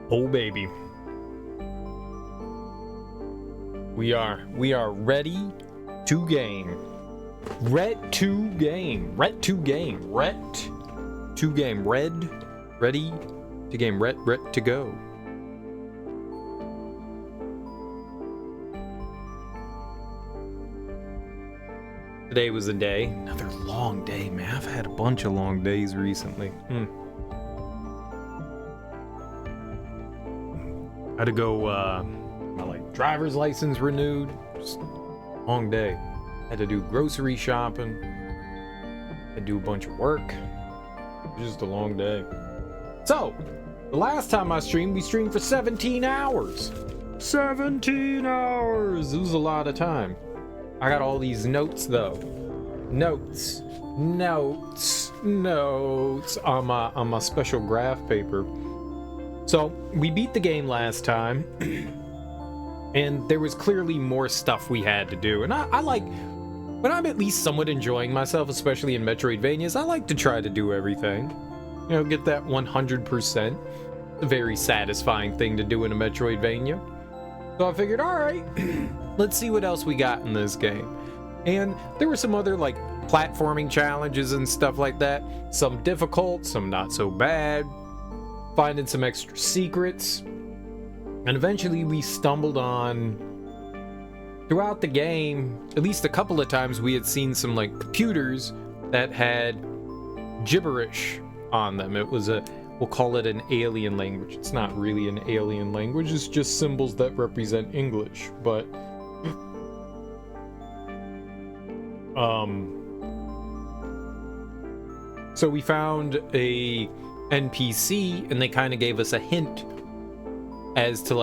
Oh baby. We are ready to game. Ret to game. Ret to game. Ret to game. Ready to game. Ret to go. Today was a day. Another long day, man. I've had a bunch of long days recently. Had to go, my driver's license renewed. Just long day. Had to do grocery shopping. Had to do a bunch of work. It was just a long day. So, the last time I streamed, we streamed for 17 hours. 17 hours! It was a lot of time. I got all these notes, though. Notes on my special graph paper. So, we beat the game last time, and there was clearly more stuff we had to do. And I like, when I'm at least somewhat enjoying myself, especially in Metroidvanias, I like to try to do everything. You know, get that 100%. It's a very satisfying thing to do in a Metroidvania. So I figured, alright, let's see what else we got in this game. And there were some other, platforming challenges and stuff like that. Some difficult, some not so bad. Finding some extra secrets, and eventually we stumbled on, throughout the game, at least a couple of times we had seen some computers that had gibberish on them. It was we'll call it an alien language. It's not really an alien language, it's just symbols that represent English, but so we found a NPC, and they kind of gave us a hint as to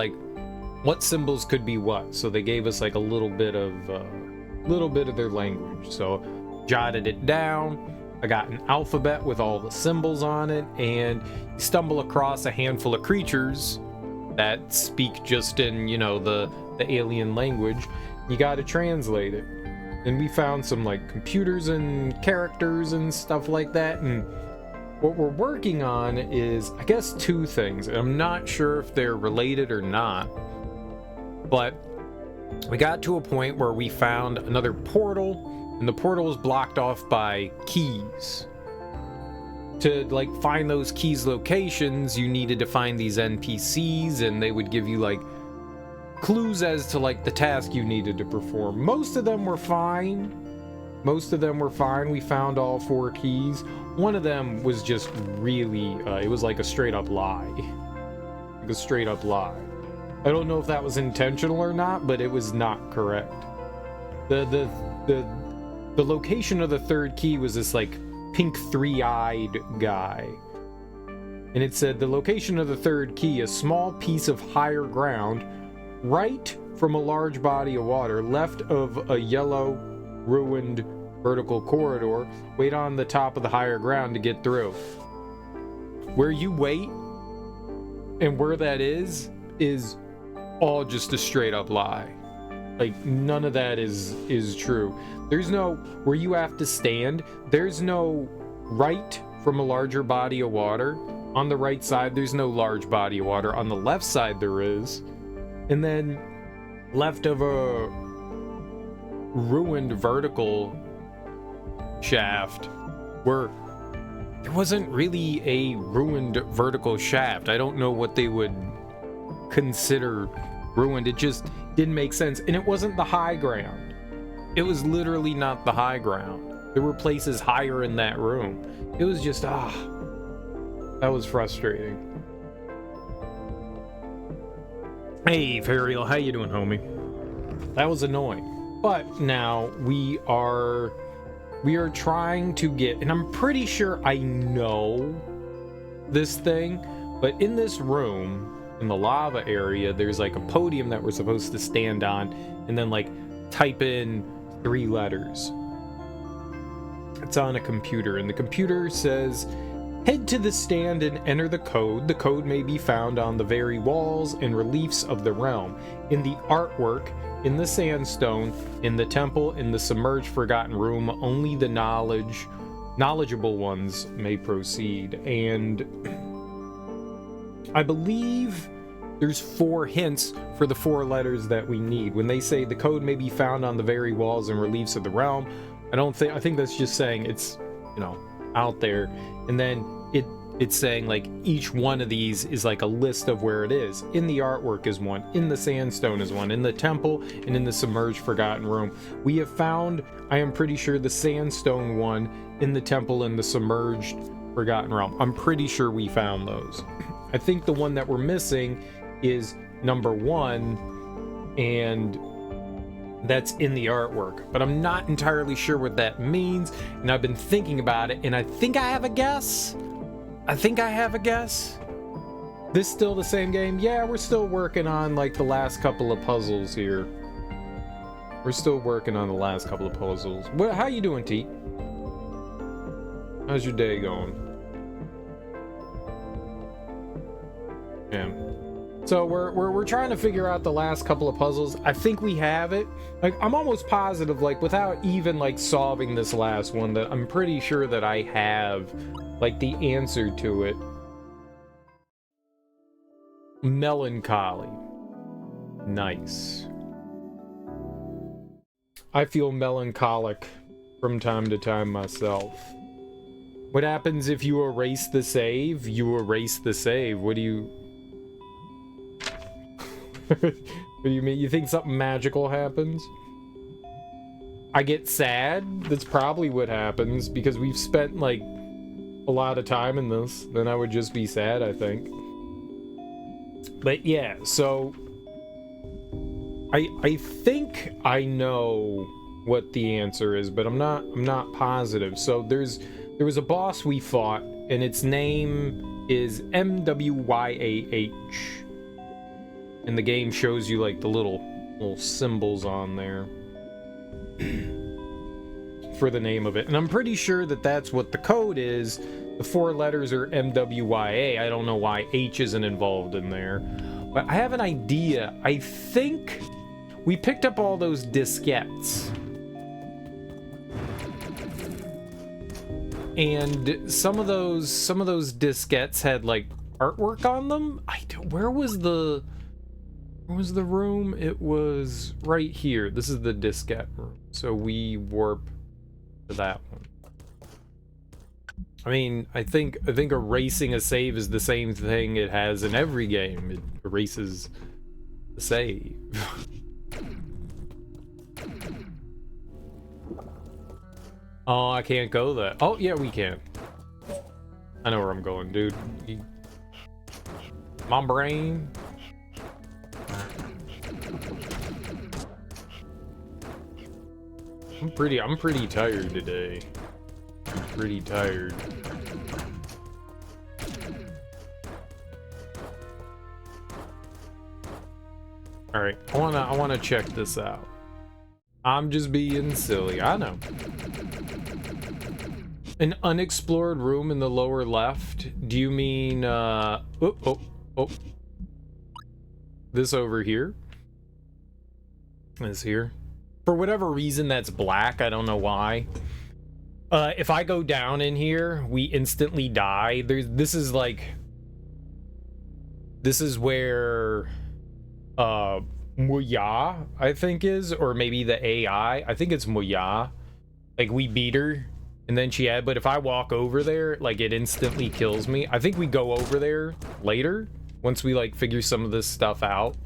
what symbols could be what. So they gave us a little bit of their language. So jotted it down. I got an alphabet with all the symbols on it, and you stumble across a handful of creatures that speak just in the alien language. You got to translate it. And we found some computers and characters and stuff like that, and what we're working on is, I guess, two things. I'm not sure if they're related or not, but we got to a point where we found another portal, and the portal was blocked off by keys. To find those keys locations, you needed to find these NPCs, and they would give you clues as to the task you needed to perform. Most of them were fine. We found all 4 keys. One of them was just really, it was a straight up lie. A straight up lie. I don't know if that was intentional or not, but it was not correct. The location of the 3rd key was this pink 3-eyed guy. And it said, the location of the 3rd key, a small piece of higher ground, right from a large body of water, left of a yellow, ruined vertical corridor, wait on the top of the higher ground to get through. Where you wait and where that is all just a straight up lie. None of that is true. There's no where you have to stand. There's no right from a larger body of water. On the right side, there's no large body of water. On the left side, there is. And then left of a ruined vertical shaft, where there wasn't really a ruined vertical shaft. I don't know what they would consider ruined. It just didn't make sense. And it wasn't the high ground. It was literally not the high ground. There were places higher in that room. It was just, that was frustrating. Hey, Fariel, how you doing, homie? That was annoying. But now we are trying to get, and I'm pretty sure I know this thing, but in this room, in the lava area, there's a podium that we're supposed to stand on, and then type in 3 letters. It's on a computer, and the computer says, head to the stand and enter the code. The code may be found on the very walls and reliefs of the realm, in the artwork, in the sandstone, in the temple, in the submerged forgotten room. Only the knowledgeable ones may proceed. And I believe there's 4 hints for the 4 letters that we need. When they say the code may be found on the very walls and reliefs of the realm, I think that's just saying it's, you know, out there. And then it's saying like each one of these is like a list of where it is. In the artwork is one, in the sandstone is one, in the temple, and in the submerged forgotten room. We have found, I am pretty sure, the sandstone one in the temple and the submerged forgotten realm. I'm pretty sure we found those. I think the one that we're missing is number 1, and that's in the artwork, but I'm not entirely sure what that means, and I've been thinking about it, and I think I have a guess. This still the same game? Yeah, we're still working on like the last couple of puzzles here. How you doing, T? How's your day going? Yeah. So we're trying to figure out the last couple of puzzles. I think we have it. Like, I'm almost positive, like, without even like solving this last one, that I'm pretty sure that I have like the answer to it. Melancholy. Nice. I feel melancholic from time to time myself. What happens if you erase the save? You erase the save. What do you... What do you mean? You think something magical happens? I get sad? That's probably what happens, because we've spent, like, a lot of time in this. Then I would just be sad, I think. But yeah, so... I think I know what the answer is, but I'm not positive. So there was a boss we fought, and its name is MWYAH. And the game shows you like the little symbols on there for the name of it. And I'm pretty sure that that's what the code is. The 4 letters are MWYA. I don't know why H isn't involved in there. But I have an idea. I think we picked up all those diskettes. And some of those diskettes had like artwork on them. Where was the room? It was right here. This is the diskette room. So we warp to that one. I mean, I think erasing a save is the same thing it has in every game. It erases the save. Oh, I can't go that. Oh, yeah, we can. I know where I'm going, dude. My brain. I'm pretty tired today. I'm pretty tired. All right, I wanna check this out. I'm just being silly. I know. An unexplored room in the lower left. Do you mean this over here? This here. For whatever reason that's black, I don't know why. If I go down in here, we instantly die. This is where Muya, I think is, or maybe the AI. I think it's Muya. Like, we beat her, and then she had, but if I walk over there, like, it instantly kills me. I think we go over there later, once we, like, figure some of this stuff out.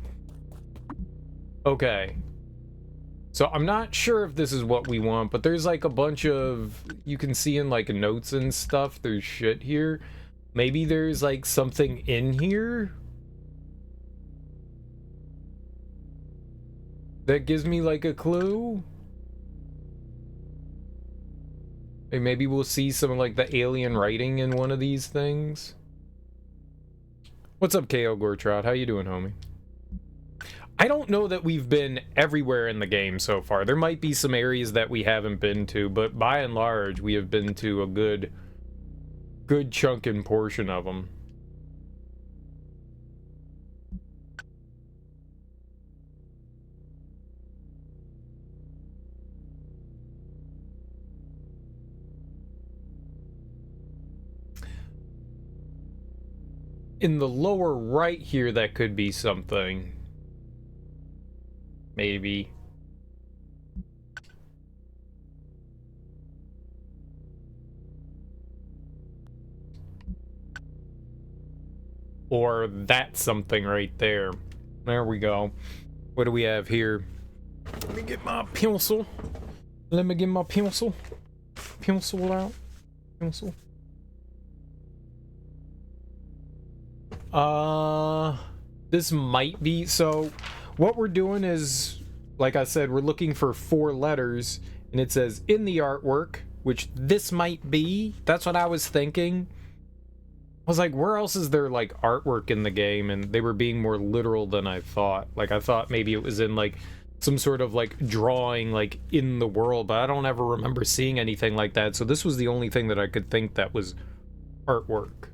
Okay. So I'm not sure if this is what we want, but there's, like, a bunch of, you can see in, like, notes and stuff, there's shit here. Maybe there's, like, something in here that gives me, like, a clue. Hey, maybe we'll see some of, like, the alien writing in one of these things. What's up, KO Gortrot? How you doing, homie? I don't know that we've been everywhere in the game so far. There might be some areas that we haven't been to, but by and large, we have been to a good chunk and portion of them. in the lower right here, that could be something. Maybe. Or that's something right there. There we go. What do we have here? Let me get my pencil. Let me get my pencil. Pencil out. Pencil. This might be... So, what we're doing is, like I said, we're looking for 4 letters, and it says in the artwork, which this might be. That's what I was thinking. I was like, where else is there, like, artwork in the game? And they were being more literal than I thought. Like, I thought maybe it was in, like, some sort of, like, drawing, like, in the world, but I don't ever remember seeing anything like that. So this was the only thing that I could think that was artwork.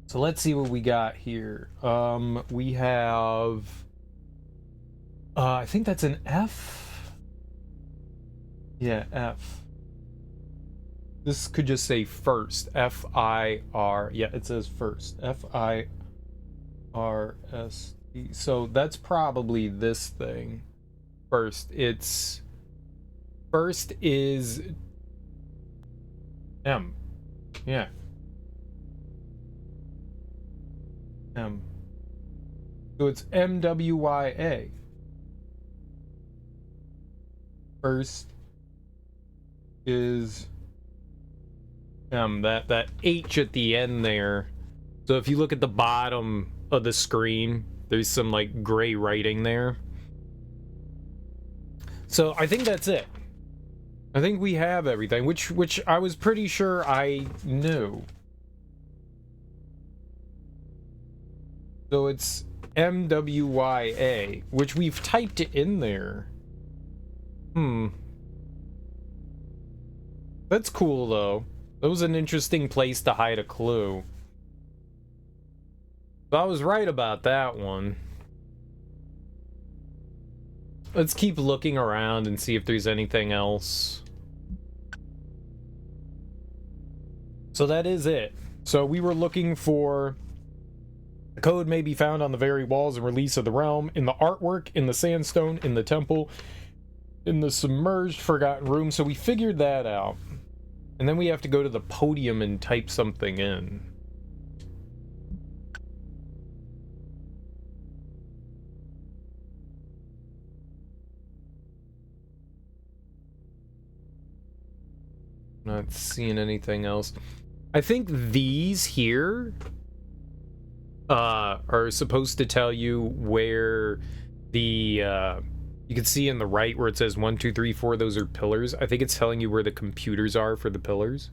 So let's see what we got here. We have... I think that's an F? Yeah, F. This could just say first. F-I-R. Yeah, it says first. F-I-R-S-T. So that's probably this thing. First. It's... First is... M. Yeah. M. So it's M-W-Y-A. First is... that H at the end there. So if you look at the bottom of the screen, there's some like gray writing there. So I think that's it. I think we have everything, which I was pretty sure I knew. So it's MWYA, which we've typed it in there. That's cool though. That was an interesting place to hide a clue. But I was right about that one. Let's keep looking around and see if there's anything else. So that is it. So we were looking for... The code may be found on the very walls and release of the realm, in the artwork, in the sandstone, in the temple, in the submerged forgotten room. So we figured that out. And then we have to go to the podium and type something in. Not seeing anything else. I think these here are supposed to tell you where the you can see in the right where it says 1, 2, 3, 4, those are pillars. I think it's telling you where the computers are for the pillars,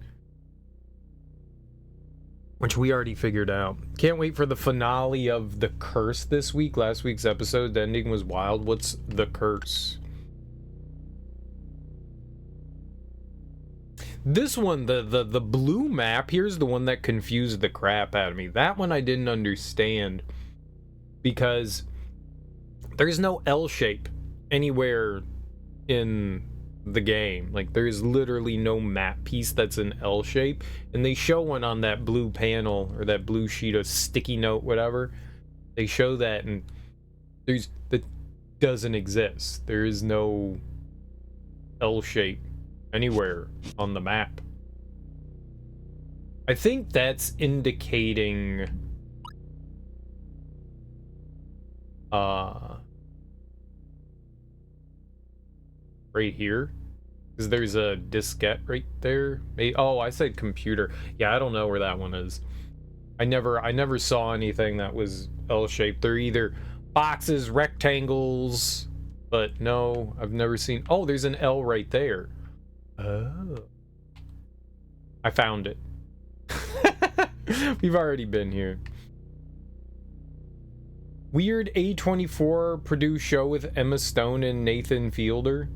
which we already figured out. Can't wait for the finale of The Curse this week. Last week's episode, the ending was wild. What's The Curse? This one, the blue map, here's the one that confused the crap out of me. That one I didn't understand because there's no L shape anywhere in the game. Like, there's literally no map piece that's an L shape, and they show one on that blue panel or that blue sheet of sticky note, whatever. They show that, and that doesn't exist. There is no L shape anywhere on the map. I think that's indicating right here, because there's a diskette right there. Oh, I said computer. Yeah, I don't know where that one is. I never saw anything that was L-shaped. They're either boxes, rectangles, but no, I've never seen... Oh, there's an L right there. Oh. I found it. We've already been here. Weird A24 produced show with Emma Stone and Nathan Fielder.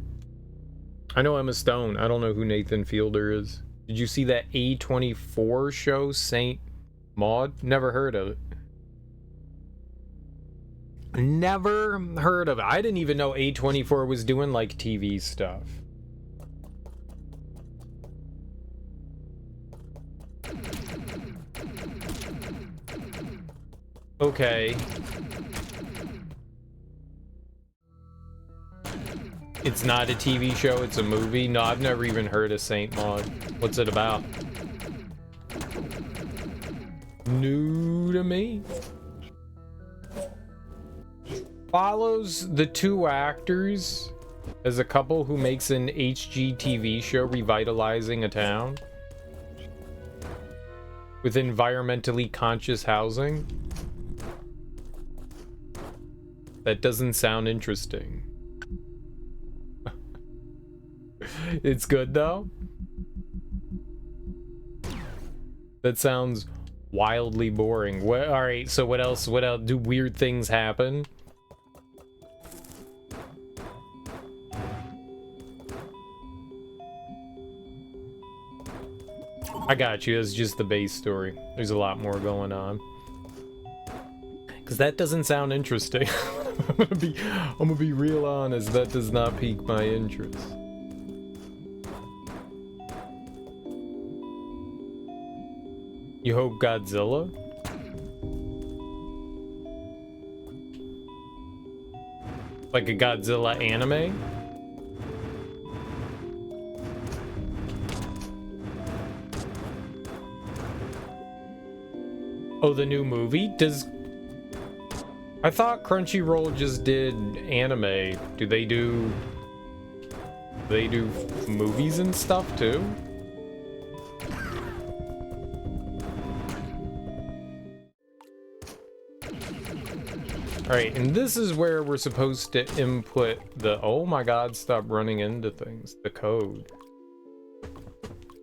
I know Emma Stone. I don't know who Nathan Fielder is. Did you see that A24 show, Saint Maud? Never heard of it. Never heard of it. I didn't even know A24 was doing, like, TV stuff. Okay. It's not a TV show, it's a movie? No, I've never even heard of Saint Maud. What's it about? New to me. Follows the two actors as a couple who makes an HGTV show revitalizing a town with environmentally conscious housing. That doesn't sound interesting. It's good though. That sounds wildly boring. What? All right. So what else? What else? Do weird things happen? I got you. It's just the base story. There's a lot more going on. Because that doesn't sound interesting. I'm gonna be real honest. That does not pique my interest. You hope Godzilla? Like a Godzilla anime? Oh, the new movie? I thought Crunchyroll just did anime. Do they do movies and stuff too? Alright, and this is where we're supposed to input the... Oh my god, stop running into things. The code.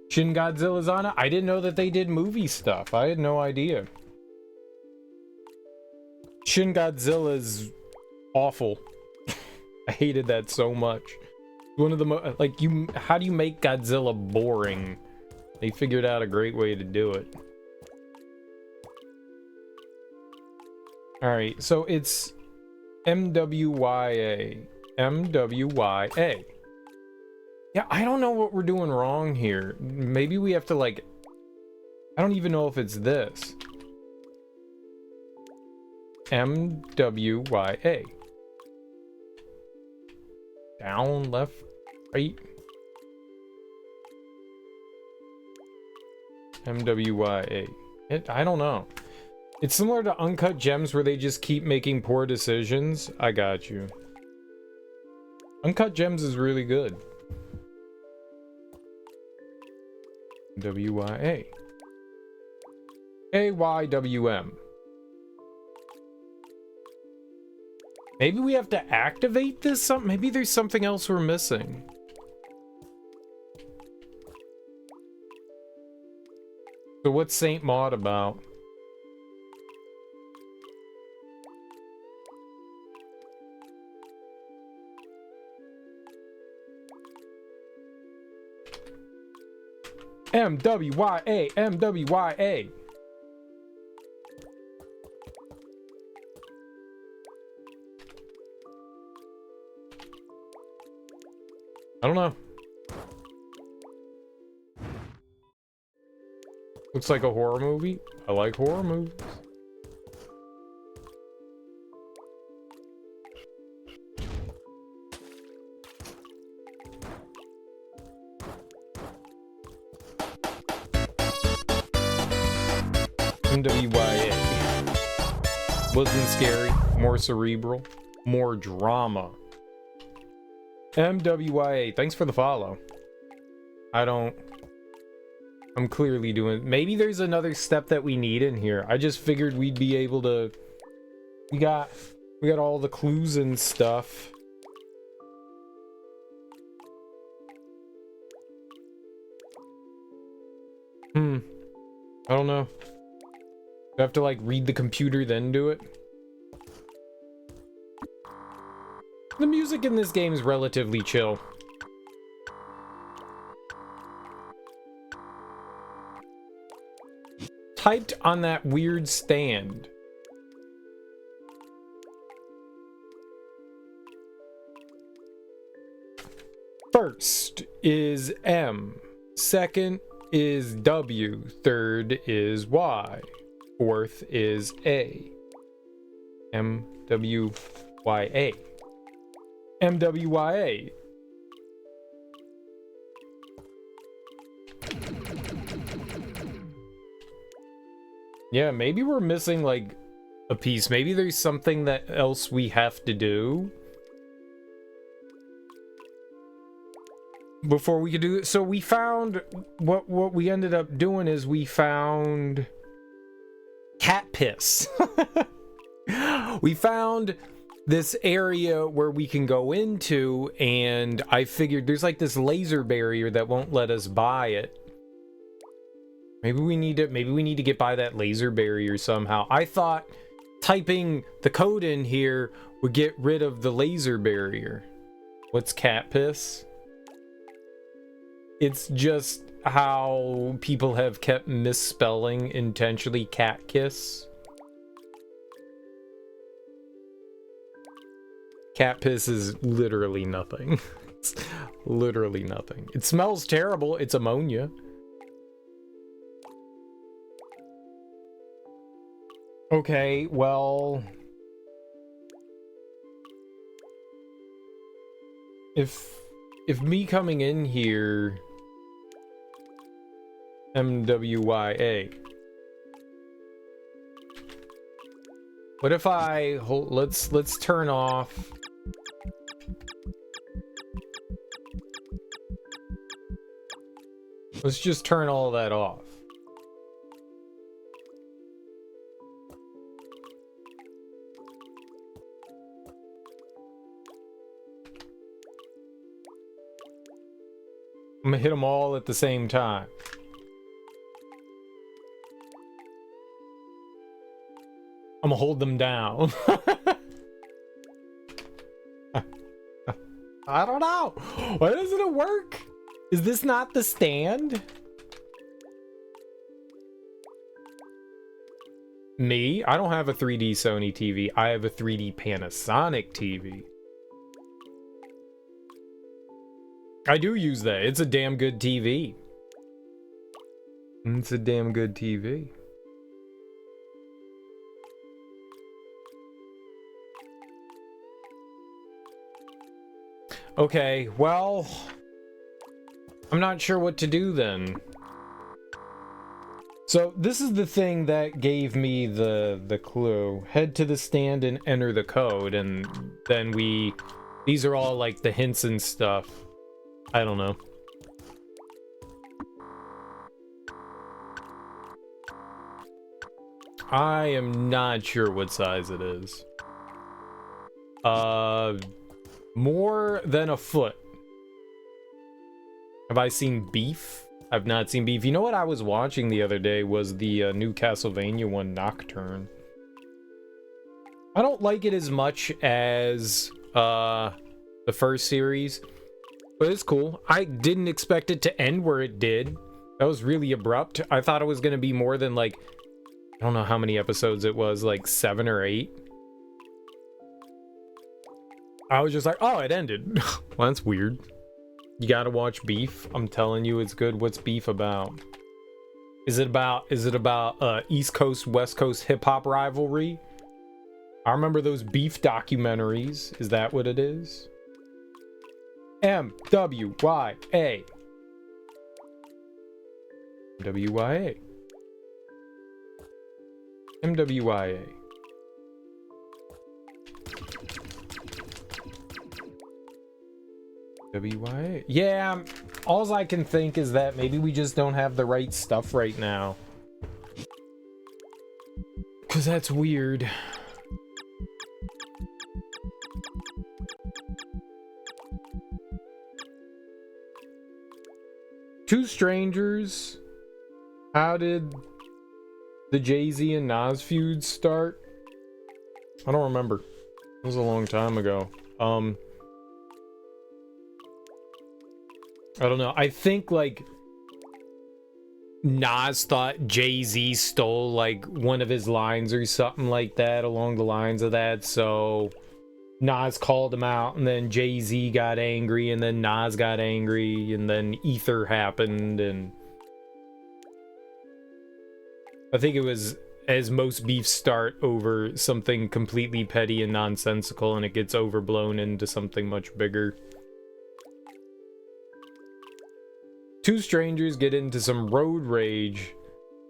Shin Godzilla's on it? I didn't know that they did movie stuff. I had no idea. Shin Godzilla's awful. I hated that so much. One of the how do you make Godzilla boring? They figured out a great way to do it. Alright, so it's MWYA. MWYA. Yeah, I don't know what we're doing wrong here. Maybe we have to I don't even know if it's this. MWYA. Down, left, right. MWYA. I don't know. It's similar to Uncut Gems where they just keep making poor decisions. I got you. Uncut Gems is really good. WYA. AYWM. Maybe we have to activate this? Maybe there's something else we're missing. So what's Saint Maud about? MWYA, MWYA. I don't know. Looks like a horror movie. I like horror movies. MWYA. Wasn't scary, more cerebral, more drama. MWYA, thanks for the follow. I'm clearly doing... Maybe there's another step that we need in here. I just figured we'd be able to... We got all the clues and stuff. I don't know. Do I have to read the computer then do it? The music in this game is relatively chill. Typed on that weird stand. First is M. Second is W. Third is Y. Fourth is A. MWYA. MWYA. Yeah, maybe we're missing like a piece. Maybe there's something that else we have to do before we could do it. So we found what we ended up doing is we found cat piss. We found this area where we can go into, and I figured there's like this laser barrier that won't let us buy it. Maybe we need to get by that laser barrier somehow. I thought typing the code in here would get rid of the laser barrier. What's cat piss? It's just how people have kept misspelling intentionally cat kiss. Cat piss is literally nothing. It's literally nothing. It smells terrible. It's ammonia. Okay, well, if me coming in here, MWYA. What if I hold, let's turn off. Let's just turn all that off. I'm gonna hit them all at the same time. I'm gonna hold them down. I don't know. Why doesn't it work? Is this not the stand? Me? I don't have a 3D Sony TV. I have a 3D Panasonic TV. I do use that. It's a damn good TV. It's a damn good TV. Okay, well, I'm not sure what to do then. So this is the thing that gave me the clue. Head to the stand and enter the code, and then these are all like the hints and stuff. I don't know. I am not sure what size it is. More than a foot. Have I seen beef? I've not seen beef. You know what I was watching the other day was the new Castlevania one, Nocturne. I don't like it as much as the first series, but it's cool. I didn't expect it to end where it did. That was really abrupt. I thought it was going to be more than like, I don't know how many episodes it was, like 7 or 8. I was just like, oh, it ended. Well, that's weird. You gotta watch Beef. I'm telling you, it's good. What's Beef about? Is it about East Coast, West Coast hip-hop rivalry? I remember those Beef documentaries. Is that what it is? MWYA. MWYA. MWYA. WYA. Yeah, all I can think is that maybe we just don't have the right stuff right now. Because that's weird. Two Strangers. How did the Jay-Z and Nas feud start? I don't remember. It was a long time ago. I don't know. I think like Nas thought Jay-Z stole like one of his lines or something like that along the lines of that. So Nas called him out, and then Jay-Z got angry, and then Nas got angry, and then Ether happened, and I think it was As most beefs start over something completely petty and nonsensical, and it gets overblown into something much bigger. Two strangers get into some road rage,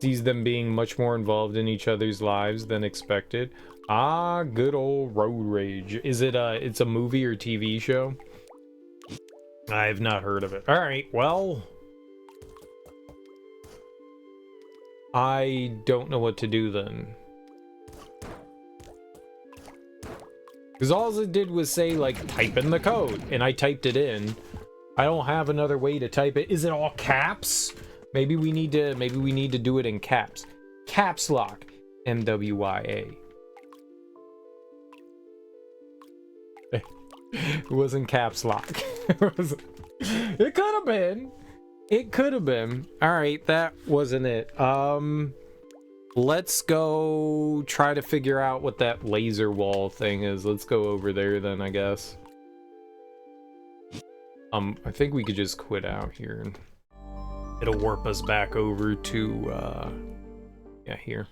sees them being much more involved in each other's lives than expected. Ah, good old road rage. Is it it's a movie or TV show? I've not heard of it. All right, well, I don't know what to do then. Because all it did was say, like, type in the code, and I typed it in. I don't have another way to type it. Is it all caps? Maybe we need to do it in caps. Caps lock. MWYA. It wasn't caps lock. It could have been. It could have been. All right, that wasn't it. Let's go try to figure out what that laser wall thing is. Let's go over there then, I guess. I think we could just quit out here and it'll warp us back over to yeah, here.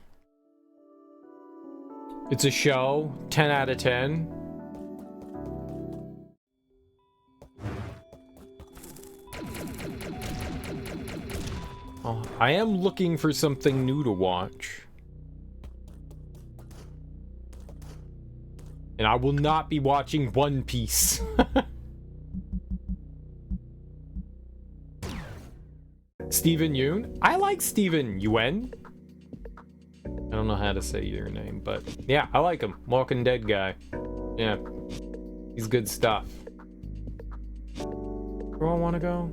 It's a show. 10 out of 10. Oh, I am looking for something new to watch. And I will not be watching One Piece. Steven Yeun? I like Steven Yeun. I don't know how to say your name, but yeah, I like him. Walking Dead guy. Yeah. He's good stuff. Where do I want to go?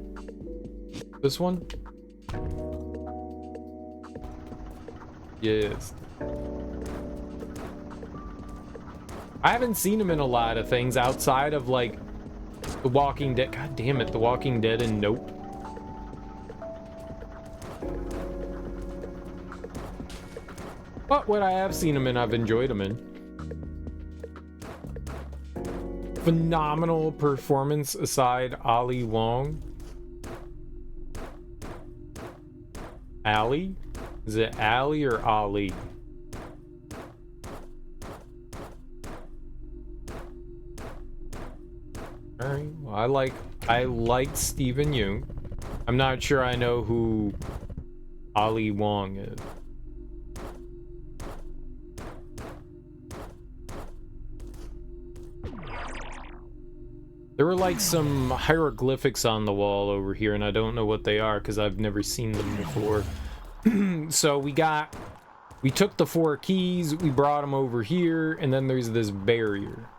This one? Yes. I haven't seen him in a lot of things outside of, like, The Walking Dead. God damn it, The Walking Dead and Nope. But what I have seen him in, I've enjoyed him in. Phenomenal performance aside Ali Wong. Ali? Is it Ali or Ali? Alright, well, I like Steven Yeun. I'm not sure I know who Ali Wong is. There were like some hieroglyphics on the wall over here, and I don't know what they are because I've never seen them before. So we took the 4 keys, we brought them over here, and then there's this barrier.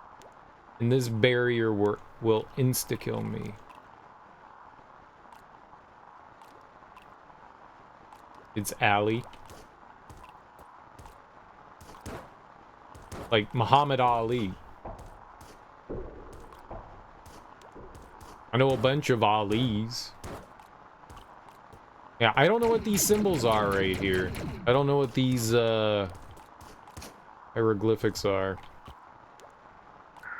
And this barrier will insta-kill me. It's Ali. Like Muhammad Ali. I know a bunch of Alis. Yeah, I don't know what these symbols are right here. I don't know what these hieroglyphics are.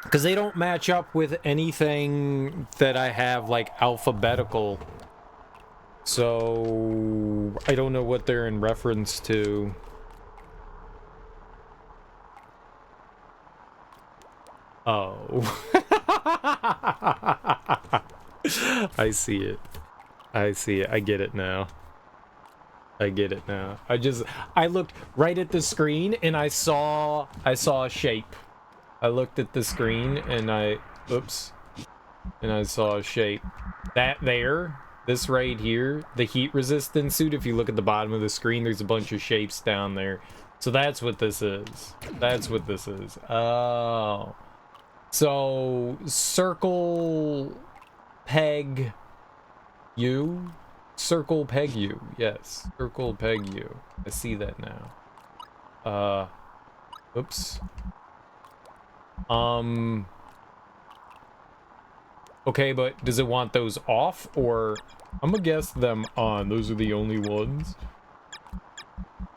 Because they don't match up with anything that I have, like, alphabetical. So I don't know what they're in reference to. Oh. I see it. I see it. I get it now. I get it now. I looked right at the screen and I saw a shape. I looked at the screen and I saw a shape. That there, this right here, the heat resistant suit, if you look at the bottom of the screen, there's a bunch of shapes down there. So that's what this is. That's what this is. Oh. So, circle, peg, U? Circle, peg, U. Yes, circle, peg, U. I see that now. Oops. Okay, but does it want those off, or... I'm gonna guess them on. Those are the only ones.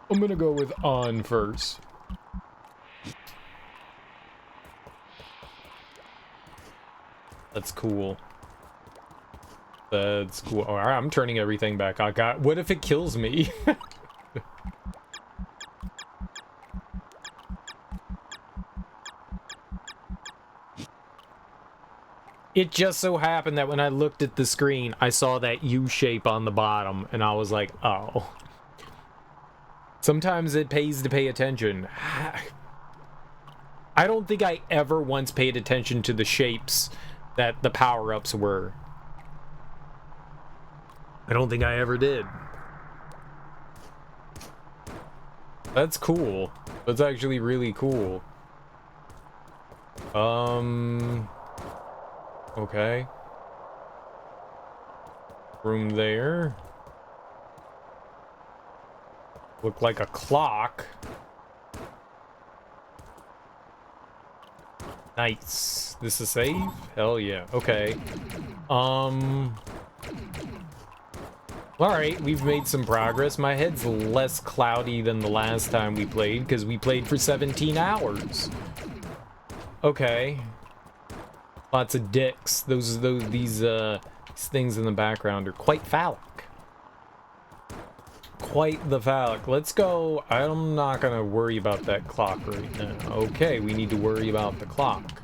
I'm gonna go with on first. That's cool. That's cool. Alright, I'm turning everything back. What if it kills me? It just so happened that when I looked at the screen, I saw that U shape on the bottom, and I was like, oh. Sometimes it pays to pay attention. I don't think I ever once paid attention to the shapes that the power-ups were. I don't think I ever did. That's cool. That's actually really cool. Okay. Room there. Look like a clock. Nice. This is safe? Hell yeah. Okay. Alright, we've made some progress. My head's less cloudy than the last time we played, because we played for 17 hours. Okay. Lots of dicks. These things in the background are quite phallic. Quite the phallic. Let's go. I'm not gonna worry about that clock right now. Okay, we need to worry about the clock.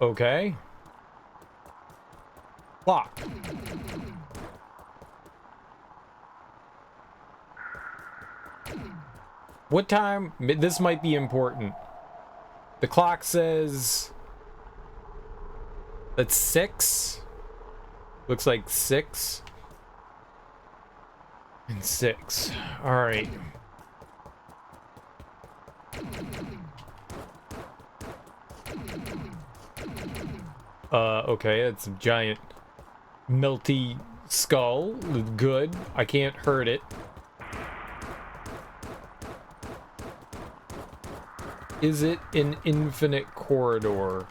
Okay. Clock. What time? This might be important. The clock says that's 6. Looks like 6 and 6. All right. Okay, it's a giant melty skull. Good. I can't hurt it. Is it an infinite corridor?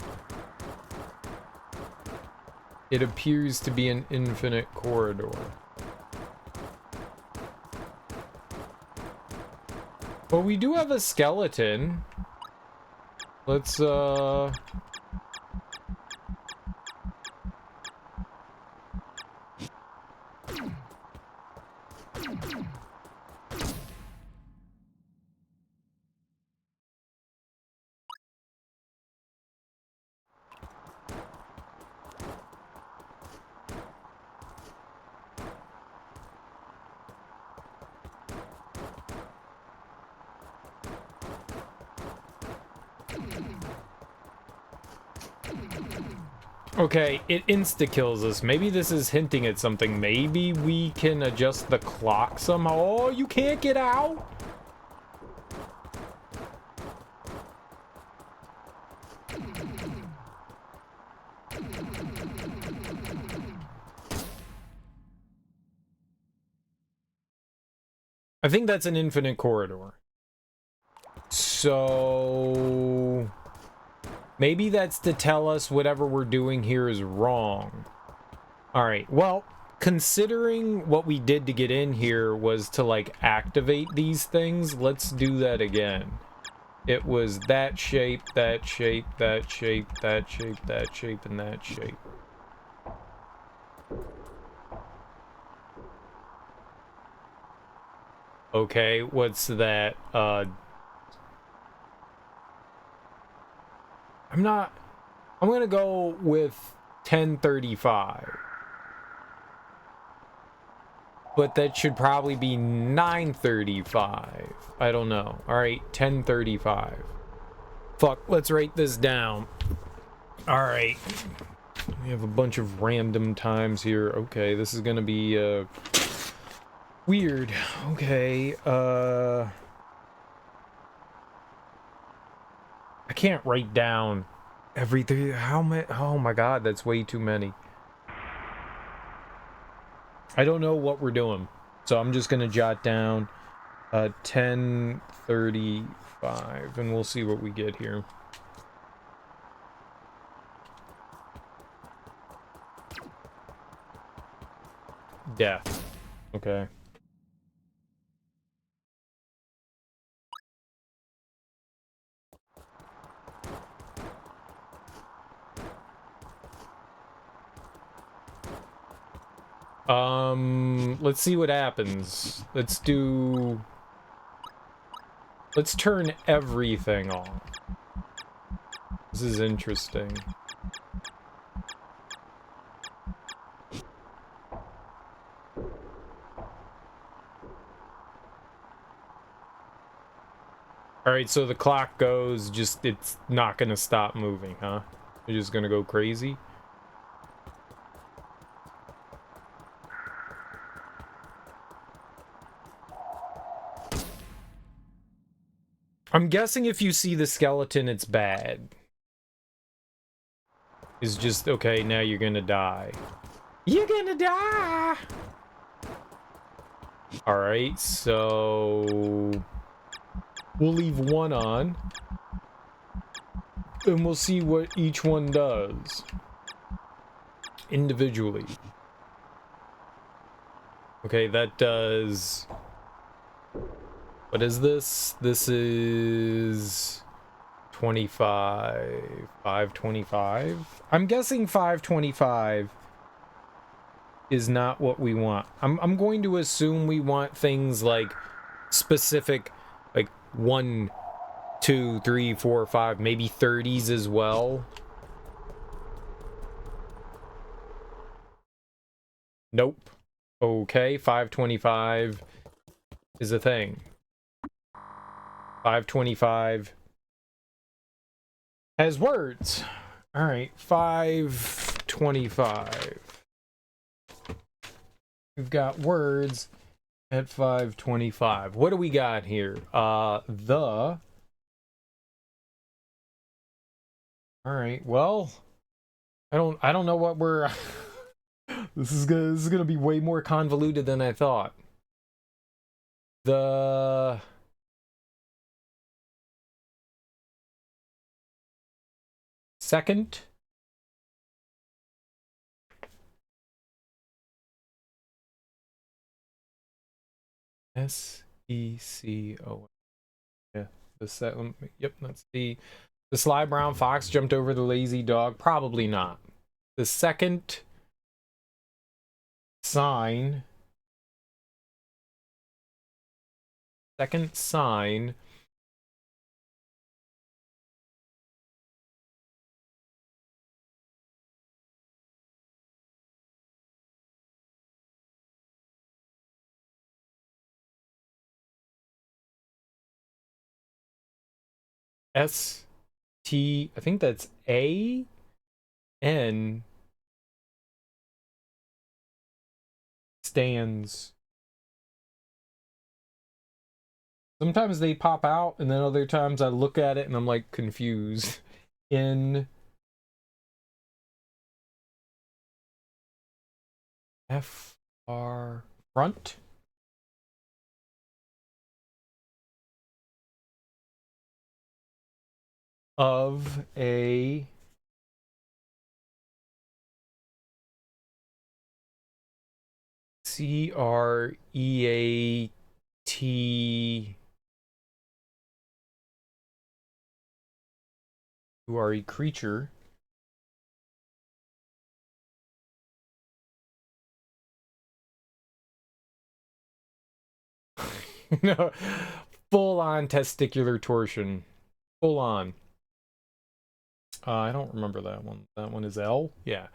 It appears to be an infinite corridor. Well, we do have a skeleton. Let's, okay, it insta-kills us. Maybe this is hinting at something. Maybe we can adjust the clock somehow. Oh, you can't get out? I think that's an infinite corridor. So maybe that's to tell us whatever we're doing here is wrong. All right, well, considering what we did to get in here was to, like, activate these things, let's do that again. It was that shape, that shape, that shape, that shape, that shape, and that shape. Okay, what's that? I'm gonna go with 1035. But that should probably be 935. I don't know. Alright, 1035. Fuck, let's write this down. Alright. We have a bunch of random times here. Okay, this is gonna be, weird. Okay, I can't write down everything. How many? Oh my god, that's way too many. I don't know what we're doing, so I'm just gonna jot down 1035, and we'll see what we get here. Death. Okay. Let's see what happens. Let's turn everything on. This is interesting. Alright, so the clock goes, just, it's not gonna stop moving, huh? It's just gonna go crazy? I'm guessing if you see the skeleton, it's bad. It's just, okay, now you're gonna die. You're gonna die! Alright, so... we'll leave one on. And we'll see what each one does. Individually. Okay, that does... what is this? This is... 25... 525? I'm guessing 525 is not what we want. I'm going to assume we want things like specific, like 1, 2, 3, 4, 5, maybe 30s as well. Nope. Okay, 525 is a thing. 525 has words. All right, 525. We've got words at 525. What do we got here? All right, well, I don't know what we're this is gonna be way more convoluted than I thought. The second SECO. Yeah, the set. Yep, that's the sly brown fox jumped over the lazy dog. Probably not. The second sign. Second sign. ST, I think that's AN stands. Sometimes they pop out, and then other times I look at it and I'm like confused. In FR front. Of a CREAT who are a creature. No, full on testicular torsion. Full on. I don't remember that one. That one is L? Yeah.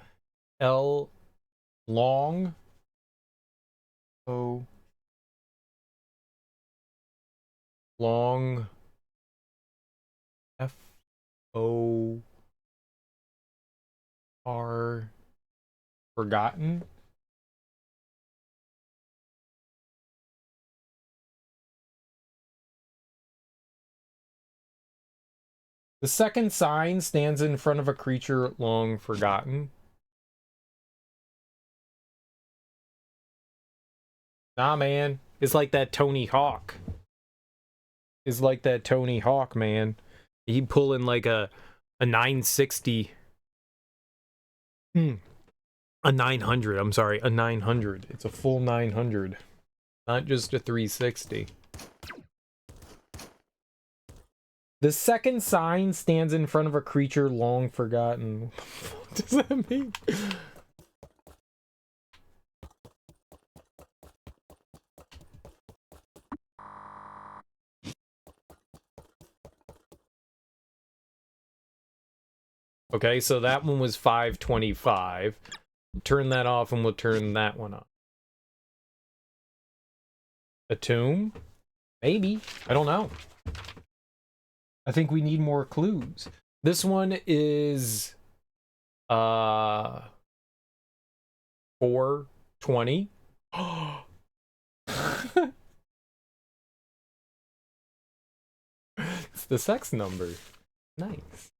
L long. O long. F O R forgotten. The second sign stands in front of a creature long forgotten. Nah, man. It's like that Tony Hawk. It's like that Tony Hawk, man. He pulling like a 960. A 900. I'm sorry, a 900. It's a full 900. Not just a 360. The second sign stands in front of a creature long forgotten. What does that mean? Okay, so that one was 525. Turn that off and we'll turn that one on. A tomb? Maybe. I don't know. I think we need more clues. This one is 420. It's the sex number. Nice.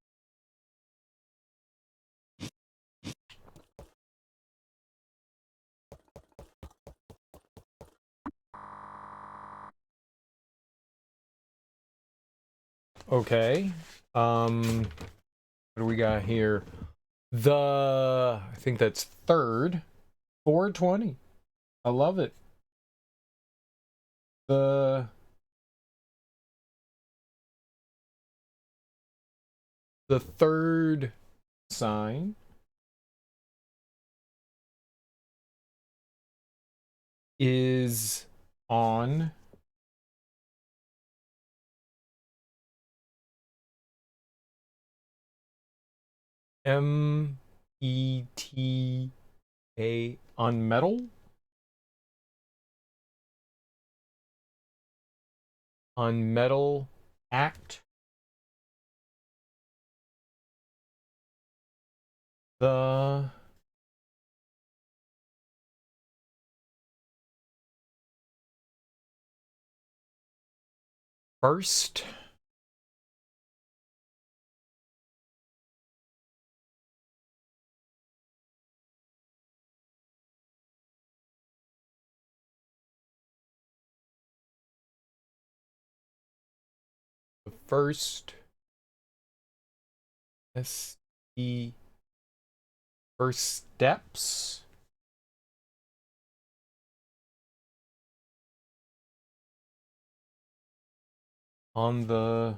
Okay. What do we got here? I think that's third. 420. I love it. The third sign is on META on metal? On metal act. The first the first steps on the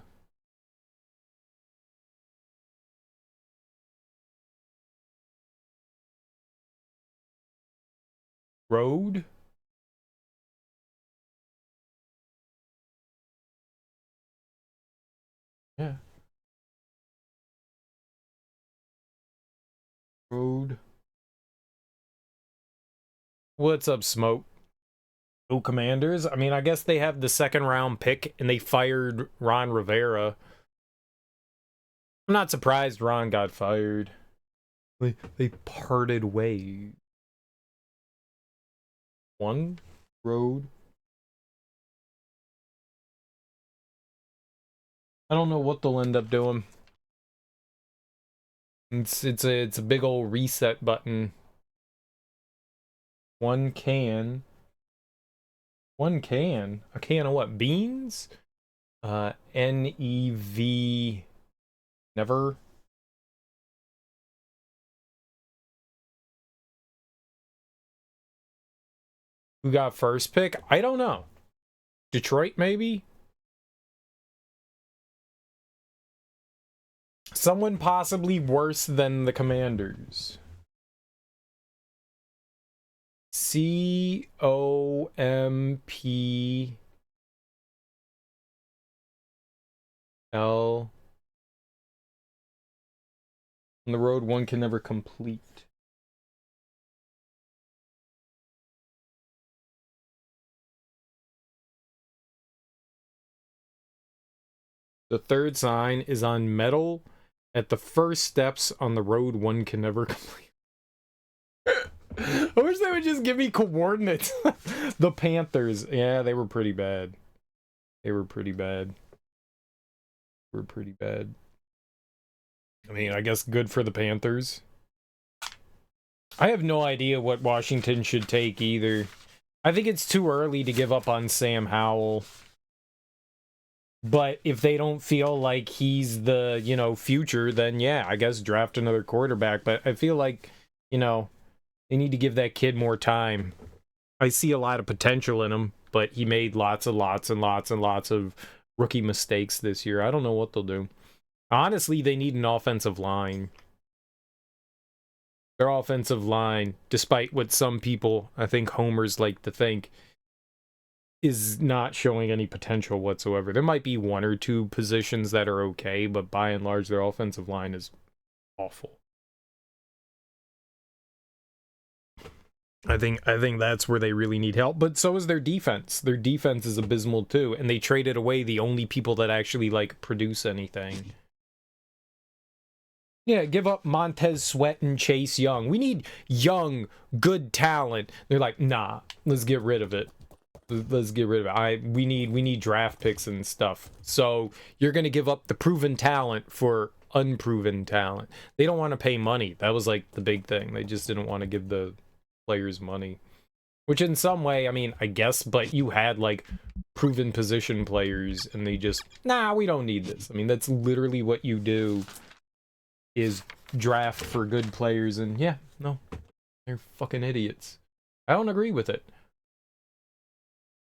road. Yeah. Road. What's up, Smoke? No Commanders? I mean, I guess they have the second round pick and they fired Ron Rivera. I'm not surprised Ron got fired. They parted ways. One road. I don't know what they'll end up doing. It's a big old reset button. One can. A can of what? Beans? NEV never. Who got first pick? I don't know. Detroit, maybe? Someone possibly worse than the Commanders. COMPL. On the road, one can never complete. The third sign is on metal at the first steps on the road one can never complete. I wish they would just give me coordinates. The Panthers. Yeah, they were pretty bad. They were pretty bad. I mean, I guess good for the Panthers. I have no idea what Washington should take either. I think it's too early to give up on Sam Howell. But if they don't feel like he's the, future, then yeah, I guess draft another quarterback. But I feel like, they need to give that kid more time. I see a lot of potential in him, but he made lots and lots of rookie mistakes this year. I don't know what they'll do. Honestly, they need an offensive line. Their offensive line, despite what some people, I think homers like to think, is not showing any potential whatsoever. There might be one or two positions that are okay, but by and large, their offensive line is awful. I think that's where they really need help, but so is their defense. Their defense is abysmal too, and they traded away the only people that actually like produce anything. Yeah, give up Montez Sweat and Chase Young. We need young, good talent. They're like, nah, let's get rid of it. Let's get rid of it. We need draft picks and stuff. So you're gonna give up the proven talent for unproven talent. They don't want to pay money. That was like the big thing. They just didn't want to give the players money. Which in some way, I mean, I guess, but you had like proven position players and they just, nah, we don't need this. I mean, that's literally what you do, is draft for good players, and yeah, no, they're fucking idiots. I don't agree with it.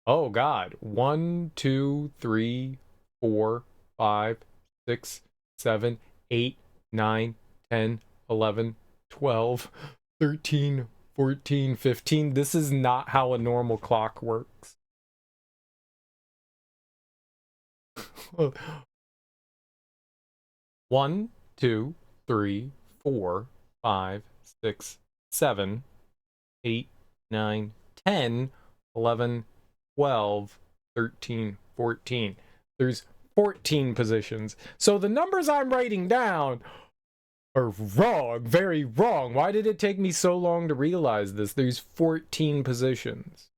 Oh god. 1, 2, 3, 4, 5, 6, 7, 8, 9, 10, 11, 12, 13, 14, 15. This is not how a normal clock works. One, 2, 3, 4, 5, 6, 7, 8, 9, 10, 11, 12, 13, 14. There's 14 positions. So the numbers I'm writing down are wrong, very wrong. Why did it take me so long to realize this? There's 14 positions.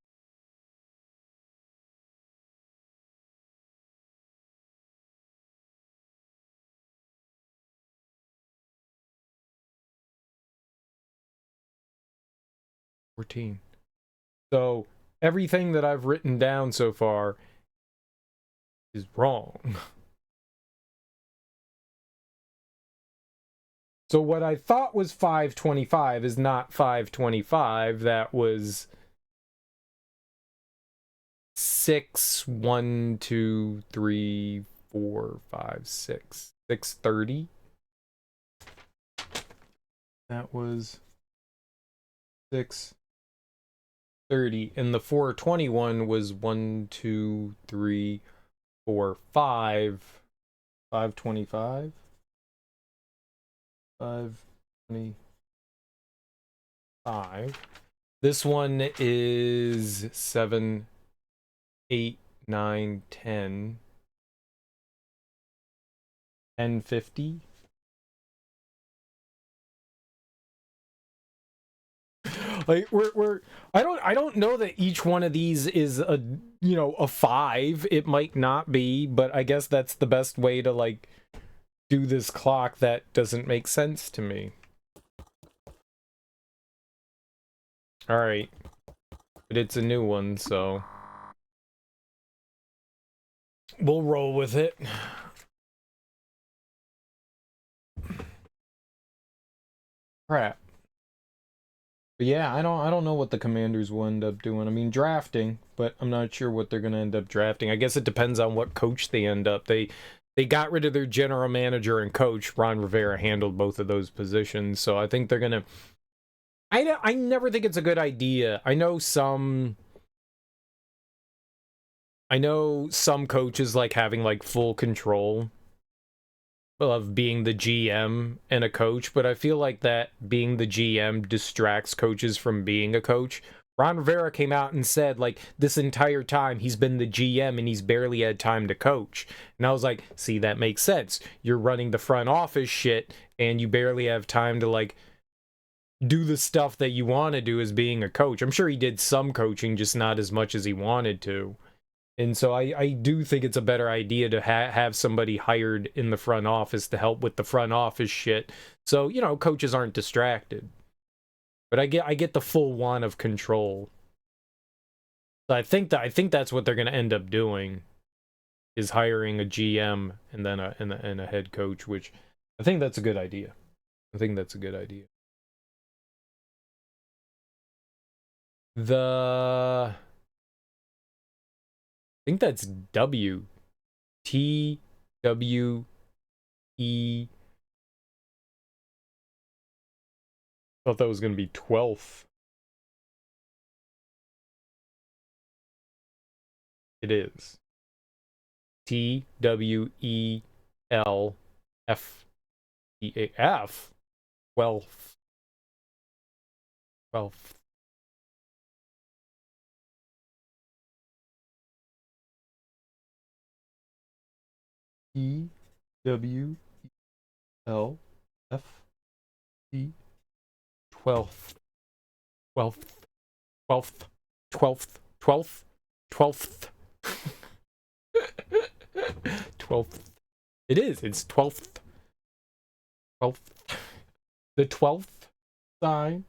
So everything that I've written down so far is wrong. So what I thought was 525 is not 525. That was 6, 1, 2, 3, 4, 5, 6. 630. That was 630. And the 421 was 1, 2, 3, 4, 5. 525. 525. This one is 7, 8, 9, 10. 1050. Like we're I don't know that each one of these is a, you know, a 5. It might not be, but I guess that's the best way to like do this clock. That doesn't make sense to me. All right, but it's a new one, so we'll roll with it. Crap. But yeah, I don't know what the Commanders will end up doing. I mean, drafting, but I'm not sure what they're going to end up drafting. I guess it depends on what coach they end up. They got rid of their general manager and coach. Ron Rivera handled both of those positions, so I think they're going to, I never think it's a good idea. I know some coaches like having like full control of being the GM and a coach, but I feel like that being the GM distracts coaches from being a coach. Ron Rivera came out and said, like, this entire time he's been the GM and he's barely had time to coach. And I was like, see, that makes sense. You're running the front office shit and you barely have time to, like, do the stuff that you want to do as being a coach. I'm sure he did some coaching, just not as much as he wanted to. And so I do think it's a better idea to have somebody hired in the front office to help with the front office shit. So, you know, coaches aren't distracted. But I get the full want of control. So I think that's what they're going to end up doing, is hiring a GM and then a head coach, which I think that's a good idea. I think that's a good idea. I think that's W. T W E. Thought that was going to be 12th. It is. TWELFEAF. 12th. 12th. E W L F E 12th. 12th. 12th. 12th. 12th. 12th. 12th. It is. It's 12th. 12th. The 12th sign.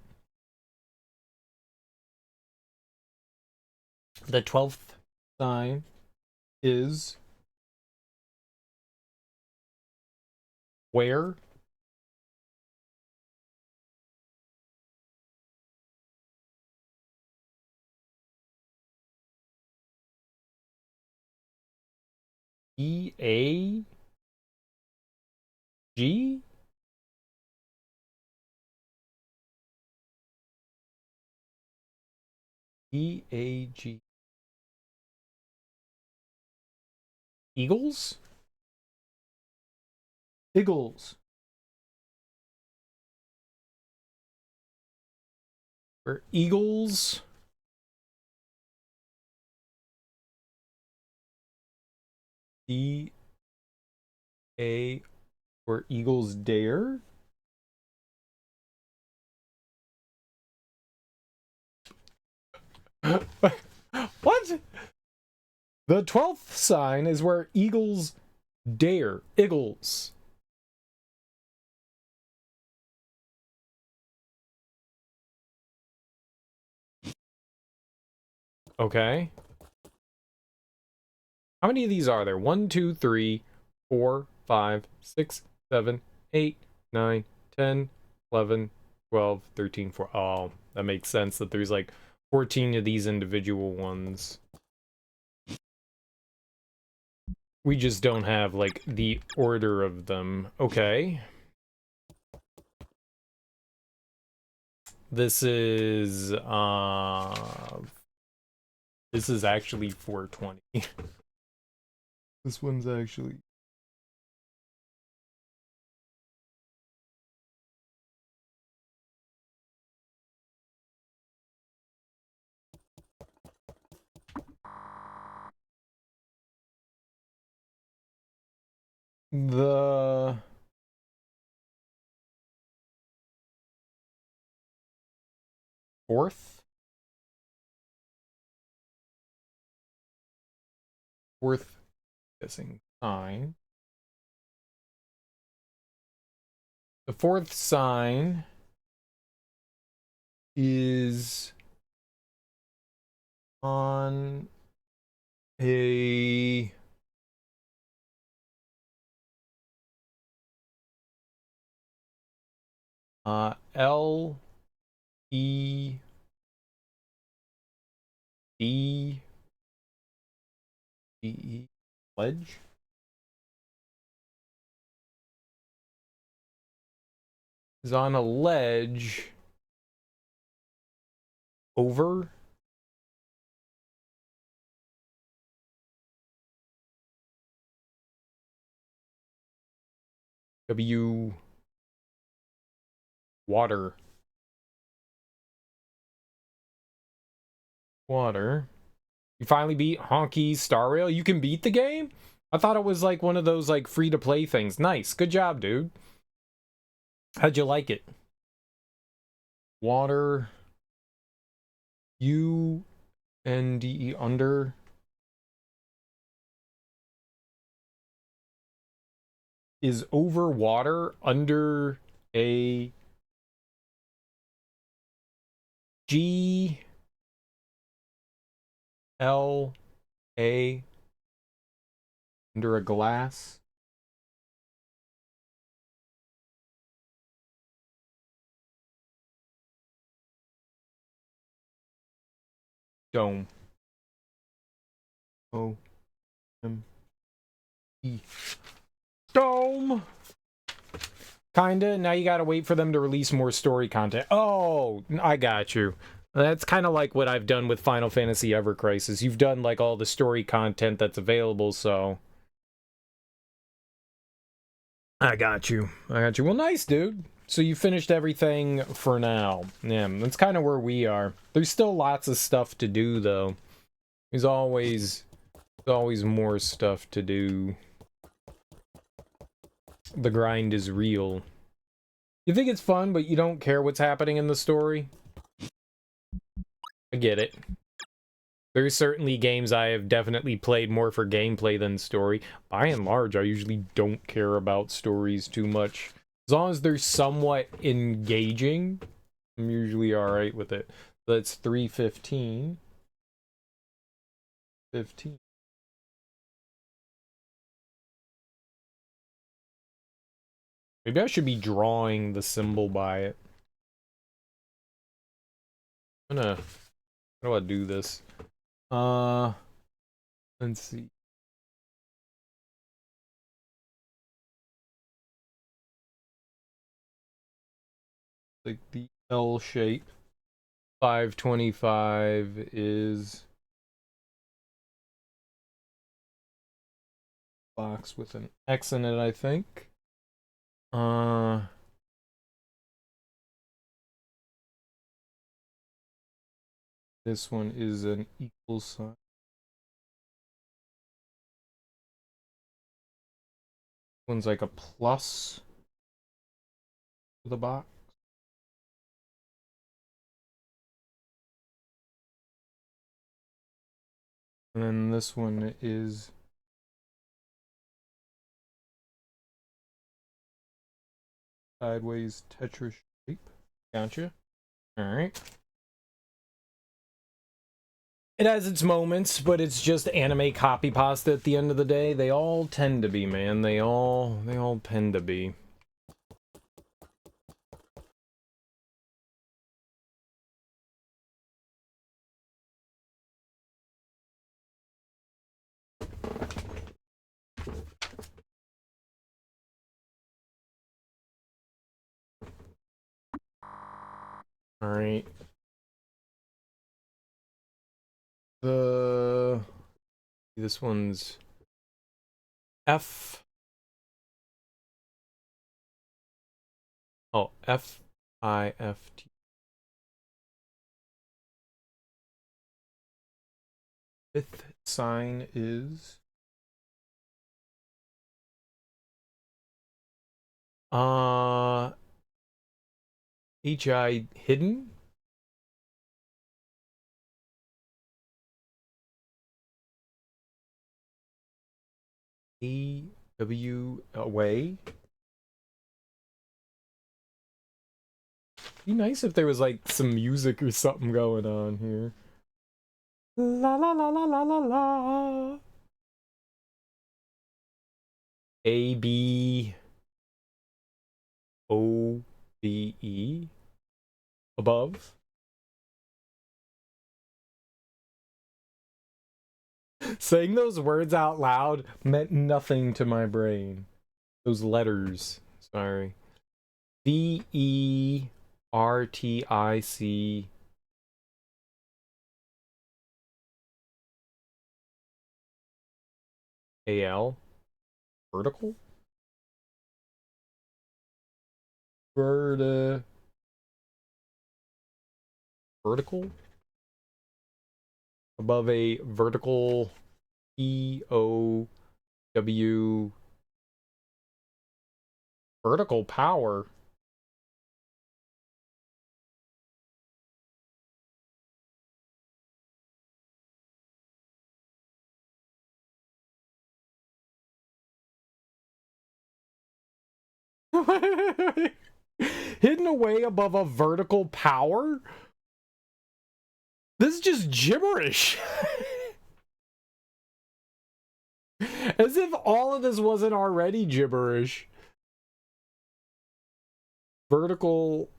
The 12th sign is where EAG EAG Eagles? Eagles. Or Eagles. E A or Eagles Dare? What? The 12th sign is where Eagles dare. Eagles. Okay. How many of these are there? 1, 2, 3, 4, 5, 6, 7, 8, 9, 10, 11, 12, 13, 14. Oh, that makes sense that there's like 14 of these individual ones. We just don't have like the order of them. Okay. This is actually 420. This one's actually the fourth guessing sign. The fourth sign is on a L E D E ledge. Is on a ledge over W water. Water. You finally beat Honky Star Rail? You can beat the game? I thought it was like one of those like free to play things. Nice. Good job, dude. How'd you like it? Water. UNDE under. Is over water under a G L A under a glass. Dome. O M E. Dome. Kinda. Now you gotta wait for them to release more story content. Oh, I got you. That's kind of like what I've done with Final Fantasy Ever Crisis. You've done like all the story content that's available, so I got you. I got you. Well, nice, dude. so you finished everything for now. Yeah, that's kind of where we are. There's still lots of stuff to do, though. There's always more stuff to do. The grind is real. You think it's fun, but you don't care what's happening in the story? I get it. There's certainly games I have definitely played more for gameplay than story. By and large, I usually don't care about stories too much. As long as they're somewhat engaging, I'm usually alright with it. That's 3:15. 15. Maybe I should be drawing the symbol by it. How do I do this? Let's see. Like the L shape. 525 is box with an X in it, I think. This one is an equal sign. One's like a plus for the box. And then this one is sideways Tetris shape. Gotcha. Alright. It has its moments, but it's just anime copy pasta at the end of the day. They all tend to be, man. They all tend to be. Alright. This one's F. Oh, F-I-F-T. Fifth sign is H-I hidden. A-W away. Be nice if there was like some music or something going on here. La la la la la la la. A-B O-B-E above. Saying those words out loud meant nothing to my brain. Those letters. Sorry. V-E-R-T-I-C A-L. Vertical? Vertical? Above a vertical E-O-W vertical power. Hidden away above a vertical power? This is just gibberish. As if all of this wasn't already gibberish. Vertical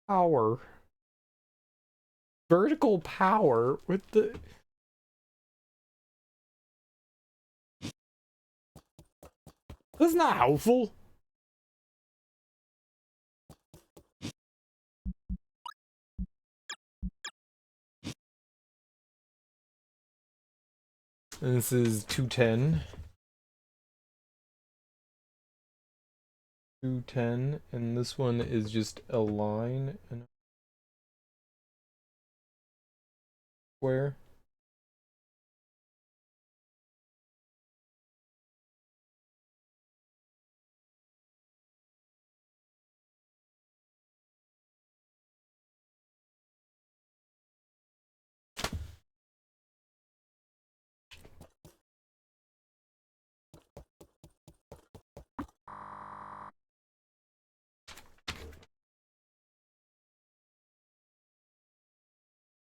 power. Vertical power with the... That's not helpful. This is 210. 210, and this one is just a line and a square.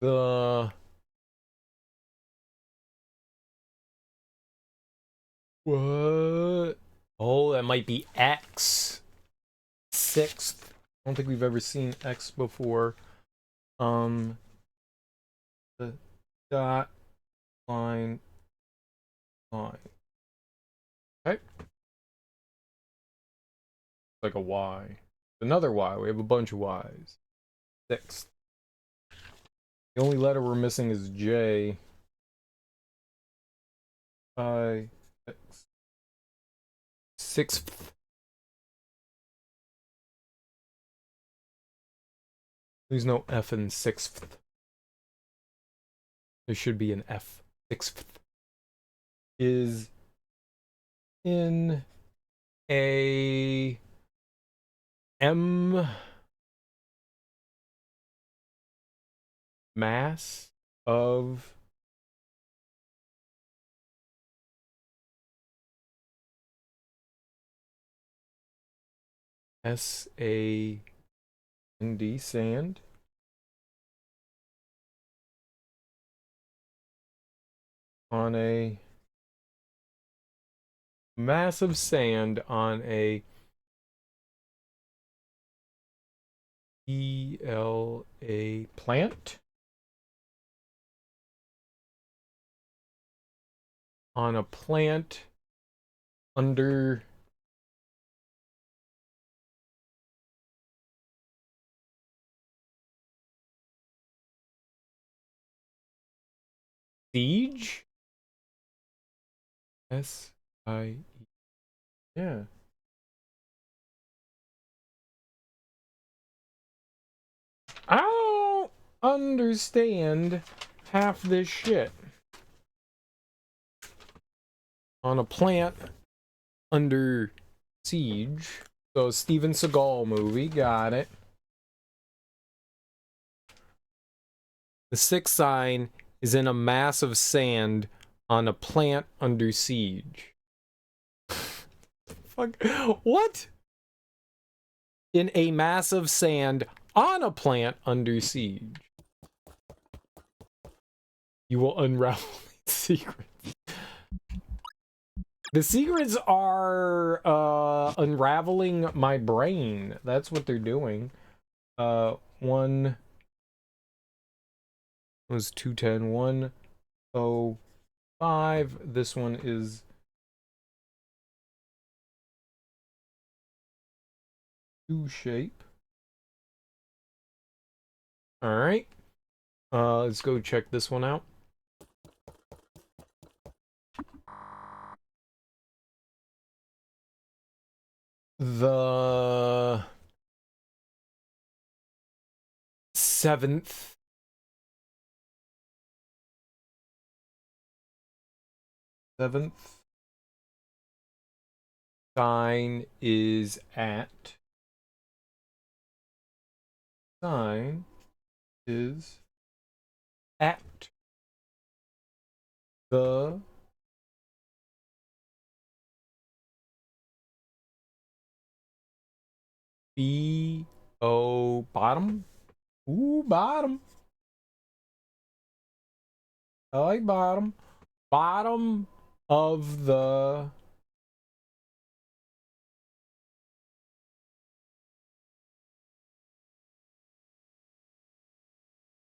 The what? Oh, that might be X. Sixth. I don't think we've ever seen X before. The dot line line. Okay. Like a Y. Another Y. We have a bunch of Y's. Sixth. The only letter we're missing is J. I X. Sixth. There's no F in sixth. There should be an F. Sixth is in a M mass of SAND, sand, on a massive sand on a ELA plant, on a plant under siege. SIE. Yeah. I don't understand half this shit. On a plant under siege. So Steven Seagal movie, got it. The sixth sign is in a mass of sand on a plant under siege. Fuck. What? In a mass of sand on a plant under siege. You will unravel the secrets. The secrets are unraveling my brain. That's what they're doing. One was 210, 105. This one is 2 shape. All right. Let's go check this one out. The seventh sign is at. Sign is at the BO bottom. Ooh, bottom. I like bottom. Bottom of the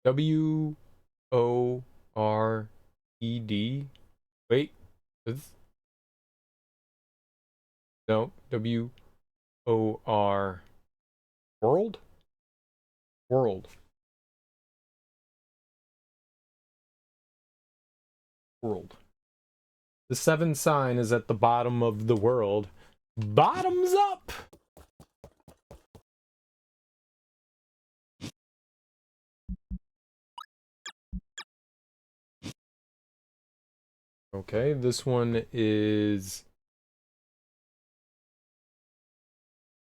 WORED. Wait. No. WOR. World? World. World. The seventh sign is at the bottom of the world. Bottoms up! Okay, this one is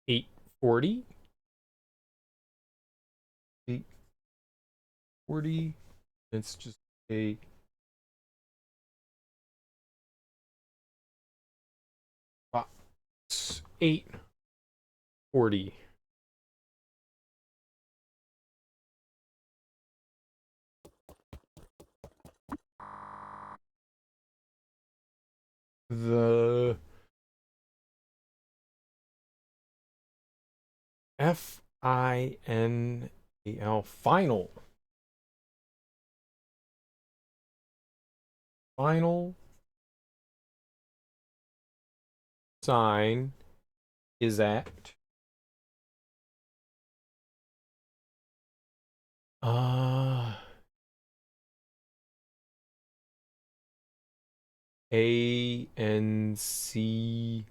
840. 840. It's just a box. 840. The final. Final sign is at ANCIE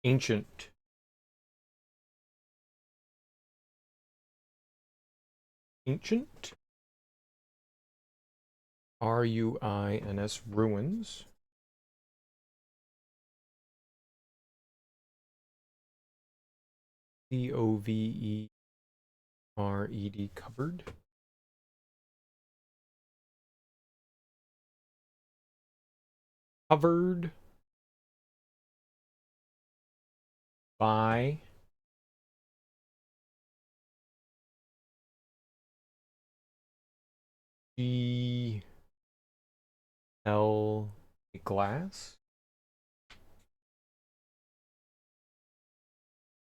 ancient. Ancient. RUINS ruins. COVERED covered. Covered by glass.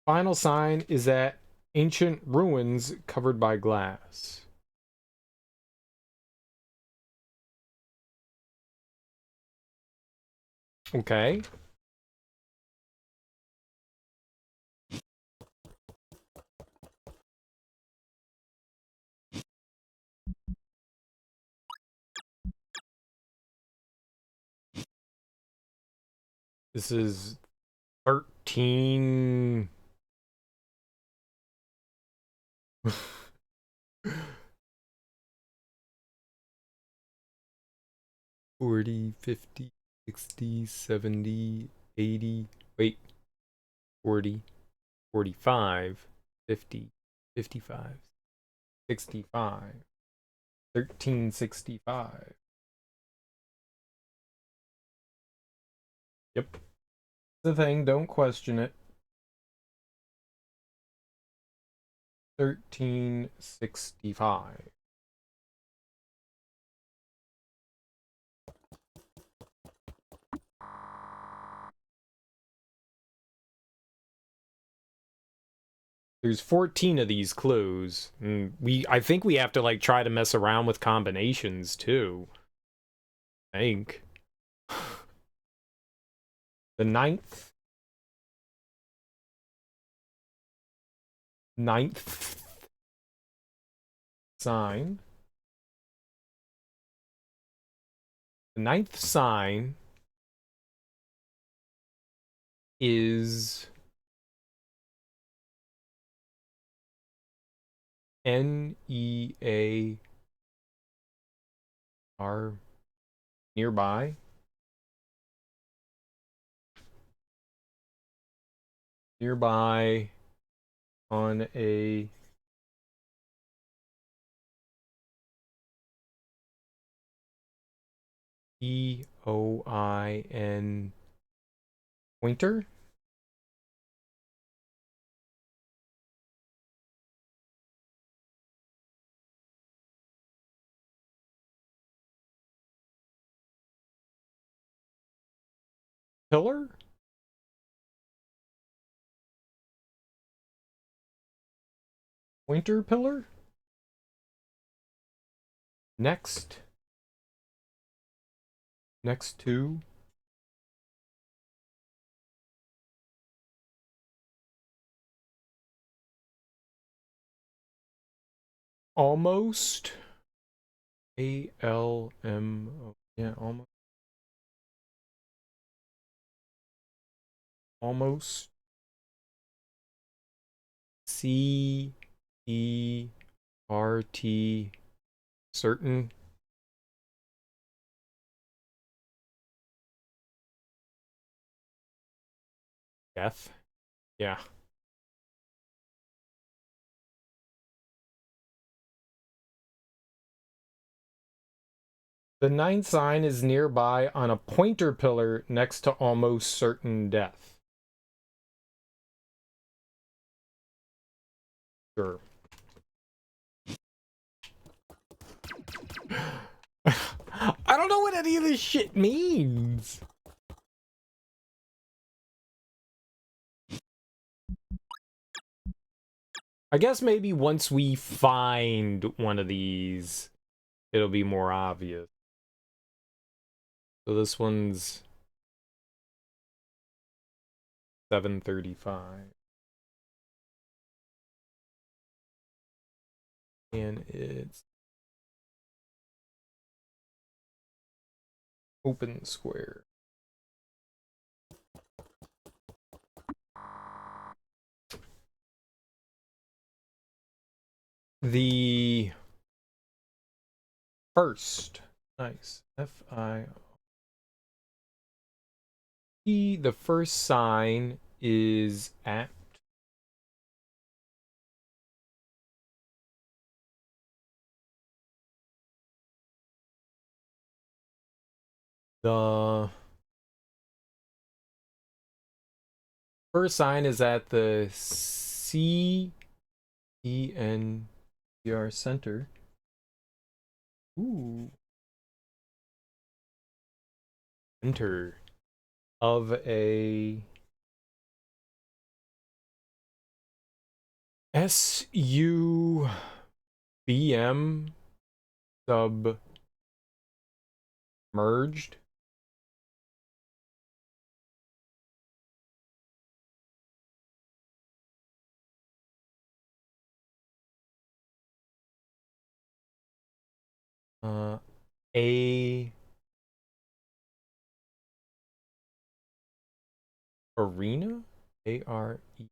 Final sign is at ancient ruins covered by glass. Okay. This is 13. 40, 50, 60, 70, 80. Wait. 40, 45, 50, 55, 65. 1365. Yep. The thing, don't question it. 1365. There's 14 of these clues. I think we have to like try to mess around with combinations too. I think. The ninth sign. The ninth sign is NEAR nearby. Nearby on a EOIN pointer. Pillar? Pointer pillar? Next. Next to. Almost. ALMO. Yeah, almost. Almost. CERT certain death. Yeah. The ninth sign is nearby on a pointer pillar next to almost certain death. Sure. I don't know what any of this shit means. I guess maybe once we find one of these, it'll be more obvious. So this one's 735. And it's open square. The first, nice, F-I-E, the first sign is at the first sign is at the CENCR Center. Ooh. Center of a SUBM submerged. A arena, A-R-E.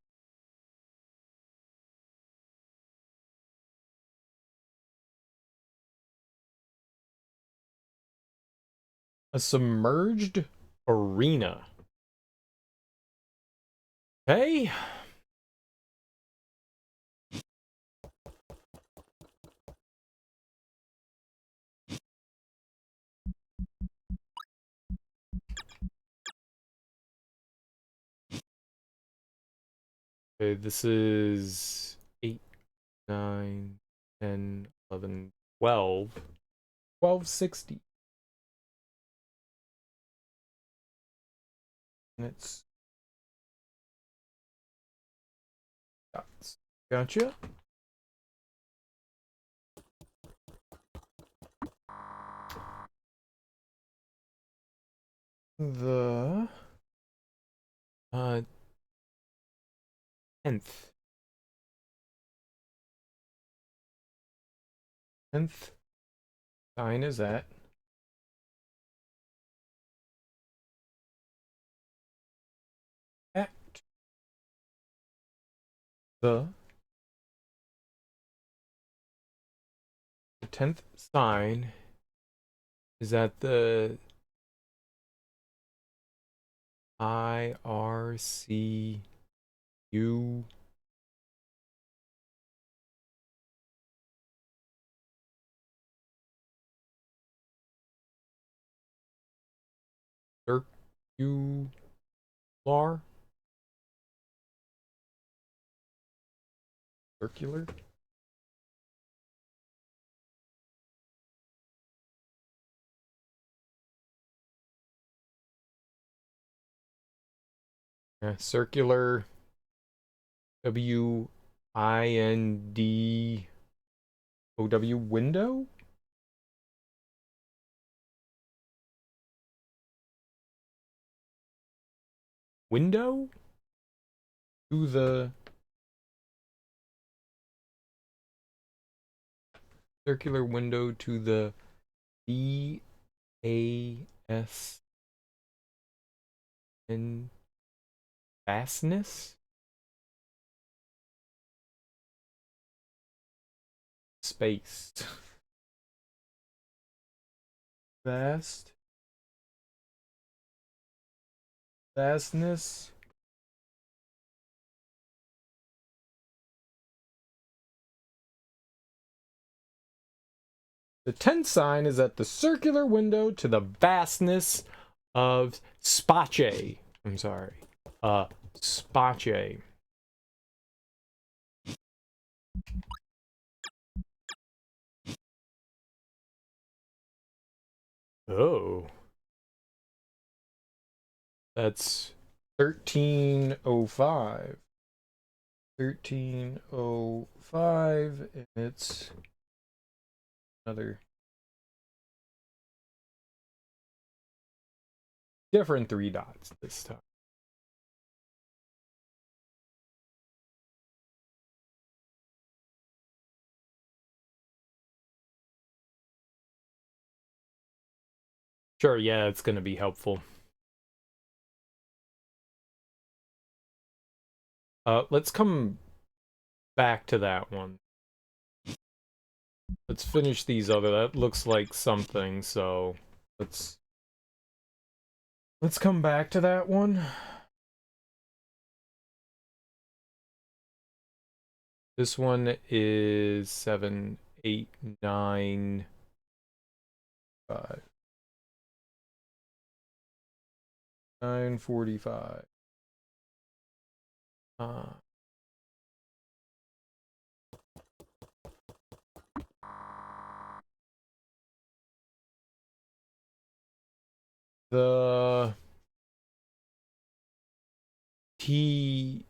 A submerged arena. Okay. Okay, this is 8, 9, 10, 11, 12. 1260. And it's dots. Gotcha. The 10th. 10th sign is at the 10th sign is at the IRCU circular circular. Yeah, circular WINDOW window. Window to the circular window to the BASN fastness space. Vastness. The 10 sign is at the circular window to the vastness of Space. I'm sorry. Space. Oh. That's 1305. 1305, and it's another different 3 dots this time. Sure, yeah, it's going to be helpful. Let's come back to that one. Let's finish these other. That looks like something, so let's come back to that one. This one is 7, 8, 9, 5. 945. The TWTHIR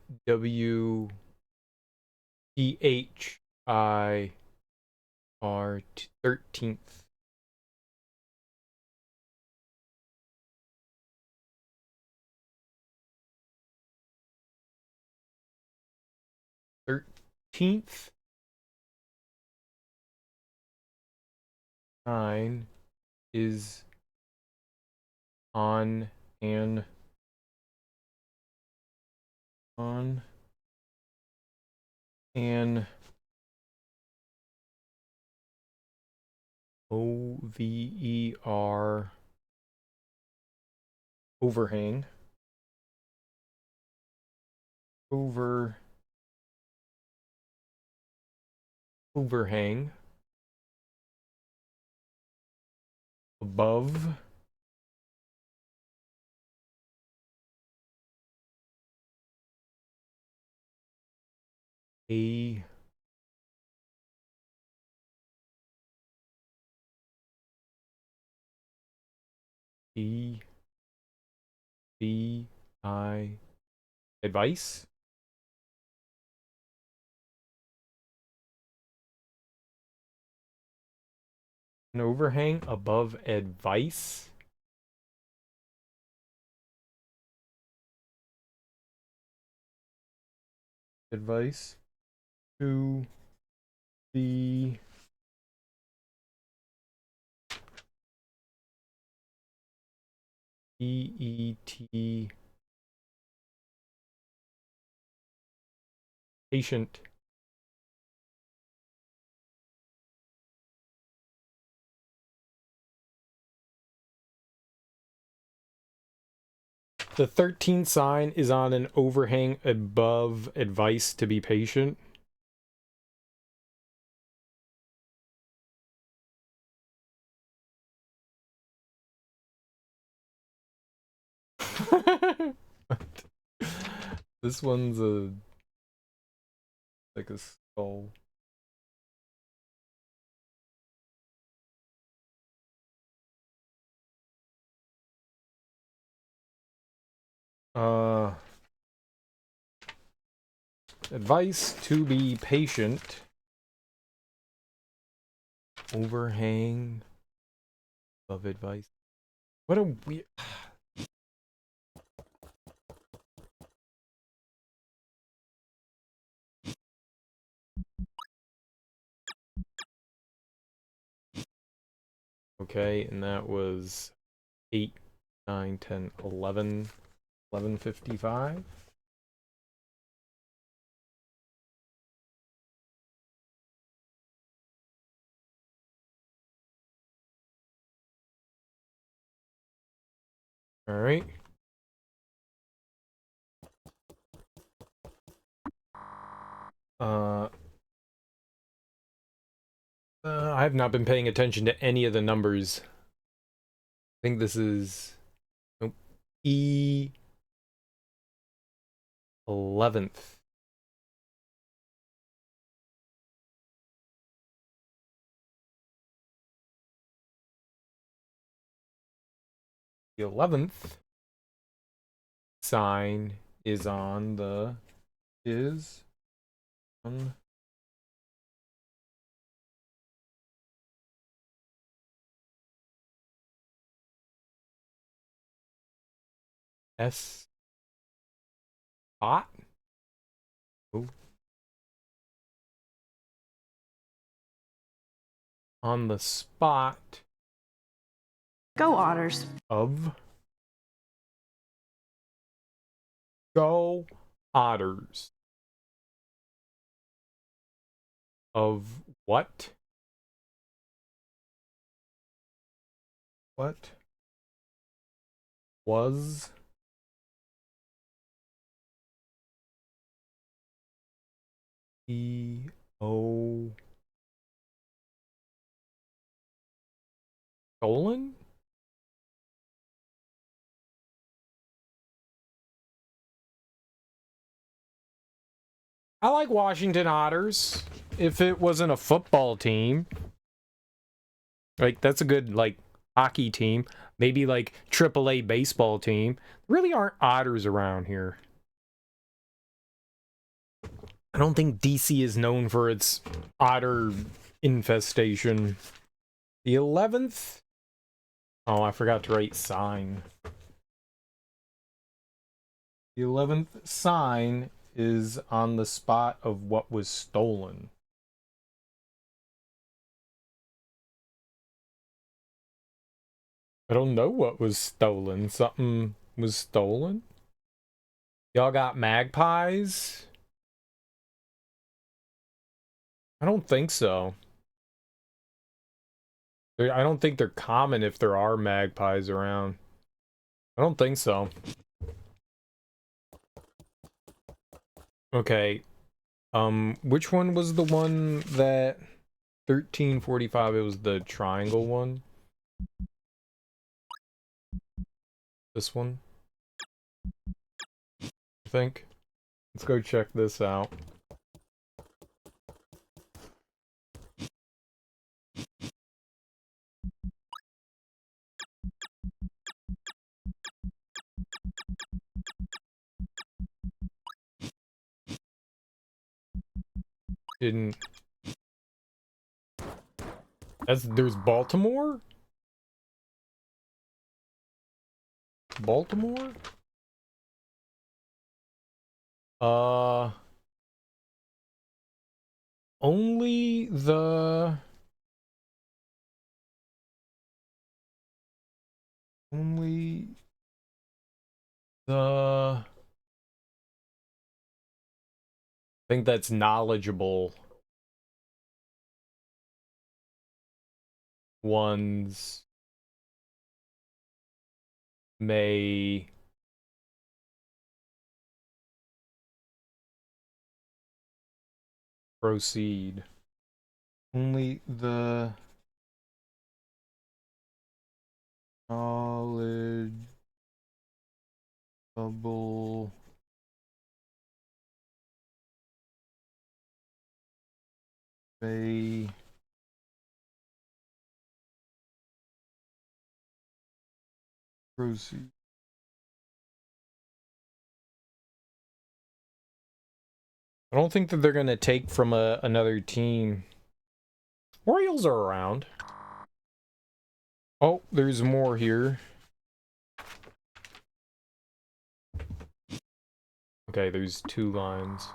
13th. Sign is on an OVER overhang overhang above a DBI advice. An overhang above advice. Advice to the EET patient. The 13 sign is on an overhang above advice to be patient. This one's like a skull. Advice to be patient. Overhang of advice. What a weird. Okay, and that was 8, 9, 10, 11, 11:55. All right. I have not been paying attention to any of the numbers. I think this is nope, E11th. The 11th sign is on the S spot. Oh. On the spot Go Otters. of Go Otters. Of what? What was stolen? I like Washington Otters. If it wasn't a football team, like that's a good like hockey team, maybe like AAA baseball team. There really aren't otters around here. I don't think DC is known for its otter infestation. The 11th? Oh, I forgot to write sign. The 11th sign is on the spot of what was stolen. I don't know what was stolen. Something was stolen? Y'all got magpies? I don't think so. I don't think they're common if there are magpies around. I don't think so. Okay. Which one was the one that 1345? It was the triangle one. This one, I think. Let's go check this out. Didn't. There's Baltimore? Baltimore? Uh, only the only the I think that's knowledgeable ones may proceed. Only the knowledgeable may proceed. I don't think that they're gonna take from another team. Orioles are around. Oh, there's more here. Okay, there's 2 lines.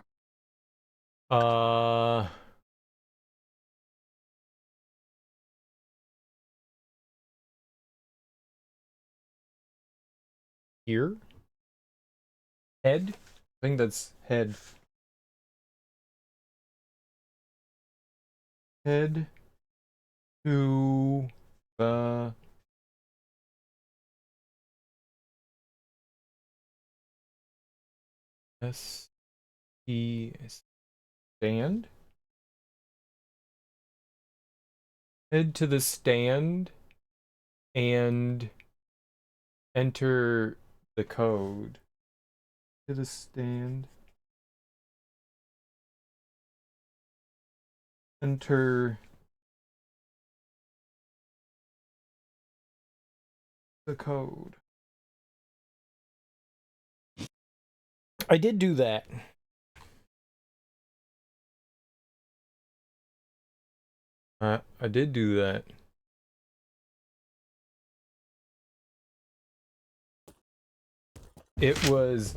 Here? Head? I think that's head. Head to the S E stand. Head to the stand and enter the code. To the stand. Enter the code. I did do that. I did do that. It was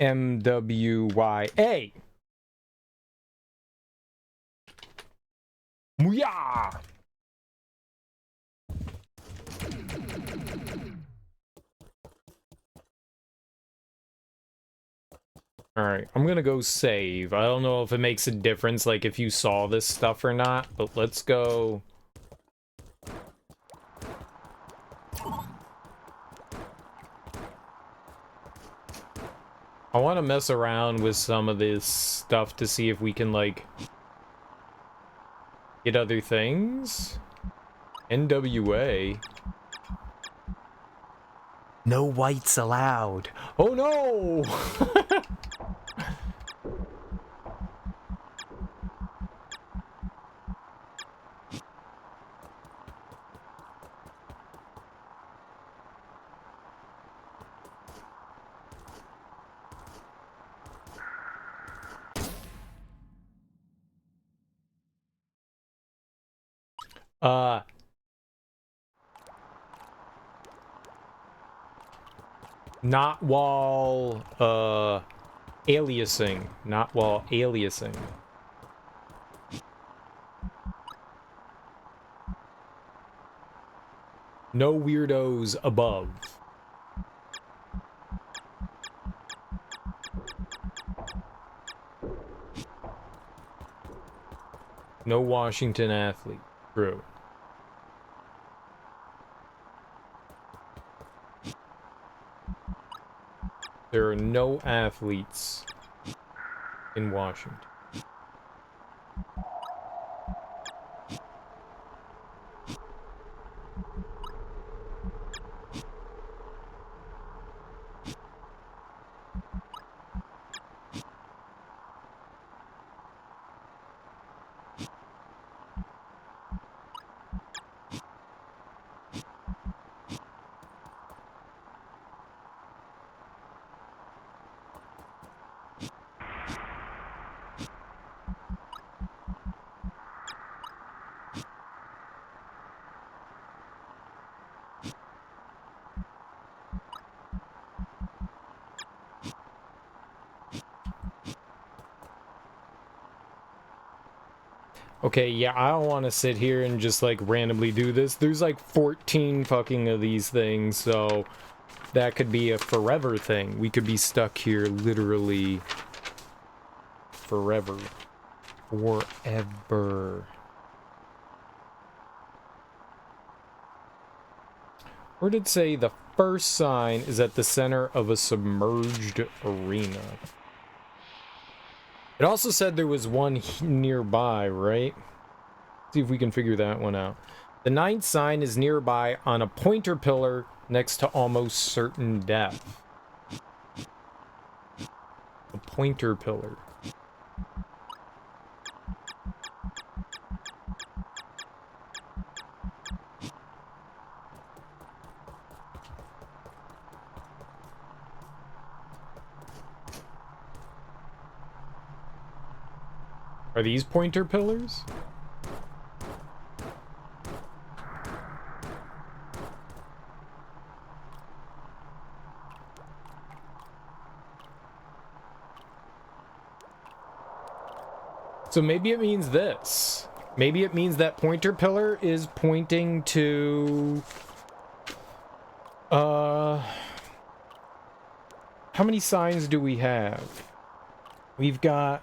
MWYA. Mooyah! Alright, I'm gonna go save. I don't know if it makes a difference, like, if you saw this stuff or not, but let's go. I want to mess around with some of this stuff to see if we can, like, get other things. NWA. No whites allowed. Oh no! Not while, aliasing. Not while aliasing. No weirdos above. No Washington athlete. True. There are no athletes in Washington. Okay, yeah, I don't want to sit here and just, like, randomly do this. There's, like, 14 fucking of these things, so that could be a forever thing. We could be stuck here literally forever. Forever. Where did it say the first sign is at the center of a submerged arena? It also said there was one nearby, right? See if we can figure that one out. The ninth sign is nearby on a pointer pillar next to almost certain death. A pointer pillar. Are these pointer pillars? So maybe it means this. Maybe it means that pointer pillar is pointing to... How many signs do we have? We've got...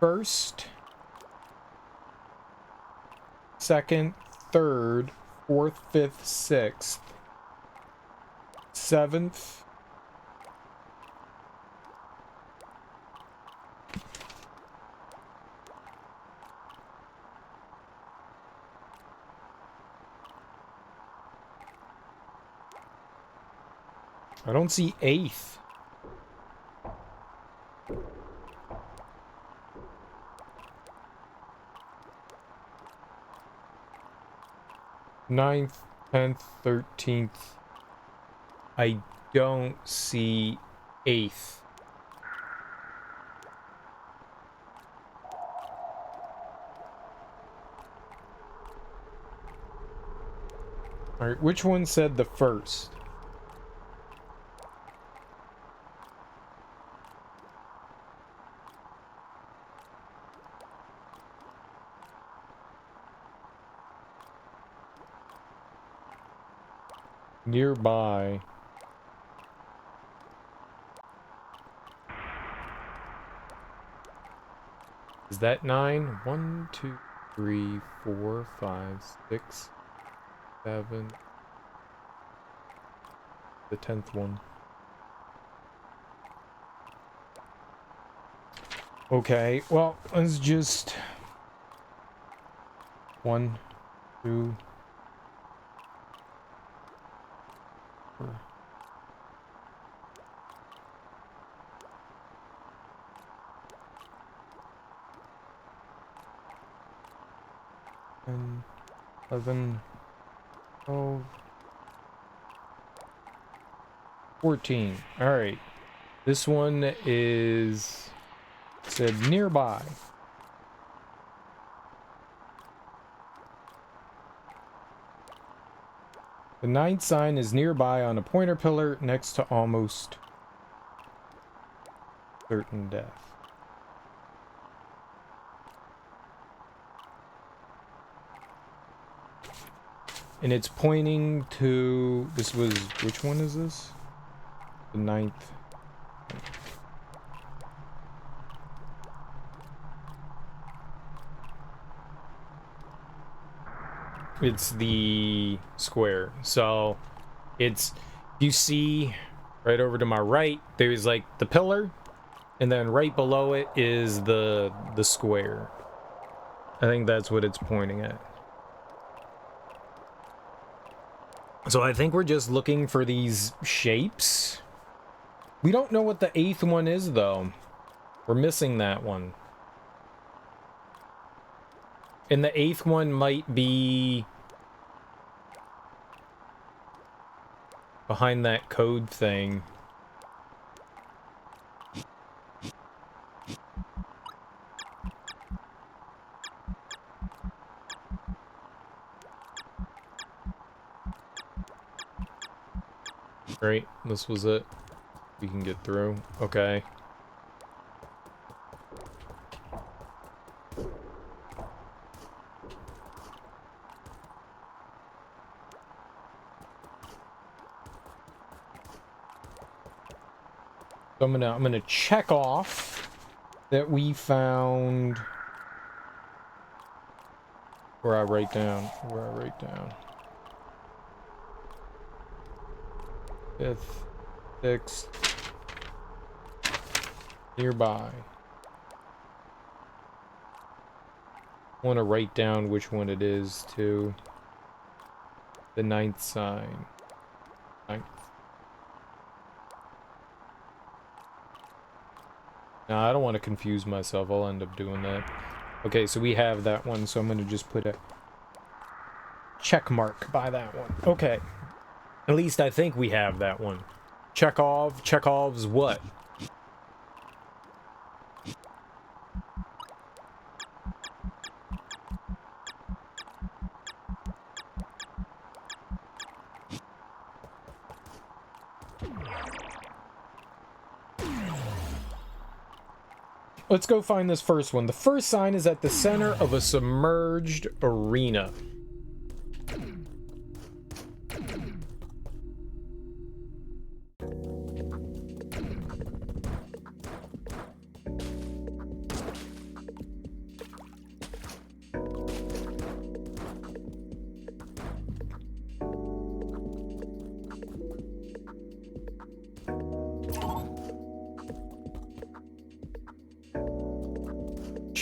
First, second, third, 4th, 5th, 6th, 7th. I don't see 8th. Ninth, 10th, 13th. I don't see 8th. Alright, which one said the first? Nearby. Is that 9? 1, 2, 3, 4, 5, 6, 7. The 10th one. Okay, well, let's just 1, 2. 4. And 11, 12, 14. All right. This one is said nearby. The 9th sign is nearby on a pointer pillar next to almost certain death. And it's pointing to, this was, which one is this? The 9th. It's the square. So it's, you see right over to my right, there's like the pillar, and then right below it is the square. I think that's what it's pointing at. So I think we're just looking for these shapes. We don't know what the 8th one is, though. We're missing that one. And the 8th one might be behind that code thing. Right, this was it. We can get through. Okay. So I'm gonna check off that we found where I write down. 5th, 6th, nearby. I want to write down which one it is too. The 9th sign. 9th. No, I don't want to confuse myself. I'll end up doing that. Okay, so we have that one, so I'm going to just put a check mark by that one. Okay. At least I think we have that one. Chekhov's what? Let's go find this first one. The first sign is at the center of a submerged arena.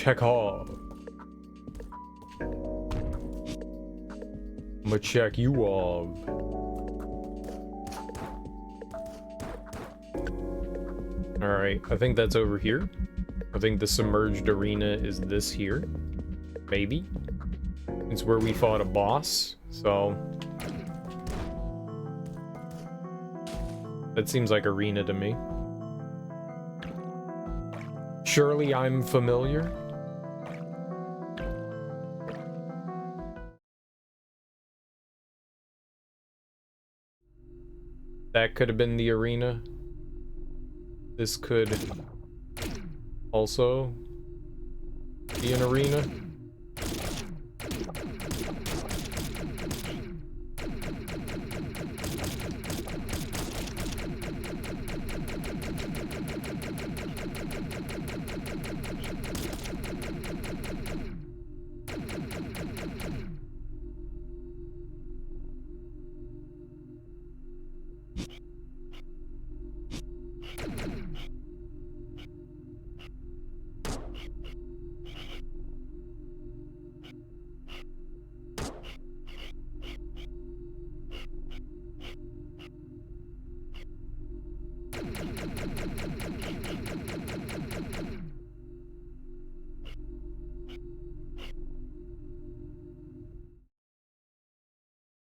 Chekhov. I'ma check you off. Alright, I think that's over here. I think the submerged arena is this here. Maybe. It's where we fought a boss, so... that seems like arena to me. Surely I'm familiar. That could have been the arena. This could also be an arena.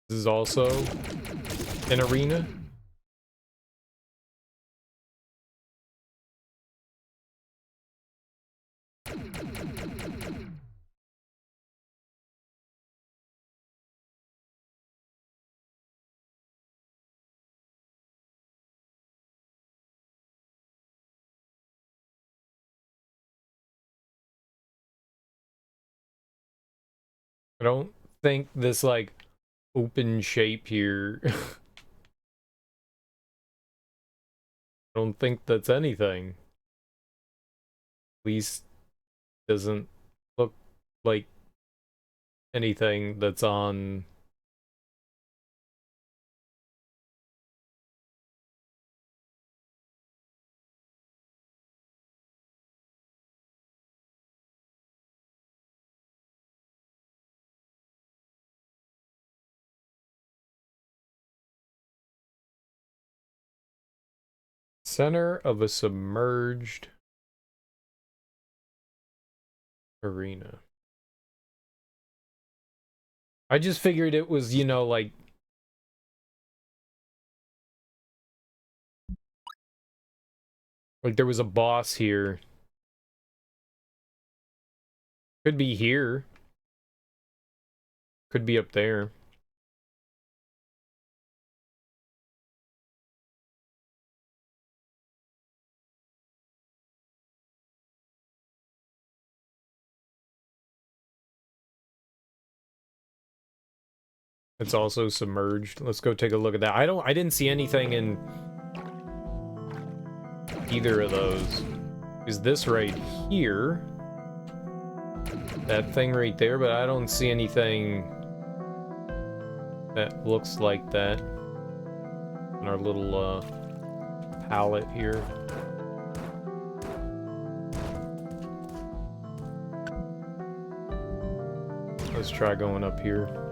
This is also an arena. I don't think this, like, open shape here. I don't think that's anything. At least doesn't look like anything that's on... Center of a submerged arena. I just figured it was, you know, like... like there was a boss here. Could be here. Could be up there. It's also submerged. Let's go take a look at that. I didn't see anything in either of those. Is this right here? That thing right there, but I don't see anything that looks like that in our little palette here. Let's try going up here.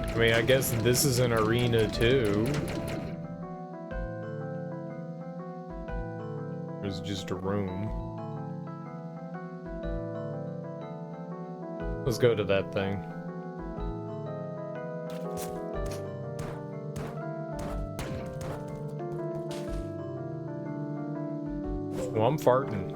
I mean, I guess this is an arena too. There's just a room. Let's go to that thing. Well, I'm farting.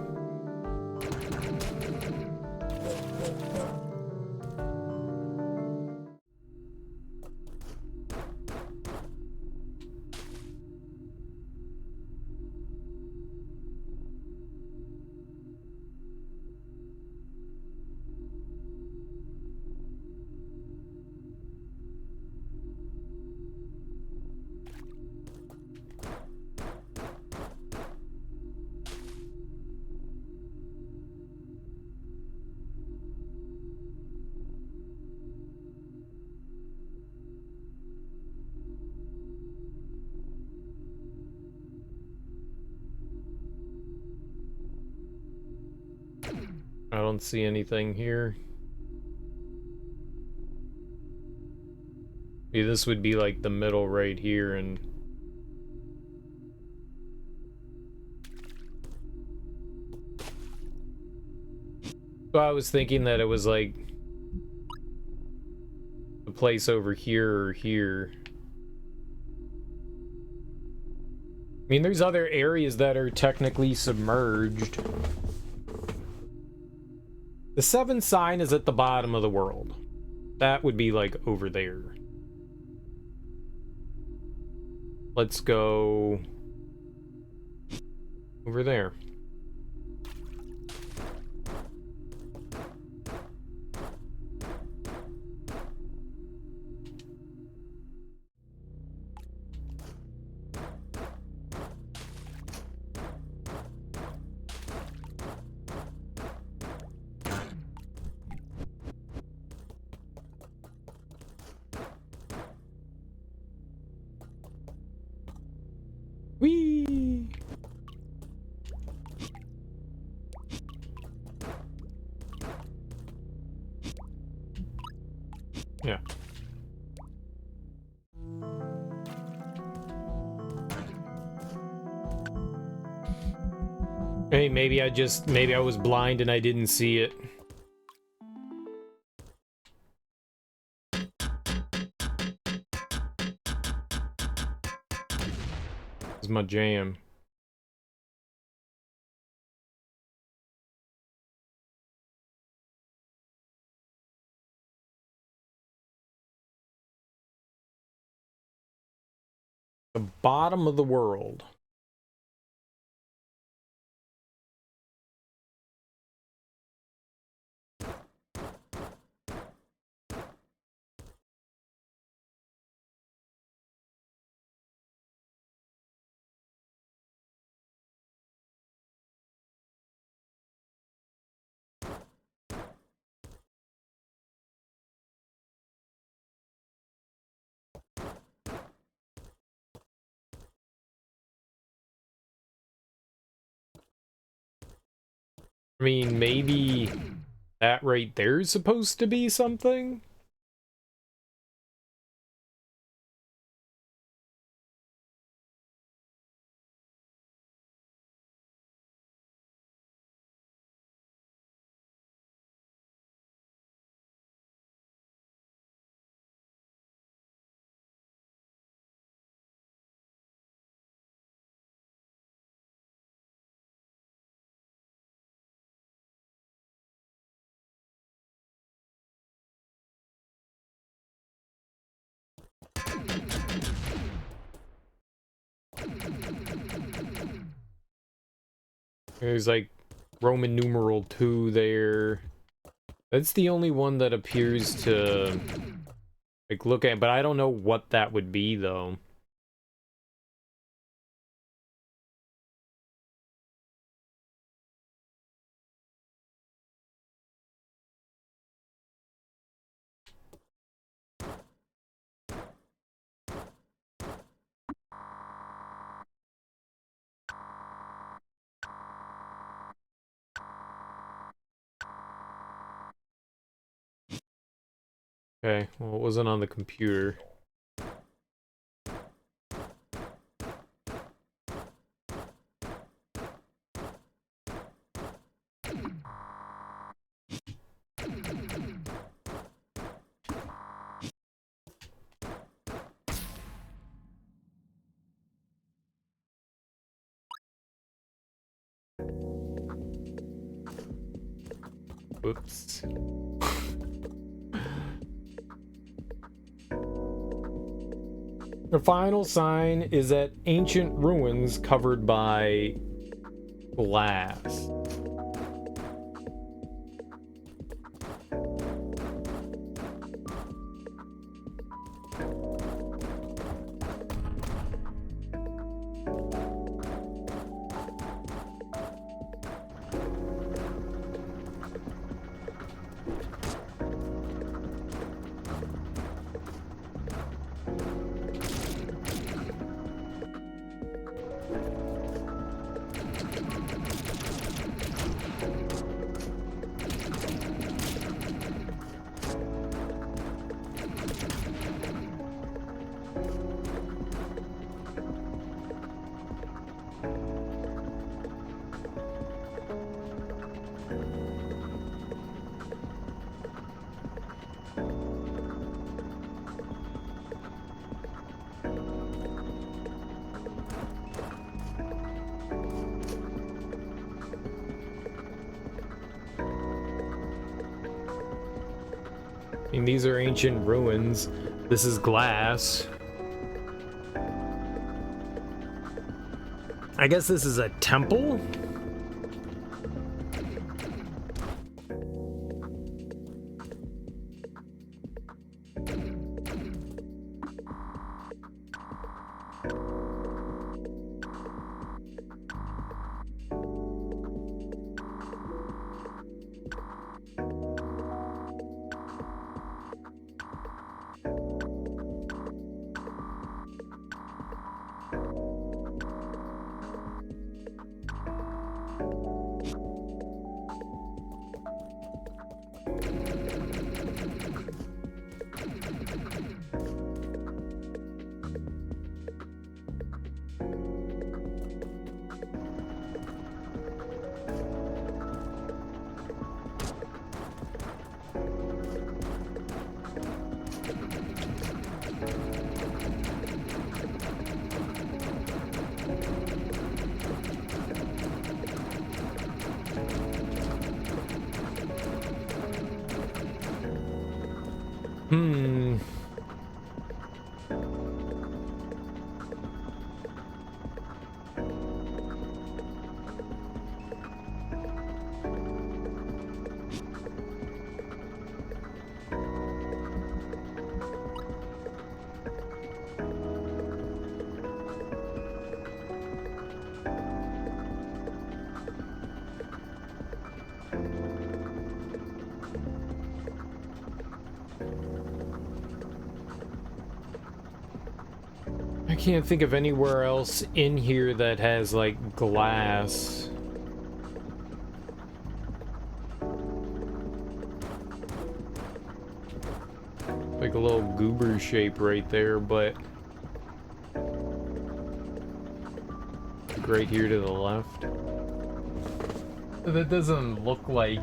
I don't see anything here. Yeah, this would be like the middle right here, and so I was thinking that it was like the place over here or here. I mean, there's other areas that are technically submerged. The 7 sign is at the bottom of the world. That would be like over there. Let's go over there. Whee! Yeah. Hey, maybe I was blind and I didn't see it. This is my jam. The bottom of the world. I mean, maybe that right there is supposed to be something? There's like Roman numeral 2 there. That's the only one that appears to like look at, but I don't know what that would be though. Okay, well, it wasn't on the computer. Whoops. The final sign is at ancient ruins covered by glass. I mean, these are ancient ruins. This is glass. I guess this is a temple? I can't think of anywhere else in here that has, like, glass. Like a little goober shape right there, but right here to the left. That doesn't look like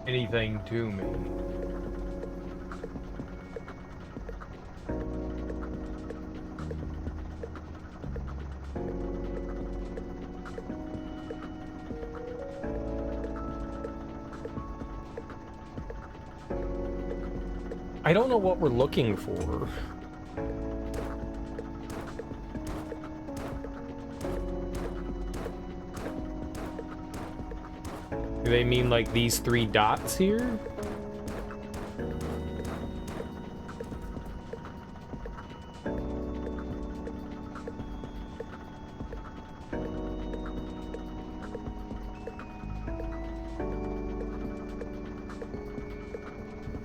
anything to me. I don't know what we're looking for. Do they mean like these 3 dots here?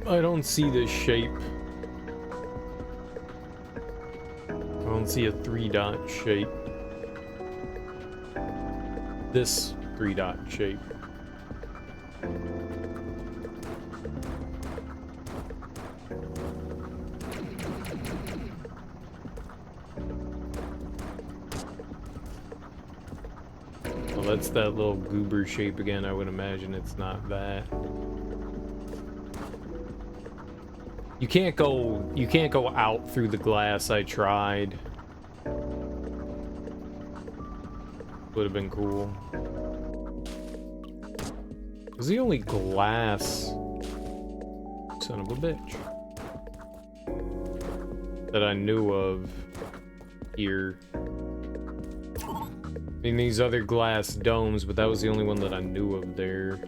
I don't see this shape. I don't see a 3-dot shape. This 3-dot shape. Well, that's that little goober shape again. I would imagine it's not that. You can't go out through the glass. I tried. Would have been cool. It was the only glass, son of a bitch, that I knew of here. I mean, these other glass domes, but that was the only one that I knew of there.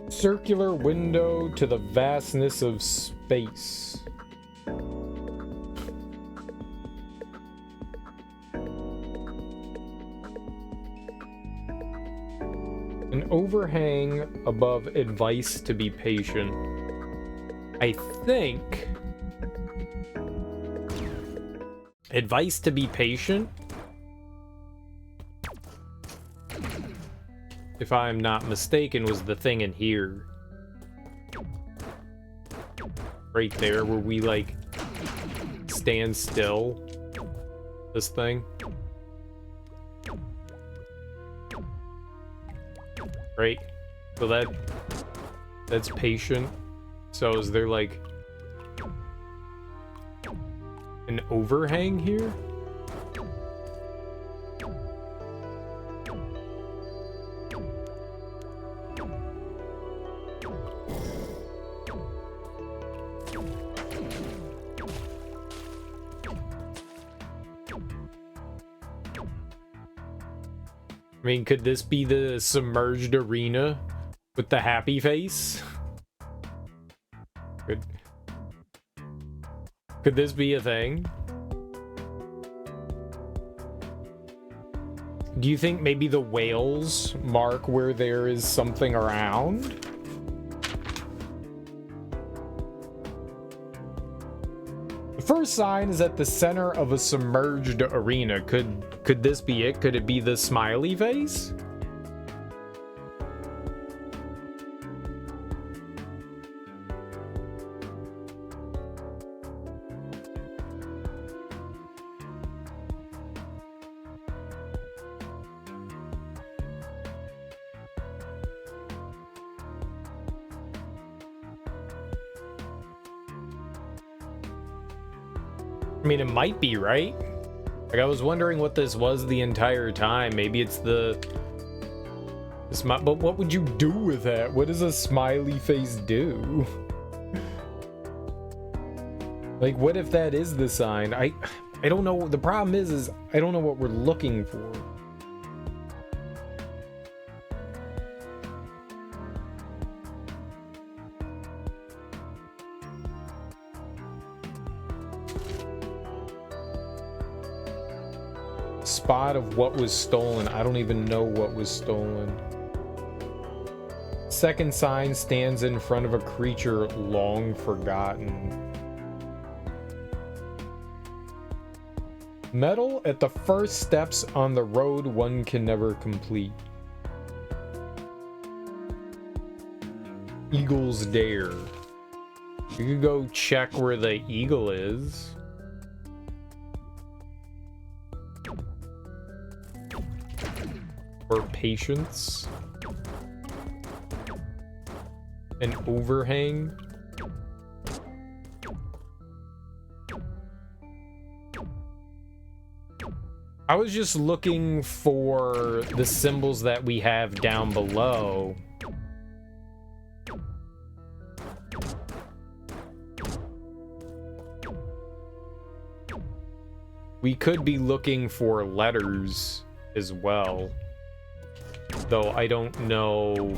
Circular window to the vastness of space. An overhang above advice to be patient. I think advice to be patient, if I'm not mistaken, was the thing in here. Right there where we, like, stand still. This thing. right? So that's patient. So is there like an overhang here? I mean, could this be the submerged arena with the happy face? Could this be a thing? Do you think maybe the whales mark where there is something around? The first sign is at the center of a submerged arena. Could this be it? Could it be the smiley face? I mean, it might be, right? Like, I was wondering what this was the entire time. Maybe it's the... But what would you do with that? What does a smiley face do? Like, what if that is the sign? I don't know. The problem is I don't know what we're looking for. Spot of what was stolen. I don't even know what was stolen. Second sign stands in front of a creature long forgotten. Medal at the first steps on the road one can never complete. Eagle's Dare. You could go check where the eagle is. Or patience. An overhang. I was just looking for the symbols that we have down below. We could be looking for letters as well, though I don't know.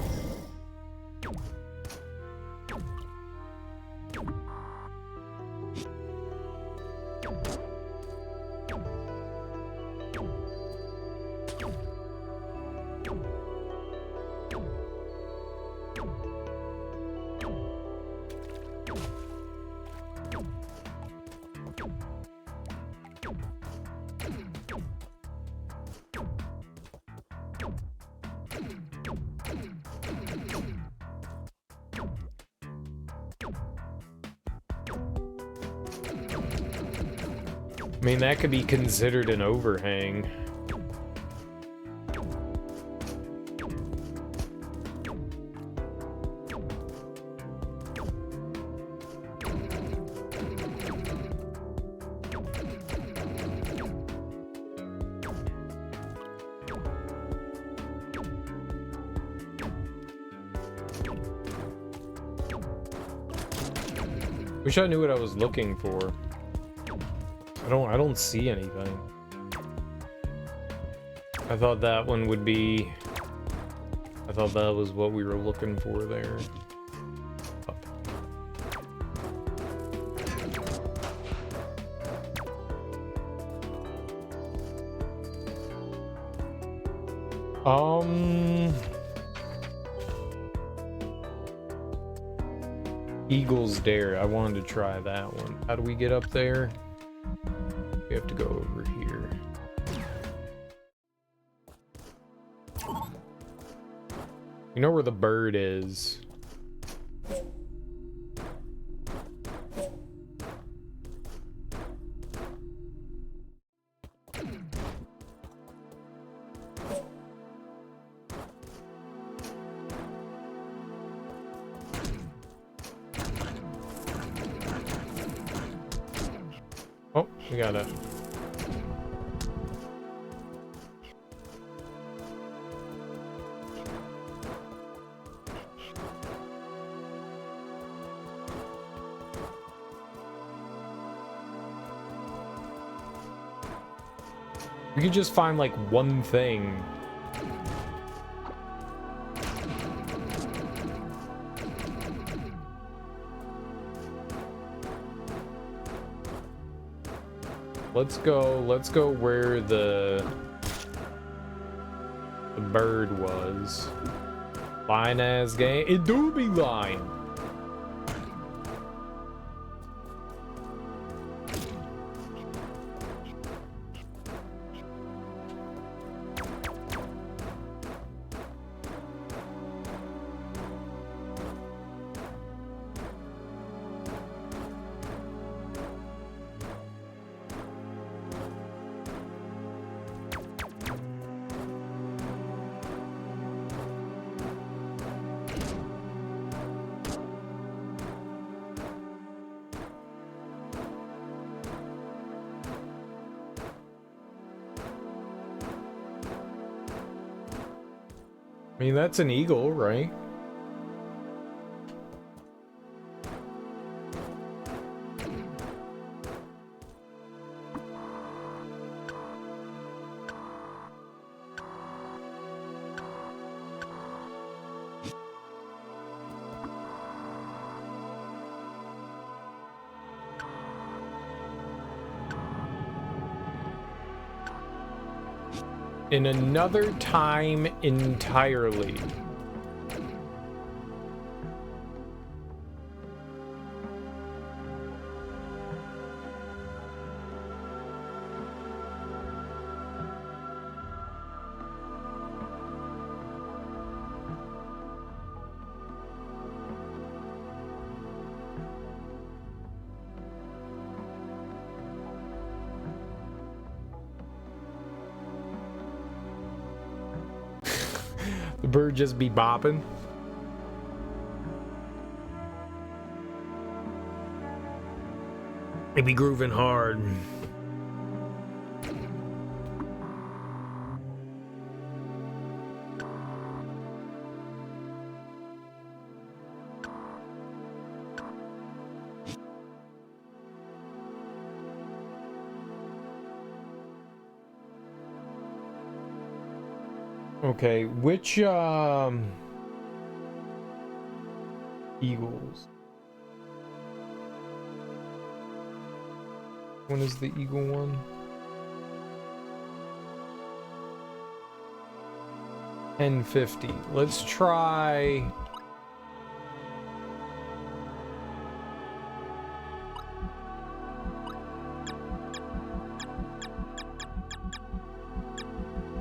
I mean, that could be considered an overhang. Wish I knew what I was looking for. I don't see anything. I thought that one would be... I thought that was what we were looking for there. Eagle's Dare. I wanted to try that one. How do we get up there? We have to go over here. You know where the bird is. we gotta... We could just find like one thing. Let's go where the bird was. Line as game. It do be line. I mean, that's an eagle, right? In another time entirely. The bird just be bopping. It be grooving hard. Okay, which eagles? When is the eagle one? $10.50. Let's try.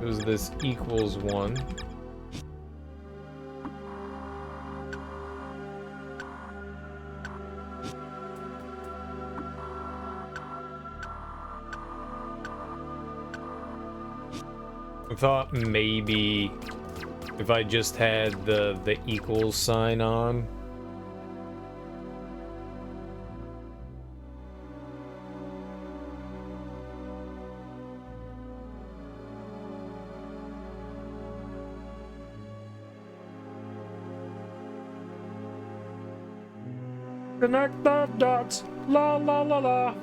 There's this equals one. I thought maybe if I just had the equals sign on. Connect the dots, la la la la.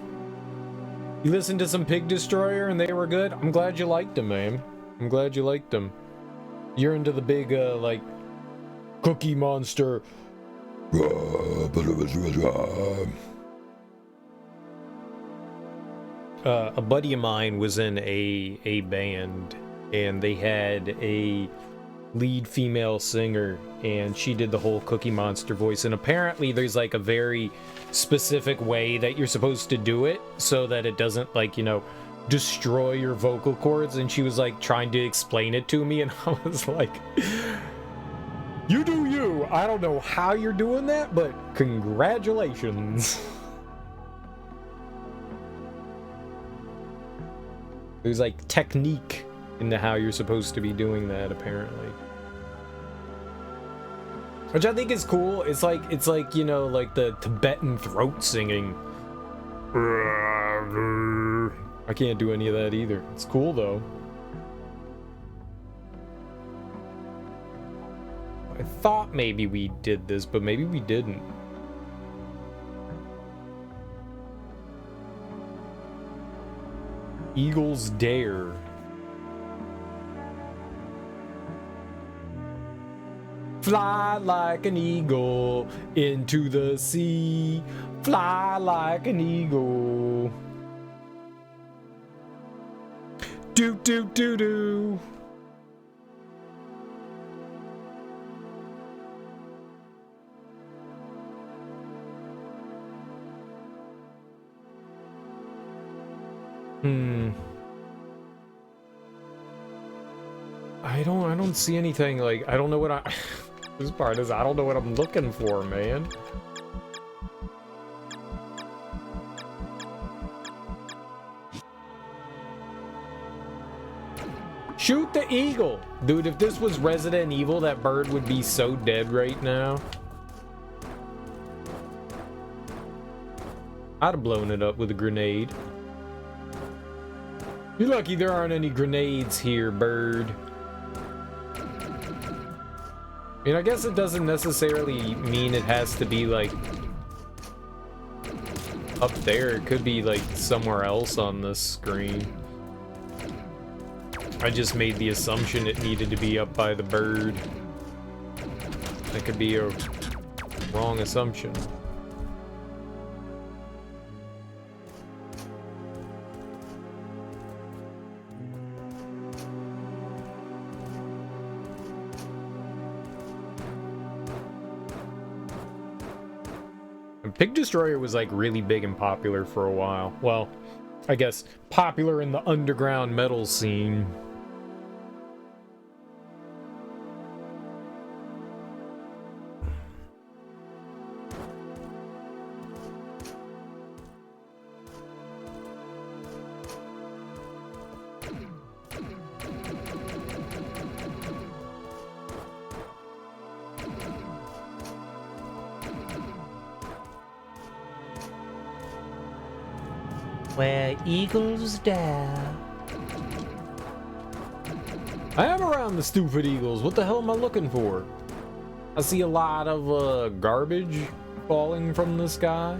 You listened to some Pig Destroyer and they were good? I'm glad you liked them, man. I'm glad you liked them. You're into the big, like, Cookie Monster. A buddy of mine was in a band, and they had a lead female singer, and she did the whole Cookie Monster voice, and apparently there's like a very specific way that you're supposed to do it so that it doesn't, like, you know, destroy your vocal cords. And she was like trying to explain it to me, and I was like, you do you. I don't know how you're doing that, but congratulations. There's like technique into how you're supposed to be doing that, apparently. Which I think is cool. It's like, you know, like the Tibetan throat singing. I can't do any of that either. It's cool though. I thought maybe we did this, but maybe we didn't. Eagles Dare. Fly like an eagle into the sea. Fly like an eagle. Do do do do. I don't see anything. Like, I don't know what I this part is, I don't know what I'm looking for, man. Shoot the eagle! Dude, if this was Resident Evil, that bird would be so dead right now. I'd have blown it up with a grenade. You're lucky there aren't any grenades here, bird. I mean, I guess it doesn't necessarily mean it has to be, like, up there. It could be, like, somewhere else on this screen. I just made the assumption it needed to be up by the bird. That could be a wrong assumption. Pig Destroyer was like really big and popular for a while. Well, I guess popular in the underground metal scene. Where eagles dare. I am around the stupid eagles. What the hell am I looking for? I see a lot of garbage falling from the sky.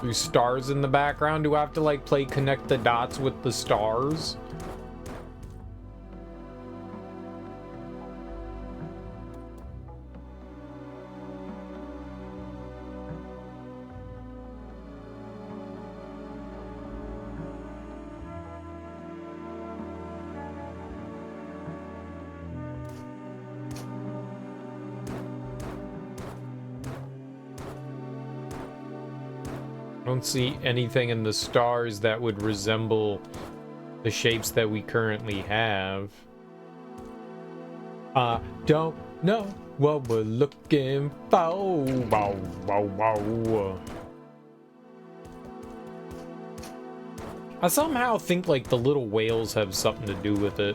There's stars in the background. Do I have to like play connect the dots with the stars? I don't see anything in the stars that would resemble the shapes that we currently have. I don't know what we're looking for. Wow, wow, wow. I somehow think like the little whales have something to do with it.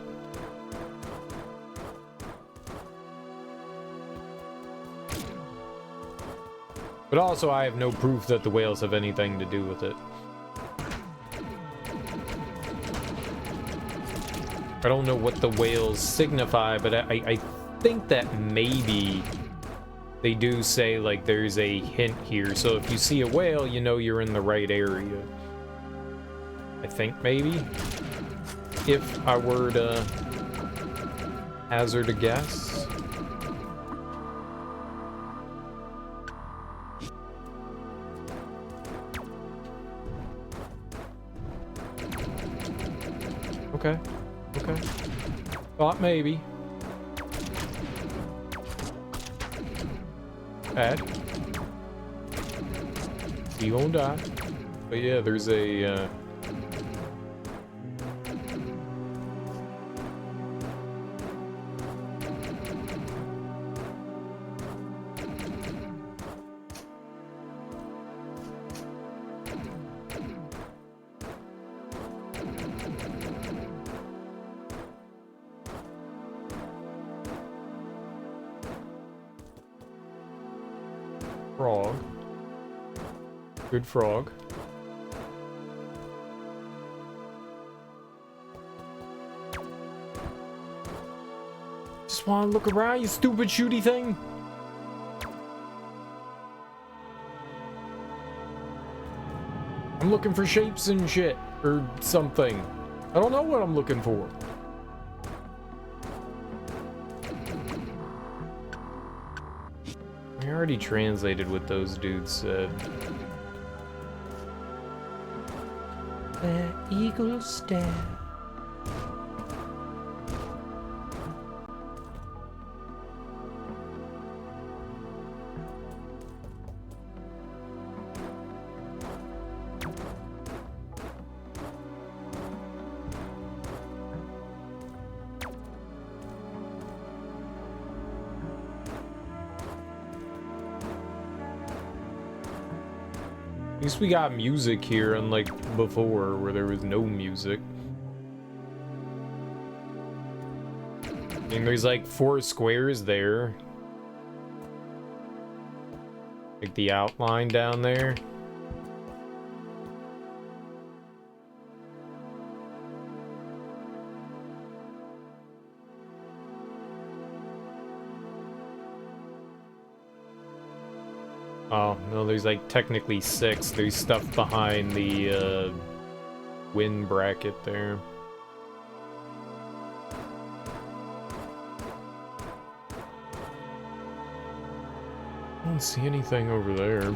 But also, I have no proof that the whales have anything to do with it. I don't know what the whales signify, but I think that maybe they do say, like, there's a hint here. So if you see a whale, you know you're in the right area. I think, maybe. If I were to hazard a guess. Okay. Okay. Thought maybe. Bad. You won't die. But yeah, there's a Frog. Good frog. Just want to look around, you stupid shooty thing. I'm looking for shapes and shit, or something. I don't know what I'm looking for. I already translated what those dudes said. Where eagles dare. At least we got music here, unlike before, where there was no music. And there's like 4 squares there. Like the outline down there. Oh, no, there's like technically 6. There's stuff behind the wind bracket there. I don't see anything over there.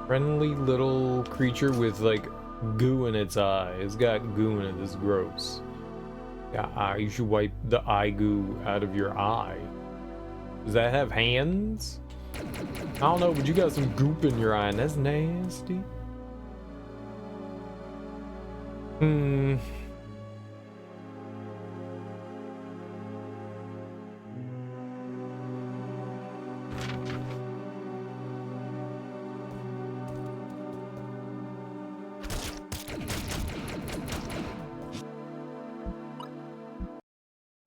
Friendly little creature with like goo in its eye. It's got goo in it. It's gross. Yeah, you should wipe the eye goo out of your eye. Does that have hands? I don't know, but you got some goop in your eye, and that's nasty.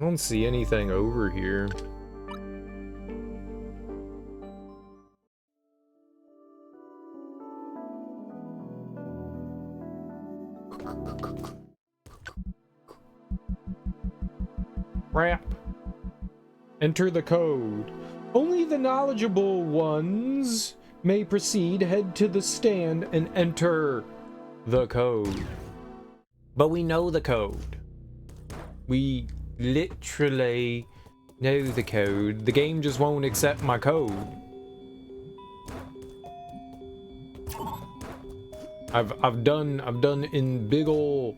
I don't see anything over here. Crap. Enter the code. Only the knowledgeable ones may proceed. Head to the stand and enter the code. But we know the code. We literally know the code. The game just won't accept my code. I've done in big ol'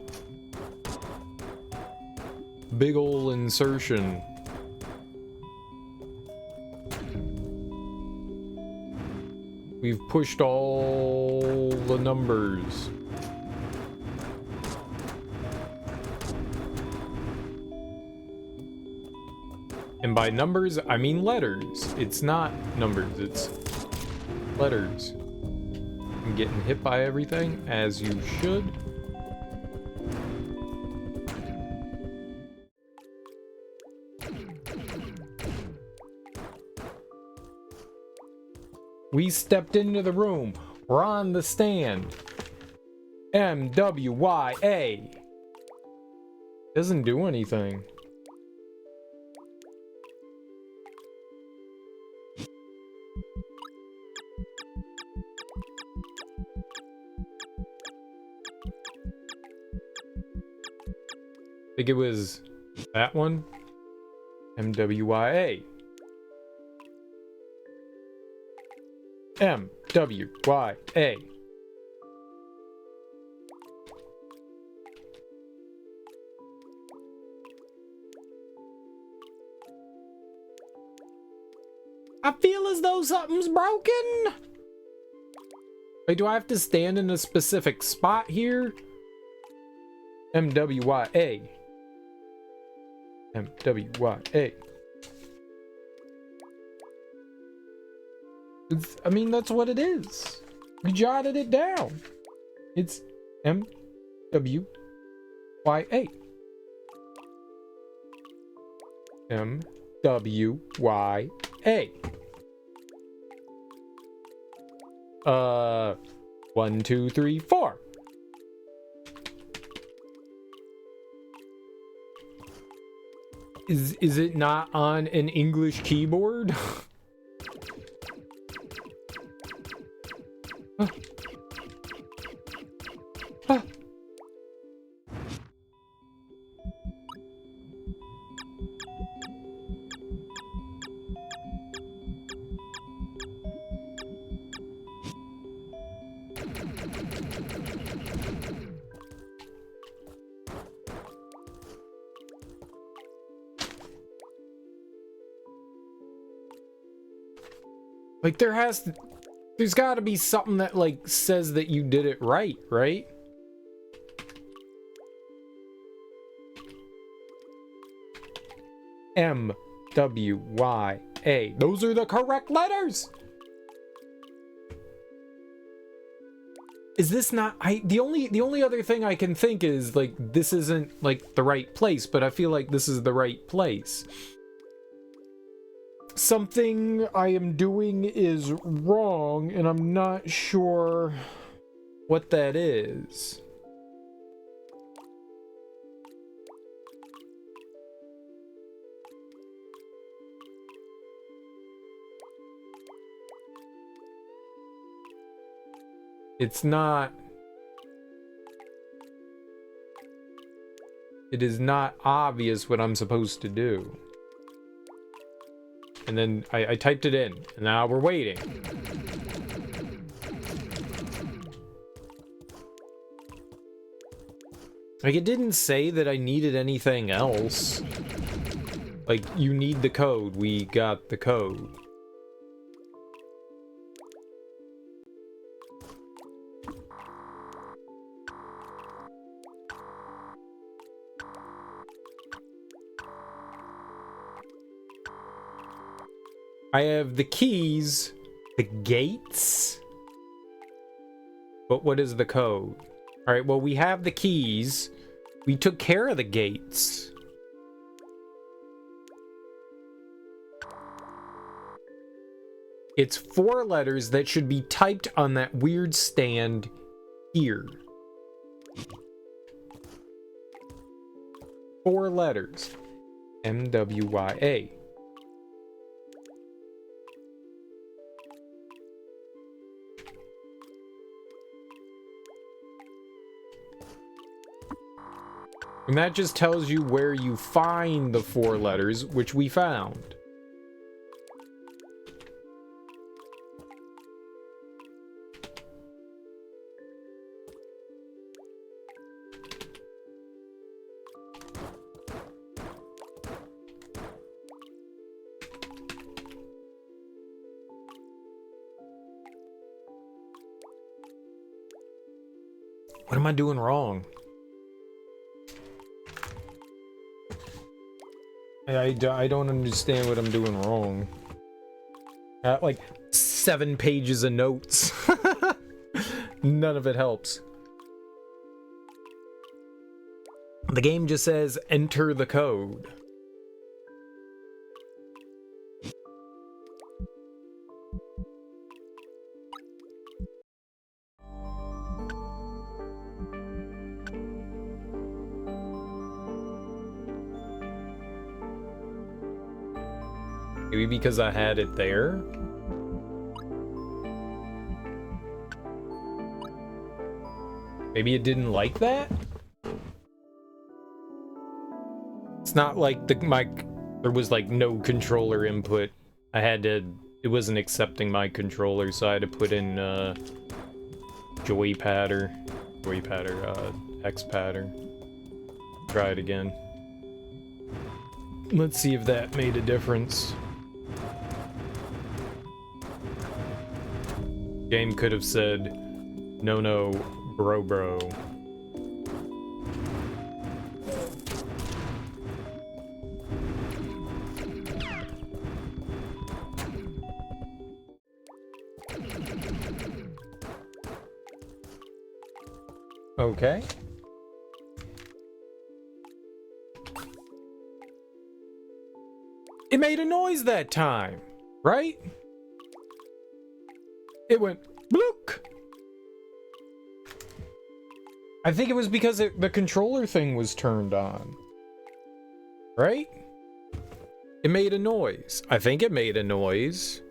insertion. We've pushed all the numbers. And by numbers, I mean letters. It's not numbers, it's letters. I'm getting hit by everything, as you should. We stepped into the room. We're on the stand. MWYA. Doesn't do anything. I think it was that one. MWYA. MWYA. I feel as though something's broken. Wait, do I have to stand in a specific spot here? MWYA. MWYA. I mean, that's what it is. We jotted it down. It's M-W-Y-A. M-W-Y-A. 1, 2, 3, 4. Is it not on an English keyboard? Huh. Huh. Like, there's got to be something that, like, says that you did it right, right? M-W-Y-A. Those are the correct letters! Is this not... the only other thing I can think is, like, this isn't, like, the right place, but I feel like this is the right place. Something I am doing is wrong, and I'm not sure what that is. It's not... It is not obvious what I'm supposed to do. And then I typed it in, and now we're waiting. Like, it didn't say that I needed anything else. Like, you need the code. We got the code. I have the keys, the gates, but what is the code? All right, well, we have the keys. We took care of the gates. It's 4 letters that should be typed on that weird stand here. 4 letters. M-W-Y-A. And that just tells you where you find the 4 letters, which we found. What am I doing wrong? I don't understand what I'm doing wrong. Like 7 pages of notes. None of it helps. The game just says enter the code. Maybe because I had it there? Maybe it didn't like that? It's not like there was like no controller input. It wasn't accepting my controller, so I had to put in X-Padder. Try it again. Let's see if that made a difference. Game could have said, no, bro. Okay. It made a noise that time, right? It went blook. I think it was because the controller thing was turned on, right? It made a noise. I think it made a noise.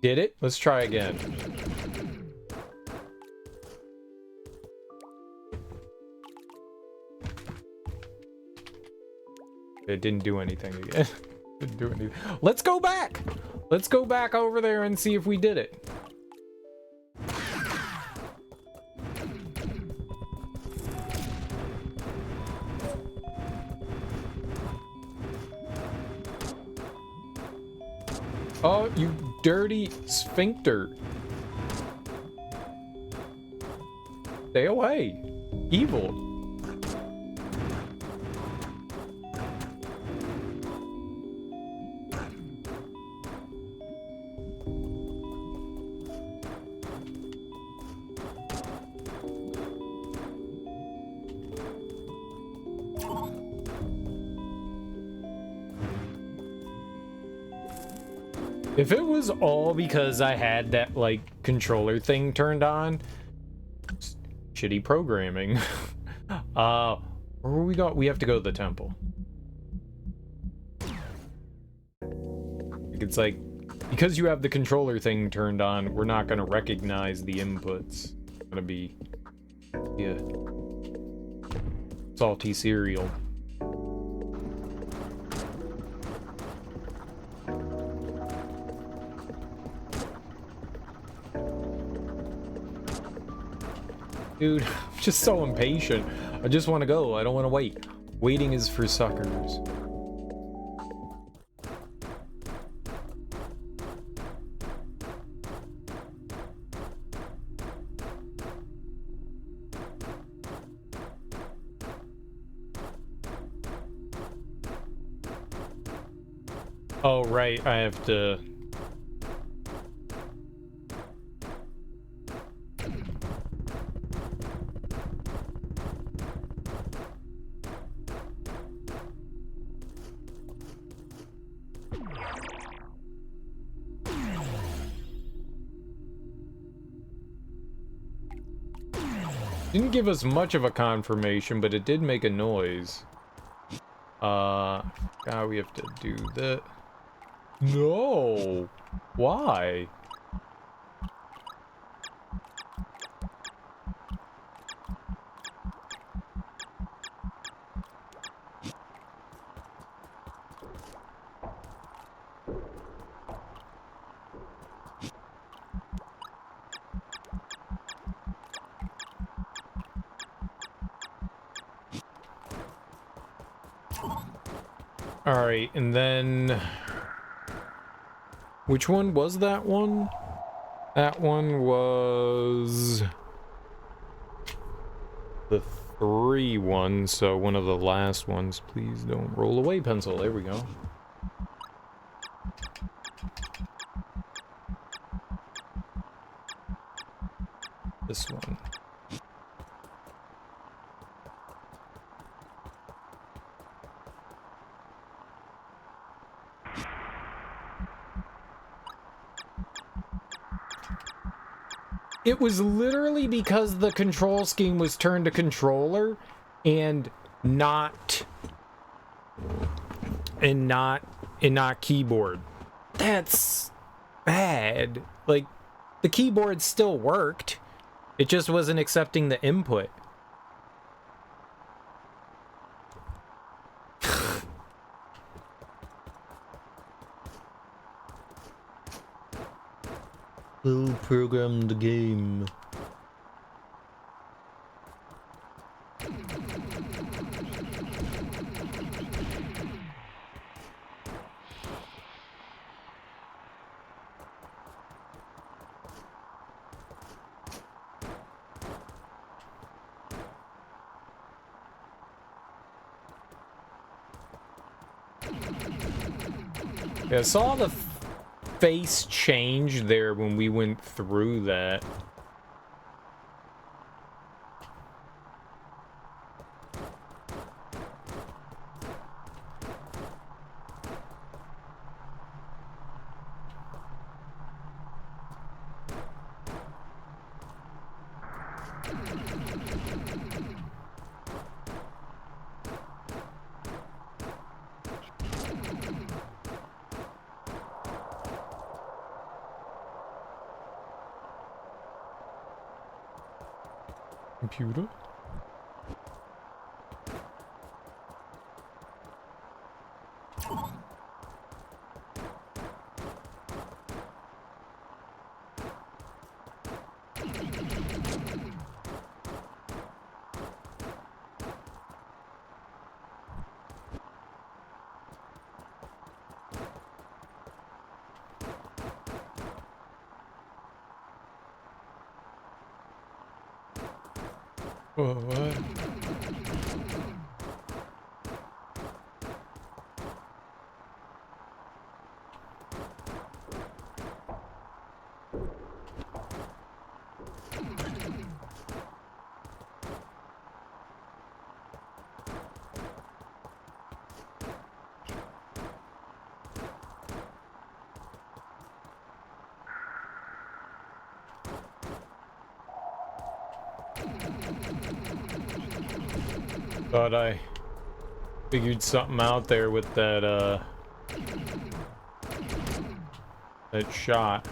Did it? Let's try again. It didn't do anything again. Didn't do anything. Let's go back. Let's go back over there and see if we did it. Oh, you dirty sphincter. Stay away. Evil. If it was all because I had that, like, controller thing turned on, shitty programming. Where we got? We have to go to the temple. It's like, because you have the controller thing turned on, we're not gonna recognize the inputs. It's gonna be, yeah, salty cereal. Dude, I'm just so impatient. I just want to go. I don't want to wait. Waiting is for suckers. Oh, right. I have to... Didn't give us much of a confirmation, but it did make a noise. Now we have to do that. No! Why? Alright, and then... Which one was that one? That one was... the 3 one, so one of the last ones. Please don't roll away, pencil. There we go. This one. It was literally because the control scheme was turned to controller and not keyboard. That's bad. Like, the keyboard still worked. It just wasn't accepting the input. We'll program the game. Yeah, I saw the face change there when we went through that. Computer? Oh, what? Thought I figured something out there with that that shot.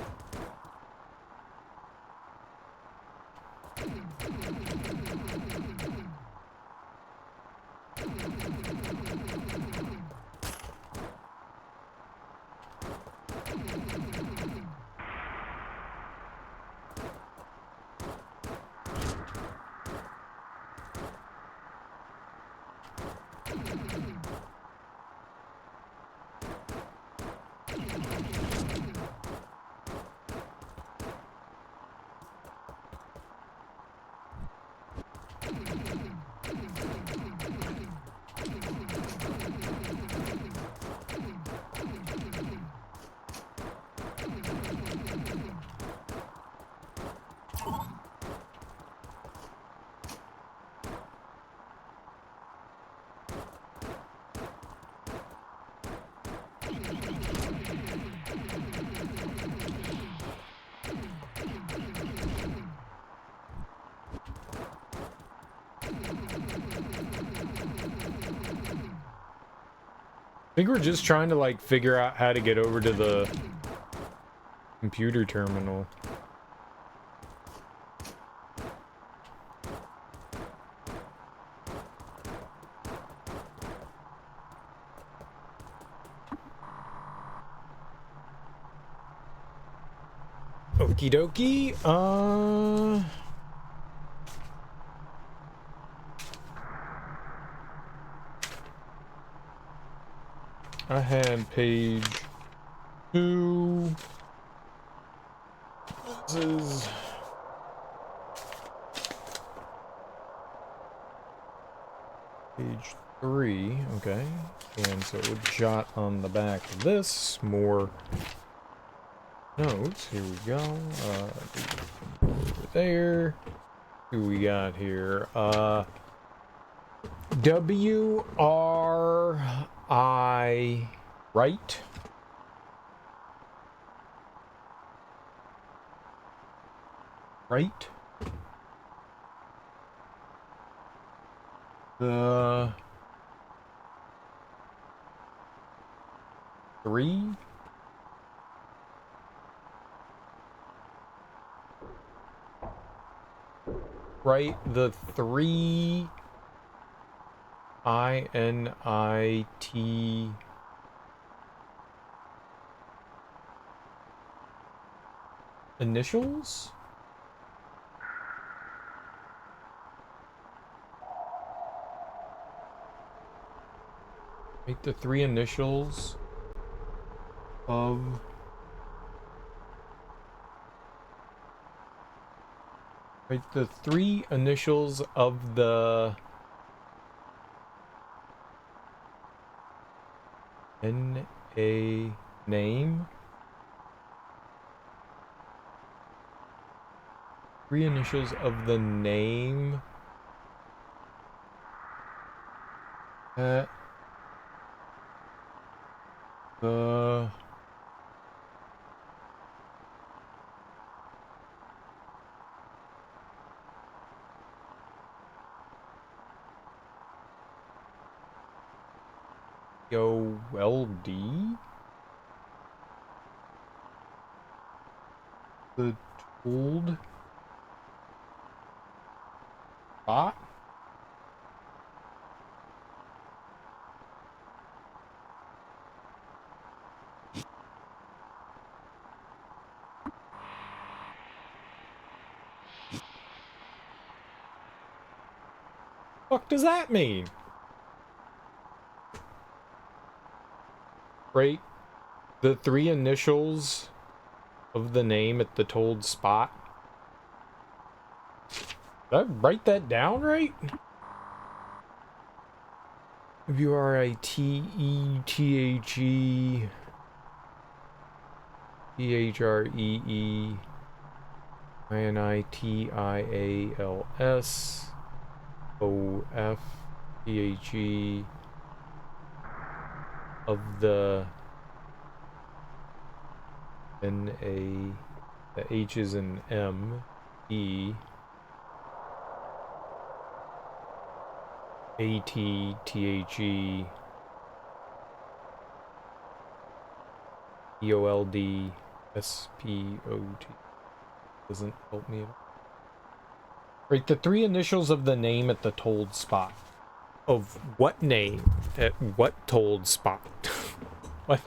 I think we're just trying to like figure out how to get over to the computer terminal. Okie dokie. I had page 2. This is page 3. Okay, and so it would jot on the back of this more notes. Here we go. Over there. Who we got here? W-R-I, right? Right? The 3? Right, the 3 I-N-I-T initials? Make the 3 initials of... Right, the 3 initials of the NA name. 3 initials of the name. At the OLD, the told spot. Fuck does that mean? Right, the 3 initials of the name at the told spot. Did I write that down right? WRITETHE THREE INITIALS OFTHE of the NA, the H is an M, E, ATTHE EOLD SPOT. Doesn't help me at all. Right, the 3 initials of the name at the told spot. Of what name at what told spot? What?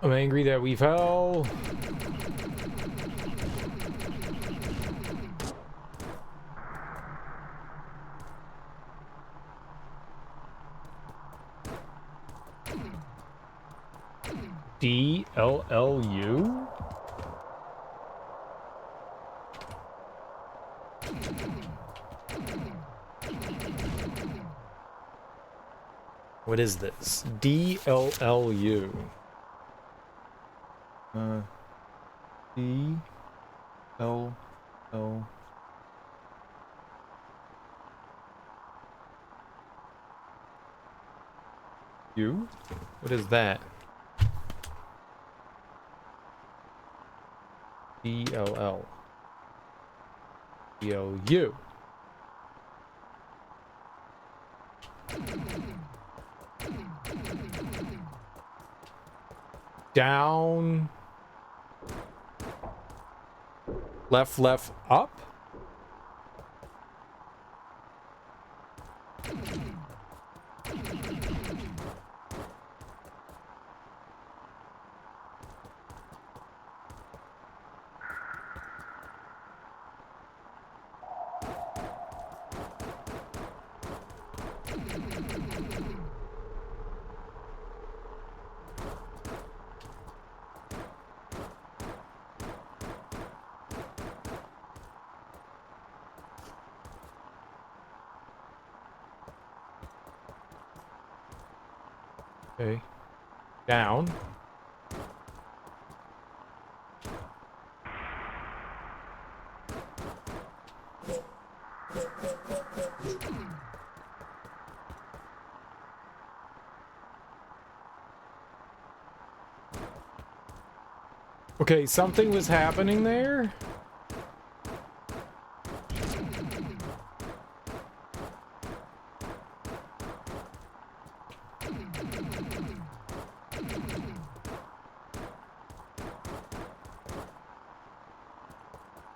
I'm angry that we fell. DLLU? What is this? DLLU. DLL. You? What is that? DLL. DLU. Down. Left, left, up? Okay. Down. Okay, something was happening there.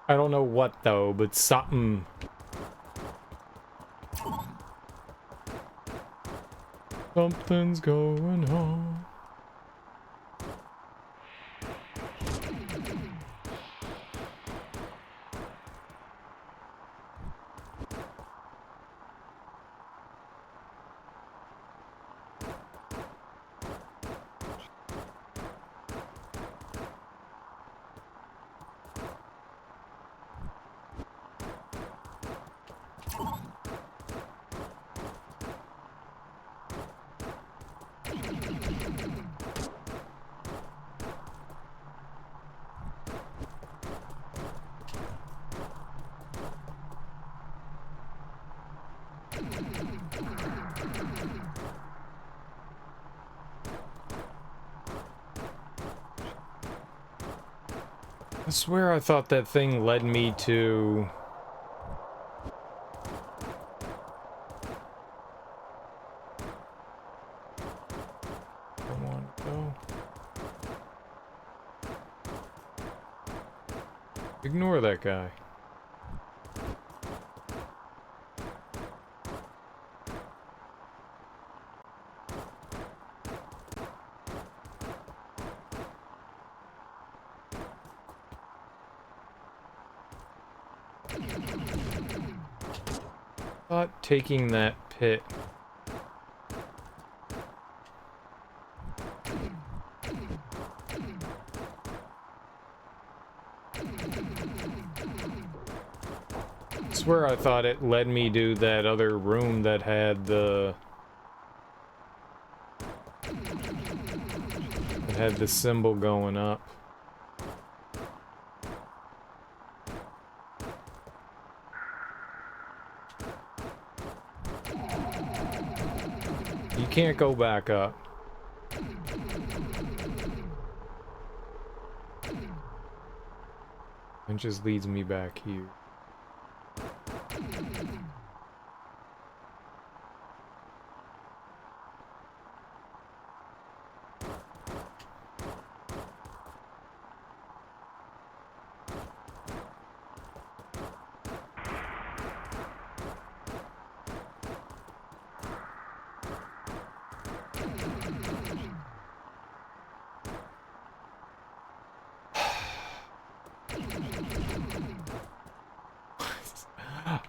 I don't know what though, but something. Something's going on. I swear I thought that thing led me to... I want to go. Ignore that guy. Thought taking that pit. I swear I thought it led me to that other room that had the... It had the symbol going up. You can't go back up. It just leads me back here.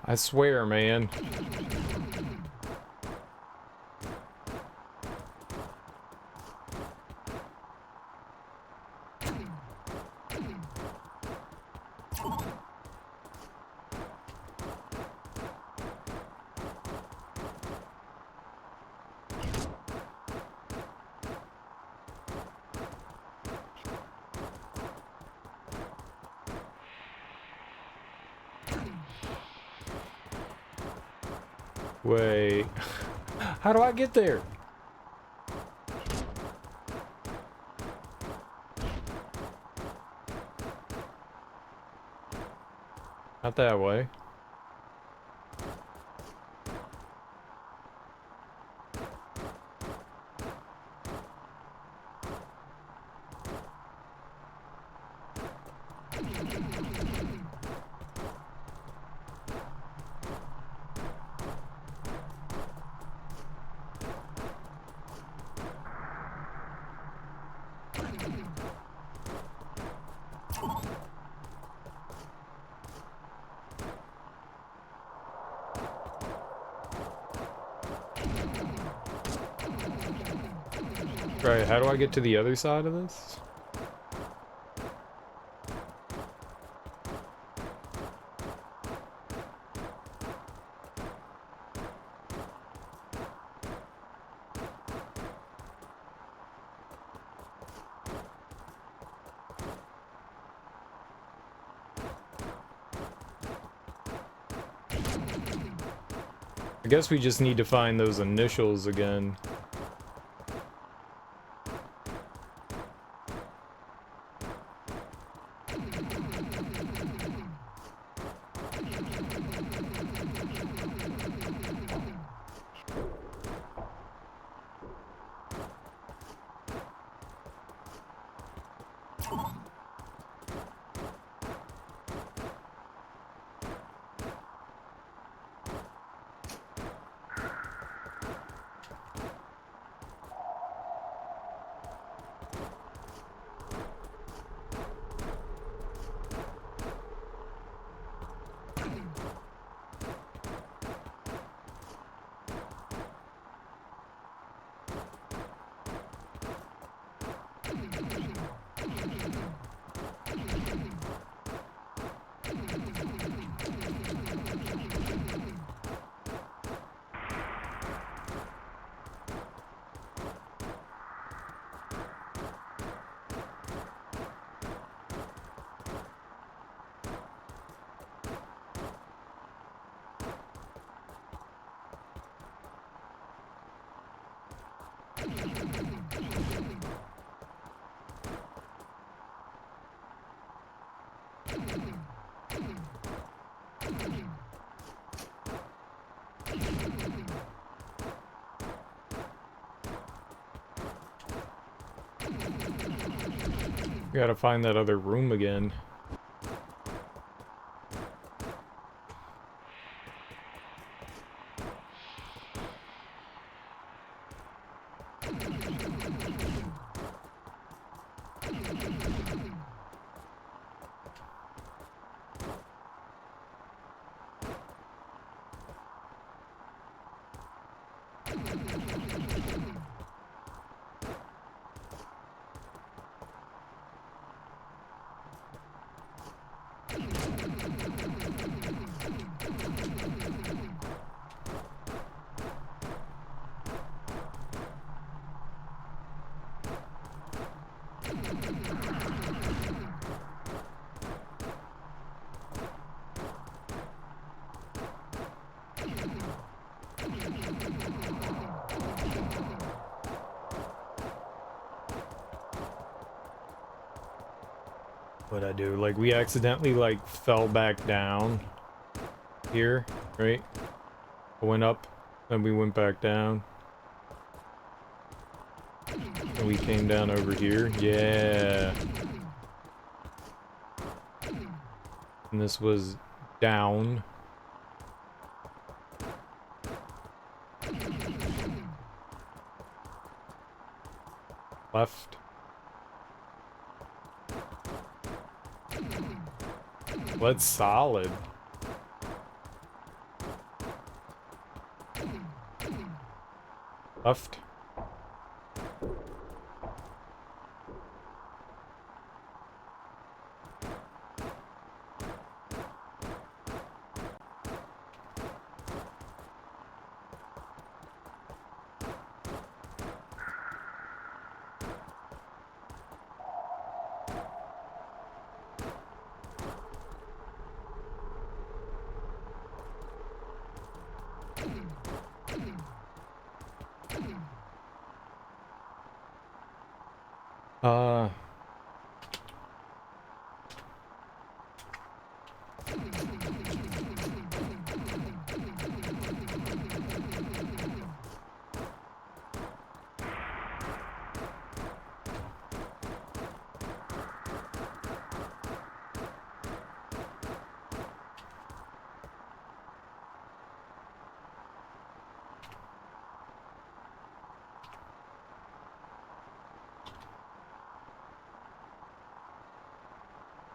I swear, man. Wait. How do I get there? Not that way. Right, how do I get to the other side of this? I guess we just need to find those initials again. Gotta find that other room again. What'd I do? Like, we accidentally, like, fell back down here, right? I went up, then we went back down. And we came down over here. Yeah. And this was down. Left. That's solid. Left.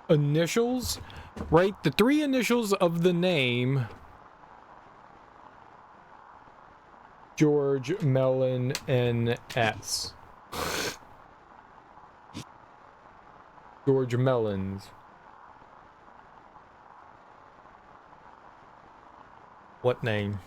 initials, right? The three initials of the name. George Mellon NS. George Mellons. What name?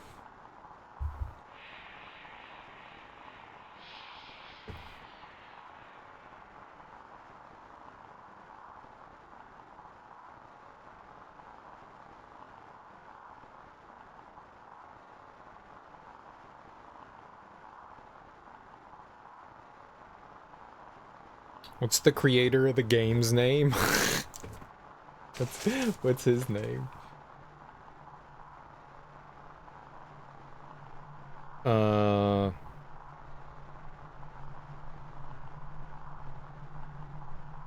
What's the creator of the game's name? What's his name?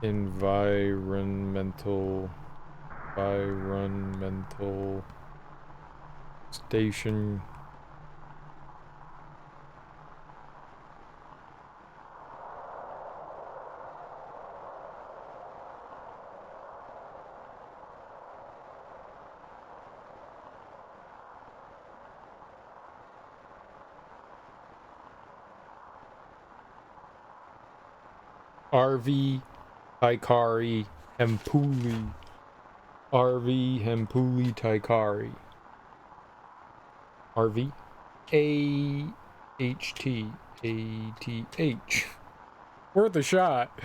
Environmental station. RV Taikari Hempuli. RV Hempuli Taikari. RV AHTATH. Worth a shot.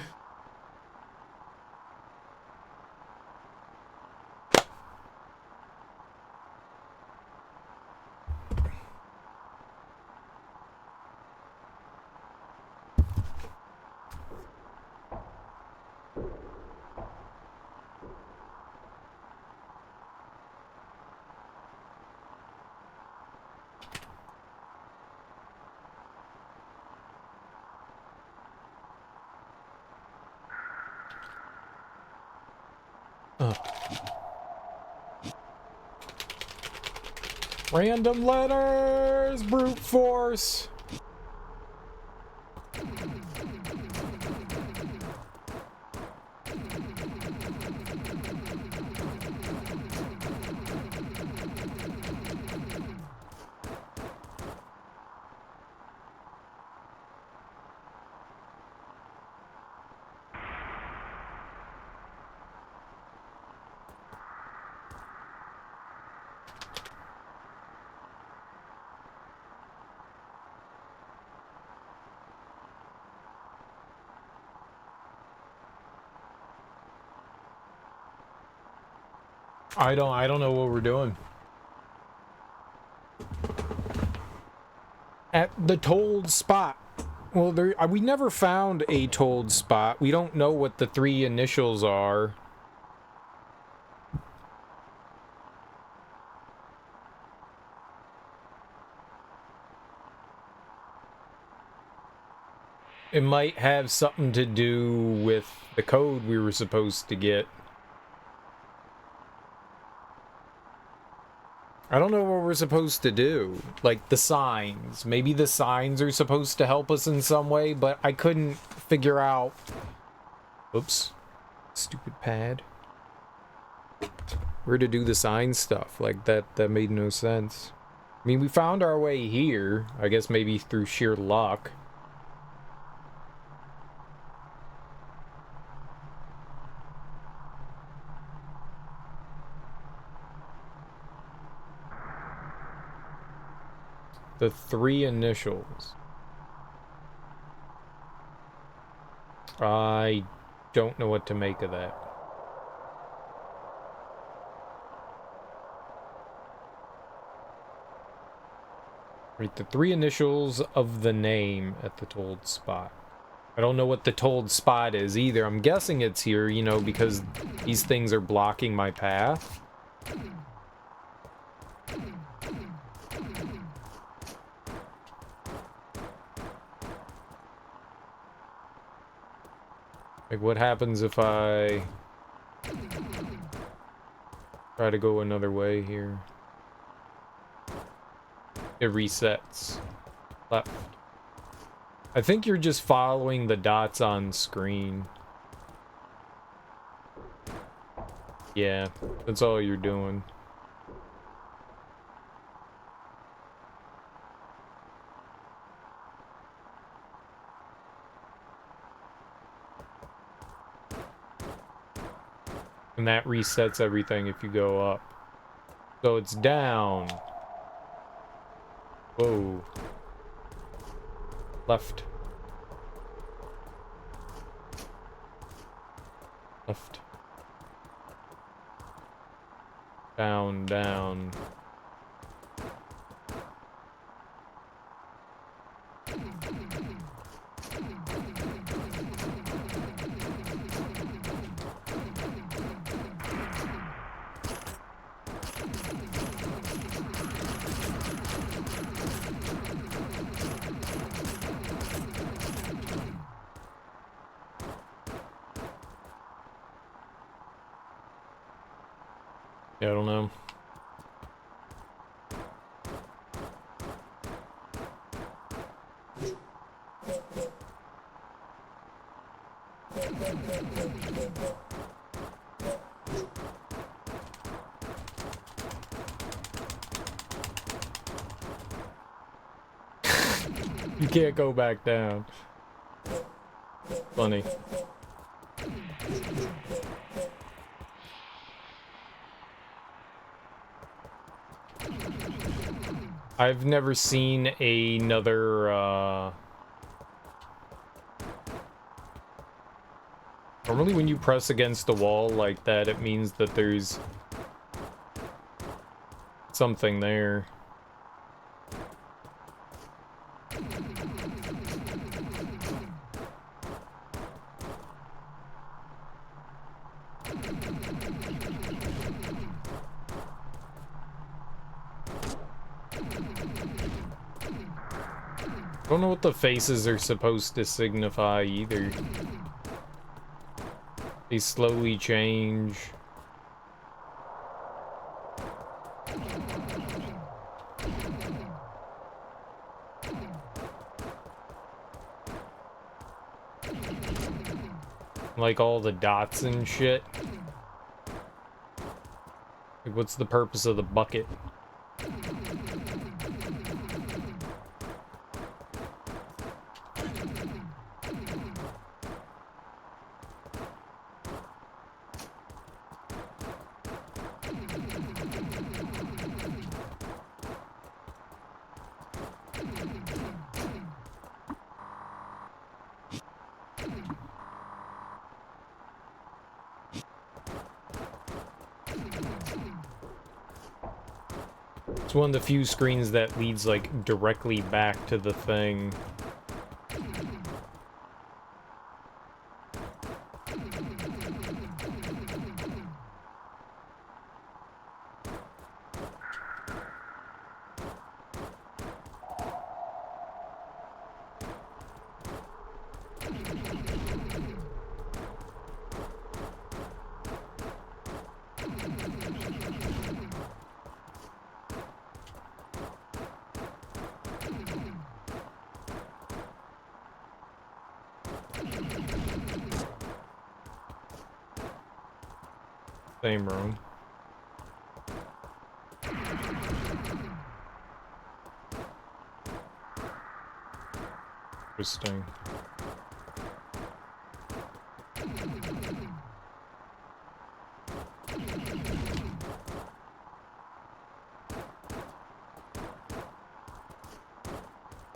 Random letters, brute force. I don't know what we're doing. At the told spot. Well, we never found a told spot. We don't know what the three initials are. It might have something to do with the code we were supposed to get. I don't know what we're supposed to do. Like, the signs. Maybe the signs are supposed to help us in some way, but I couldn't figure out... Oops. Stupid pad. Where to do the sign stuff. Like, that made no sense. I mean, we found our way here. I guess maybe through sheer luck. The three initials. I don't know what to make of that. Right, the three initials of the name at the told spot. I don't know what the told spot is either. I'm guessing it's here, you know, because these things are blocking my path. Like, what happens if I try to go another way here? It resets. Left. I think you're just following the dots on screen. Yeah, that's all you're doing. And that resets everything if you go up. So it's down. Whoa. Left. Left. Down, down. Yeah, I don't know. You can't go back down. Funny. I've never seen another, normally when you press against the wall like that, it means that there's something there. I don't know what the faces are supposed to signify either. They slowly change. Like all the dots and shit. Like, what's the purpose of the bucket? It's one of the few screens that leads, like, directly back to the thing. Same room. Interesting.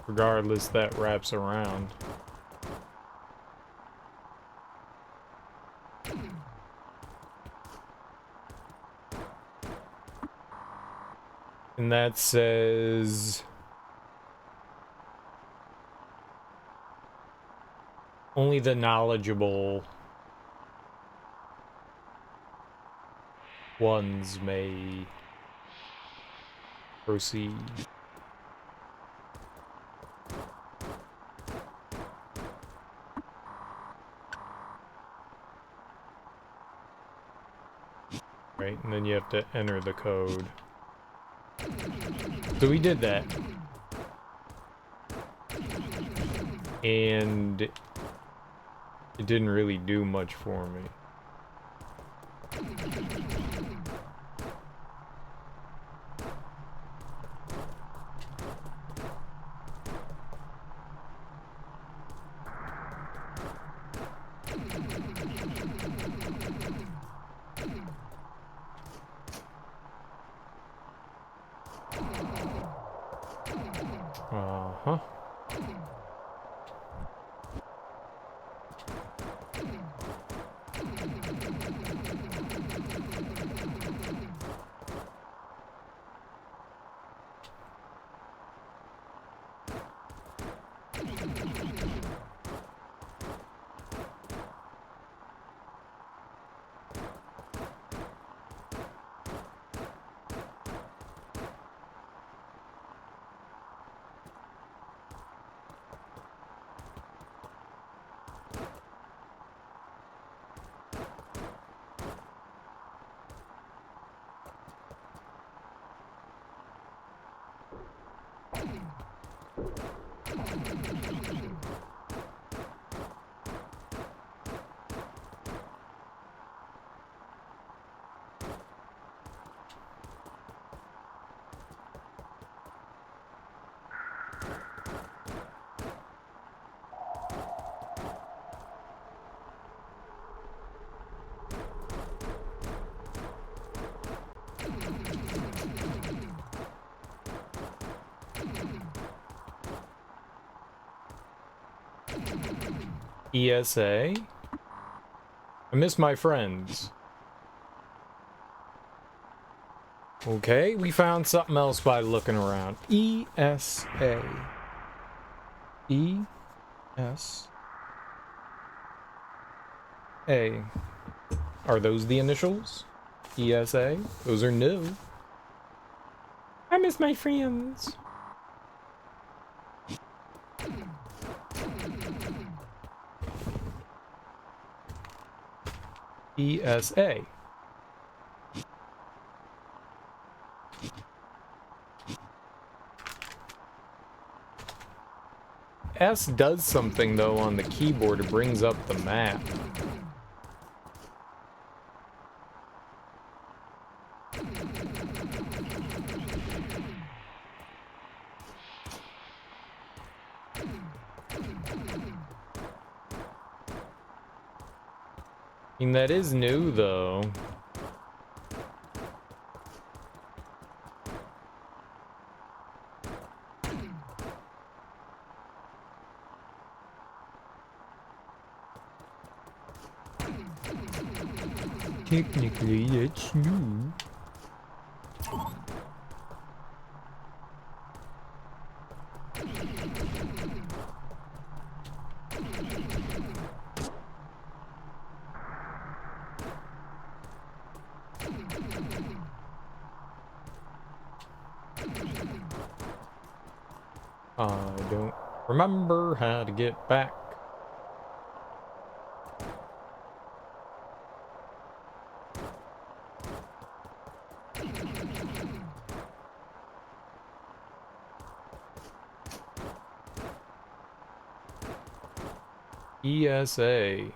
Regardless, that wraps around. And that says only the knowledgeable ones may proceed. Right, and then you have to enter the code. So we did that. And it didn't really do much for me. Uh-huh. ESA. I miss my friends. Okay, we found something else by looking around. ESA. ESA. Are those the initials? ESA? Those are new. I miss my friends. ESA. S does something though on the keyboard. It brings up the map. I mean, that is new though. Technically, it's new. I don't remember how to get back. ESA.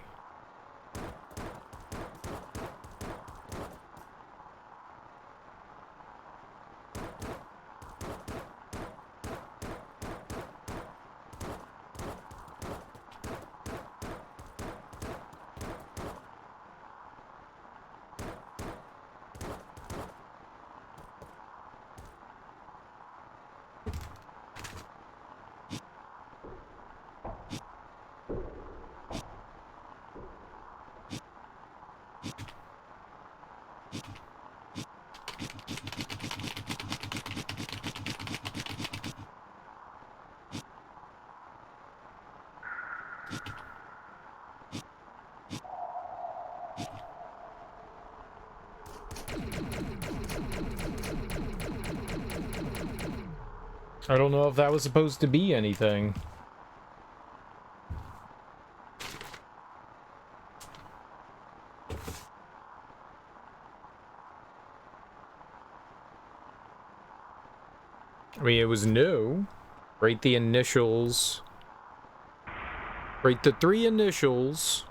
I don't know if that was supposed to be anything. I mean, it was new. Rate the initials. Rate the 3 initials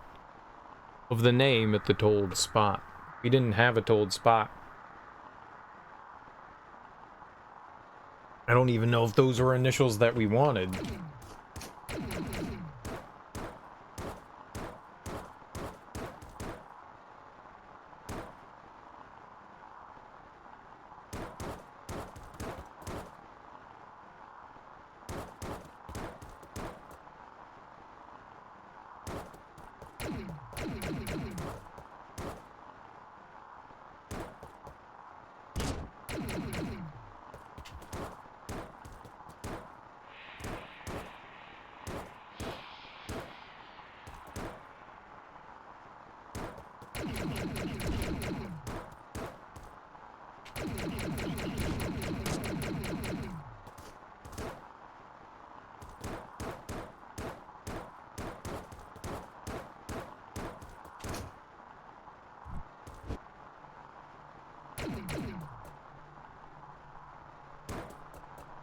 of the name at the told spot. We didn't have a told spot. I don't even know if those were initials that we wanted.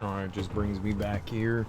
Alright, just brings me back here.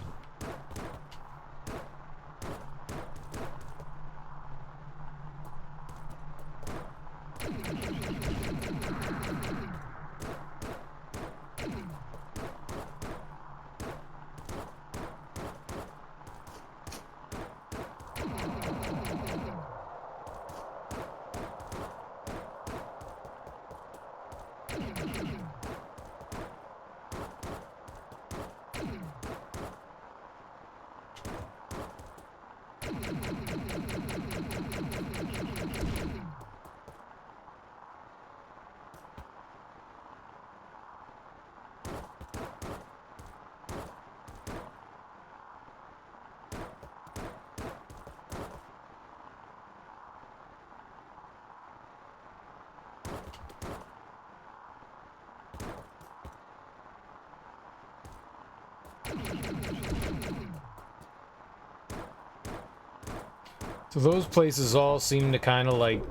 So those places all seem to kind of like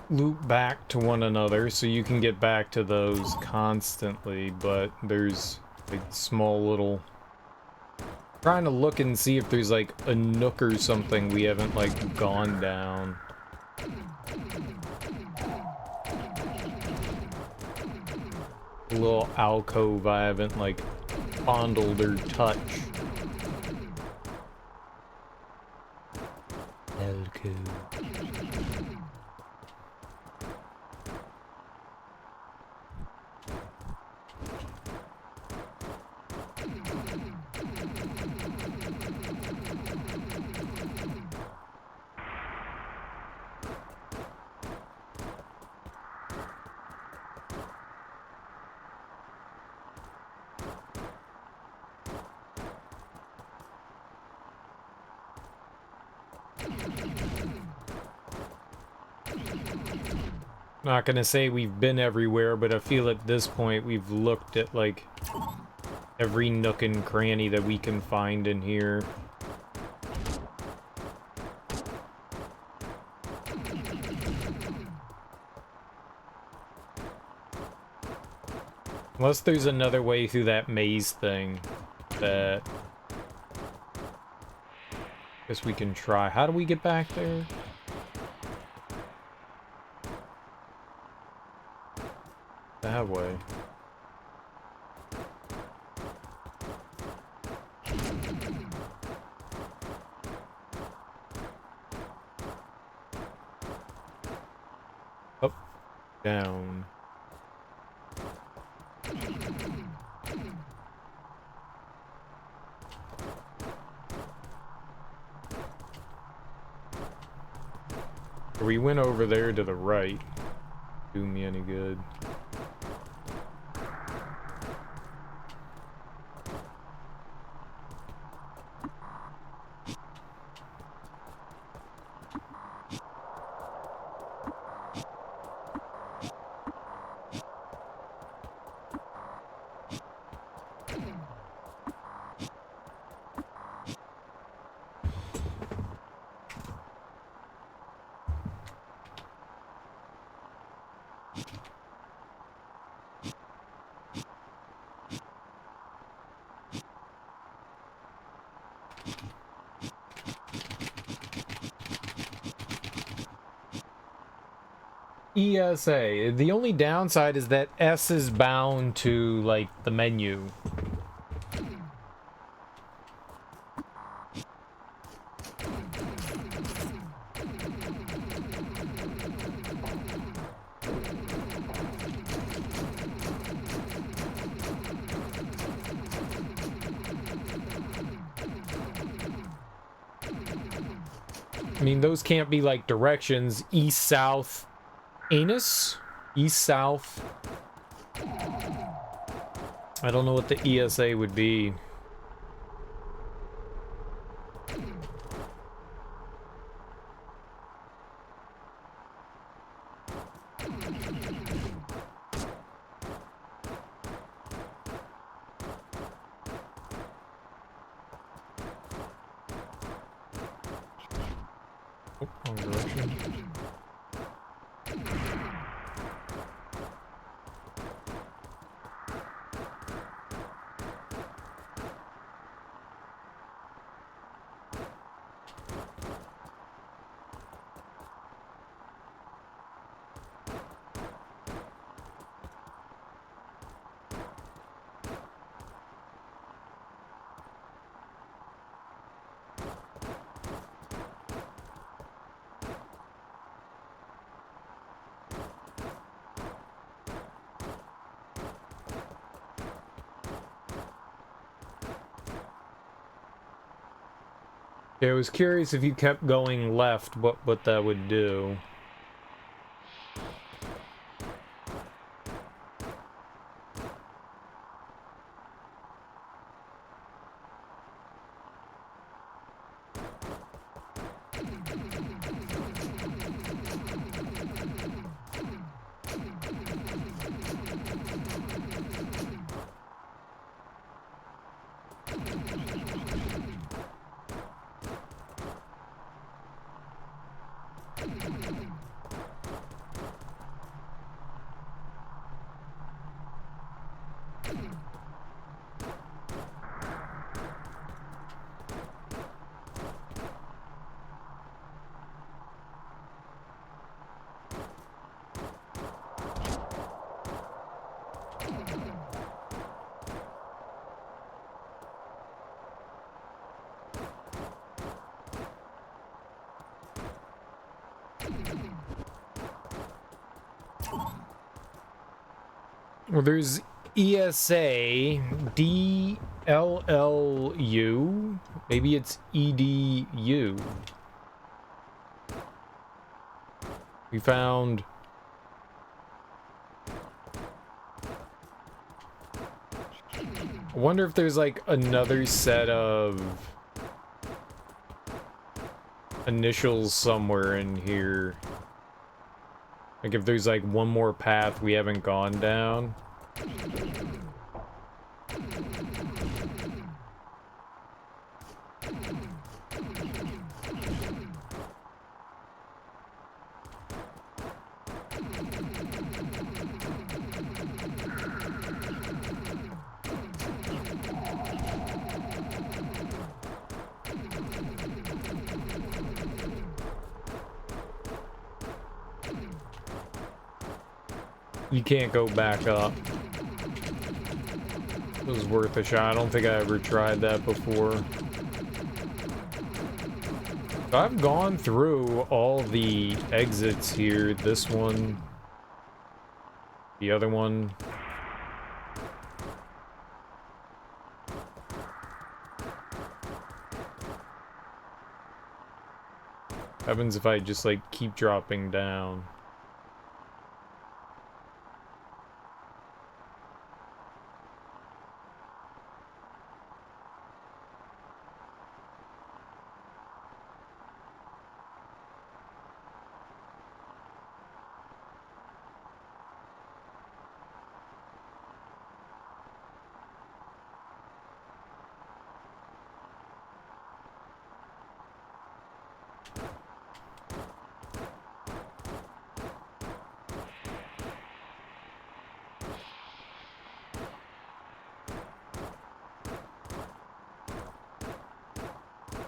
loop back to one another, so you can get back to those constantly, but there's like small little... Trying to look and see if there's like a nook or something we haven't like gone down. A little alcove I haven't like fondled or touched. Alcove. Not gonna say we've been everywhere, but I feel at this point we've looked at like every nook and cranny that we can find in here. Unless there's another way through that maze thing that I guess we can try. How do we get back there? That way. Up, down. We went over there to the right. Do me any good. ESA. The only downside is that S is bound to, like, the menu. I mean, those can't be, like, directions. East, south, anus? East, south. I don't know what the ESA would be. Oh, wrong direction. Yeah, I was curious if you kept going left, what that would do. Well, there's ESA, DLLU, maybe it's EDU. We found... I wonder if there's like another set of initials somewhere in here. Like if there's like one more path we haven't gone down. You can't go back up. It was worth a shot. I don't think I ever tried that before. I've gone through all the exits here. This one. The other one. What happens if I just like keep dropping down?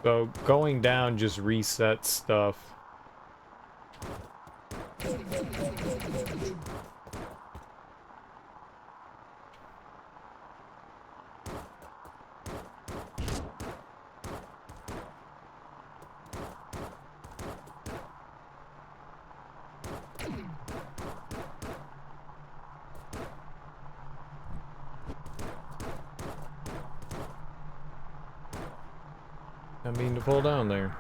So going down just resets stuff. I mean to fall down there.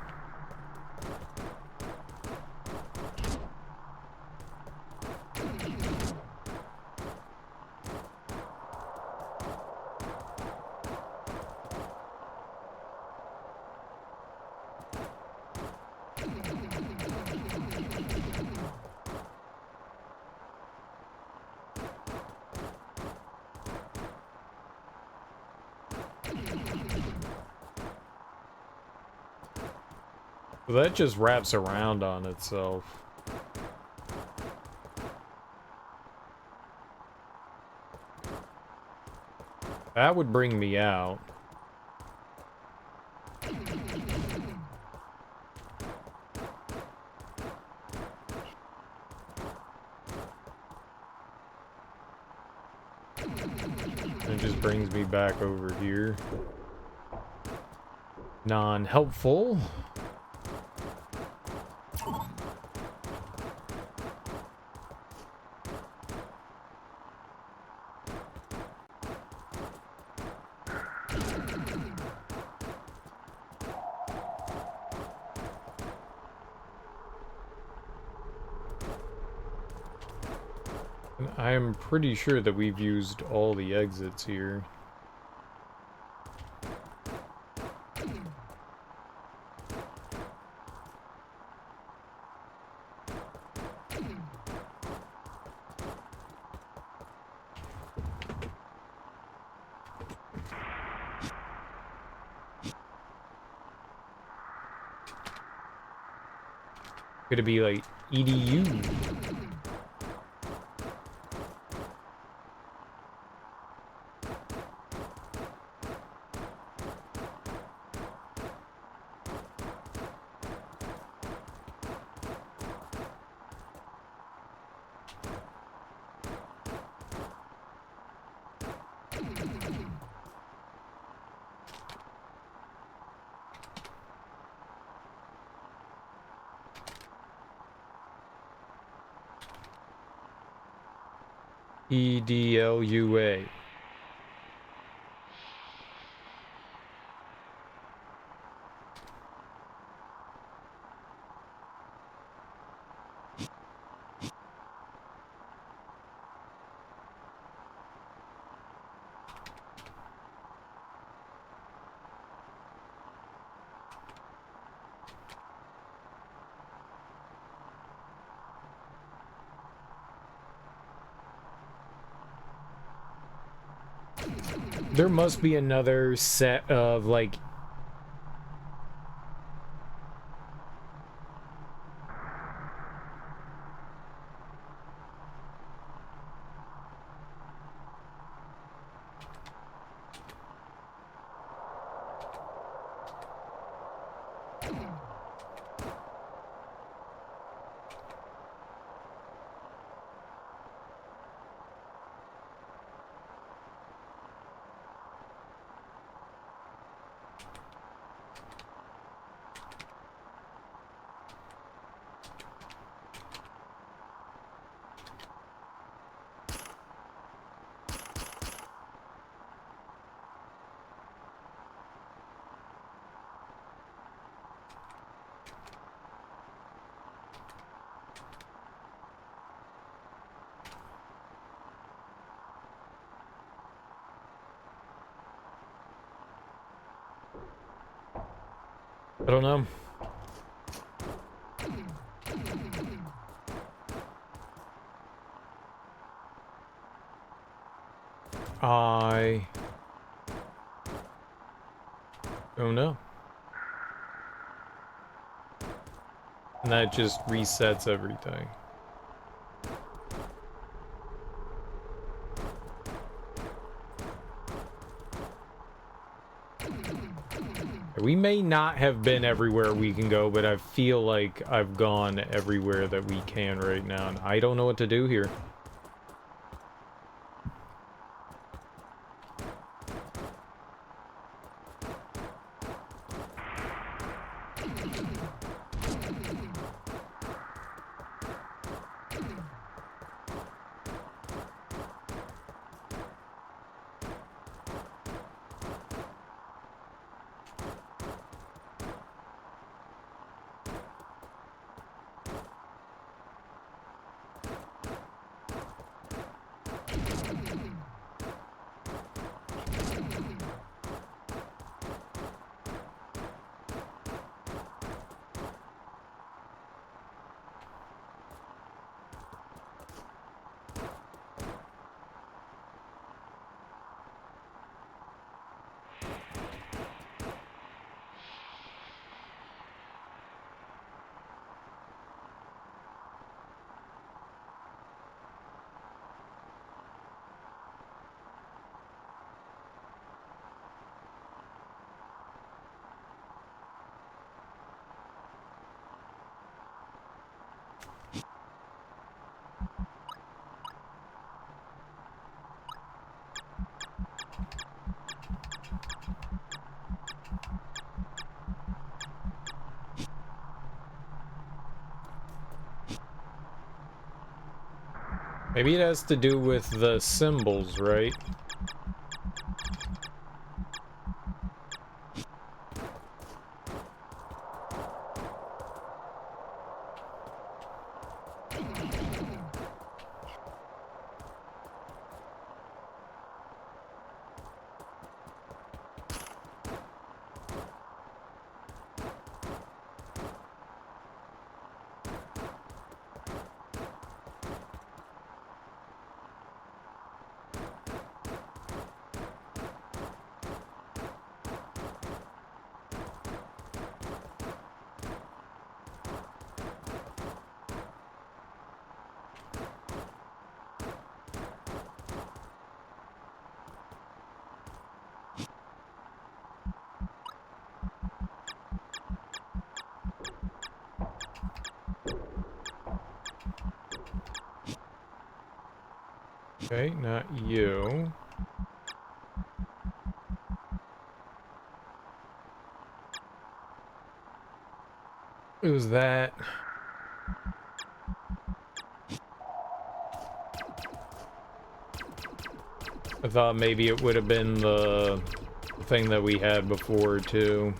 Well, that just wraps around on itself. That would bring me out. It just brings me back over here. Non-helpful. I am pretty sure that we've used all the exits here. Could it be like EDU? EDLUA. There must be another set of, like... I don't know. I don't know. And that just resets everything. We may not have been everywhere we can go, but I feel like I've gone everywhere that we can right now, and I don't know what to do here. Maybe it has to do with the symbols, right? Okay, not you. It was that. I thought maybe it would have been the thing that we had before, too.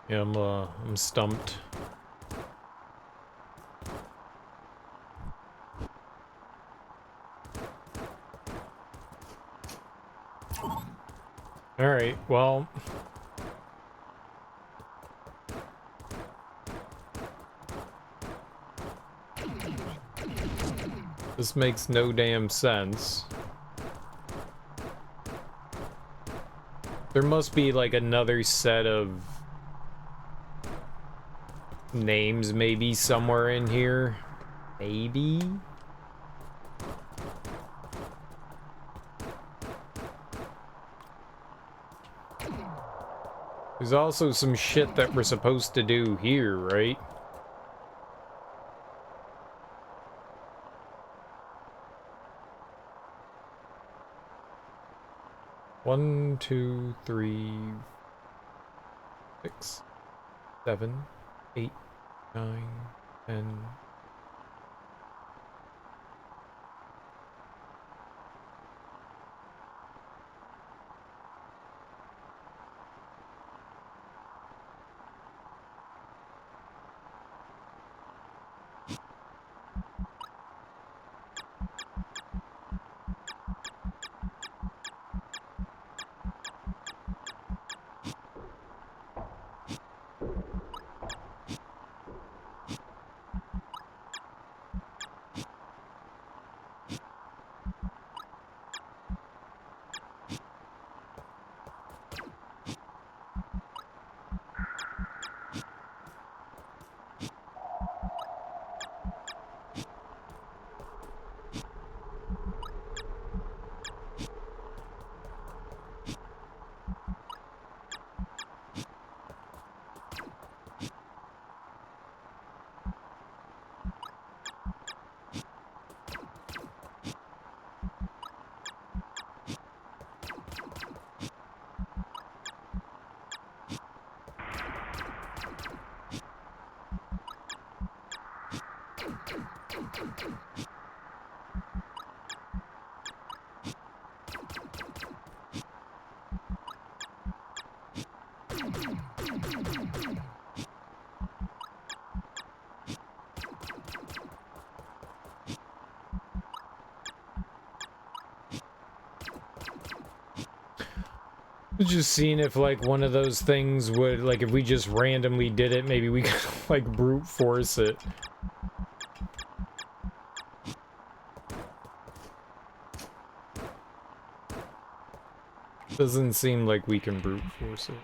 Yeah, I'm stumped. All right, well. This makes no damn sense. There must be like another set of names maybe somewhere in here. Maybe? There's also some shit that we're supposed to do here, right? 1, 2, 3, 6, 7, 8, 9, 10. Just seeing if like one of those things would, like, if we just randomly did it, maybe we could like brute force it. Doesn't seem like we can brute force it.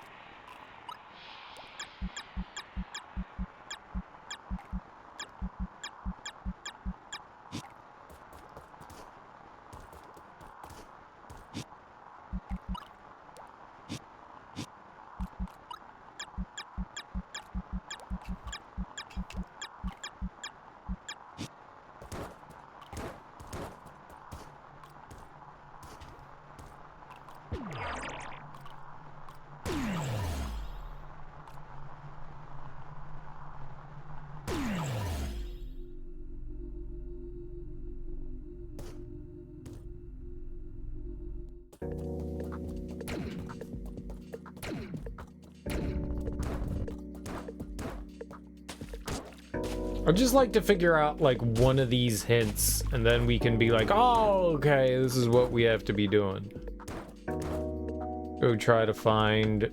I'd just like to figure out like one of these hints, and then we can be like, oh, okay, this is what we have to be doing. Go try to find...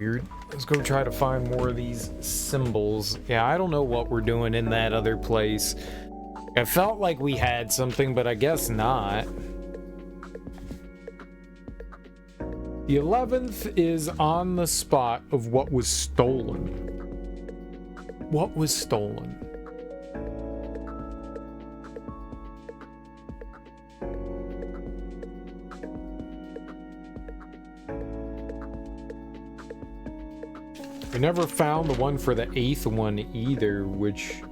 Weird. Let's go try to find more of these symbols. Yeah, I don't know what we're doing in that other place. I felt like we had something, but I guess not. The 11th is on the spot of what was stolen. What was stolen? We never found the one for the 8th one either, which...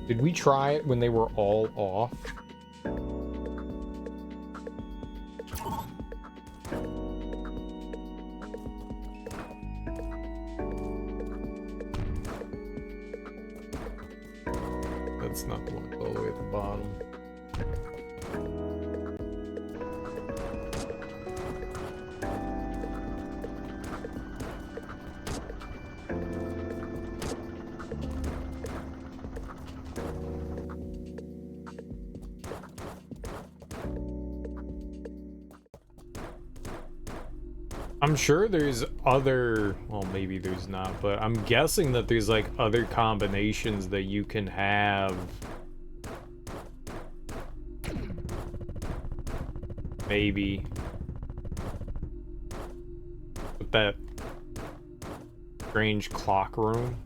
Did we try it when they were all off? That's not blocked all the way at the bottom. I'm sure there's other, well, maybe there's not, but I'm guessing that there's like other combinations that you can have. Maybe. With that strange clock room.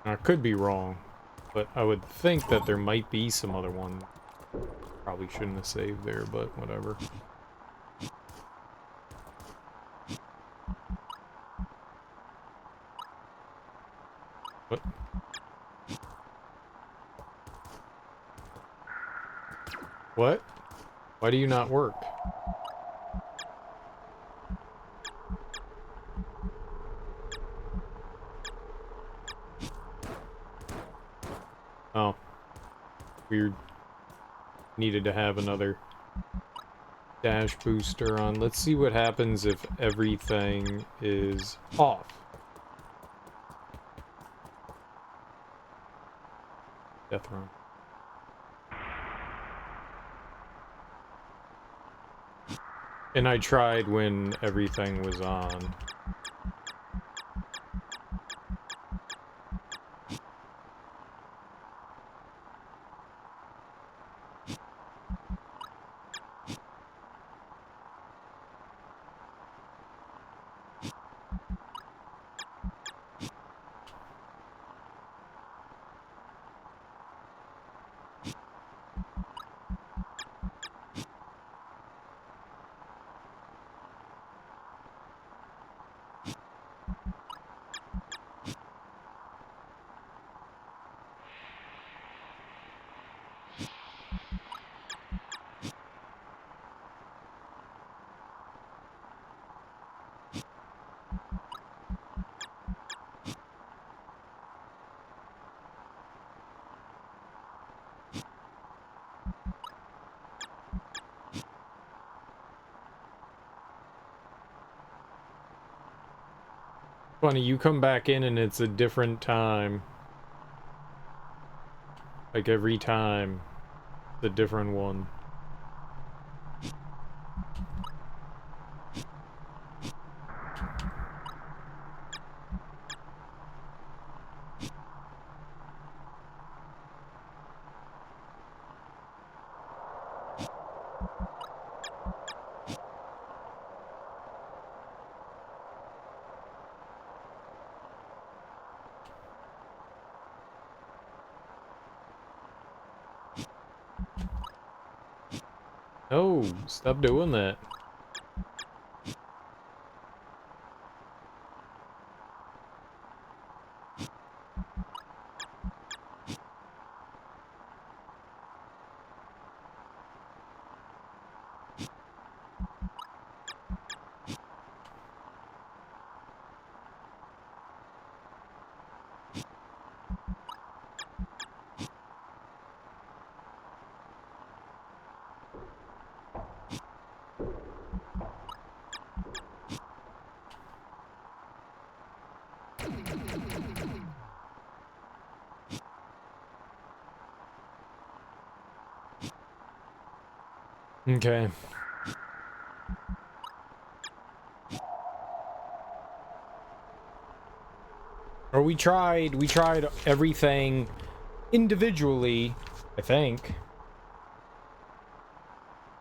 I could be wrong, but I would think that there might be some other one. Probably shouldn't have saved there, but whatever. What? What? Why do you not work? Oh. Weird. Needed to have another dash booster on. Let's see what happens if everything is off. Death run. And I tried when everything was on. Funny, you come back in and it's a different time. Like every time, it's a different one. Oh, stop doing that. Okay. Or we tried everything individually, I think.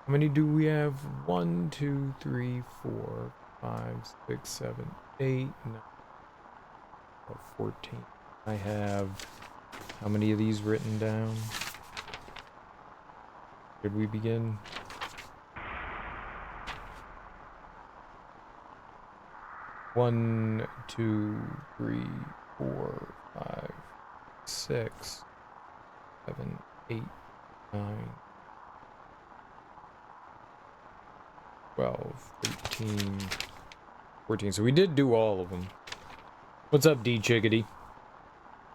How many do we have? 1, 2, 3, 4, 5, 6, 7, 8, 9, 14. I have how many of these written down? Where'd we begin? One, 2, 3, 4, 5, 6, 7, 8, 9, 12, 13, 14. So we did do all of them. What's up, D Chickadee?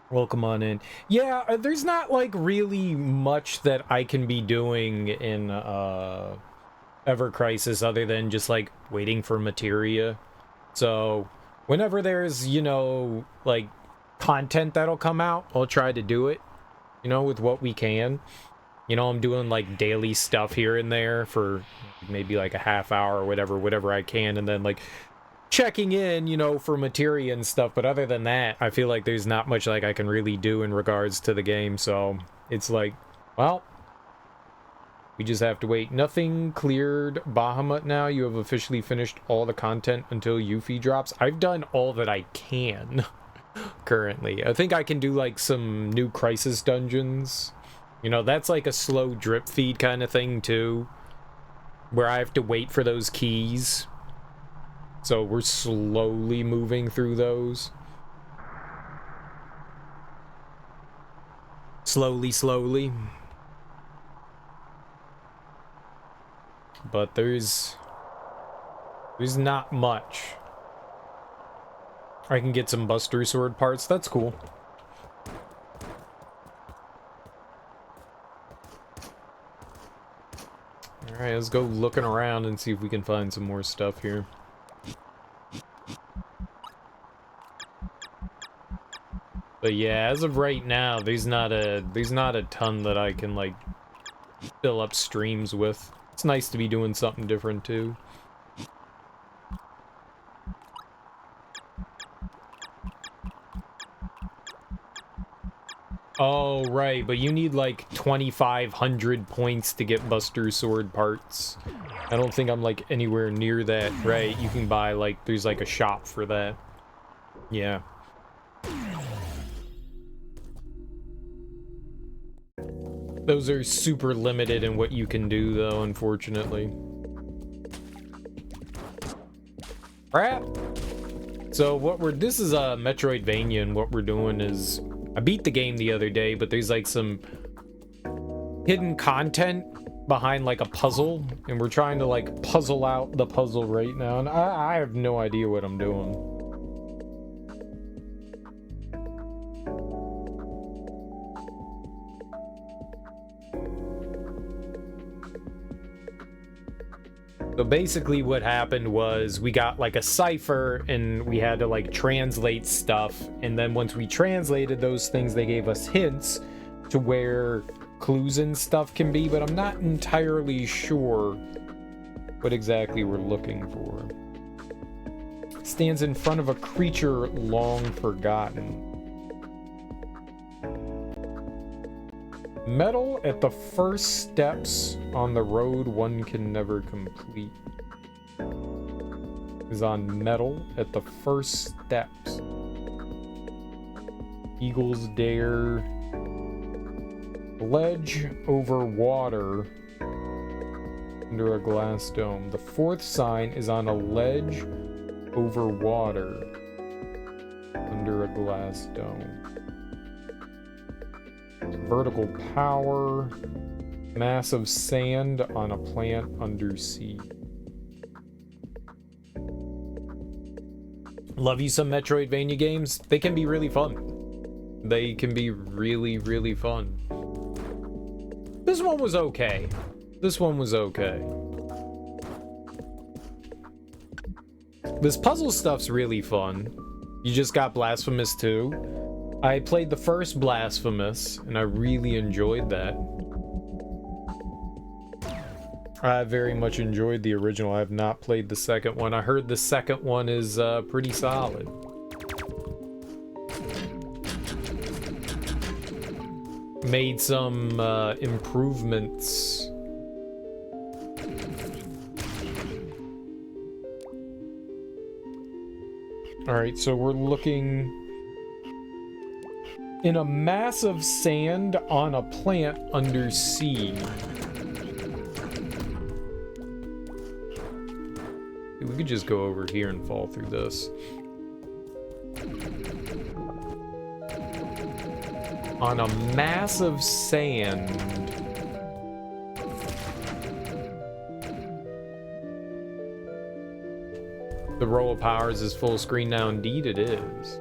Welcome on in. Yeah, there's not like really much that I can be doing in Ever Crisis other than just like waiting for materia. So whenever there's, you know, like content that'll come out, I'll try to do it, you know, with what we can. You know, I'm doing like daily stuff here and there for maybe like a half hour or whatever I can, and then like checking in, you know, for materia and stuff. But other than that, I feel like there's not much like I can really do in regards to the game. So it's like, well, we just have to wait. Nothing cleared Bahamut now. You have officially finished all the content until Yuffie drops. I've done all that I can. currently. I think I can do like some new crisis dungeons. You know, that's like a slow drip feed kind of thing too, where I have to wait for those keys. So we're slowly moving through those. Slowly, slowly. But there's not much. I can get some Buster Sword parts. That's cool. Alright, let's go looking around and see if we can find some more stuff here. But yeah, as of right now, there's not a ton that I can like fill up streams with. It's nice to be doing something different too. Oh, right, but you need like 2,500 points to get Buster Sword parts. I don't think I'm like anywhere near that, right? You can buy like, there's like a shop for that. Yeah. Those are super limited in what you can do though, unfortunately. Crap! So this is a Metroidvania, and what we're doing is, I beat the game the other day, but there's like some hidden content behind like a puzzle, and we're trying to like puzzle out the puzzle right now, and I have no idea what I'm doing. So basically what happened was we got like a cipher and we had to like translate stuff, and then once we translated those things, they gave us hints to where clues and stuff can be, but I'm not entirely sure what exactly we're looking for. Stands in front of a creature long forgotten. Metal at the first steps on the road one can never complete. Is on metal at the first steps. Eagle's Dare. Ledge over water under a glass dome. The fourth sign is on a ledge over water under a glass dome. Vertical power, massive sand on a plant under sea. Love you some Metroidvania games. They can be really fun. They can be really, really fun. This one was okay. This one was okay. This puzzle stuff's really fun. You just got Blasphemous 2. I played the first Blasphemous, and I really enjoyed that. I very much enjoyed the original. I have not played the second one. I heard the second one is pretty solid. Made some improvements. Alright, so we're looking in a mass of sand on a plant under sea. We could just go over here and fall through this. On a mass of sand. The row of powers is full screen now. Indeed it is.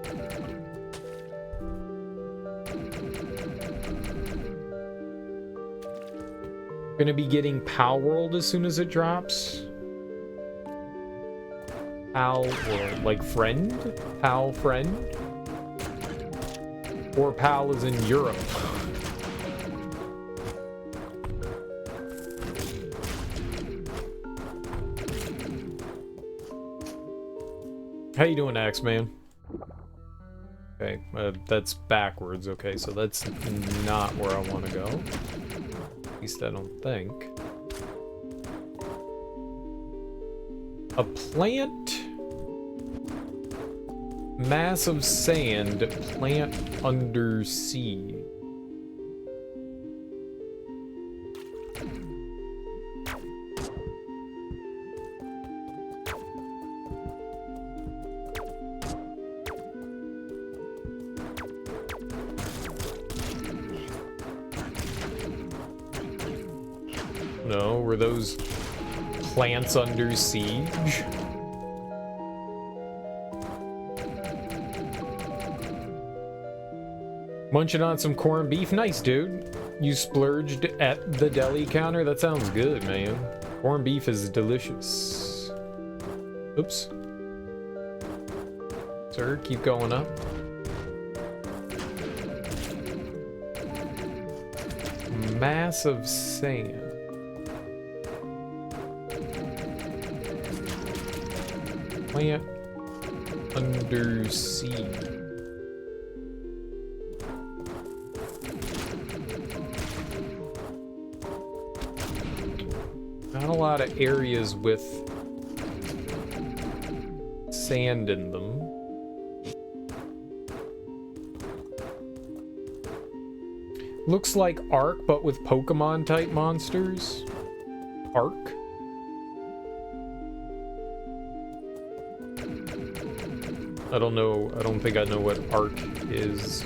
Gonna be getting Pal World as soon as it drops. Pal World, like friend? Pal friend? Or Pal is in Europe. How you doing, Axeman? Okay, that's backwards. Okay, so that's not where I want to go. At least I don't think. A plant Mass of sand, plant under sea. No, were those plants under siege? Munching on some corned beef? Nice, dude. You splurged at the deli counter? That sounds good, man. Corned beef is delicious. Oops. Sir, keep going up. Mass of sand. Plant under sea. Not a lot of areas with sand in them. Looks like Ark, but with Pokemon type monsters. Ark? I don't know. I don't think I know what Ark is.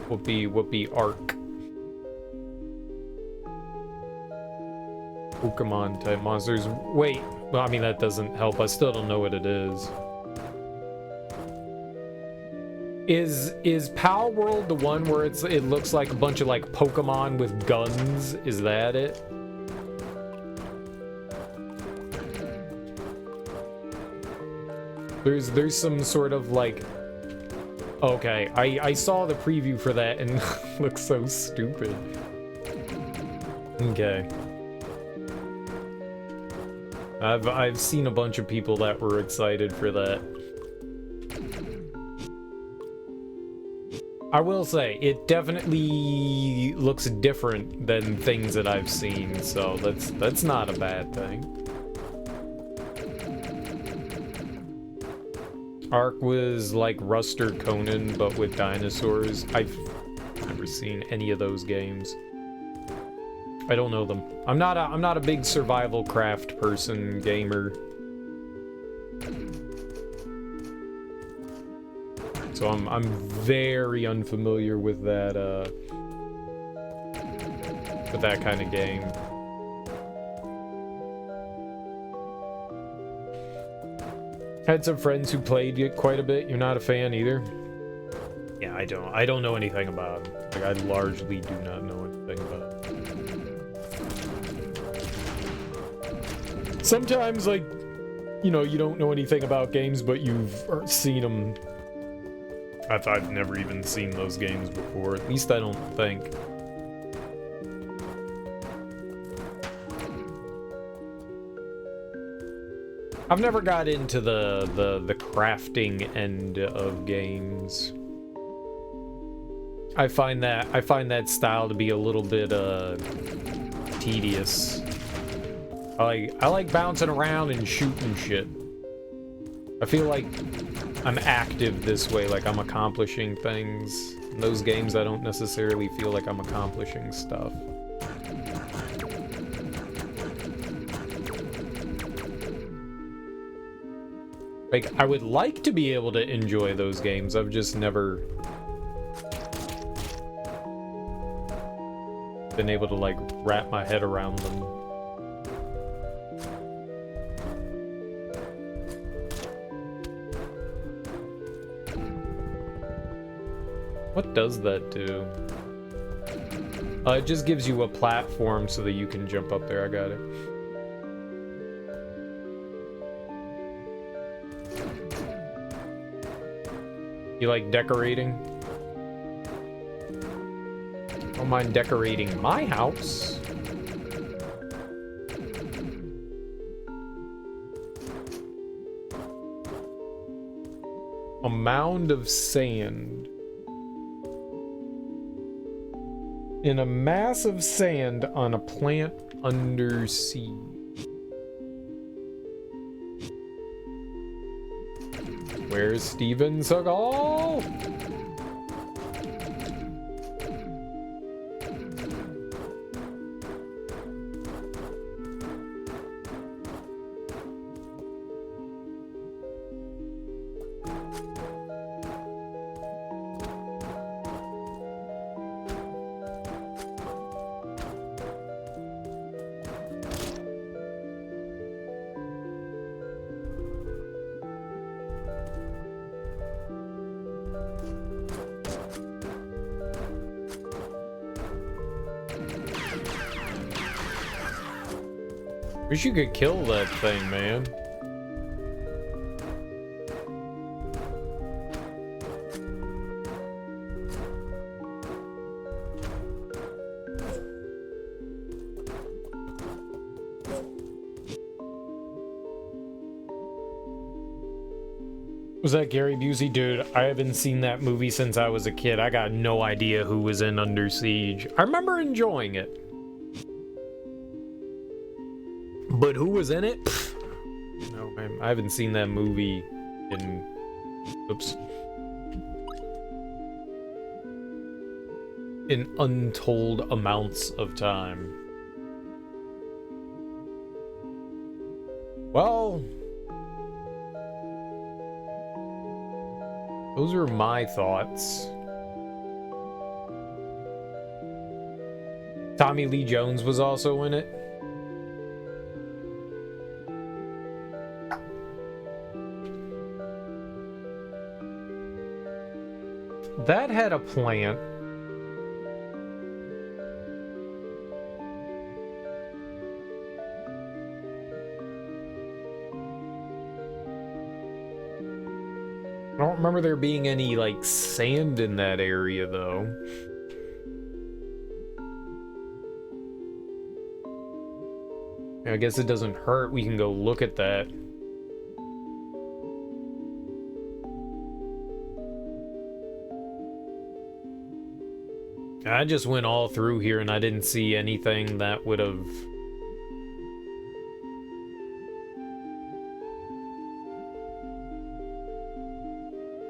What be Ark? Pokemon type monsters. Wait, well, I mean, that doesn't help. I still don't know what it is. Is Pal World the one where it looks like a bunch of like Pokemon with guns? Is that it? There's some sort of like, okay, I saw the preview for that and it looks so stupid. Okay. I've seen a bunch of people that were excited for that. I will say, it definitely looks different than things that I've seen, so that's not a bad thing. Ark was like Ruster Conan, but with dinosaurs. I've never seen any of those games. I don't know them. I'm not a big survival craft person, gamer. So I'm very unfamiliar with that kind of game. Had some friends who played it quite a bit. You're not a fan either? Yeah, I don't know anything about them. Like, I largely do not know anything about them. Sometimes, like, you know, you don't know anything about games, but you've seen them. I've never even seen those games before. At least I don't think. I've never got into the crafting end of games. I find that style to be a little bit tedious. I like bouncing around and shooting shit. I feel like I'm active this way, like I'm accomplishing things. In those games, I don't necessarily feel like I'm accomplishing stuff. Like, I would like to be able to enjoy those games. I've just never been able to, like, wrap my head around them. What does that do? It just gives you a platform so that you can jump up there. I got it. You like decorating? Don't mind decorating my house. A mound of sand. In a mass of sand on a plant under sea. Where's Steven Seagal? Wish you could kill that thing, man. Was that Gary Busey? Dude, I haven't seen that movie since I was a kid. I got no idea who was in Under Siege. I remember enjoying it. But who was in it? No, man. I haven't seen that movie in... Oops. In untold amounts of time. Well... those are my thoughts. Tommy Lee Jones was also in it. That had a plant. I don't remember there being any, like, sand in that area, though. I guess it doesn't hurt. We can go look at that. I just went all through here and I didn't see anything that would have...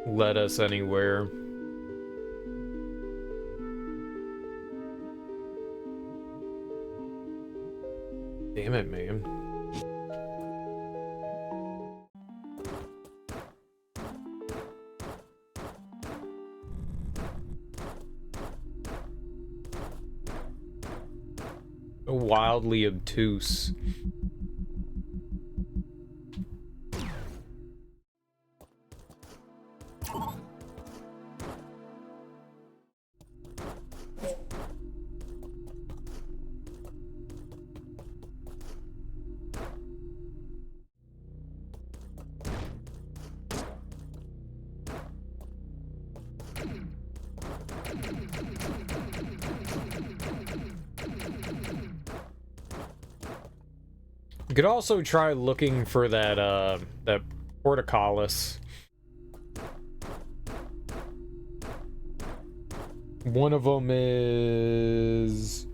led us anywhere. Damn it, man. Wildly obtuse. You could also try looking for that that portcullis. One of them is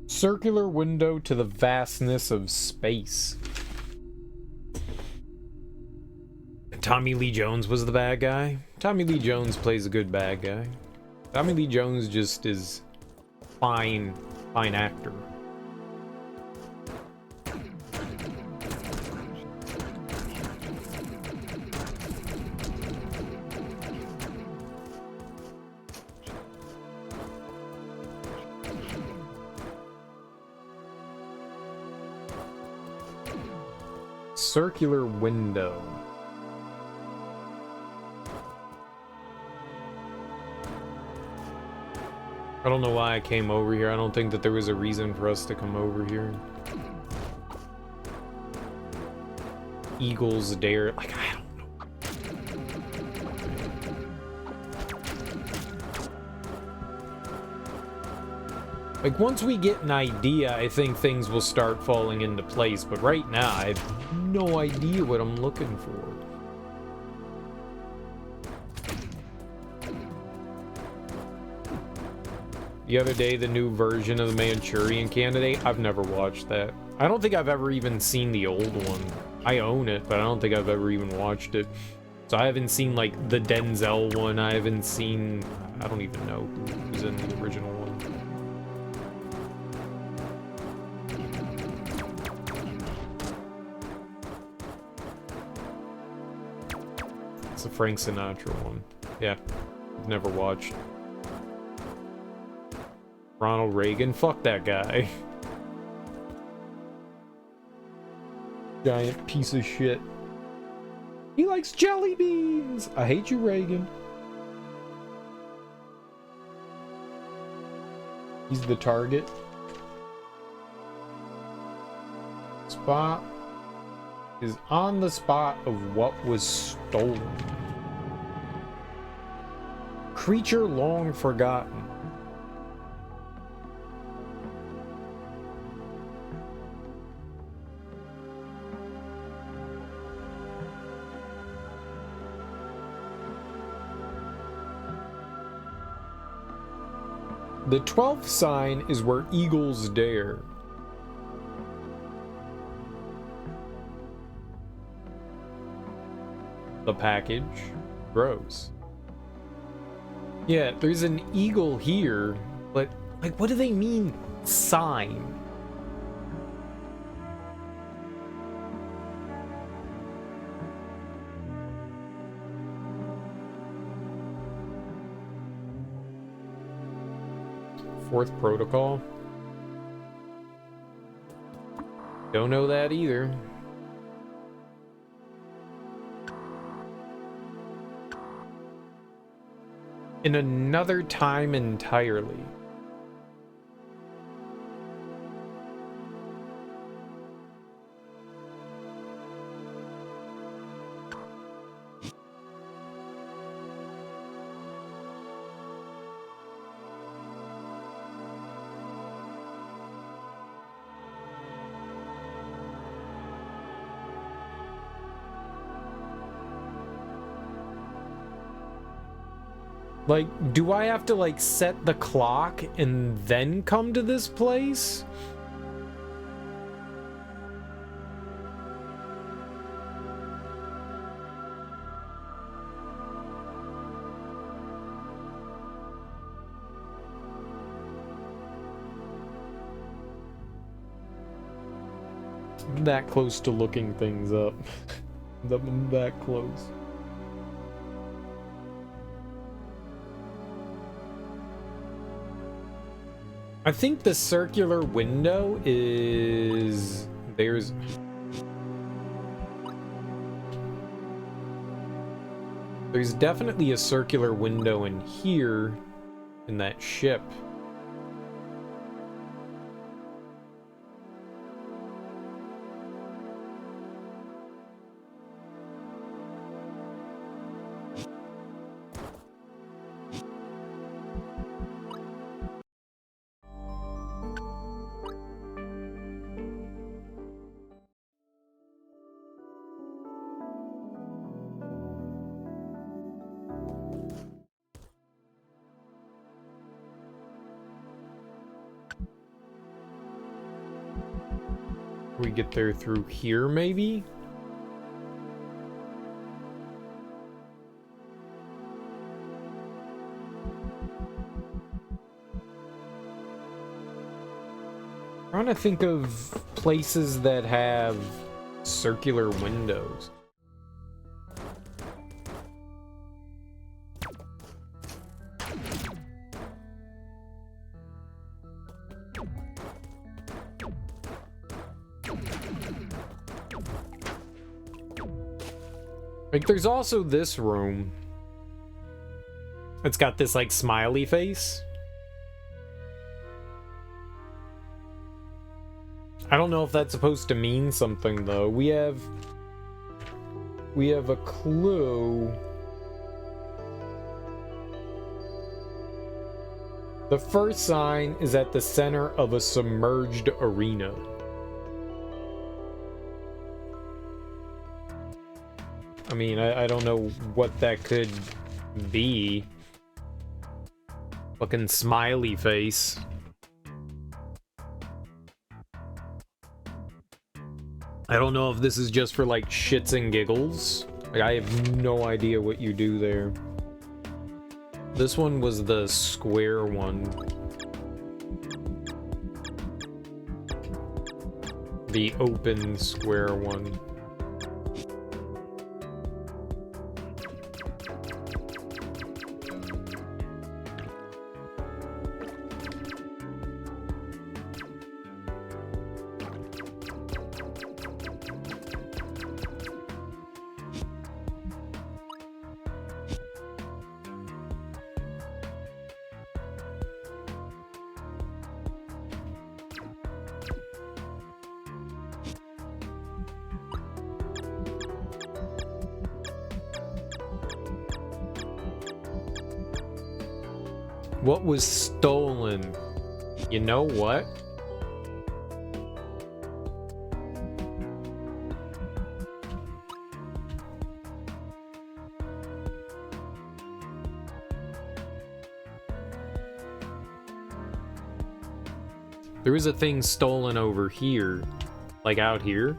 circular window to the vastness of space. Tommy Lee Jones was the bad guy. Tommy Lee Jones plays a good bad guy. Tommy Lee Jones just is fine actor. Circular window. I don't know why I came over here. I don't think that there was a reason for us to come over here. Eagle's Dare. Like, I don't know. Like, once we get an idea, I think things will start falling into place. But right now, I have no idea what I'm looking for. the other day, the new version of the Manchurian Candidate. I've never watched that. I don't think I've ever even seen the old one. I own it, but I don't think I've ever even watched it. So I haven't seen, like, the Denzel one. I haven't seen... I don't even know who was in the original one. It's the Frank Sinatra one. Yeah, never watched. Ronald Reagan? Fuck that guy. Giant piece of shit. He likes jelly beans! I hate you, Reagan. He's the target. Spot is on the spot of what was stolen. Creature long forgotten. The 12th sign is where eagles dare. The package grows. Yeah, there's an eagle here, but, like, what do they mean, sign? Fourth protocol? Don't know that either. In another time entirely. Like, do I have to, like, set the clock and then come to this place? I'm that close to looking things up. I'm that close. I think the circular window is... There's definitely a circular window in here, in that ship. We get there through here, maybe? I'm trying to think of places that have circular windows. Like, there's also this room. It's got this, like, smiley face. I don't know if that's supposed to mean something, though. We have a clue. The first sign is at the center of a submerged arena. I mean, I don't know what that could be. Fucking smiley face. I don't know if this is just for like shits and giggles. Like, I have no idea what you do there. This one was the square one. The open square one. What was stolen? You know what? There is a thing stolen over here, like out here.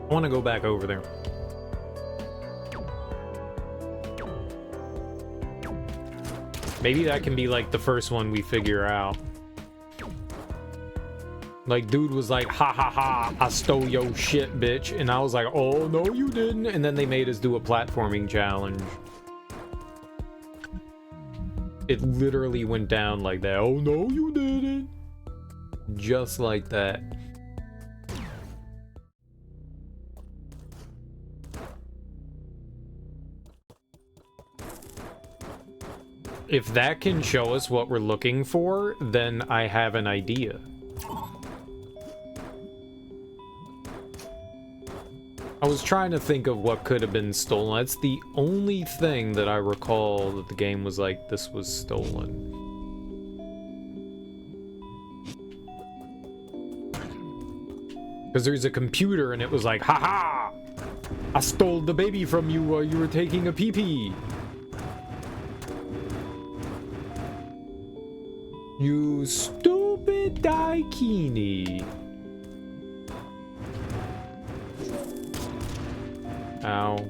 I want to go back over there. Maybe that can be like the first one we figure out. Like, dude was like, ha ha ha, I stole your shit, bitch. And I was like, oh, no, you didn't. And then they made us do a platforming challenge. It literally went down like that. Oh, no, you didn't. Just like that. If that can show us what we're looking for, then I have an idea. I was trying to think of what could have been stolen. That's the only thing that I recall that the game was like, this was stolen. Because there's a computer and it was like, haha! I stole the baby from you while you were taking a pee-pee. You stupid daikini. Ow.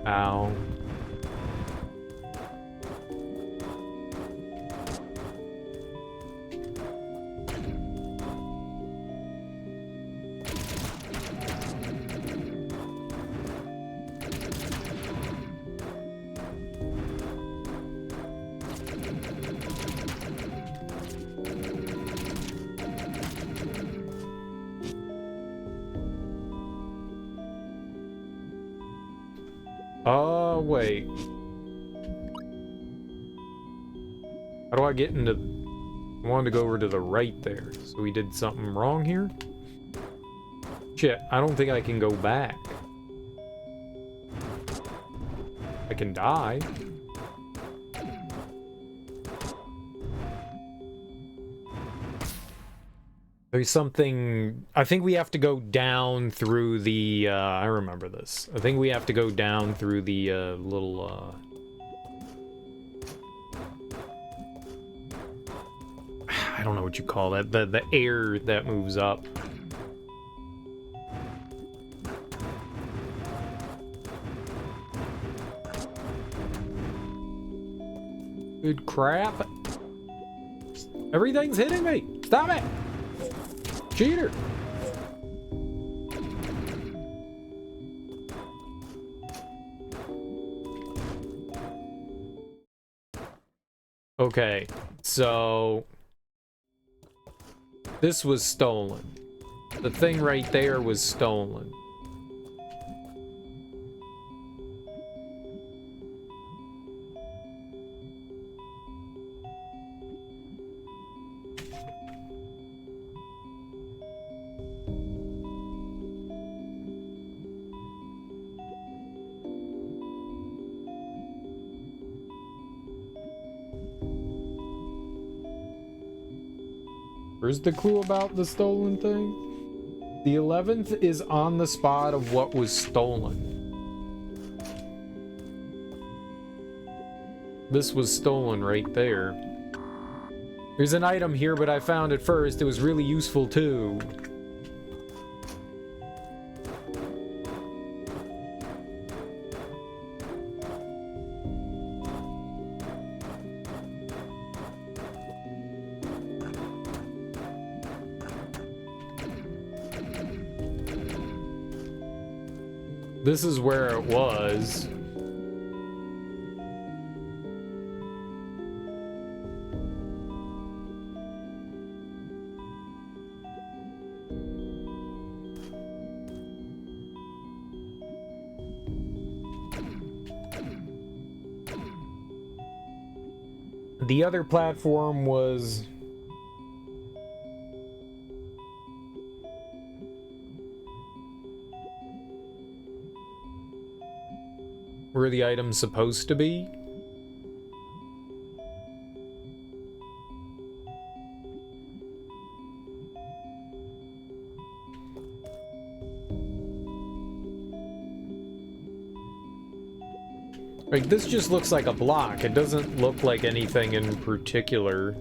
Ow. Oh, wait. How do I get into... I wanted to go over to the right there. So we did something wrong here? Shit, I don't think I can go back. I can die. There's something... I think we have to go down through the... I remember this. I think we have to go down through the little... I don't know what you call that. The air that moves up. Good crap. Everything's hitting me. Stop it. Cheater! Okay, so this was stolen. The thing right there was stolen. Where's the clue about the stolen thing? The 11th is on the spot of what was stolen. This was stolen right there. There's an item here, but I found it first. It was really useful too. This is where it was. The other platform was... where the item's supposed to be. Like, this just looks like a block. It doesn't look like anything in particular.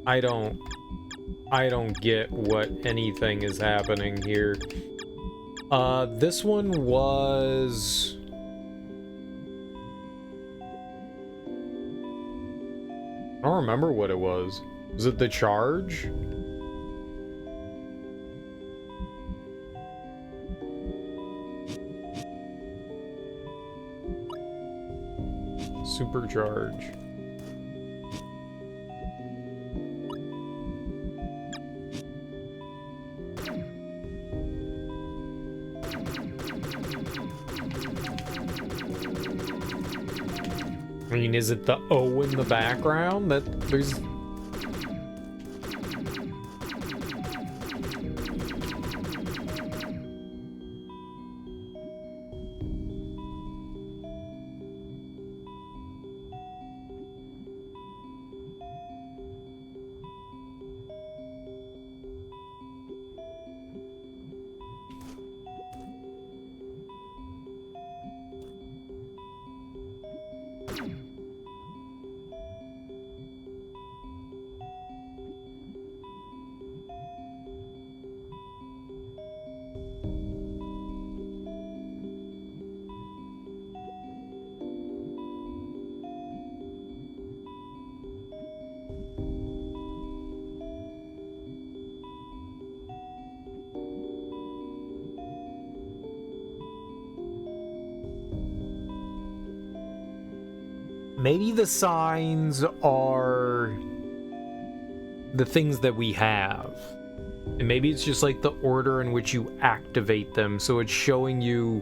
I don't get what anything is happening here. This one was... I don't remember what it was. Was it the charge? Supercharge. I mean, is it the O in the background that there's... Maybe the signs are the things that we have. And maybe it's just like the order in which you activate them, so it's showing you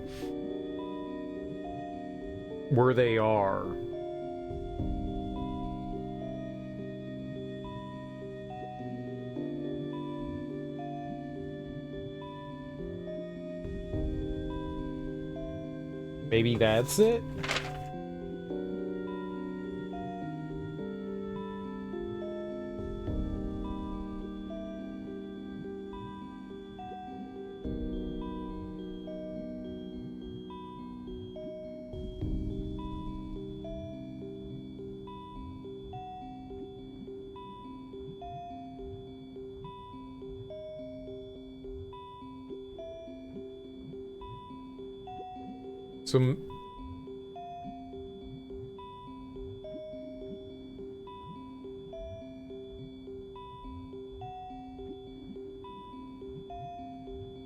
where they are. Maybe that's it?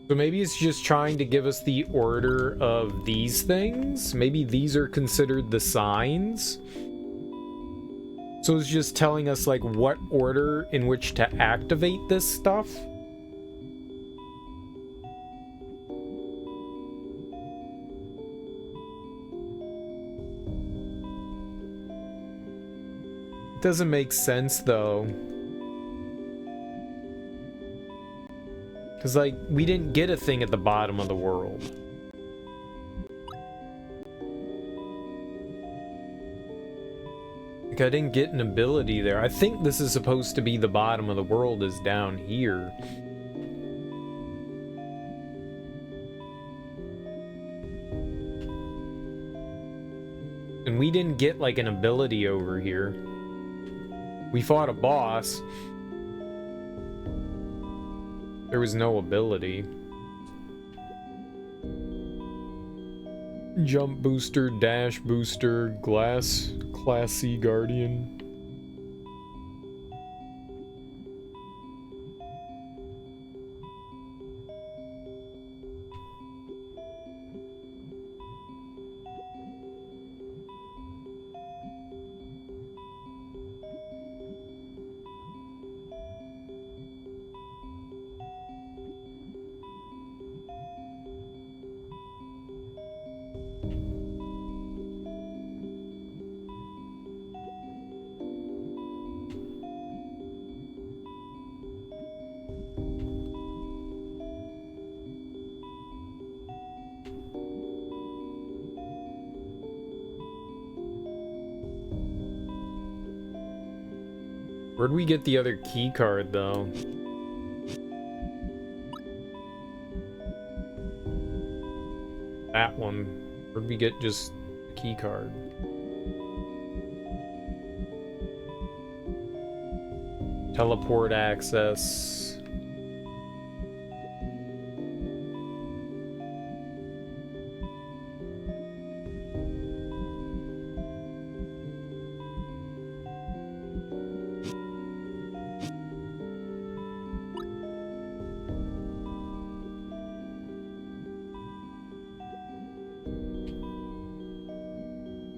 So maybe it's just trying to give us the order of these things. Maybe these are considered the signs. So it's just telling us like what order in which to activate this stuff. It doesn't make sense though. Because, like, we didn't get a thing at the bottom of the world. Like, I didn't get an ability there. I think this is supposed to be the bottom of the world is down here. And we didn't get, like, an ability over here. We fought a boss. There was no ability. Jump booster, dash booster, glass, class C guardian. Where'd we get the other key card, though? That one. Where'd we get just the key card? Teleport access.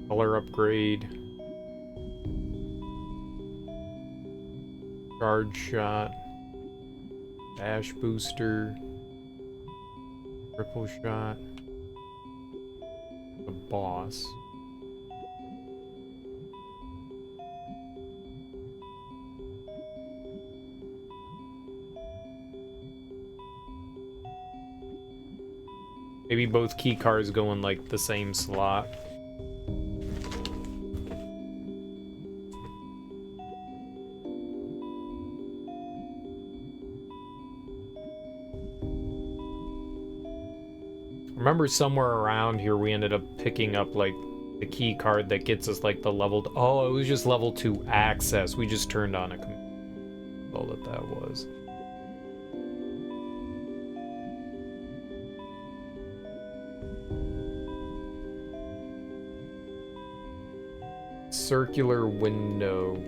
Color upgrade. Charge shot. Dash booster. Triple shot. The boss. Maybe both key cards go in like the same slot. Remember somewhere around here we ended up picking up like the key card that gets us like the leveled. Oh, it was just level 2 access. We just turned on a all that was. Circular window.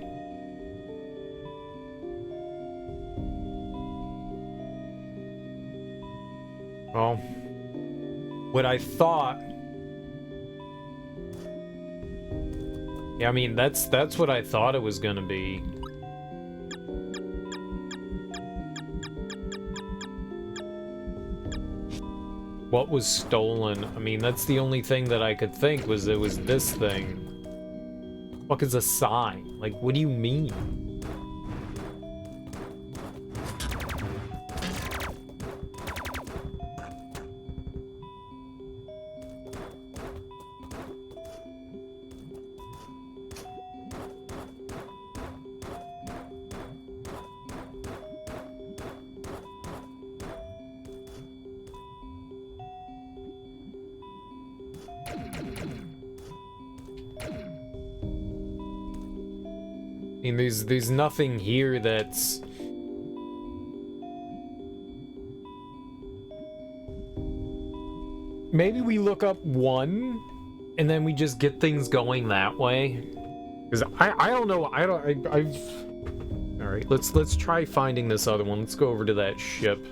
Well, what I thought. Yeah, I mean that's what I thought it was gonna be. What was stolen? I mean, that's the only thing that I could think was it was this thing. What is a sign? Like, what do you mean? I mean, there's nothing here that's... Maybe we look up one, and then we just get things going that way. Because I don't know, I've... Alright, let's try finding this other one. Let's go over to that ship.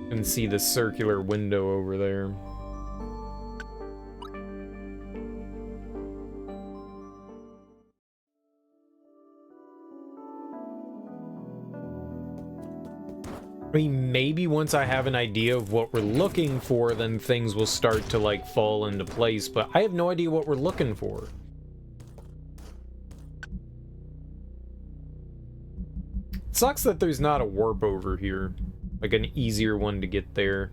And see the circular window over there. I mean, maybe once I have an idea of what we're looking for, then things will start to, like, fall into place, but I have no idea what we're looking for. It sucks that there's not a warp over here. Like, an easier one to get there.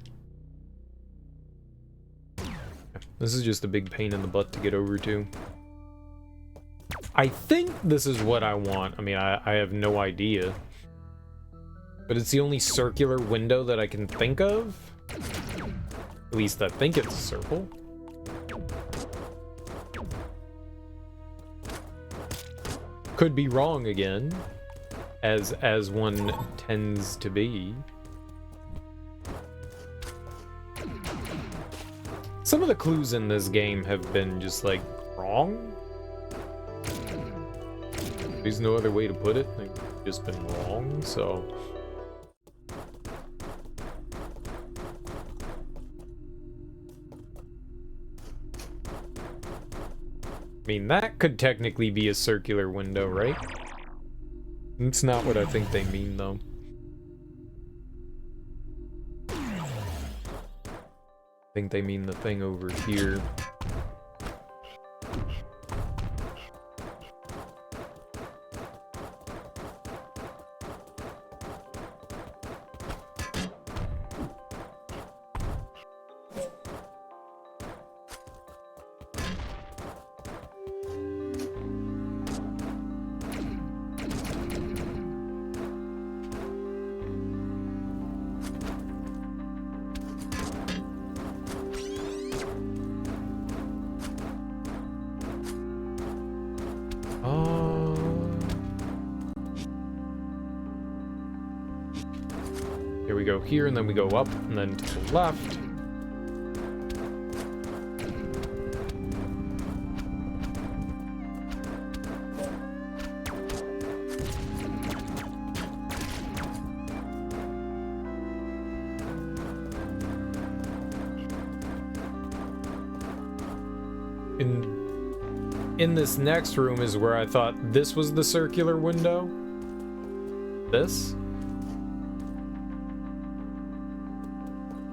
This is just a big pain in the butt to get over to. I think this is what I want. I mean, I have no idea. But it's the only circular window that I can think of. At least I think it's a circle. Could be wrong again, as one tends to be. Some of the clues in this game have been just like wrong. There's no other way to put it. They've just been wrong, so. I mean, that could technically be a circular window, right? That's not what I think they mean, though. I think they mean the thing over here. Here we go here, and then we go up, and then to the left. In this next room is where I thought this was the circular window. This?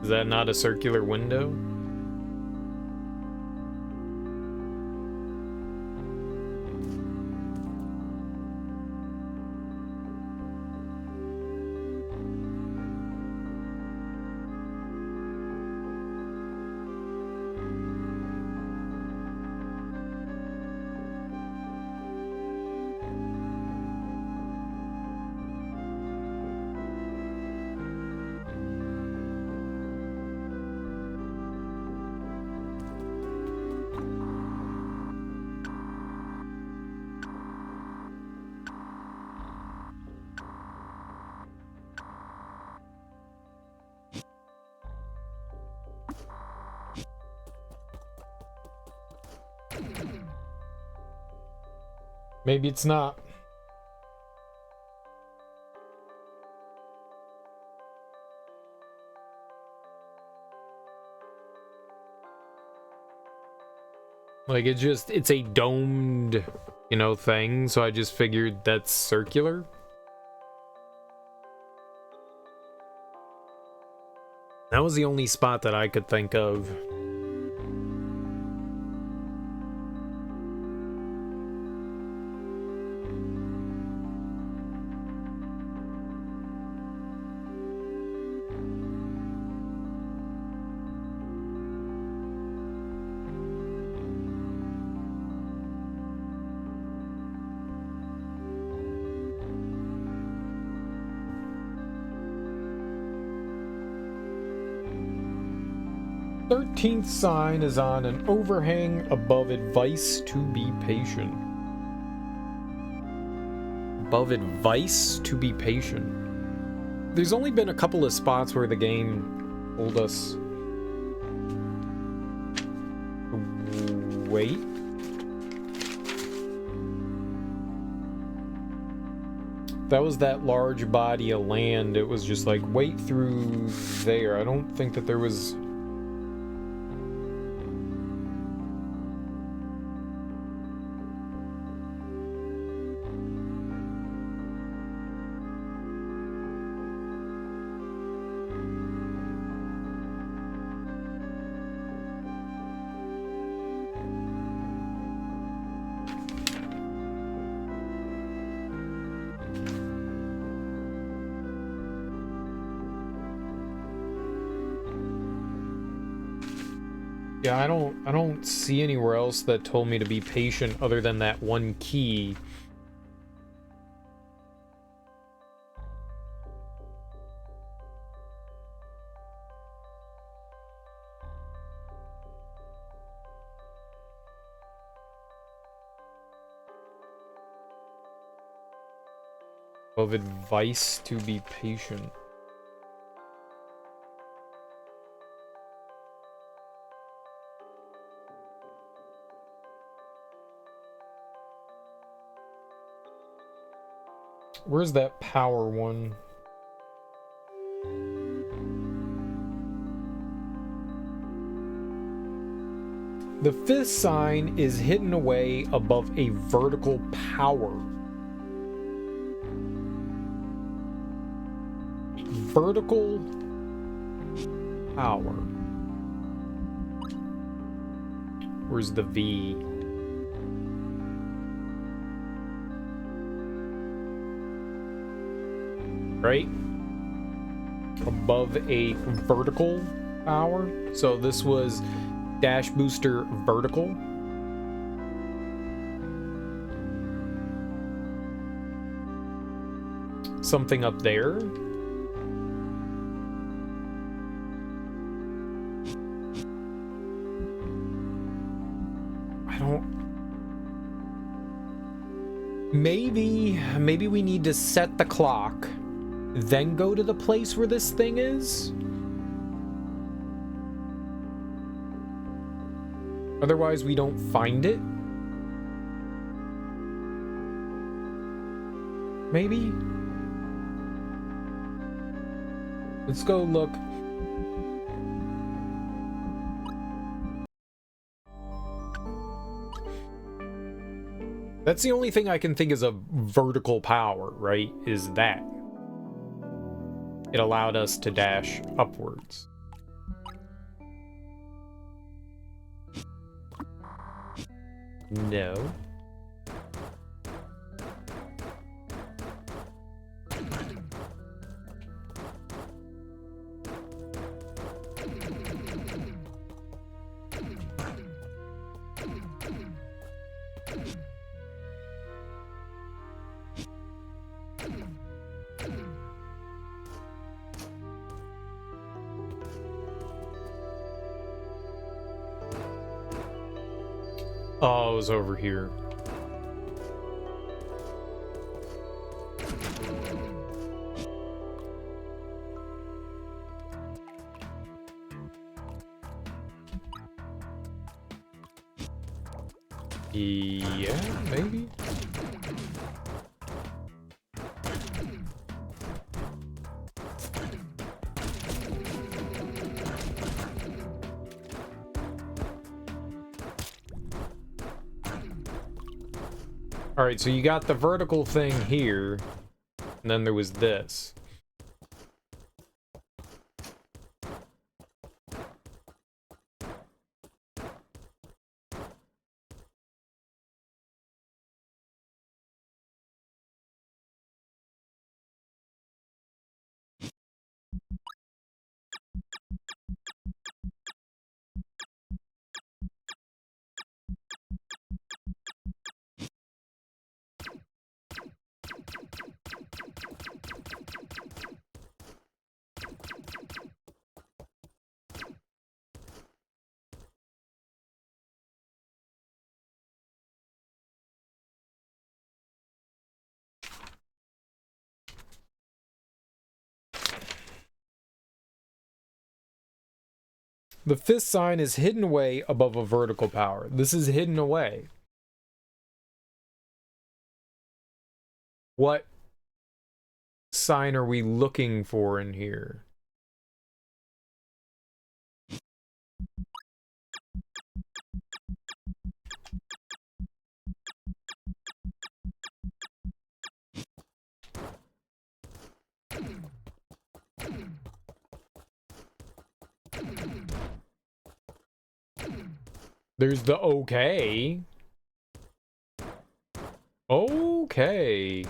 Is that not a circular window? Maybe it's not. Like, it's a domed, you know, thing, so I just figured that's circular. That was the only spot that I could think of. Thirteenth sign is on an overhang above advice to be patient. Above advice to be patient. There's only been a couple of spots where the game told us to wait. That was that large body of land. It was just like, wait through there. I don't think that there was... Yeah, I don't see anywhere else that told me to be patient other than that one key. Of advice to be patient. Where's that power one? The fifth sign is hidden away above a vertical power. Vertical power. Where's the V? Right? Above a vertical power. So this was dash booster vertical. Something up there. I don't... Maybe we need to set the clock, then go to the place where this thing is? Otherwise, we don't find it? Maybe? Let's go look. That's the only thing I can think is a vertical power, right? Is that. It allowed us to dash upwards. No. Oh, it was over here. Yeah, maybe. All right, so you got the vertical thing here, and then there was this. The fifth sign is hidden away above a vertical power. This is hidden away. What sign are we looking for in here? There's the okay. Okay.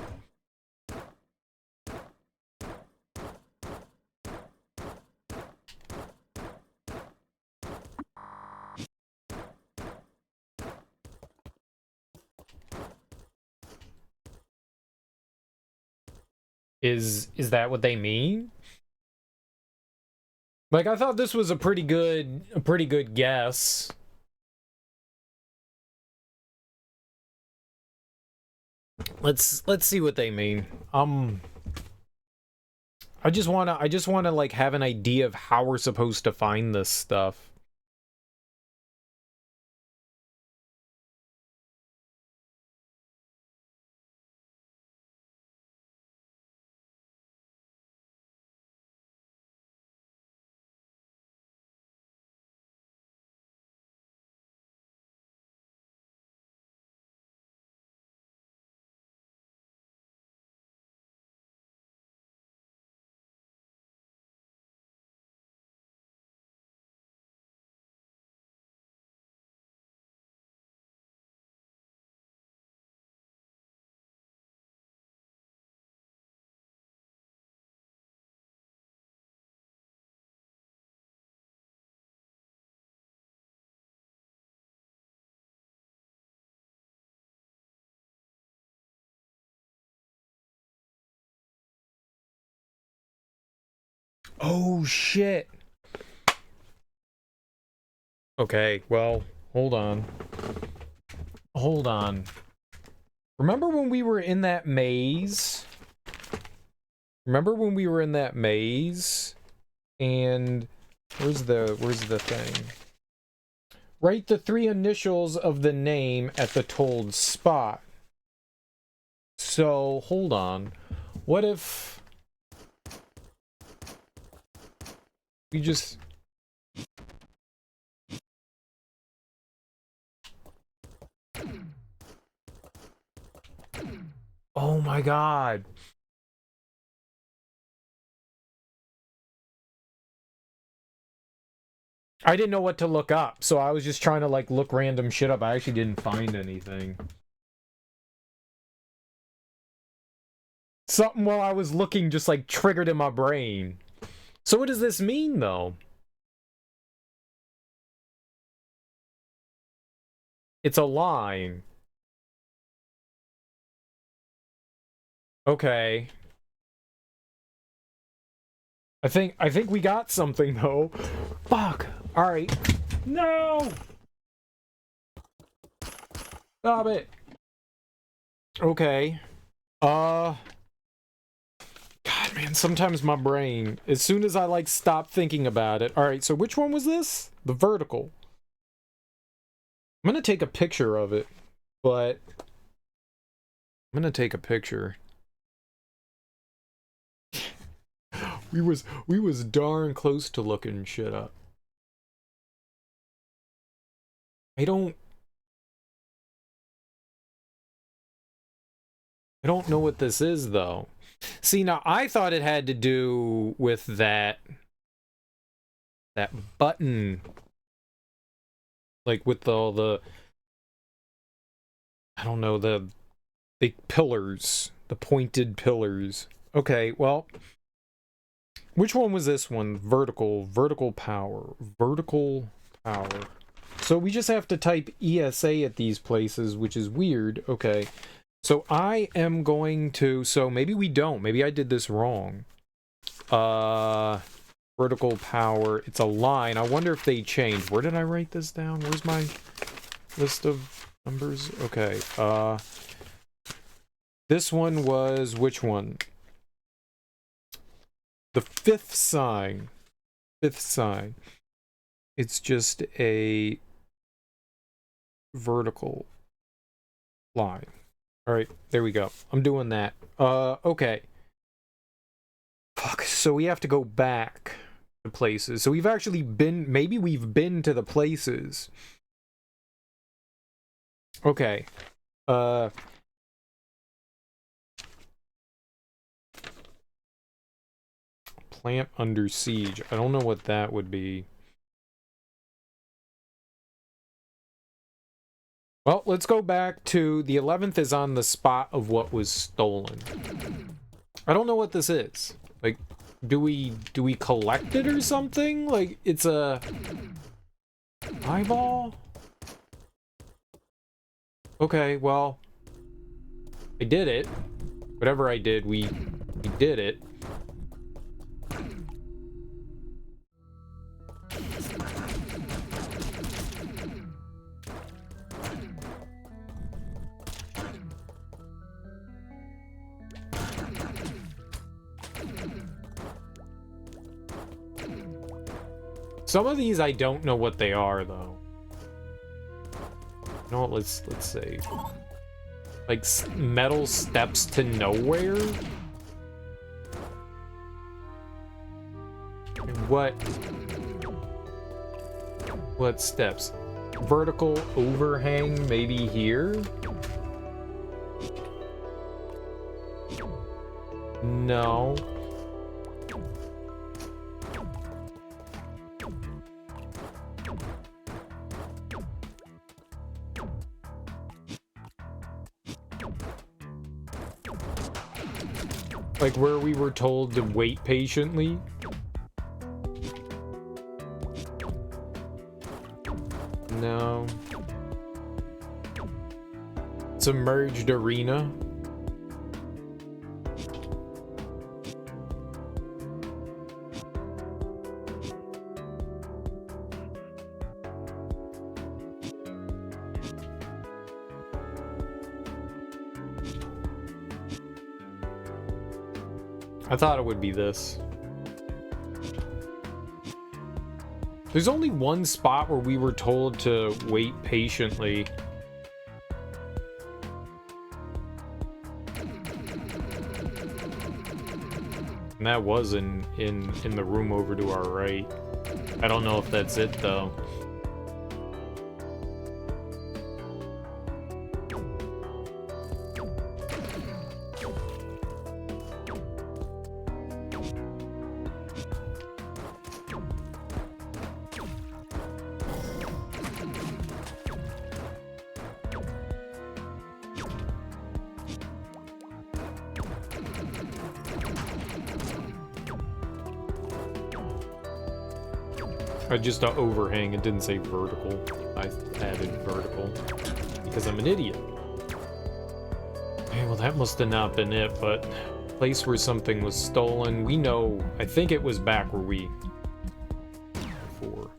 Is that what they mean? Like, I thought this was a pretty good guess. Let's see what they mean. I just wanna like have an idea of how we're supposed to find this stuff. Oh shit. Okay, well, hold on. Hold on. Remember when we were in that maze? Remember when we were in that maze? And where's the thing? Write the 3 initials of the name at the told spot. So, hold on. What if we just... Oh my god. I didn't know what to look up, so I was just trying to like look random shit up. I actually didn't find anything. Something while I was looking just like triggered in my brain. So what does this mean though? It's a line. Okay. I think we got something though. Fuck. All right. No. Stop it. Okay. God, man, sometimes my brain, as soon as I like stop thinking about it. All right, so which one was this? The vertical. I'm gonna take a picture of it, but I'm gonna take a picture. we was darn close to looking shit up. I don't know what this is though. See, now I thought it had to do with that button, like with all the, I don't know, the big pillars, the pointed pillars. Okay, well, which one was this one? Vertical power. So we just have to type ESA at these places, which is weird. Okay. So I am going to, so maybe we don't. Maybe I did this wrong. Vertical power. It's a line. I wonder if they changed. Where did I write this down? Where's my list of numbers? Okay. This one was which one? The fifth sign. It's just a vertical line. All right, there we go. I'm doing that. Okay. Fuck, so we have to go back to places. So we've actually been, maybe we've been to the places. Okay. Plant under siege. I don't know what that would be. Well, let's go back to the 11th is on the spot of what was stolen. I don't know what this is. Like, do we collect it or something? Like, it's a eyeball? Okay, well, I did it. Whatever I did, we We did it. Some of these I don't know what they are though. You know what? Let's see. Like metal steps to nowhere. What steps? Vertical overhang maybe here? No. Like where we were told to wait patiently. No. Submerged arena. I thought it would be this. There's only one spot where we were told to wait patiently. And that was in the room over to our right. I don't know if that's it though. Just an overhang, it didn't say vertical. I added vertical because I'm an idiot. Okay, well that must have not been it, but place where something was stolen, we know, I think it was back where we before.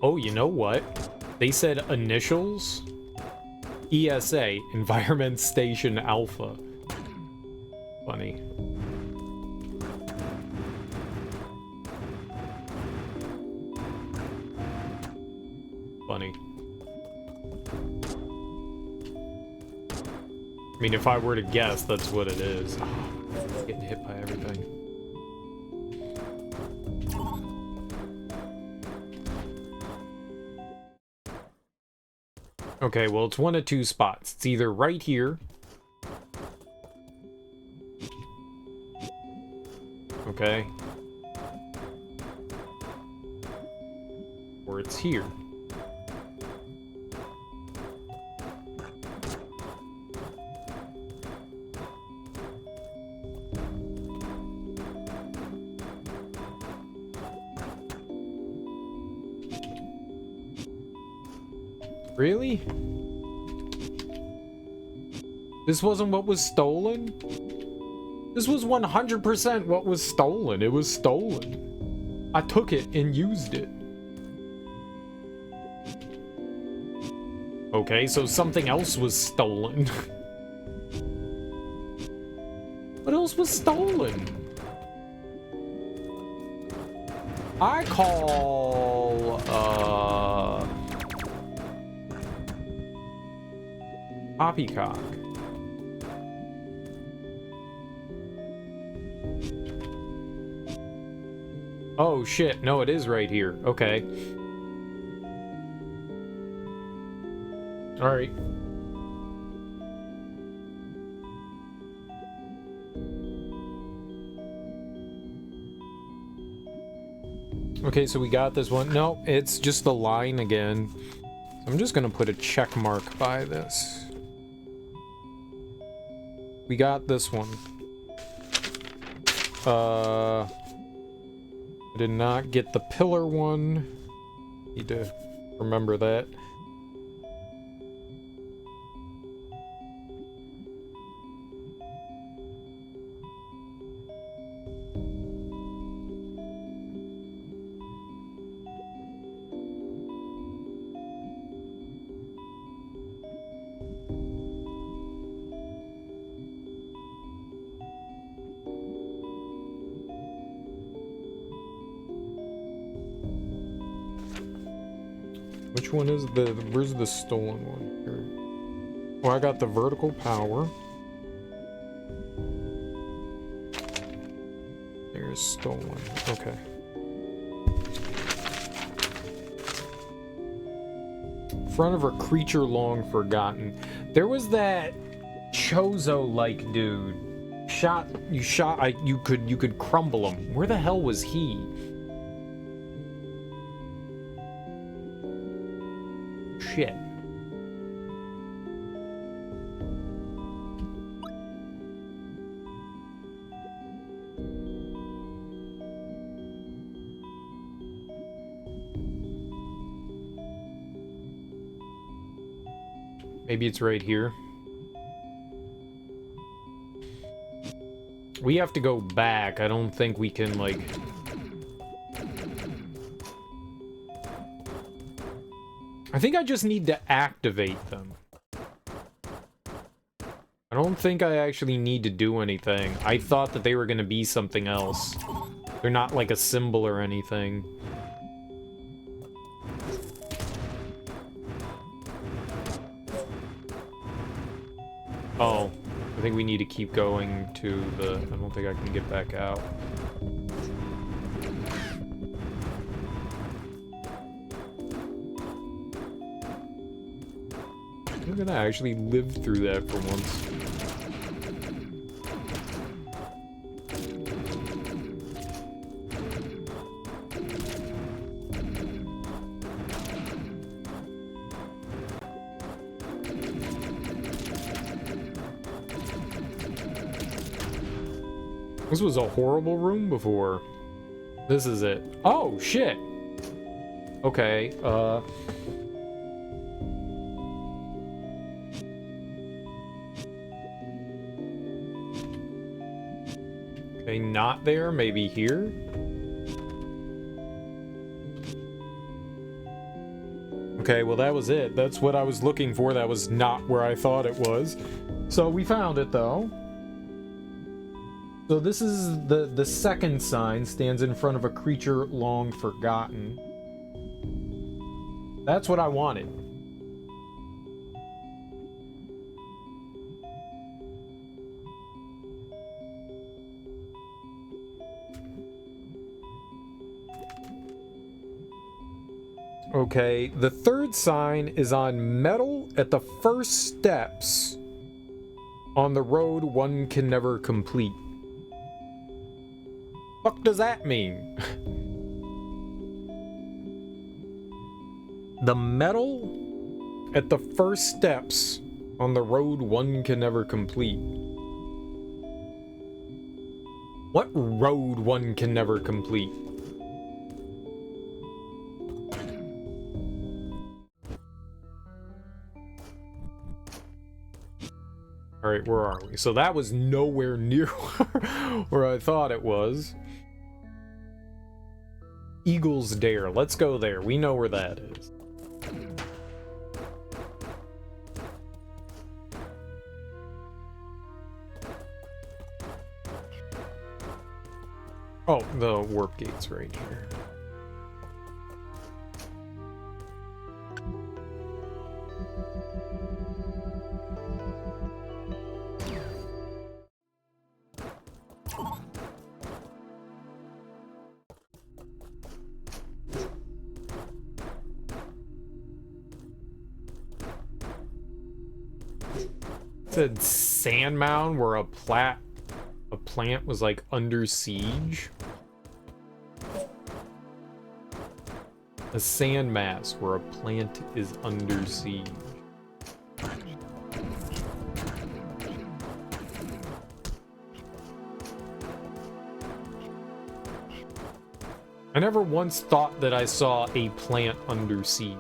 Oh, you know what? They said initials? ESA, Environment Station Alpha. Funny. Funny. I mean, if I were to guess, that's what it is. Oh, getting hit by everything. Okay, well, it's one of two spots. It's either right here. Okay. Or it's here. Really? This wasn't what was stolen? This was 100% what was stolen. It was stolen. I took it and used it. Okay, so something else was stolen. What else was stolen? I call, Poppycock. Oh shit, no, it is right here. Okay. Alright. Okay, so we got this one. No, it's just the line again. I'm just gonna put a check mark by this. We got this one. I did not get the pillar one. Need to remember that. Which one is where's the stolen one? Here. Well, I got the vertical power. There's stolen. Okay. Front of a creature long forgotten. There was that Chozo-like dude. You could crumble him. Where the hell was he? Shit. Maybe it's right here. We have to go back. I don't think we can, like... I think I just need to activate them. I don't think I actually need to do anything. I thought that they were going to be something else. They're not like a symbol or anything. Oh, I think we need to keep going to the... I don't think I can get back out. I'm gonna actually live through that for once. This was a horrible room before. This is it. Oh, shit! Okay, Okay, not there, maybe here? Okay, well that was it. That's what I was looking for. That was not where I thought it was. So we found it, though. So this is the second sign, stands in front of a creature long forgotten. That's what I wanted. Okay, the third sign is on metal at the first steps on the road one can never complete. Fuck does that mean? The metal at the first steps on the road one can never complete. What road one can never complete? Alright, where are we? So that was nowhere near where I thought it was. Eagle's Dare. Let's go there. We know where that is. Oh, the warp gate's right here. It said sand mound where a plant was like under siege. A sand mass where a plant is under siege. I never once thought that I saw a plant under sea.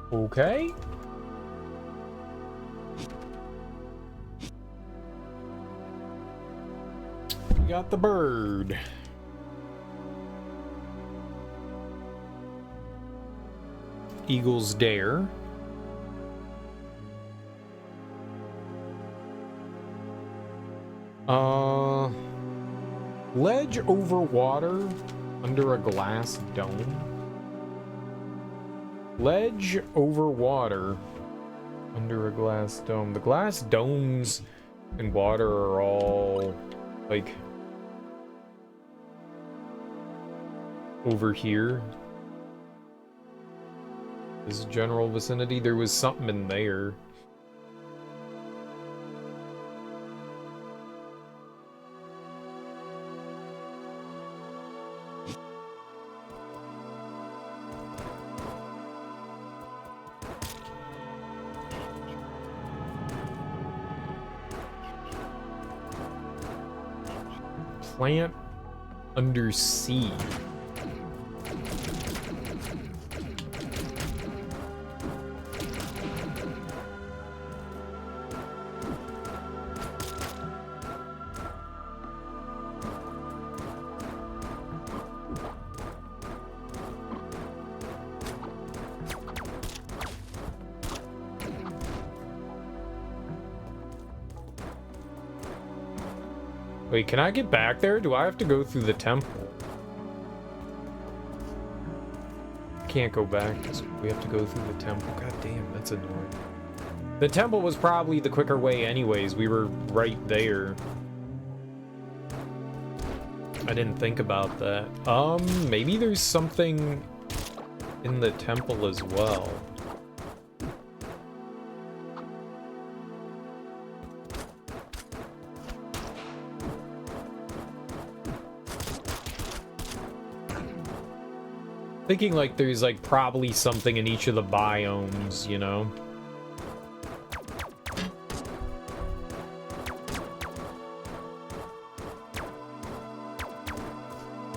Okay. We got the bird. Eagle's Dare. Ledge over water under a glass dome. Ledge over water under a glass dome. The glass domes and water are all like over here. This general vicinity. There was something in there. Plant under sea. Wait, can I get back there? Do I have to go through the temple? I can't go back. We have to go through the temple. God damn, that's annoying. The temple was probably the quicker way anyways. We were right there. I didn't think about that. Maybe there's something in the temple as well. Thinking like there's like probably something in each of the biomes, you know?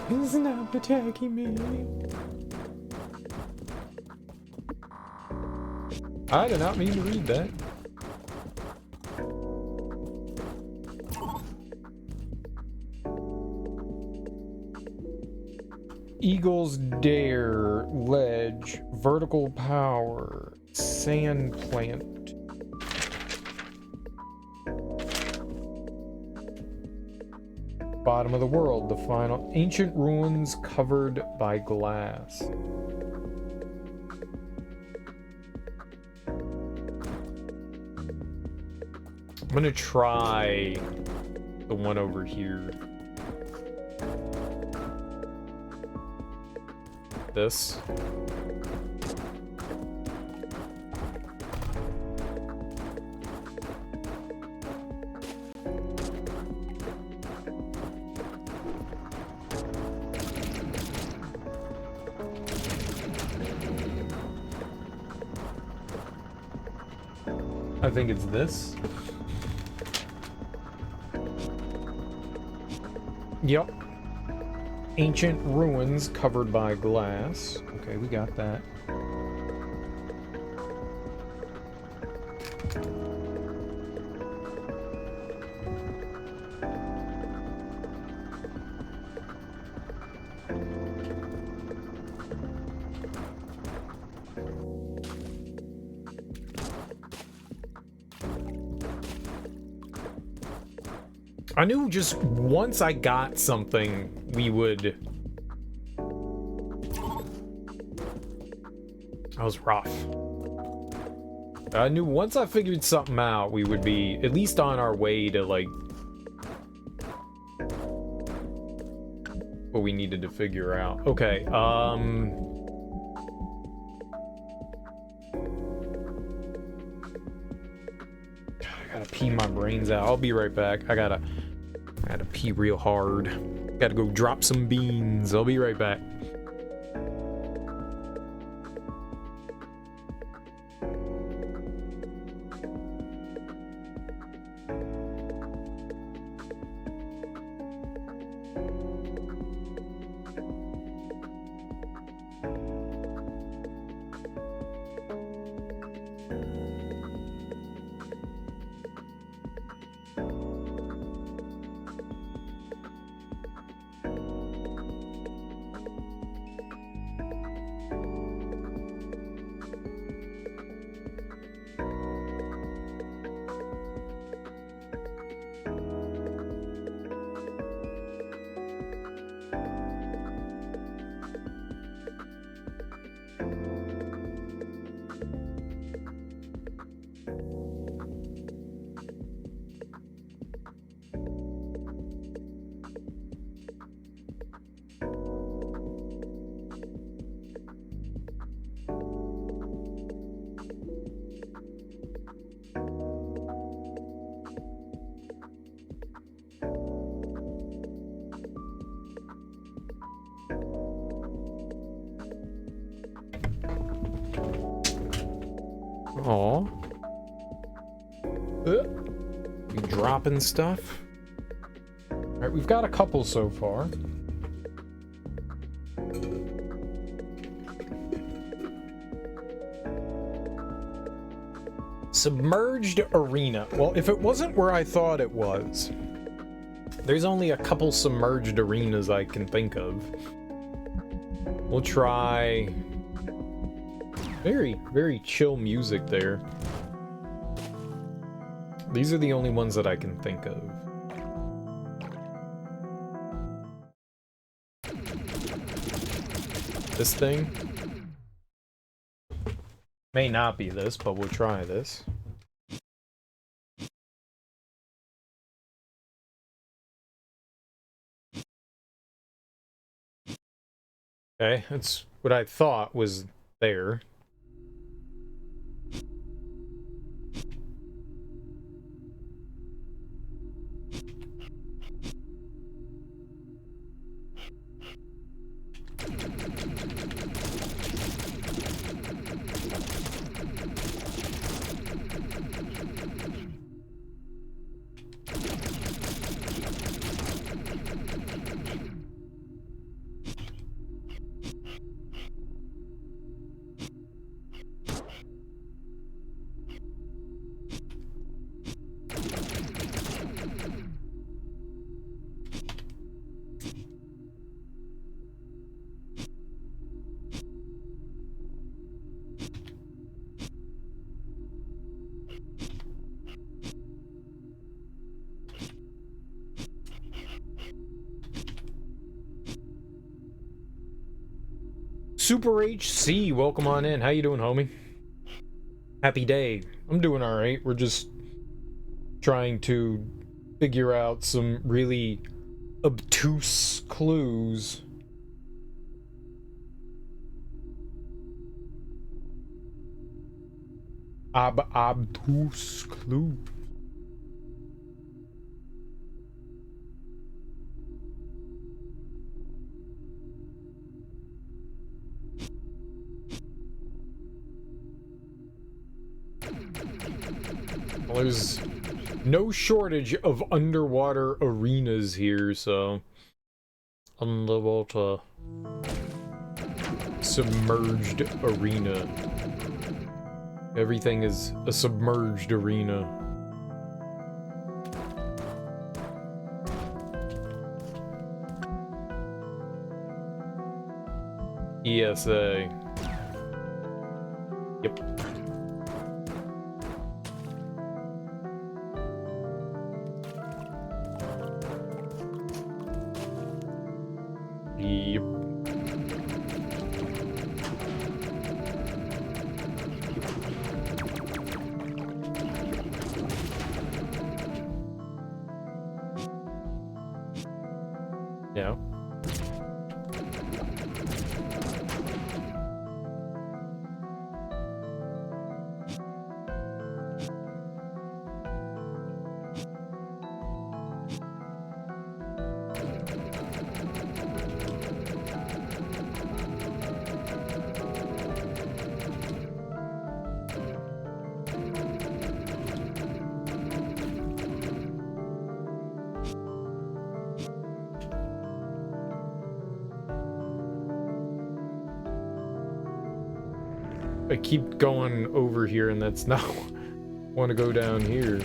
He's not attacking me. I did not mean to read that. Eagle's Dare, ledge, vertical power, sand plant. Bottom of the world, the final ancient ruins covered by glass. I'm gonna try the one over here. This. I think it's this. Yep. Ancient ruins covered by glass. Okay, we got that. I knew just once I got something, we would... That was rough. I knew once I figured something out, we would be at least on our way to, like, what we needed to figure out. Okay, I gotta pee my brains out. I'll be right back. I gotta pee real hard. Gotta go drop some beans. I'll be right back. Aw. You dropping stuff? Alright, we've got a couple so far. Submerged arena. Well, if it wasn't where I thought it was, there's only a couple submerged arenas I can think of. We'll try... Very, very chill music there. These are the only ones that I can think of. This thing? May not be this, but we'll try this. Okay, that's what I thought was there. Super HC, welcome on in. How you doing, homie? Happy day. I'm doing all right. We're just trying to figure out some really obtuse clues. Obtuse clues. Well, there's no shortage of underwater arenas here, so underwater submerged arena. Everything is a submerged arena. ESA. Yep. Yep. Yeah. I keep going over here, and that's not... want to go down here.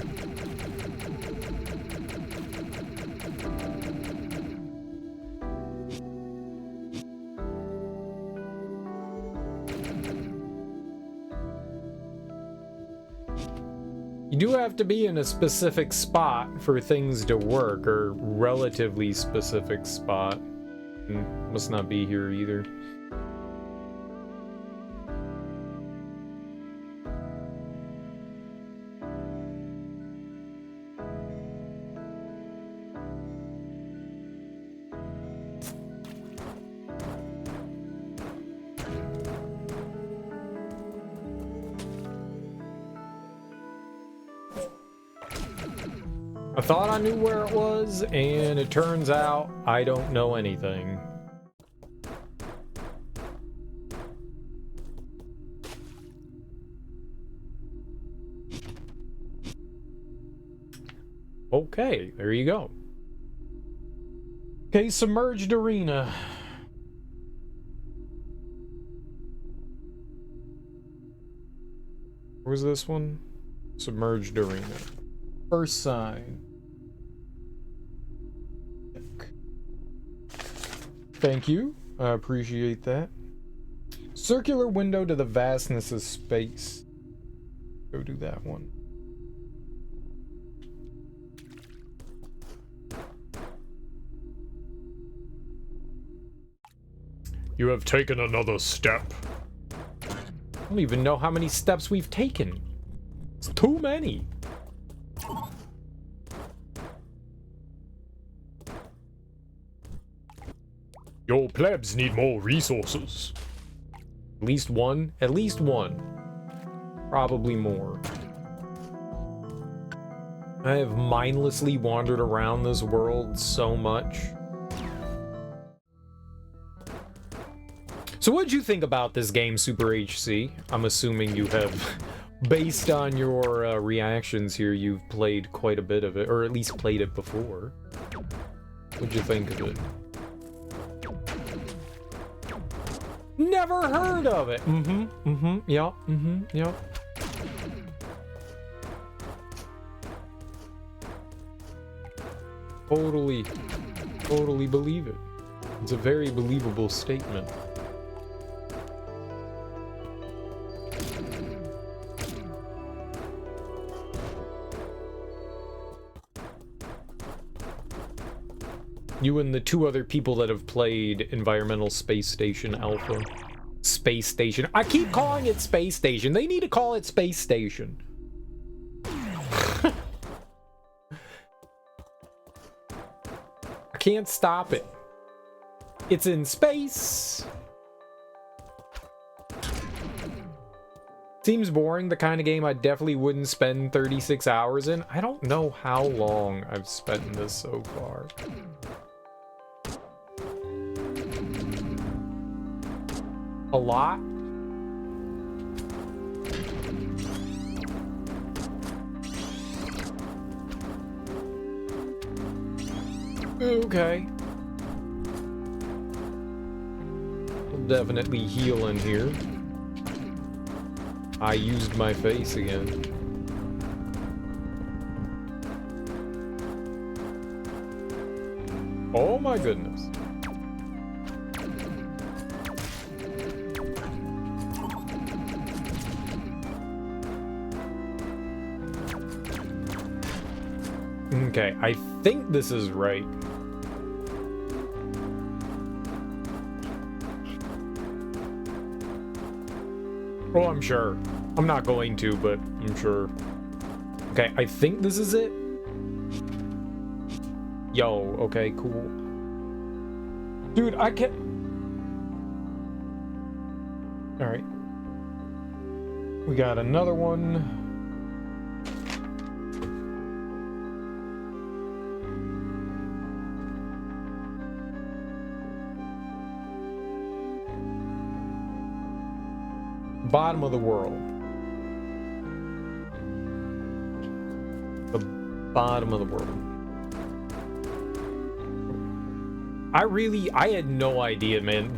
You do have to be in a specific spot for things to work, or relatively specific spot. Must not be here either. I thought I knew where it was, and it turns out I don't know anything. Okay, there you go. Okay, submerged arena. Where was this one? Submerged arena. First sign. Thank you. I appreciate that. Circular window to the vastness of space. Go do that one. You have taken another step. I don't even know how many steps we've taken. It's too many. Your plebs need more resources. At least one. At least one. Probably more. I have mindlessly wandered around this world so much. So what'd you think about this game, Super HC? I'm assuming you have, based on your reactions here, you've played quite a bit of it, or at least played it before. What'd you think of it? Never heard of it! Yep. Totally believe it. It's a very believable statement. You and the two other people that have played Environmental Space Station Alpha. Space Station. I keep calling it Space Station. They need to call it Space Station. I can't stop it. It's in space. Seems boring, the kind of game I definitely wouldn't spend 36 hours in. I don't know how long I've spent in this so far. A lot? Okay. We'll definitely heal in here. I used my face again. Oh my goodness. Okay, I think this is right. Oh, I'm sure. I'm not going to, but I'm sure. Okay, I think this is it. Yo, okay, cool. Dude, I can't... Alright. We got another one. Bottom of the world. The bottom of the world. I had no idea, man.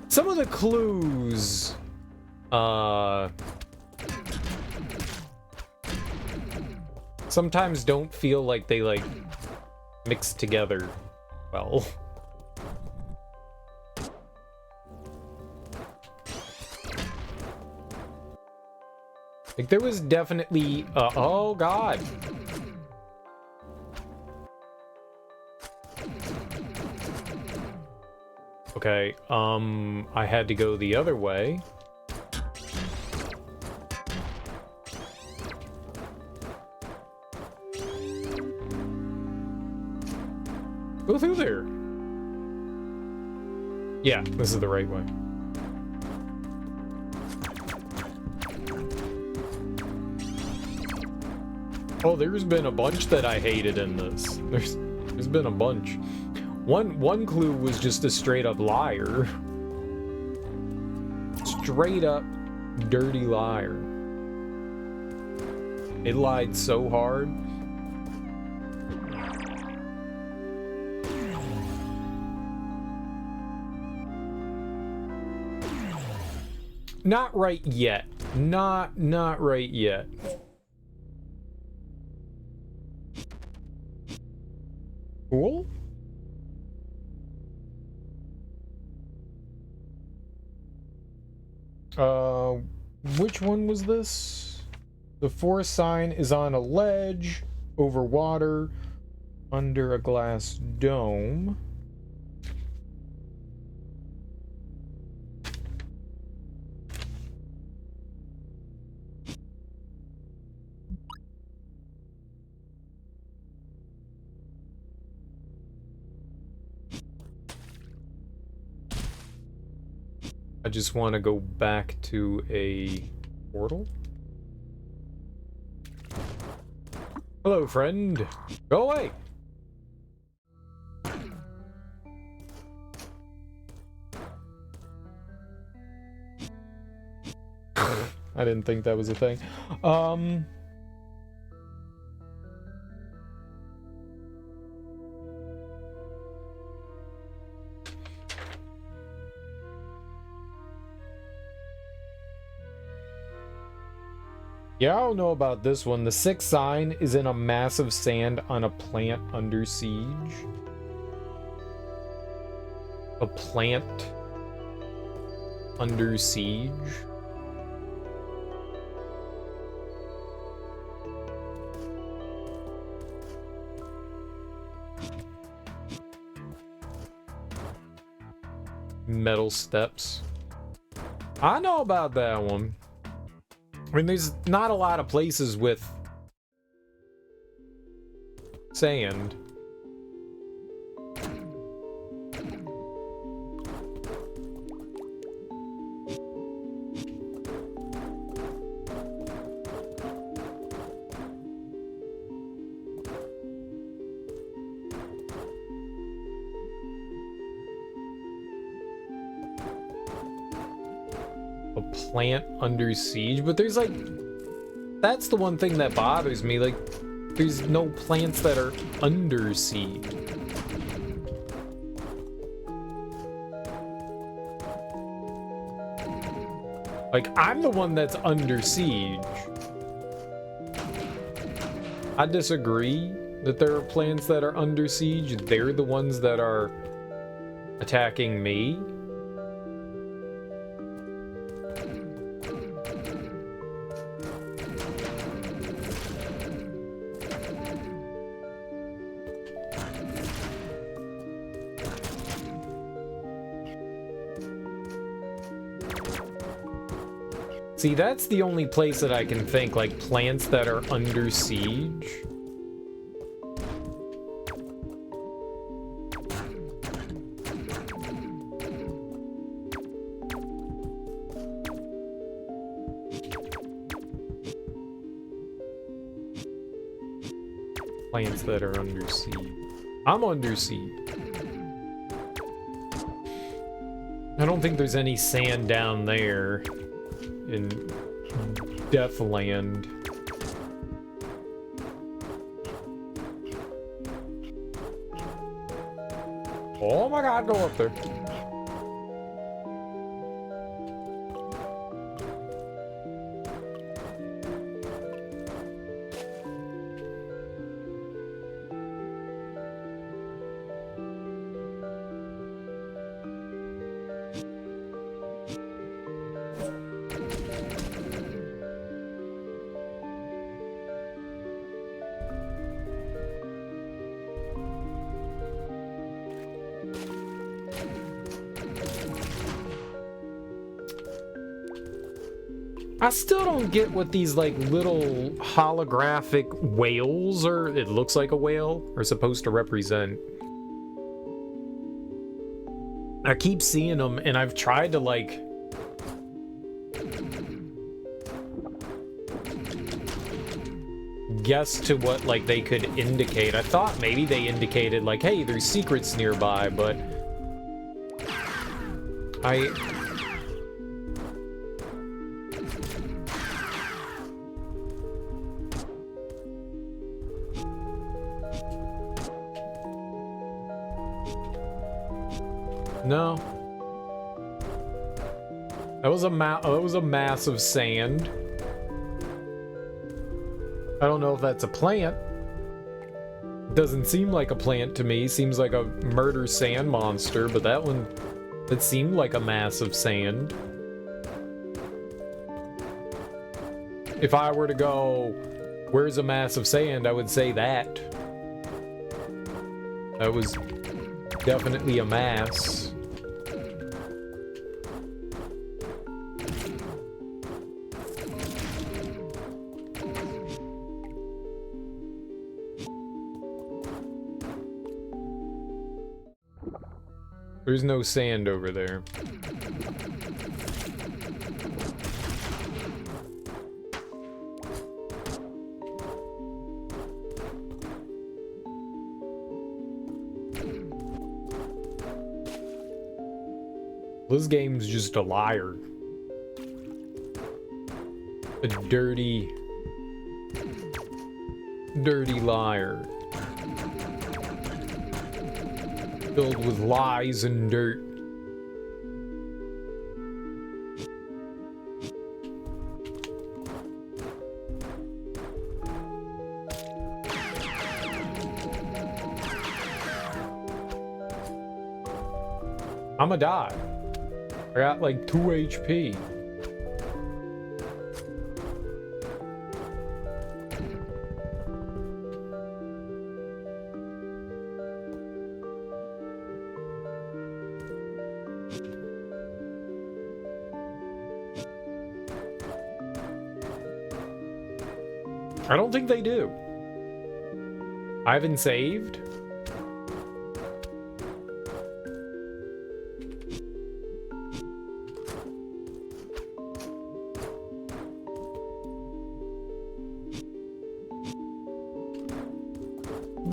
Some of the clues sometimes don't feel like they like mix together well. Like there was definitely oh god. Okay, I had to go the other way. Go through there. Yeah, this is the right way. Oh, there's been a bunch that I hated in this. There's been a bunch. One clue was just a straight up liar. Straight up dirty liar. It lied so hard. Not right yet. Not right yet. Cool. Which one was this? The forest sign is on a ledge, over water, under a glass dome. I just want to go back to a portal. Hello, friend. Go away. I didn't think that was a thing. Yeah, I don't know about this one. The sixth sign is in a massive sand on a plant under siege. A plant under siege. Metal steps. I know about that one. I mean, there's not a lot of places with sand. A plant under siege, but there's like, that's the one thing that bothers me, like there's no plants that are under siege. Like, I'm the one that's under siege. I disagree that there are plants that are under siege. They're the ones that are attacking me. See, that's the only place that I can think, like, plants that are under siege. Plants that are under siege. I'm under siege. I don't think there's any sand down there. In Deathland. Oh my god, go up there. I still don't get what these, like, little holographic whales are, it looks like a whale, are supposed to represent. I keep seeing them, and I've tried to, like... guess to what, like, they could indicate. I thought maybe they indicated, like, hey, there's secrets nearby, but... No. That was a mass of sand. I don't know if that's a plant. Doesn't seem like a plant to me. Seems like a murder sand monster, but that one, it seemed like a mass of sand. If I were to go, where's a mass of sand, I would say that. That was definitely a mass. There's no sand over there. This game's just a liar. A dirty, dirty liar. Filled with lies and dirt. I'ma die. I got like 2 HP. I don't think they do. I haven't saved.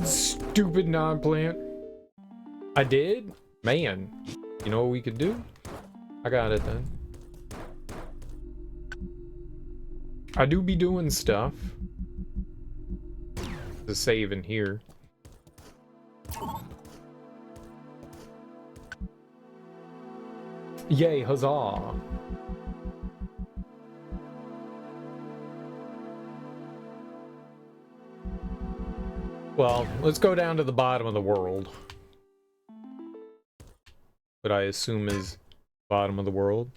Stupid non-plant. I did? Man. You know what we could do? I got it then. I do be doing stuff. To save in here. Yay, huzzah. Well, let's go down to the bottom of the world. What I assume is bottom of the world.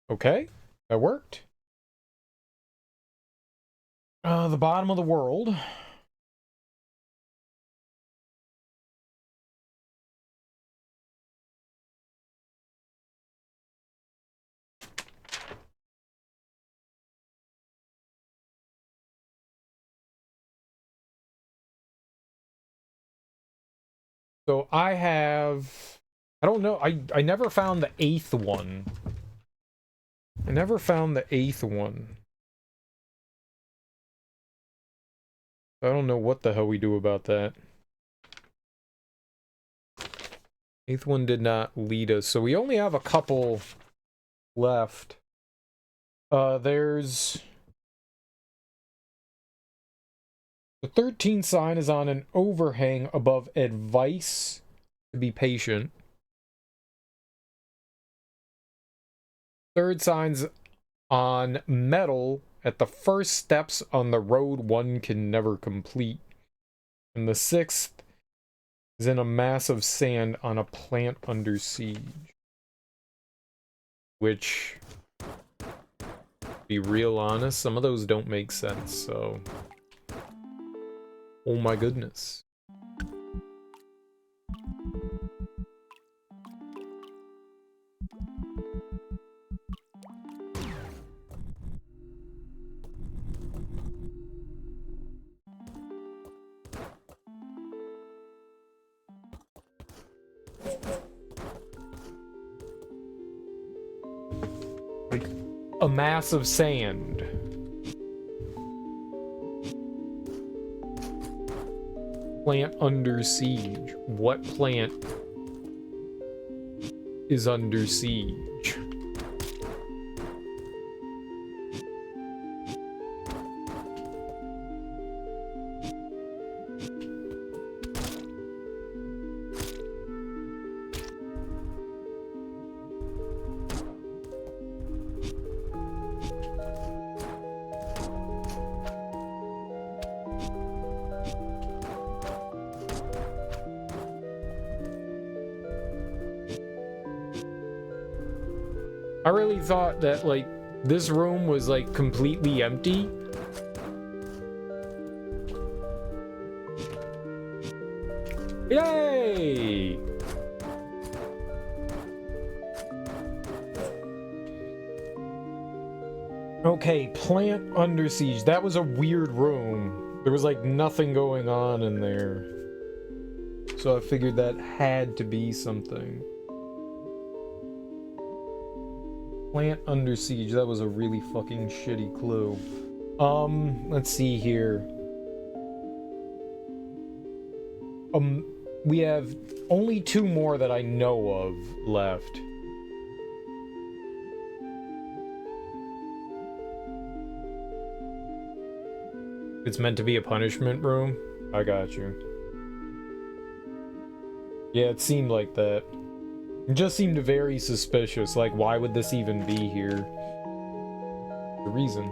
Okay, that worked. The bottom of the world. So I have... I don't know. I never found the 8th one. I never found the 8th one. I don't know what the hell we do about that. 8th one did not lead us, so we only have a couple left. There's... The 13th sign is on an overhang above advice to be patient. 3rd sign's on metal at the first steps on the road one can never complete. And the 6th is in a mass of sand on a plant under siege. Which, to be real honest, some of those don't make sense, so... Oh my goodness. Like a mass of sand. Plant under siege. What plant is under siege? I really thought that, like, this room was, like, completely empty. Yay! Okay, plant under siege. That was a weird room. There was, like, nothing going on in there. So I figured that had to be something. Plant under siege. That was a really fucking shitty clue. Let's see here. We have only 2 more that I know of left. It's meant to be a punishment room? I got you. Yeah, it seemed like that. It just seemed very suspicious, like, why would this even be here? The reason.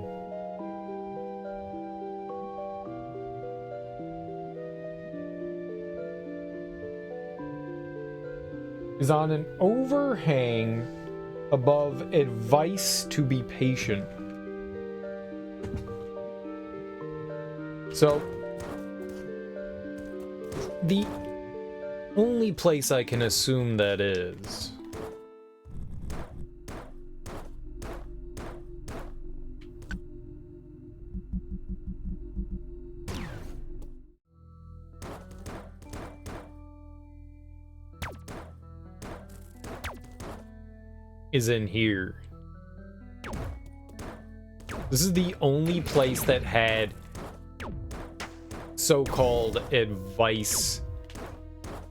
Is on an overhang above advice to be patient. So, the only place I can assume that is in here. This is the only place that had so-called advice.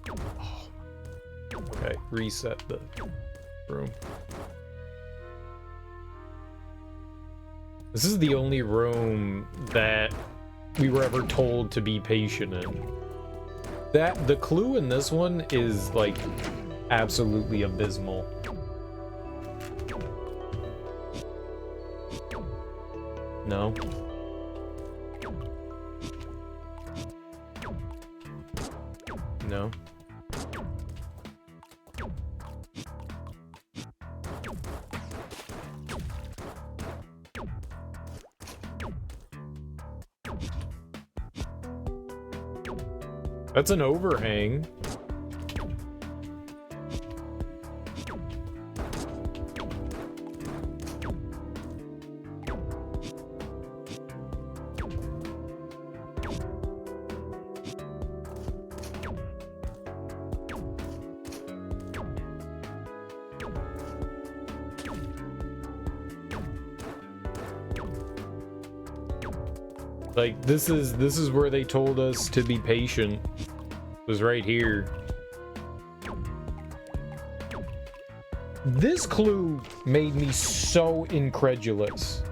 Oh. Okay, reset the room. This is the only room that we were ever told to be patient in. That the clue in this one is like absolutely abysmal. No. No. That's an overhang. Like, this is where they told us to be patient. It was right here. This clue made me so incredulous.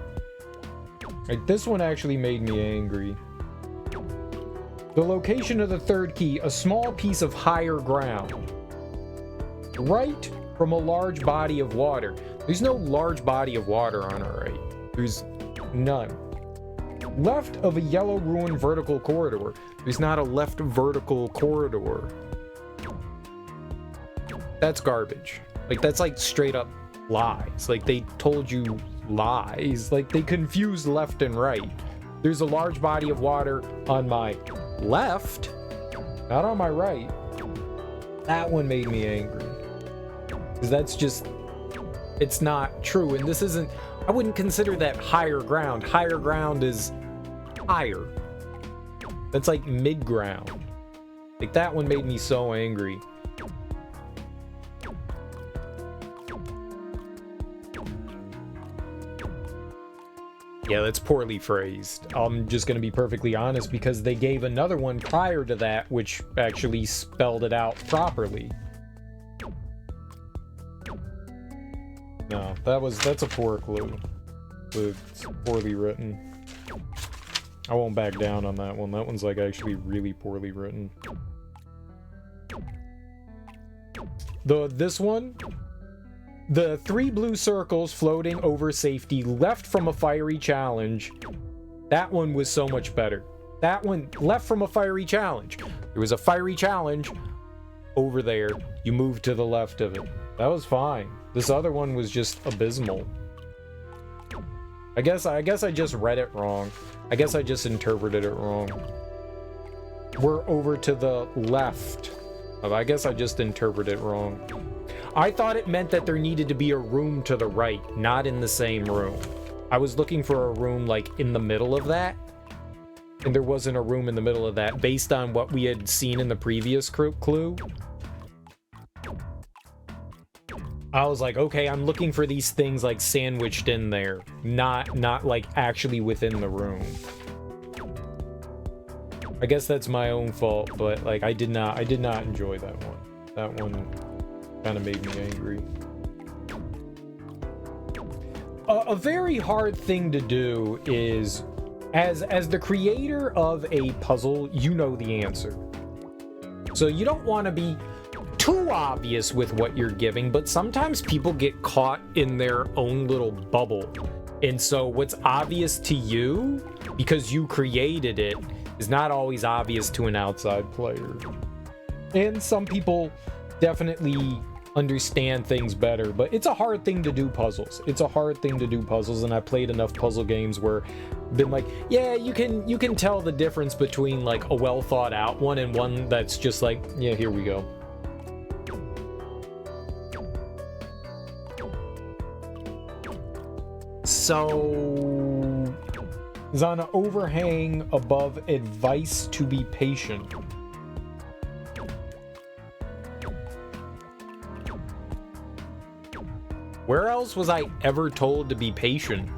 Like, this one actually made me angry. The location of the third key, a small piece of higher ground. Right from a large body of water. There's no large body of water on our right. There's none. Left of a yellow ruined vertical corridor. There's not a left vertical corridor. That's garbage. Like, that's like straight up lies. Like, they told you lies. Like, they confused left and right. There's a large body of water on my left, not on my right. That one made me angry. Because that's just, it's not true. And this isn't, I wouldn't consider that higher ground. Higher ground is higher. That's like mid ground. Like, that one made me so angry. Yeah, that's poorly phrased. I'm just going to be perfectly honest because they gave another one prior to that which actually spelled it out properly. No, that's a poor clue. It's poorly written. I won't back down on that one. That one's like actually really poorly written. This one, the 3 blue circles floating over safety left from a fiery challenge. That one was so much better. That one left from a fiery challenge. There was a fiery challenge over there. You moved to the left of it. That was fine. This other one was just abysmal. I guess I just read it wrong. I guess I just interpreted it wrong. We're over to the left. I guess I just interpreted it wrong. I thought it meant that there needed to be a room to the right, not in the same room. I was looking for a room like in the middle of that, and there wasn't a room in the middle of that based on what we had seen in the previous clue. I was like, okay, I'm looking for these things like sandwiched in there, not like actually within the room. I guess that's my own fault, but like I did not enjoy that one. That one kind of made me angry. A very hard thing to do is, as the creator of a puzzle, you know the answer. So you don't want to be too obvious with what you're giving, but sometimes people get caught in their own little bubble. And so what's obvious to you, because you created it, is not always obvious to an outside player. And some people definitely understand things better, but it's a hard thing to do puzzles. It's a hard thing to do puzzles, and I played enough puzzle games where I've been like, yeah, you can tell the difference between like a well thought out one and one that's just like, yeah, here we go. So is on an overhang above advice to be patient. Where else was I ever told to be patient?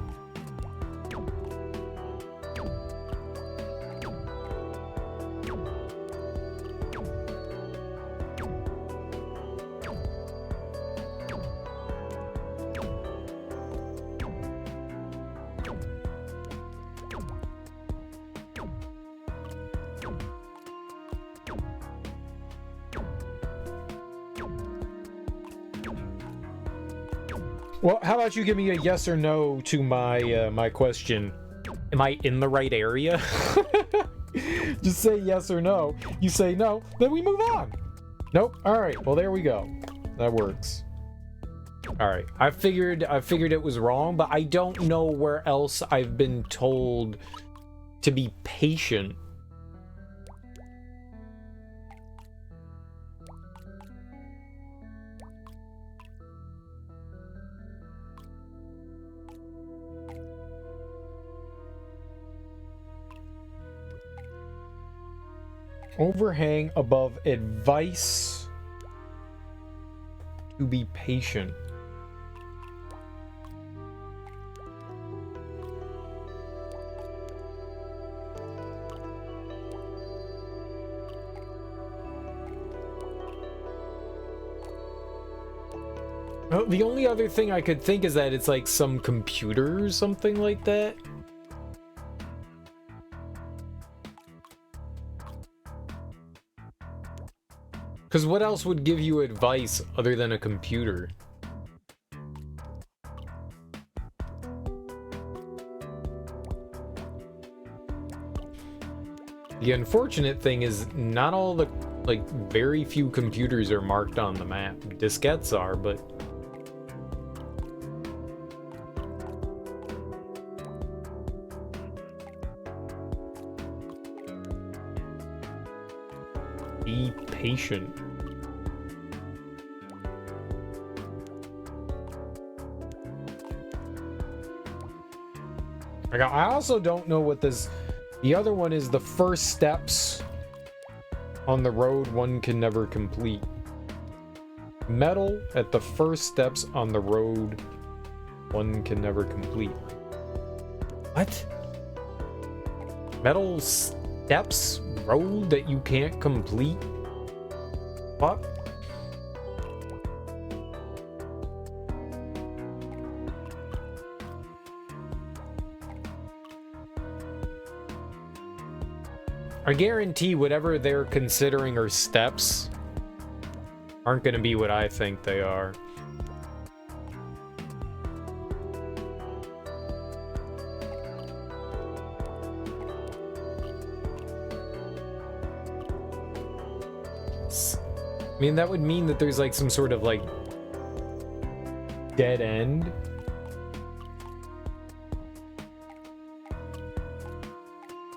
Well, how about you give me a yes or no to my my question? Am I in the right area? Just say yes or no. You say no, then we move on. Nope. All right. Well, there we go. That works. All right. I figured it was wrong, but I don't know where else I've been told to be patient. Overhang above advice to be patient. Oh, the only other thing I could think is that it's like some computer or something like that. Because what else would give you advice other than a computer? The unfortunate thing is not all the, like, very few computers are marked on the map. Diskettes are, but... Be patient. I also don't know what this... The other one is the first steps on the road one can never complete. Metal at the first steps on the road one can never complete. What? Metal steps? Road that you can't complete? What? I guarantee whatever they're considering are steps aren't going to be what I think they are. I mean, that would mean that there's like some sort of like dead end.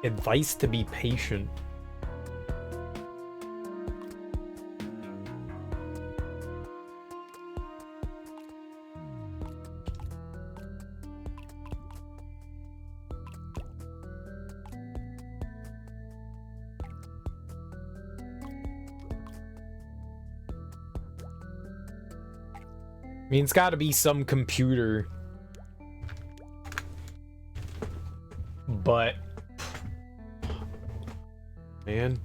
Advice to be patient. I mean, it's got to be some computer. But man.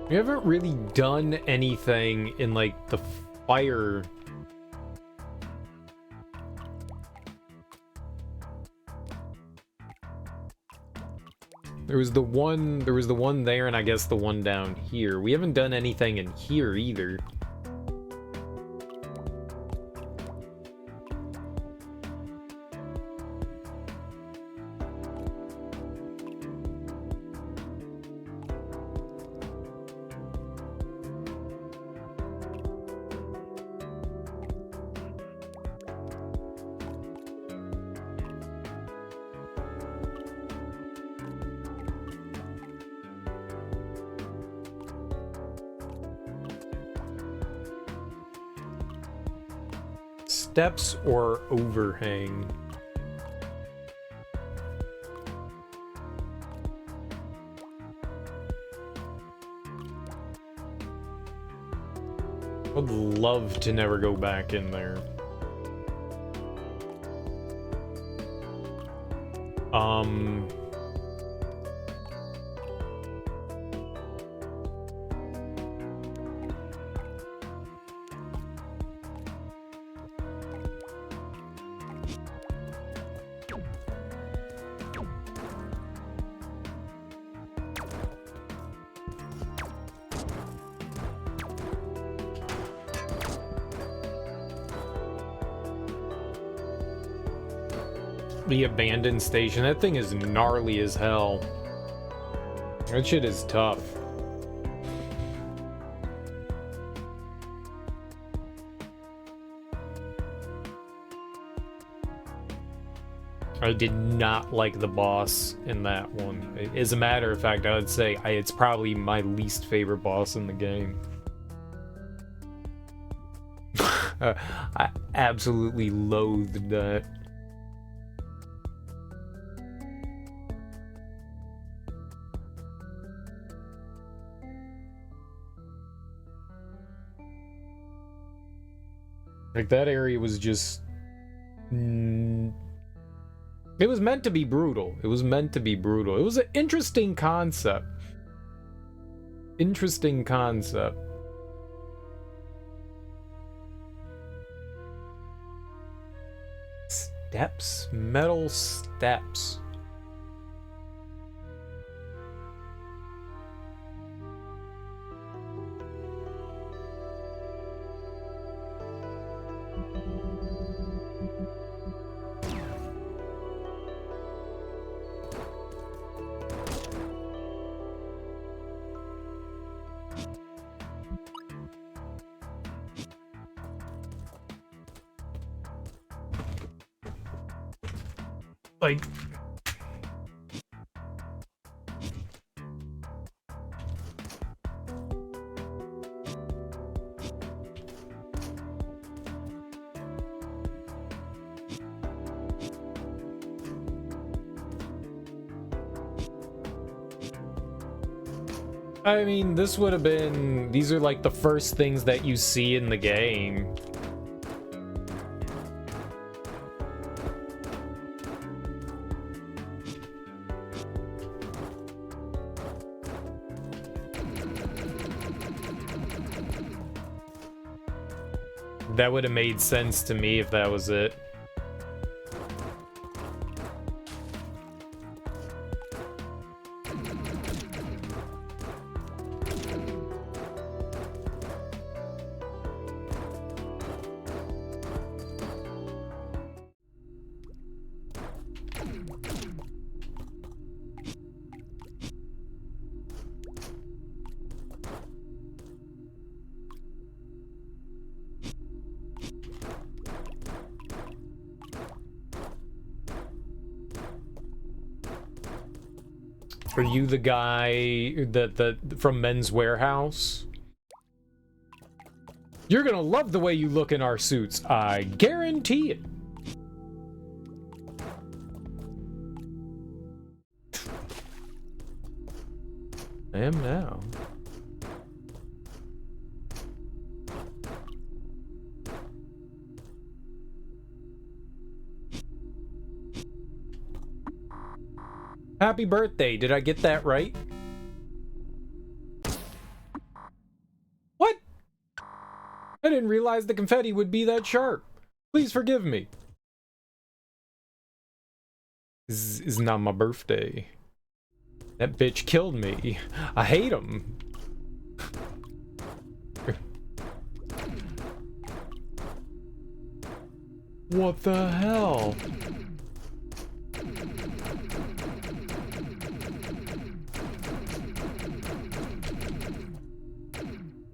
We haven't really done anything in like the fire. There was the one there, and I guess the one down here. We haven't done anything in here either. Steps or overhang? I'd love to never go back in there. The abandoned station. That thing is gnarly as hell. That shit is tough. I did not like the boss in that one. As a matter of fact, I would say it's probably my least favorite boss in the game. I absolutely loathed that. Like, that area was just... It was meant to be brutal. It was meant to be brutal. It was an interesting concept. Interesting concept. Steps? Metal steps. Like, I mean, this would have been... These are like the first things that you see in the game. That would have made sense to me if that was it. Are you the guy that from Men's Warehouse? You're gonna love the way you look in our suits, I guarantee it. I am now. Happy birthday. Did I get that right? What? I didn't realize the confetti would be that sharp. Please forgive me. This is not my birthday. That bitch killed me. I hate him. What the hell?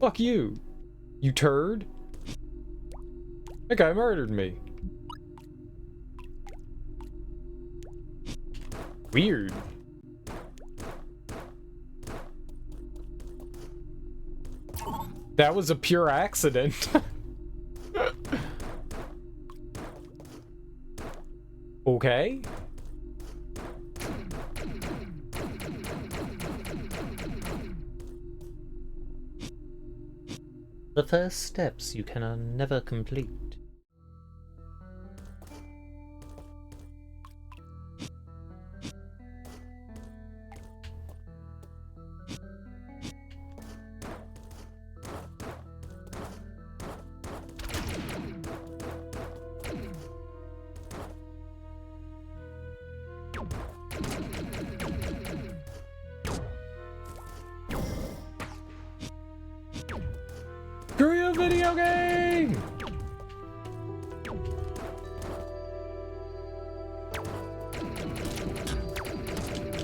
Fuck you, you turd. That guy murdered me. Weird. That was a pure accident. Okay. The first steps you can never complete. Screw video game!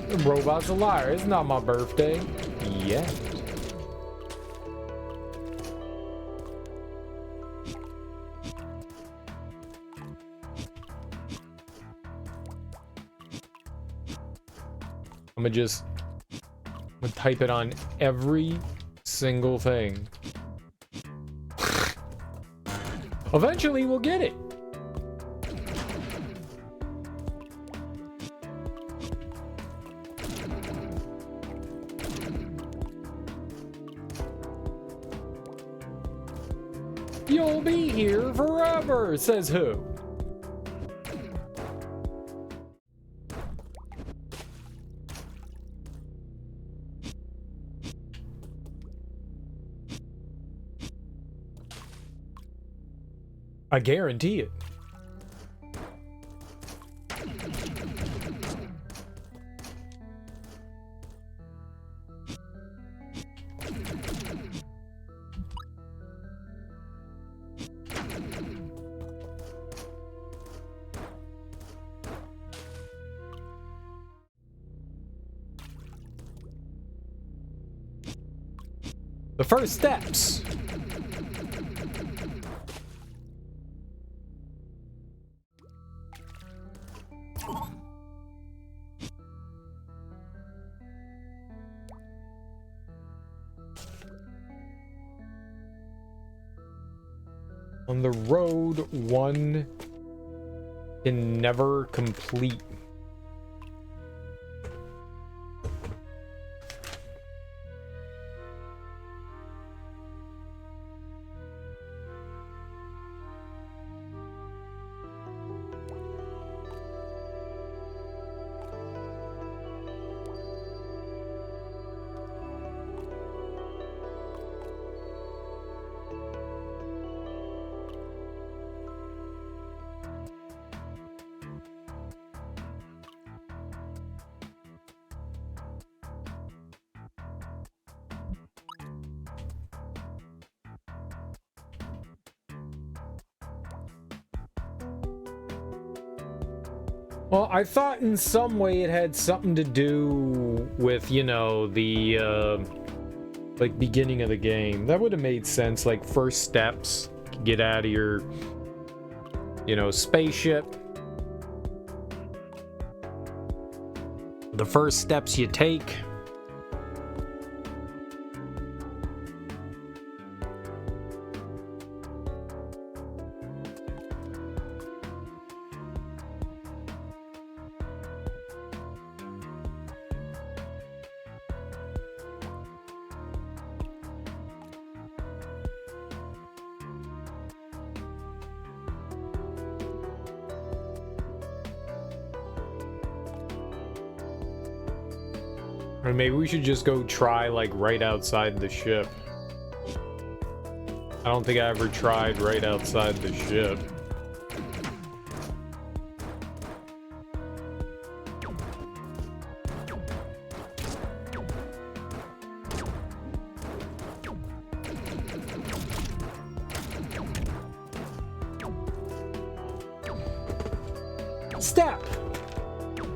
The robot's a liar. It's not my birthday. Yet. I'm gonna type it on every single thing. Eventually, we'll get it. You'll be here forever, says who? I guarantee it. The first steps. On the road, one can never complete. Well, I thought in some way it had something to do with, you know, the, like, beginning of the game. That would have made sense, like, first steps, get out of your, you know, spaceship. The first steps you take. Or maybe we should just go try, like, right outside the ship. I don't think I ever tried right outside the ship. Step!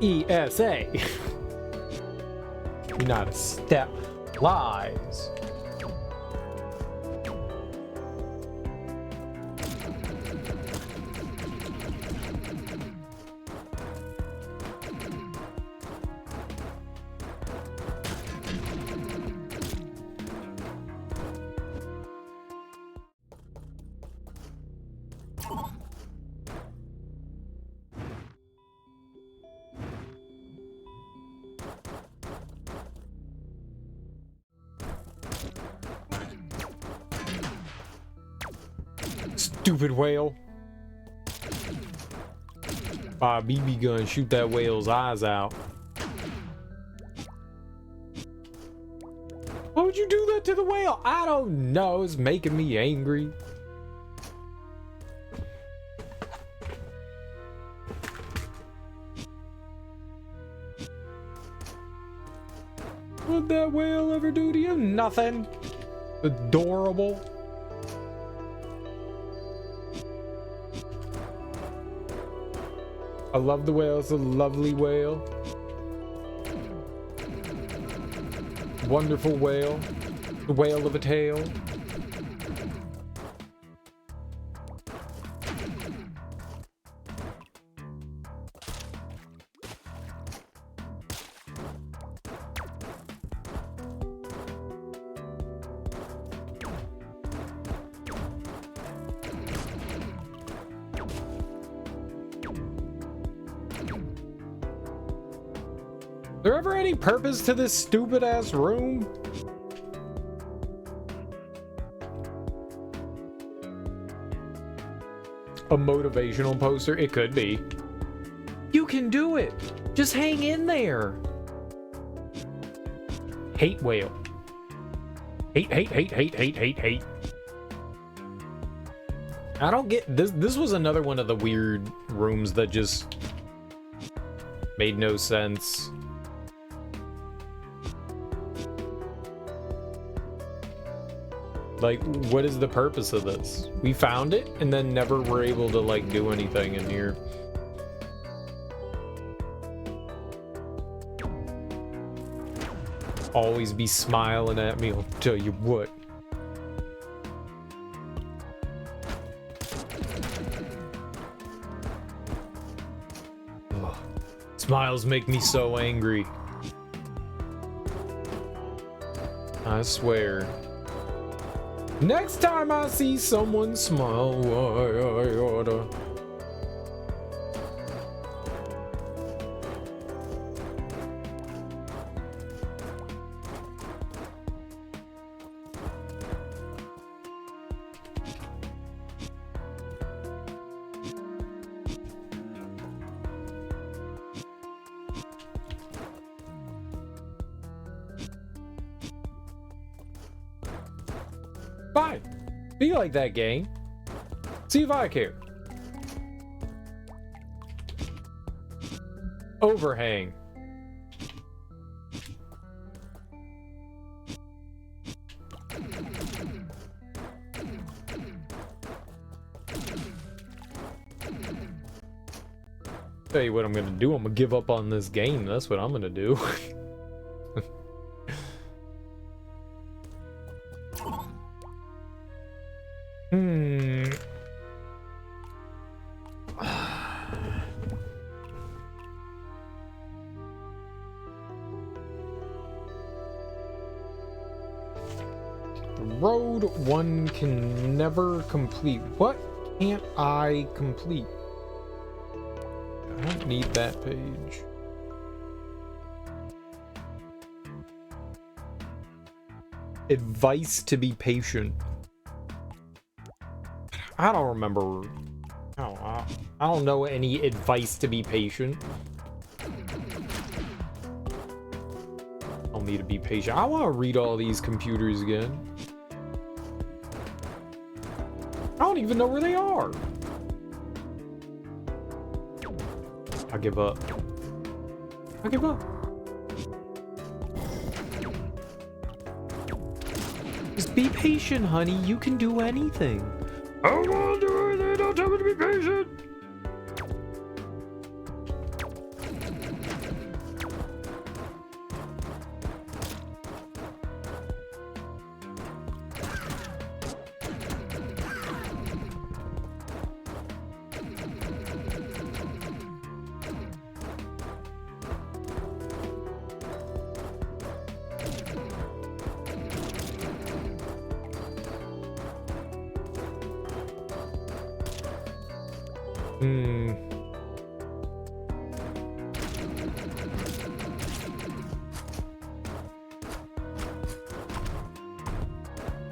ESA! You're not a step. Lies. Stupid whale. Fire BB gun, shoot that whale's eyes out. Why would you do that to the whale? I don't know. It's making me angry. What'd that whale ever do to you? Nothing. Adorable. I love the whale. It's a lovely whale. Wonderful whale. The whale of a tale. Is there ever any purpose to this stupid ass room? A motivational poster? It could be. You can do it! Just hang in there! Hate whale. Hate, hate, hate, hate, hate, hate, hate. I don't get this. This was another one of the weird rooms that just made no sense. Like, what is the purpose of this? We found it and then never were able to, like, do anything in here. Always be smiling at me, I'll tell you what. Ugh. Smiles make me so angry. I swear. Next time I see someone smile, I oughta. Fine. Be like that, gang. See if I care. Overhang. Tell you what I'm gonna do. I'm gonna give up on this game. That's what I'm gonna do. Road one can never complete. What can't I complete? I don't need that page. Advice to be patient. I don't remember. I don't know any advice to be patient. I'll need to be patient. I want to read all these computers again. I don't even know where they are. I give up. I give up. Just be patient, honey. You can do anything. I don't want to do anything. Don't tell me to be patient.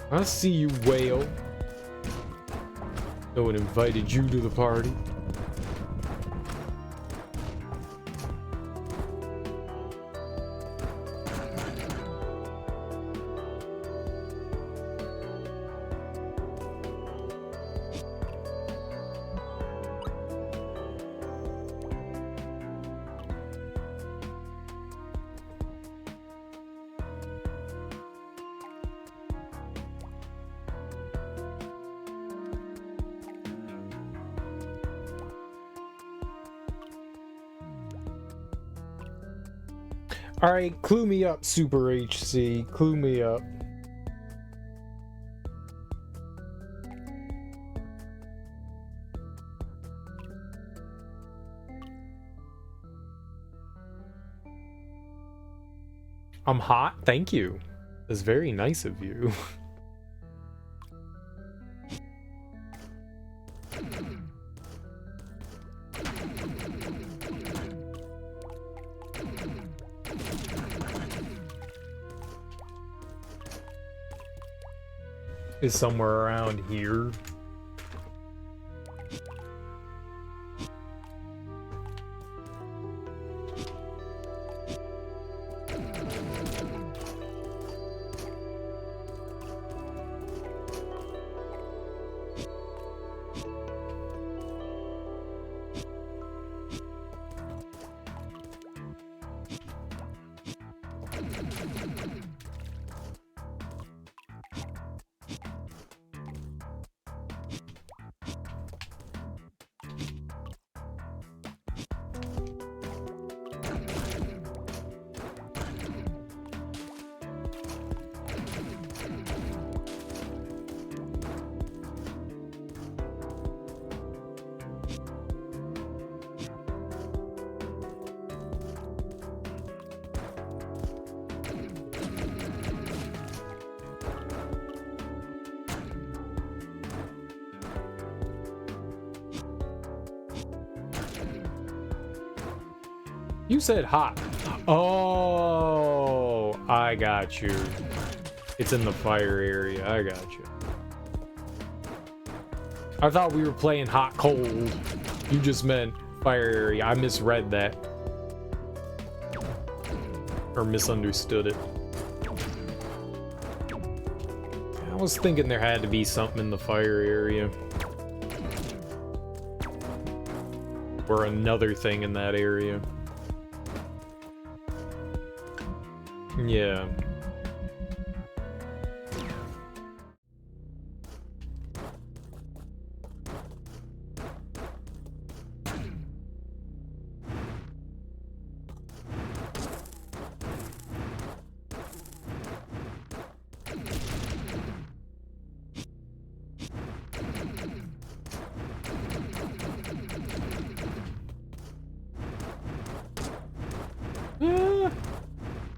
I see you, whale. No one invited you to the party. Alright, clue me up, Super HC. Clue me up. I'm hot? Thank you. That's very nice of you. Is somewhere around here. You said hot. Oh, I got you. It's in the fire area. I got you. I thought we were playing hot cold. You just meant fire area. I misread that. Or misunderstood it. I was thinking there had to be something in the fire area. Or another thing in that area. Yeah.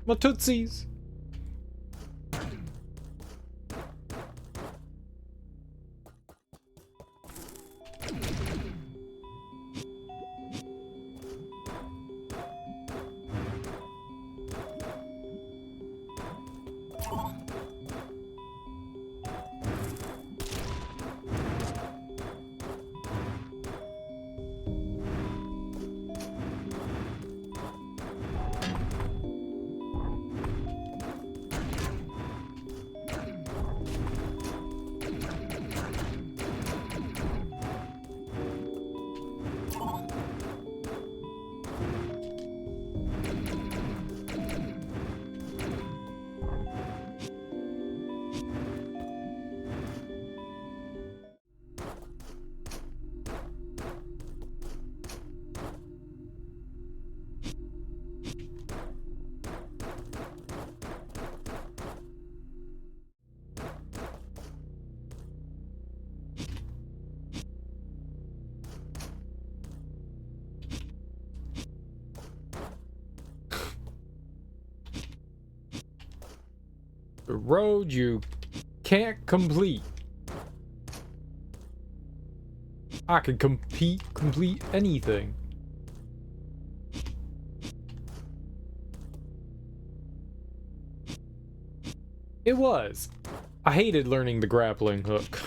My tootsies. The road you can't complete. I can complete anything. It was. I hated learning the grappling hook.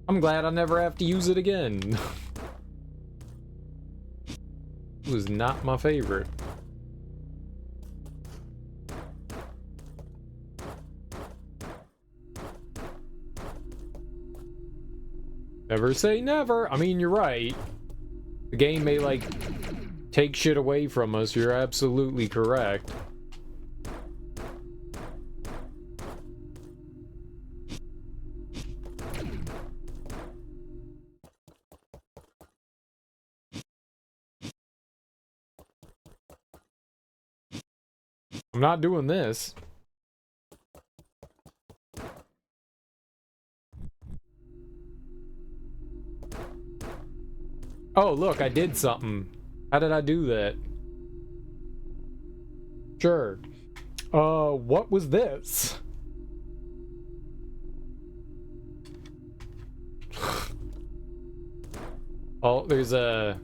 I'm glad I never have to use it again. It was not my favorite. Never say never. I mean, you're right. The game may, like, take shit away from us. You're absolutely correct. I'm not doing this. Oh, look, I did something. How did I do that? Sure. What was this? Oh, there's a...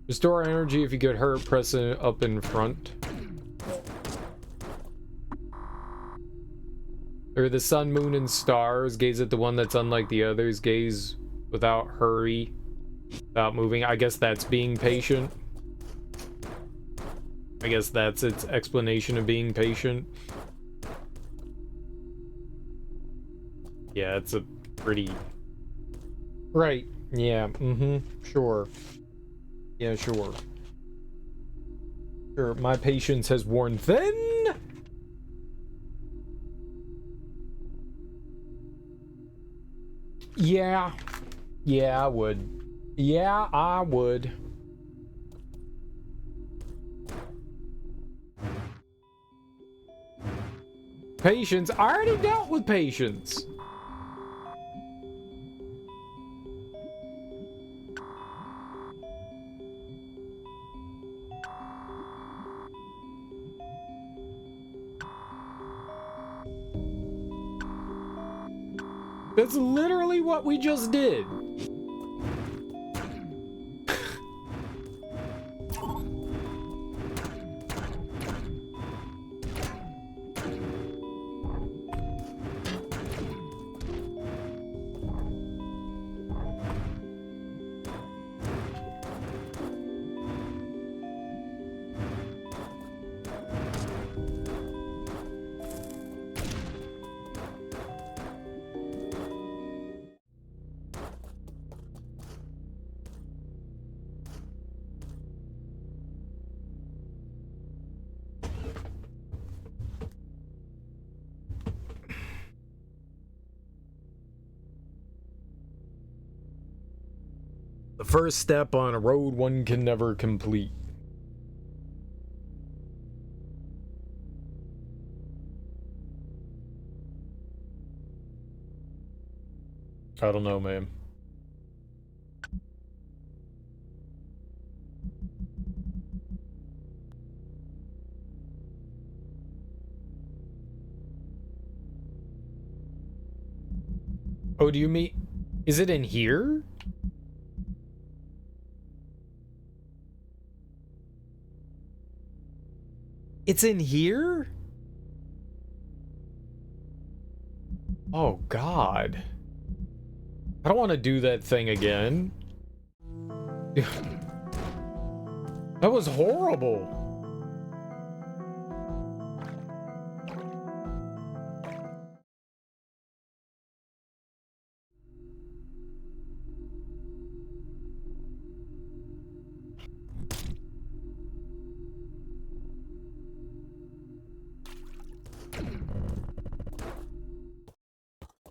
Restore energy if you get hurt, press it up in front. Or the sun, moon, and stars. Gaze at the one that's unlike the others. Gaze without hurry. Without moving. I guess that's being patient. I guess that's its explanation of being patient. Yeah, it's a pretty... Right. Yeah, sure. Yeah, sure. Sure, my patience has worn thin! Yeah. Yeah, I would. Yeah, I would. Patience? I already dealt with patience. That's literally what we just did. The first step on a road one can never complete. I don't know, man. Oh, do you mean... Is it in here? It's in here? Oh, God. I don't want to do that thing again. That was horrible.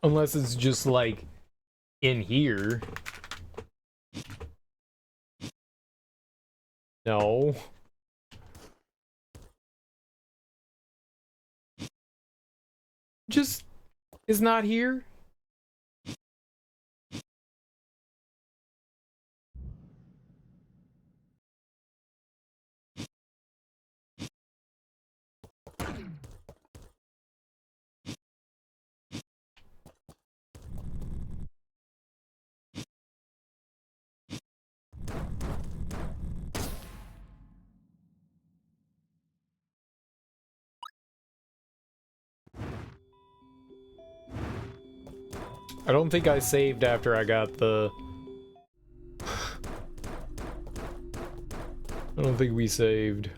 Unless it's just like in here. No. Just is not here. I don't think I saved after I got the... I don't think we saved.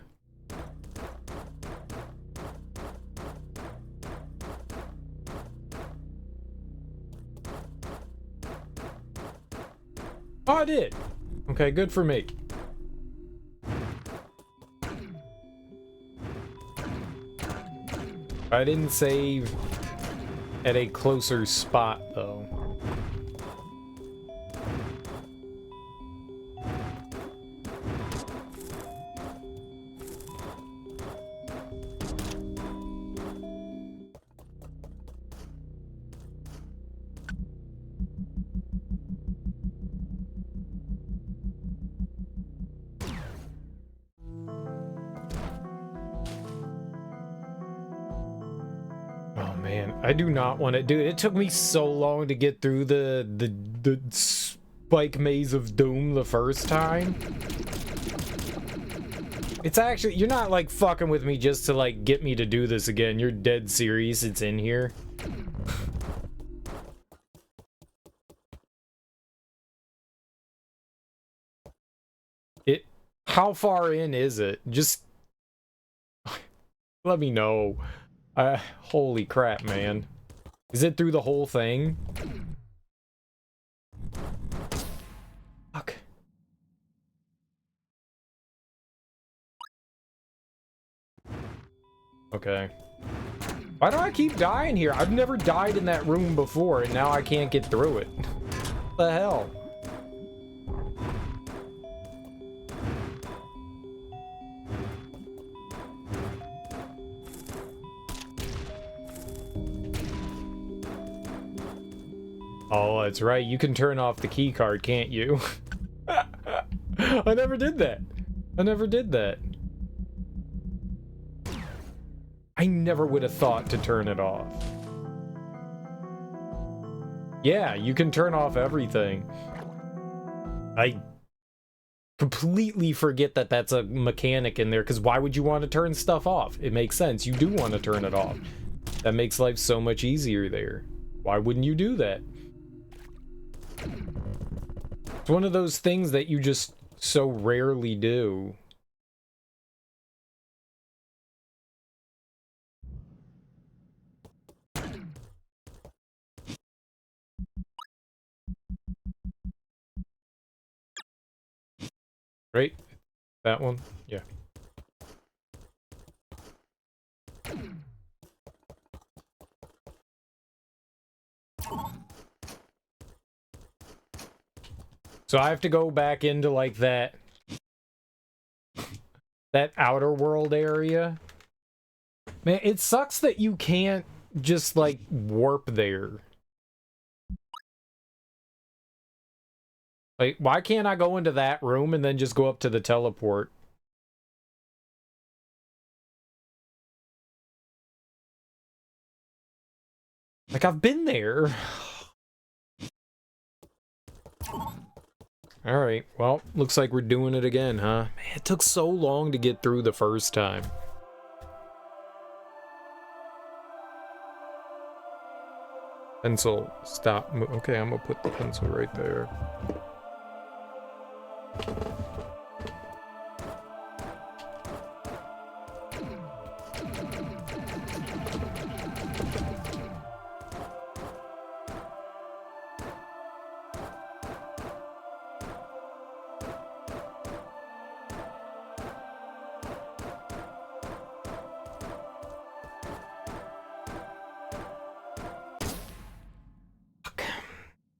Oh, I did! Okay, good for me. I didn't save at a closer spot, though. I do not want to do it. It took me so long to get through the spike maze of doom the first time. It's actually, you're not like fucking with me just to like get me to do this again. You're dead serious. It's in here. How far in is it? Just let me know. Holy crap, man. Is it through the whole thing? Fuck. Okay. Why do I keep dying here? I've never died in that room before, and now I can't get through it. What the hell? Oh, that's right. You can turn off the key card, can't you? I never did that. I never did that. I never would have thought to turn it off. Yeah, you can turn off everything. completely forget that that's a mechanic in there, because why would you want to turn stuff off? It makes sense. You do want to turn it off. That makes life so much easier there. Why wouldn't you do that? It's one of those things that you just so rarely do. Right? That one? Yeah. So I have to go back into like that outer world area. Man, it sucks that you can't just like warp there. Like, why can't I go into that room and then just go up to the teleport? Like, I've been there. Alright, well, looks like we're doing it again, huh? Man, it took so long to get through the first time. Pencil, stop. Okay, I'm gonna put the pencil right there.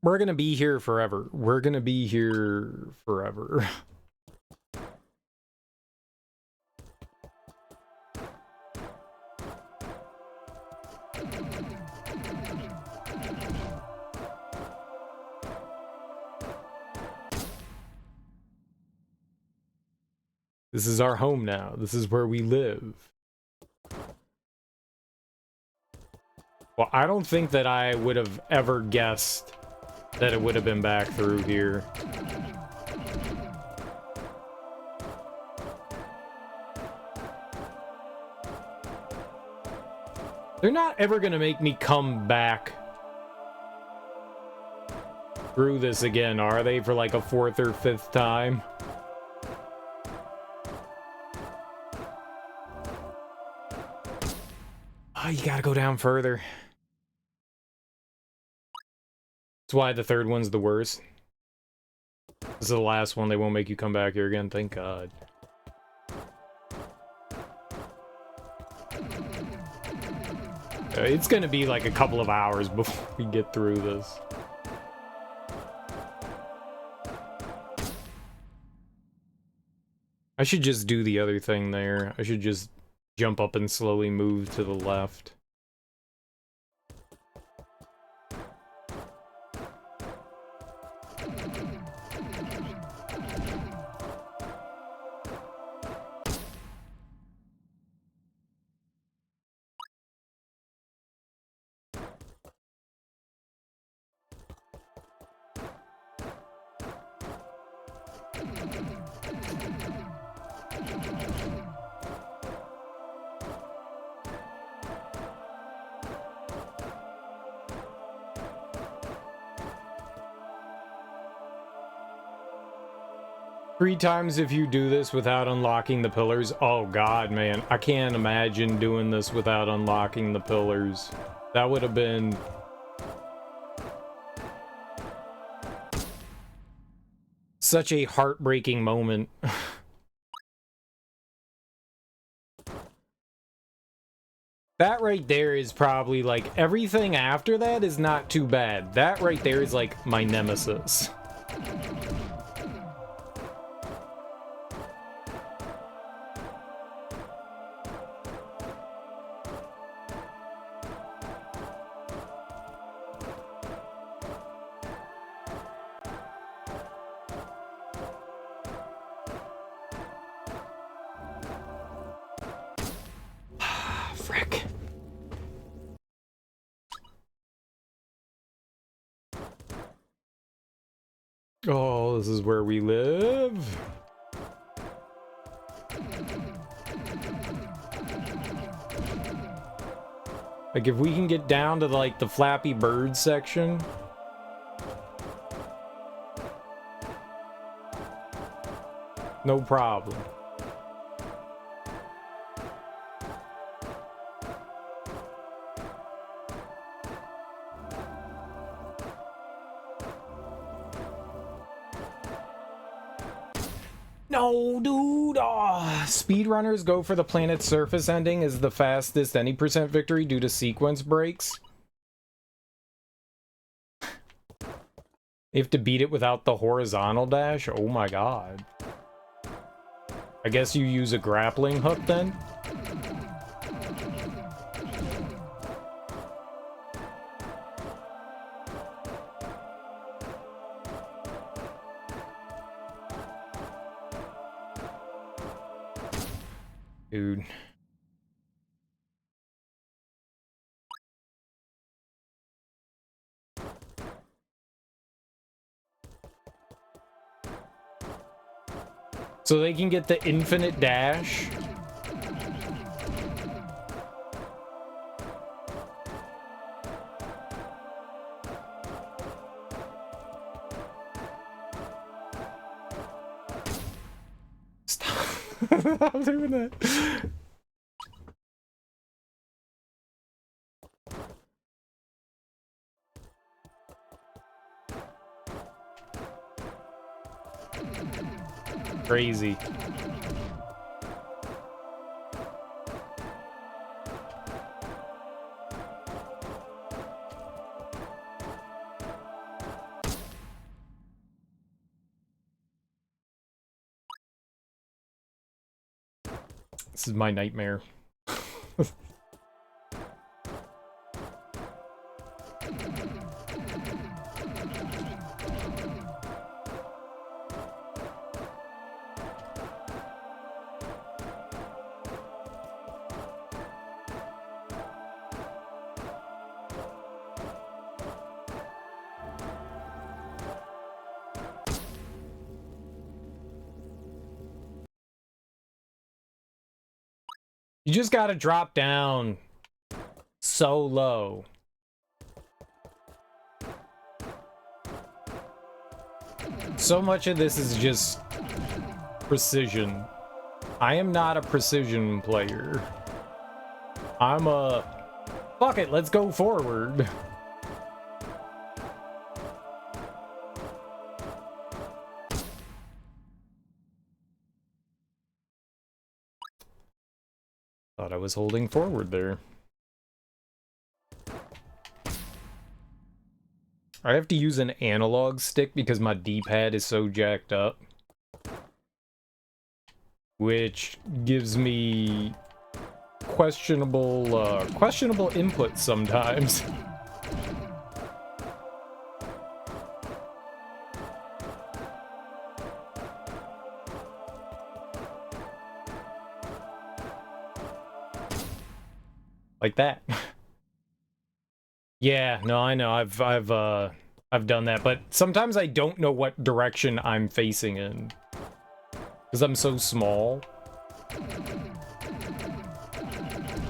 We're gonna be here forever. We're gonna be here forever. This is our home now. This is where we live. Well, I don't think that I would have ever guessed that it would have been back through here. They're not ever gonna make me come back through this again, are they? For like a 4th or 5th time? Oh, you gotta go down further. That's why the 3rd one's the worst. This is the last one. They won't make you come back here again. Thank God. It's gonna be like a couple of hours before we get through this. I should just do the other thing there. I should just jump up and slowly move to the left. Three times if you do this without unlocking the pillars. Oh God, man. I can't imagine doing this without unlocking the pillars. That would have been... such a heartbreaking moment. That right there is probably like... everything after that is not too bad. That right there is like my nemesis. Frick. Oh, this is where we live. Like, if we can get down to, like, the Flappy Bird section... No problem. No, dude! Oh, speedrunners go for the planet's surface ending as the fastest any % victory due to sequence breaks. You have to beat it without the horizontal dash? Oh my god. I guess you use a grappling hook then? Dude. So they can get the infinite dash. Stop. Stop doing that. Crazy. This is my nightmare. You just gotta drop down so low. So much of this is just precision. I am not a precision player. I'm a... Fuck it, let's go forward. Thought I was holding forward there. I have to use an analog stick because my D-pad is so jacked up. Which gives me questionable input sometimes. Like that. Yeah, no, I know. I've done that, but sometimes I don't know what direction I'm facing in. Because I'm so small.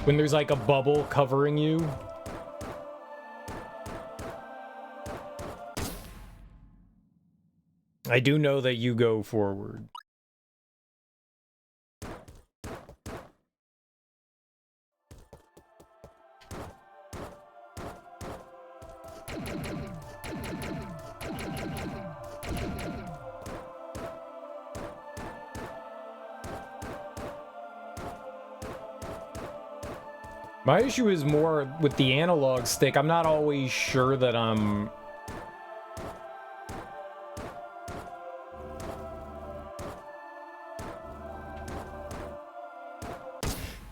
When there's like a bubble covering you. I do know that you go forward. My issue is more with the analog stick. I'm not always sure that I'm...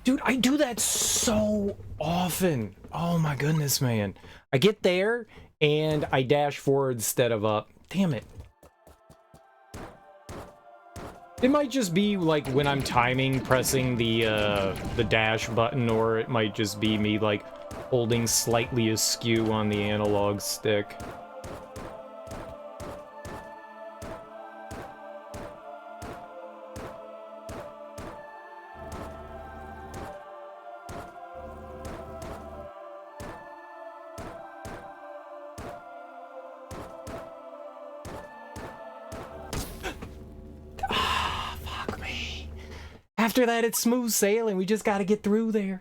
Dude, I do that so often. Oh my goodness, man. I get there and I dash forward instead of up. Damn it. It might just be like when I'm timing pressing the dash button, or it might just be me like holding slightly askew on the analog stick. After that, it's smooth sailing. We just gotta get through there.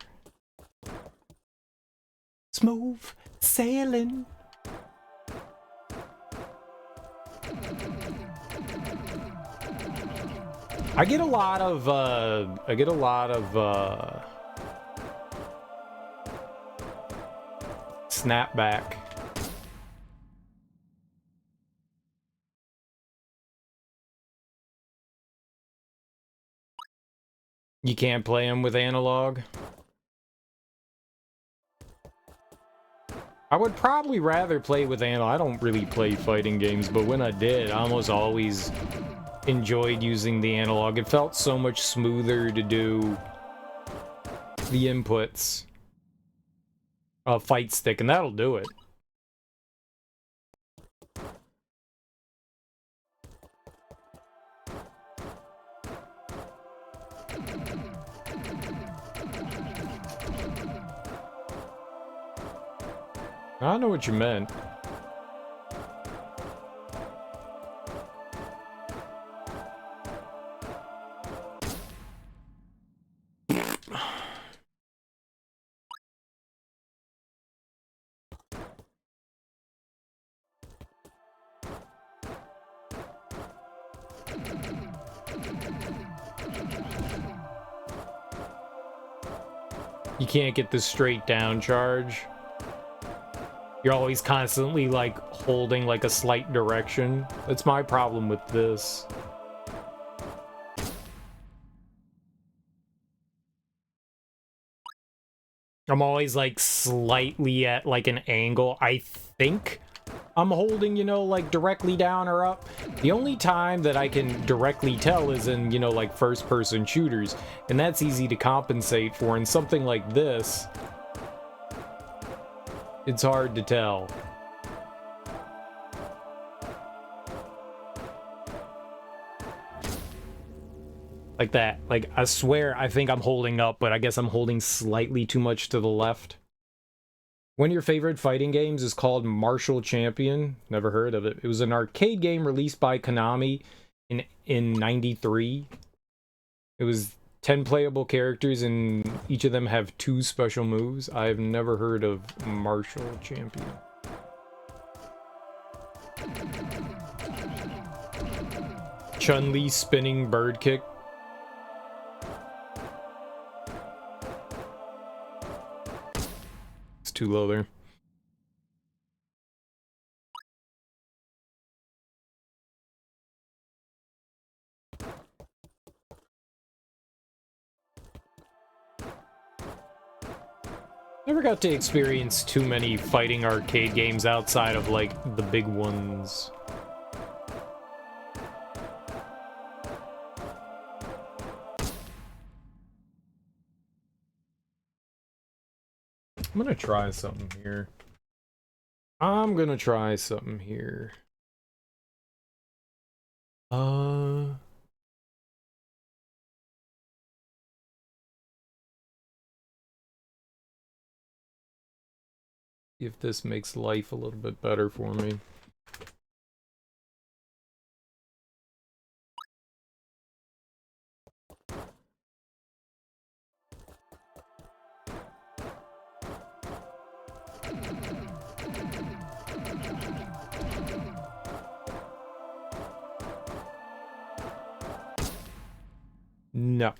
Smooth sailing. I get a lot of snapback. You can't play them with analog. I would probably rather play with analog. I don't really play fighting games, but when I did, I almost always enjoyed using the analog. It felt so much smoother to do the inputs. Fight stick, and that'll do it. I know what you meant. You can't get the straight down charge. You're always constantly, like, holding, like, a slight direction. That's my problem with this. I'm always, like, slightly at, like, an angle. I think I'm holding, you know, like, directly down or up. The only time that I can directly tell is in, you know, like, first-person shooters. And that's easy to compensate for. In something like this, it's hard to tell. Like that. Like, I swear I think I'm holding up, but I guess I'm holding slightly too much to the left. One of your favorite fighting games is called Martial Champion. Never heard of it. It was an arcade game released by Konami in '93. It was 10 playable characters, and each of them have 2 special moves. I've never heard of Martial Champion. Chun-Li spinning bird kick. It's too low there. Never got to experience too many fighting arcade games outside of, like, the big ones. I'm gonna try something here. If this makes life a little bit better for me. No.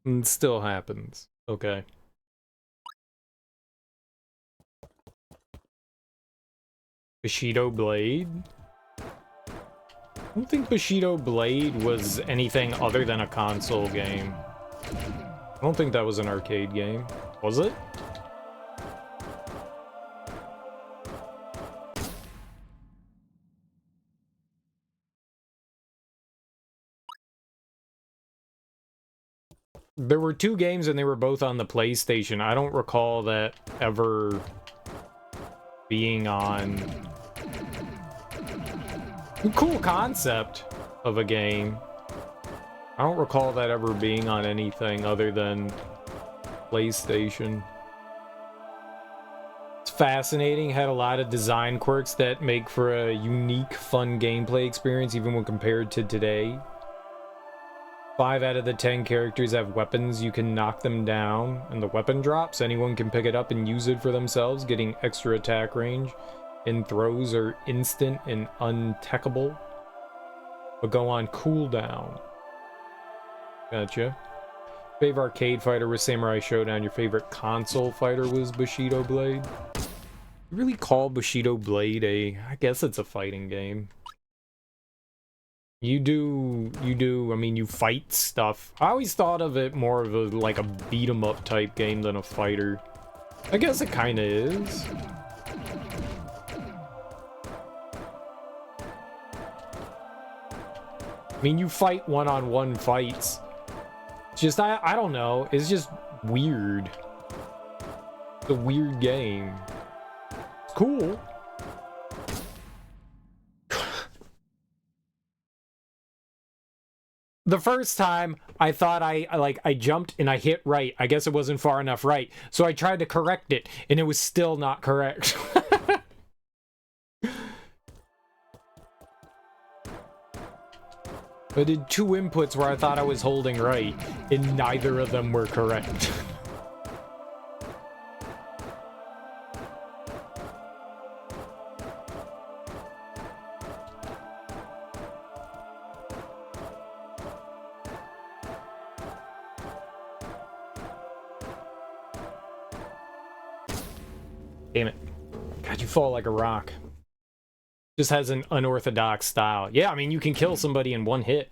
It still happens. Okay. Bushido Blade? I don't think Bushido Blade was anything other than a console game. I don't think that was an arcade game. Was it? There were 2 games and they were both on the PlayStation. I don't recall that ever being on... Cool concept of a game. I don't recall that ever being on anything other than PlayStation. It's fascinating. Had a lot of design quirks that make for a unique, fun gameplay experience even when compared to today. 5 out of the 10 characters have weapons. You can knock them down, and the weapon drops. Anyone can pick it up and use it for themselves, getting extra attack range. And throws are instant and untechable, but go on cooldown. Gotcha. Favorite arcade fighter was Samurai Showdown. Your favorite console fighter was Bushido Blade. You really call Bushido Blade I guess it's a fighting game. You do, I mean, you fight stuff. I always thought of it more of like a beat 'em up type game than a fighter. I guess it kinda is. I mean, you fight one-on-one fights. It's just, I don't know. It's just weird. It's a weird game. It's cool. The first time, I thought I jumped and I hit right. I guess it wasn't far enough right. So I tried to correct it, and it was still not correct. I did 2 inputs where I thought I was holding right, and neither of them were correct. Damn it. God, you fall like a rock. Just has an unorthodox style. Yeah, I mean, you can kill somebody in 1 hit.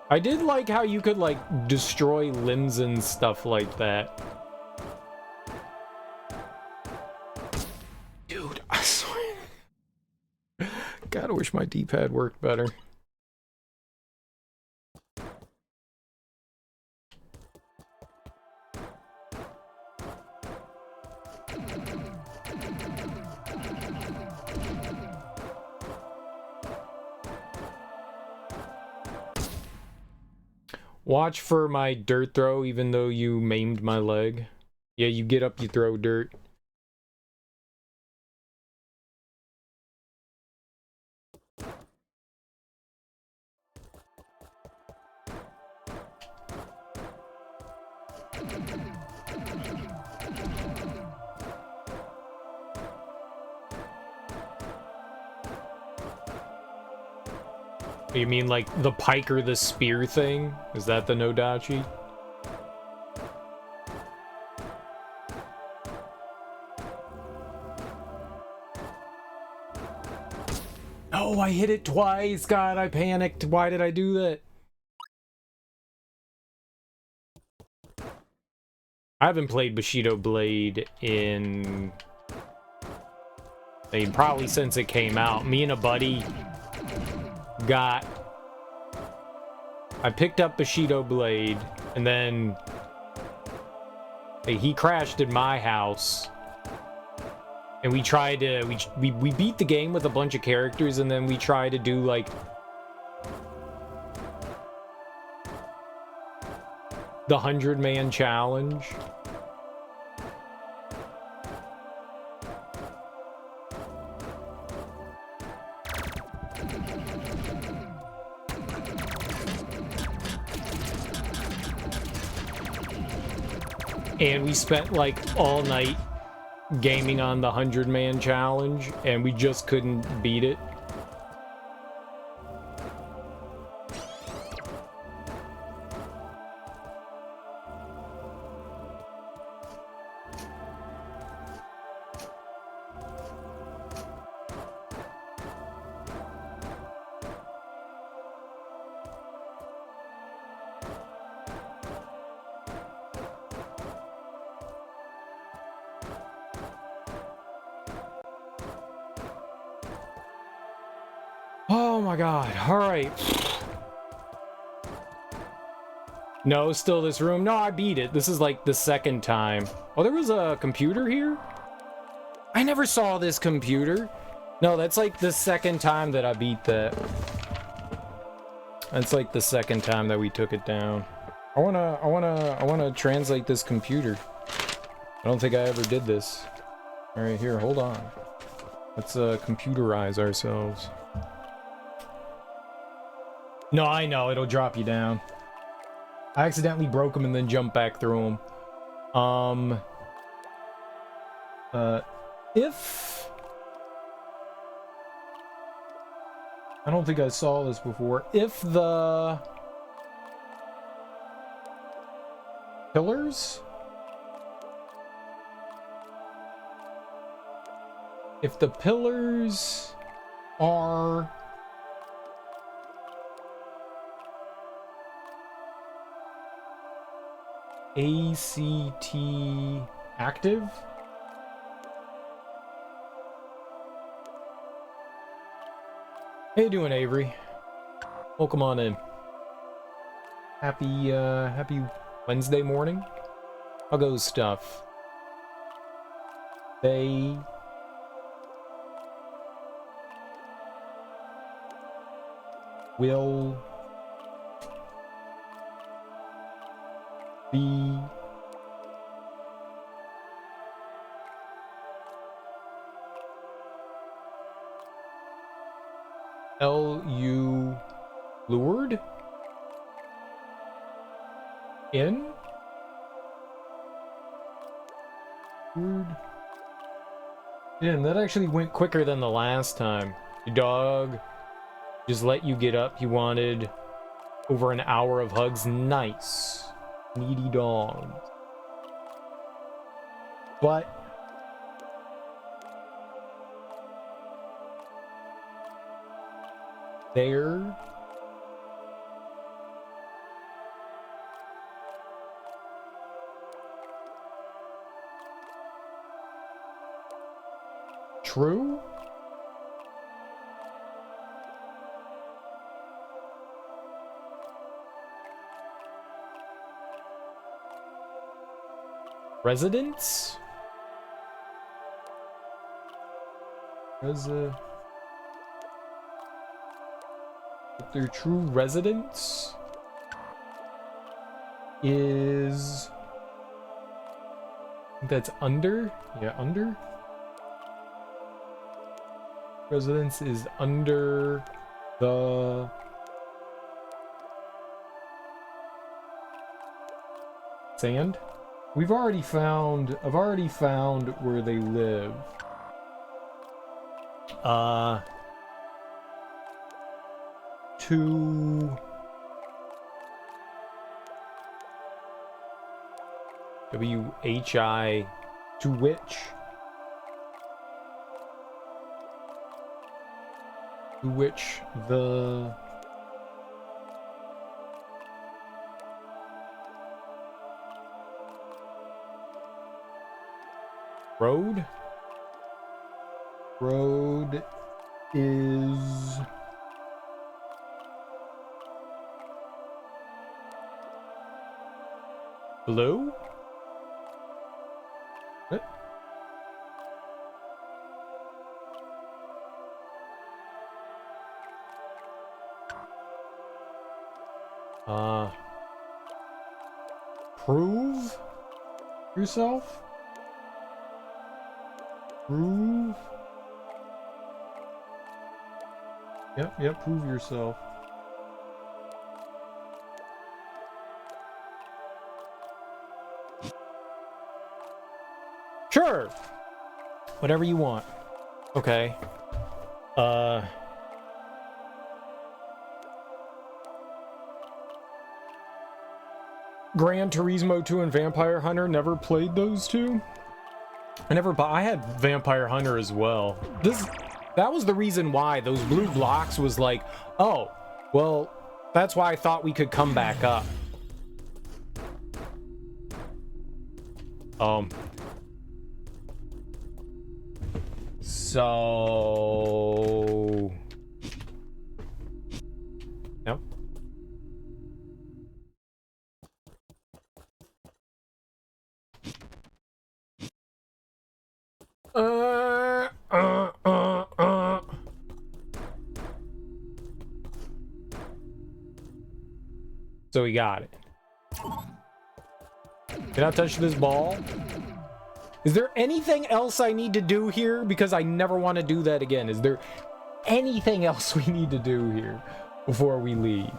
I did like how you could, like, destroy limbs and stuff like that. Dude, I swear. God, I wish my D-pad worked better. Watch for my dirt throw, even though you maimed my leg. Yeah, you get up, you throw dirt. You mean like the pike or the spear thing? Is that the Nodachi? Oh, I hit it twice! God, I panicked. Why did I do that? I haven't played Bushido Blade in... I mean, probably since it came out. Me and a buddy got... I picked up Bushido Blade, and then he crashed in my house. And we tried to... We beat the game with a bunch of characters, and then we tried to do, like... the 100-man challenge. And we spent like all night gaming on the 100-man challenge, and we just couldn't beat it. Oh my god, alright. No, still this room. No, I beat it. This is like the second time. Oh, there was a computer here? I never saw this computer. No, that's like the second time that I beat that. It's like the second time that we took it down. I wanna translate this computer. I don't think I ever did this. All right, here, hold on. Let's computerize ourselves. No, I know, it'll drop you down. I accidentally broke them and then jumped back through them. If... I don't think I saw this before. If the... pillars? If the pillars are... ACT active? How you doing, Avery? Welcome on in. Happy Wednesday morning. How goes stuff? They will be LU lured in? Lured in. That actually went quicker than the last time. Your dog just let you get up. He wanted over an hour of hugs. Nice. Needy dog. But there true? Residents? Their true residence is... that's under? Yeah, under? Residence is under the... sand? I've already found where they live. To WHI, to which the road is blue? What? Prove yourself? Prove? Yep, prove yourself. Sure! Whatever you want. Okay. Gran Turismo 2 and Vampire Hunter, never played those two? I had Vampire Hunter as well. That was the reason why those blue blocks was like, oh, well, that's why I thought we could come back up. So... Nope. So we got it. Can I touch this ball? Is there anything else I need to do here? Because I never want to do that again. Is there anything else we need to do here before we leave?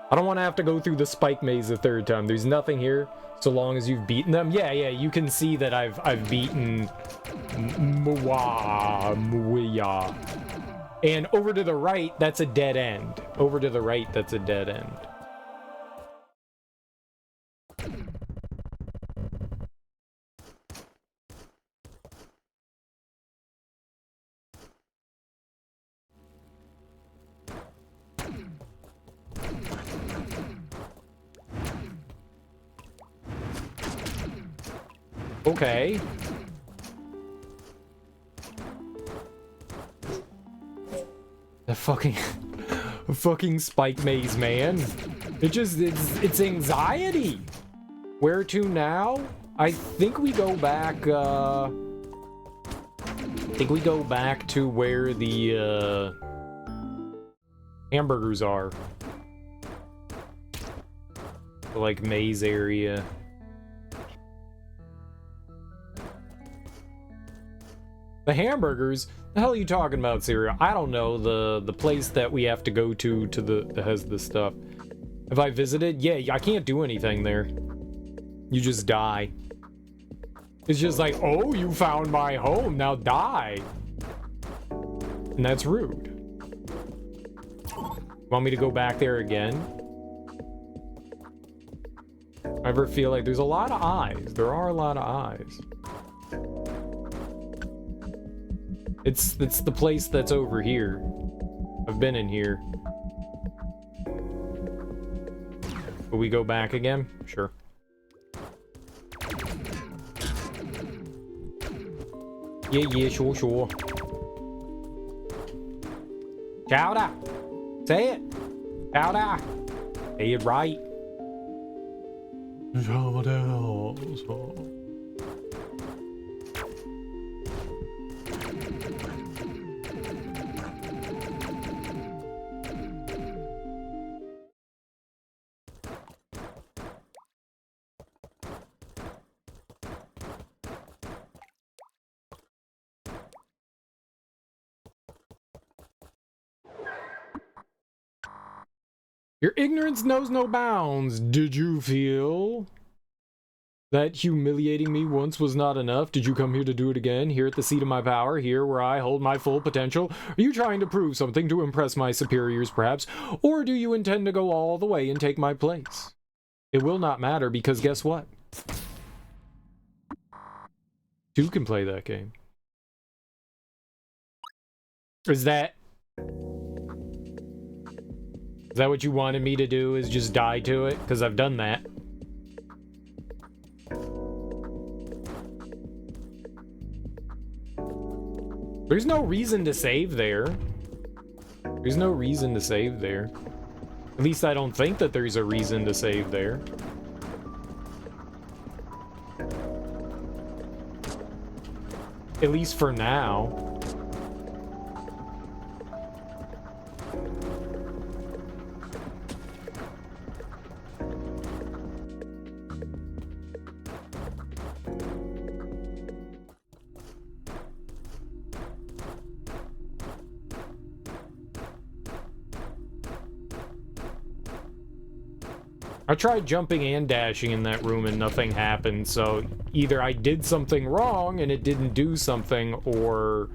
I don't want to have to go through the spike maze a third time. There's nothing here so long as you've beaten them. Yeah, you can see that I've beaten Muya. And over to the right, that's a dead end. Over to the right, that's a dead end. Okay. The fucking spike maze, man. It's anxiety. Where to now? I think we go back, I think we go back to where the, hamburgers are. The, like, maze area. The hamburgers? The hell are you talking about, Syria? I don't know. The place that we have to go to that has this stuff. Have I visited? Yeah, I can't do anything there. You just die. It's just like, oh, you found my home, now die. And that's rude. Want me to go back there again? I ever feel like there's a lot of eyes. There are a lot of eyes. It's the place that's over here. I've been in here. Will we go back again? Sure. Yeah, sure. Chowder! Say it! Chowder! Say it right. Your ignorance knows no bounds. Did you feel that humiliating me once was not enough? Did you come here to do it again? Here at the seat of my power, here where I hold my full potential? Are you trying to prove something to impress my superiors, perhaps? Or do you intend to go all the way and take my place? It will not matter, because guess what? Two can play that game. Is that what you wanted me to do, is just die to it? Because I've done that. There's no reason to save there. There's no reason to save there. At least I don't think that there's a reason to save there. At least for now. I tried jumping and dashing in that room and nothing happened, so either I did something wrong and it didn't do something, or...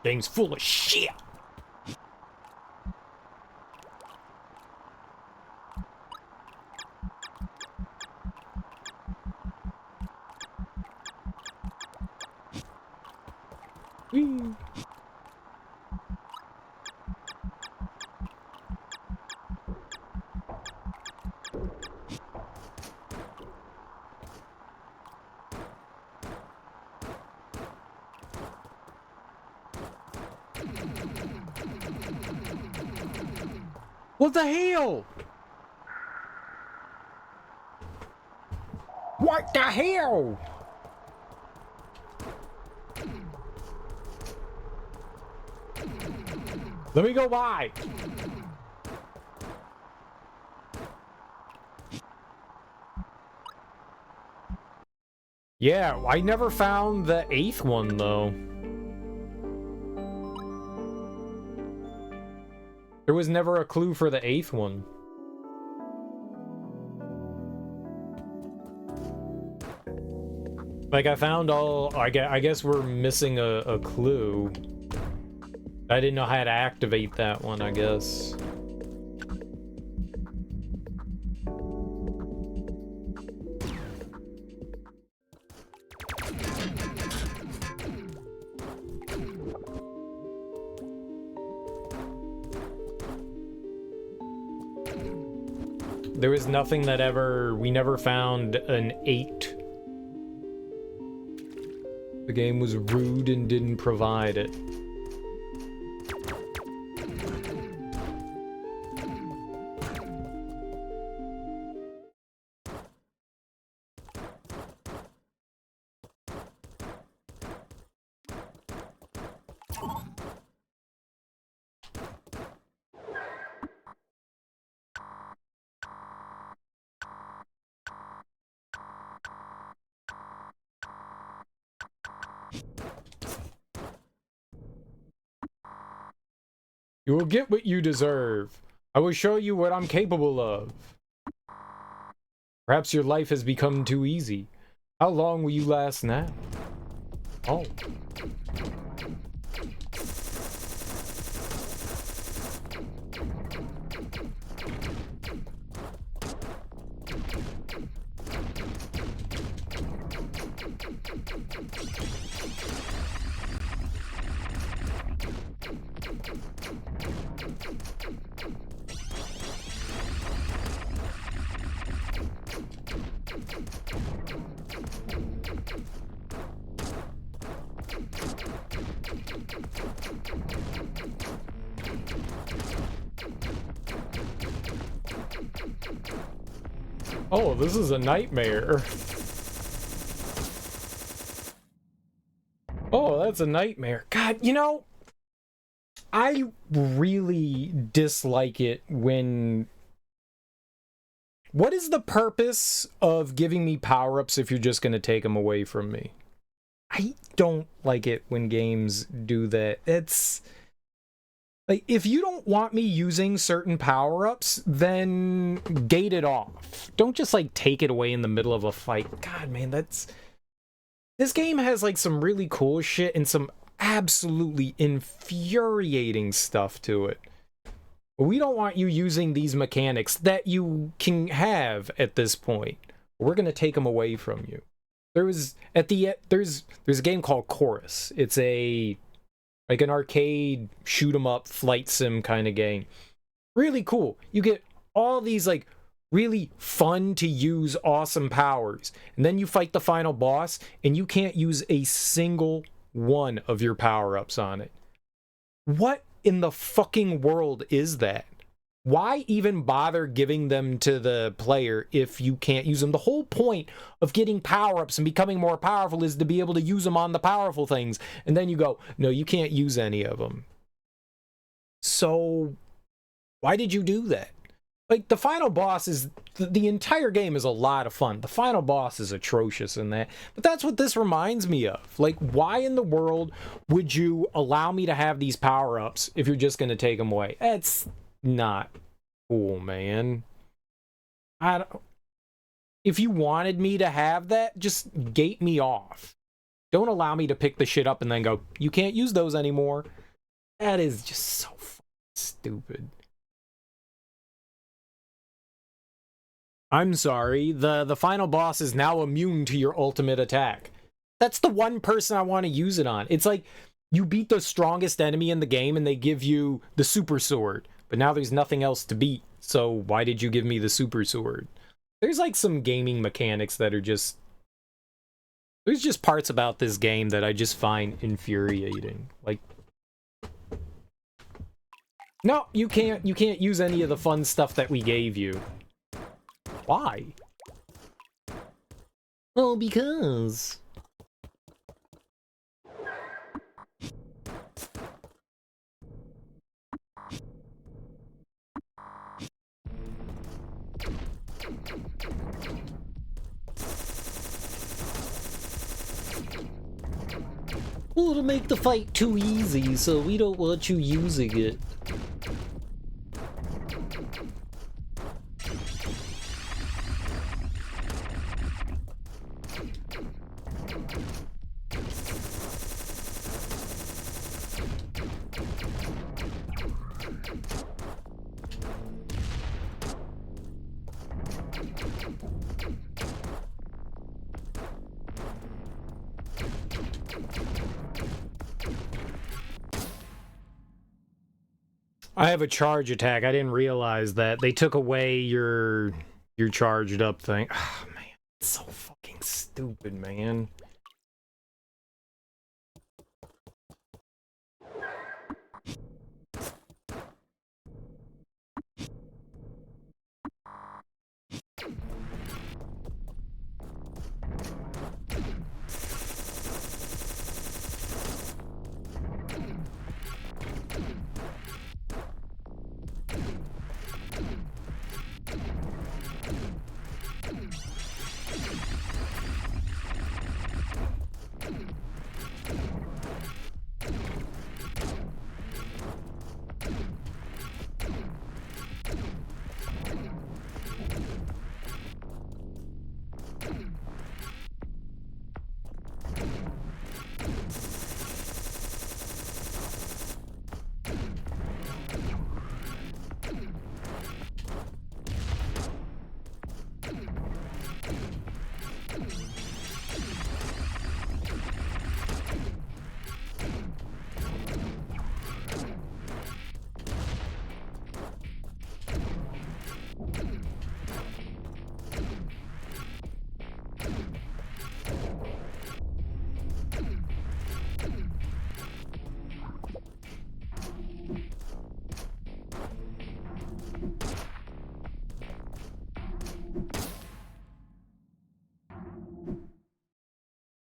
Thing's full of shit! Whee! What the hell? What the hell? Let me go by. Yeah, I never found the 8th one, though. There was never a clue for the 8th one. Like, I found all... I guess we're missing a clue. I didn't know how to activate that one, I guess. There was nothing that ever... We never found an 8. The game was rude and didn't provide it. You will get what you deserve. I will show you what I'm capable of. Perhaps your life has become too easy. How long will you last now? Oh. Oh, this is a nightmare. Oh, that's a nightmare. God, you know, I really dislike it when... What is the purpose of giving me power-ups if you're just going to take them away from me? I don't like it when games do that. It's... Like, if you don't want me using certain power-ups, then gate it off. Don't just, like, take it away in the middle of a fight. God, man, that's... This game has, like, some really cool shit and some absolutely infuriating stuff to it. We don't want you using these mechanics that you can have at this point. We're going to take them away from you. There's a game called Chorus. It's like an arcade shoot 'em up flight sim kind of game. Really cool. You get all these like really fun to use awesome powers. And then you fight the final boss and you can't use a single one of your power-ups on it. What in the fucking world is that? Why even bother giving them to the player if you can't use them? The whole point of getting power-ups and becoming more powerful is to be able to use them on the powerful things. And then you go, no, you can't use any of them. So, why did you do that? Like, the final boss is... The entire game is a lot of fun. The final boss is atrocious in that. But that's what this reminds me of. Like, why in the world would you allow me to have these power-ups if you're just going to take them away? That's... not cool, man. If you wanted me to have that, just gate me off. Don't allow me to pick the shit up and then go, you can't use those anymore. That is just so stupid. I'm sorry, the final boss is now immune to your ultimate attack. That's the one person I want to use it on. It's like, you beat the strongest enemy in the game and they give you the super sword. But now there's nothing else to beat, so why did you give me the super sword? There's like some gaming mechanics that are just... There's just parts about this game that I just find infuriating. Like... No, you can't use any of the fun stuff that we gave you. Why? Well, because... Well, to make the fight too easy, so we don't want you using it. I have a charge attack. I didn't realize that. They took away your charged up thing. Oh, man. It's so fucking stupid, man.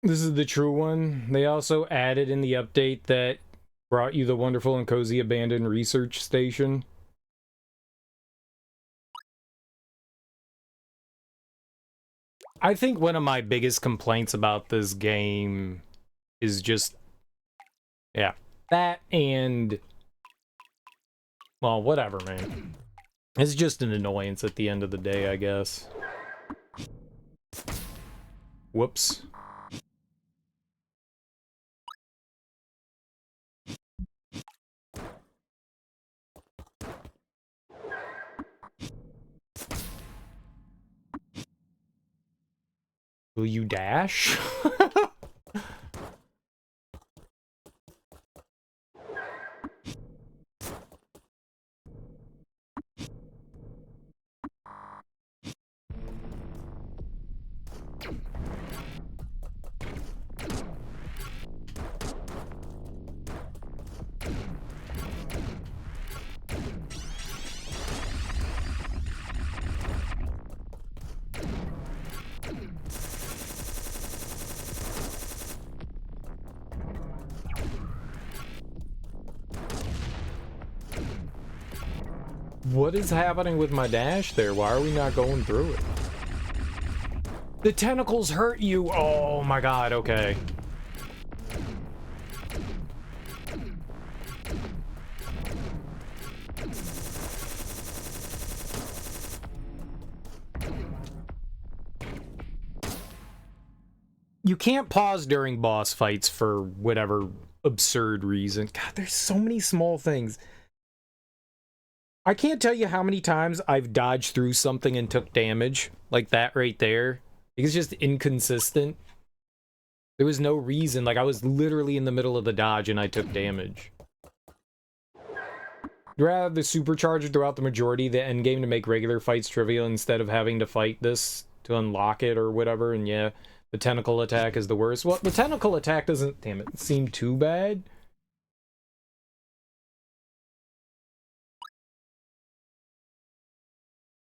This is the true one. They also added in the update that brought you the wonderful and cozy abandoned research station. I think one of my biggest complaints about this game is just, yeah, that and, well, whatever, man. It's just an annoyance at the end of the day, I guess. Whoops. Will you dash? What is happening with my dash there? Why are we not going through it? The tentacles hurt you! Oh my god, okay. You can't pause during boss fights for whatever absurd reason. God, there's so many small things. I can't tell you how many times I've dodged through something and took damage. Like that right there. It's just inconsistent. There was no reason. Like, I was literally in the middle of the dodge and I took damage. You'd rather have the supercharger throughout the majority of the endgame to make regular fights trivial instead of having to fight this to unlock it or whatever. And yeah, the tentacle attack is the worst. Well, the tentacle attack doesn't, damn it, seem too bad.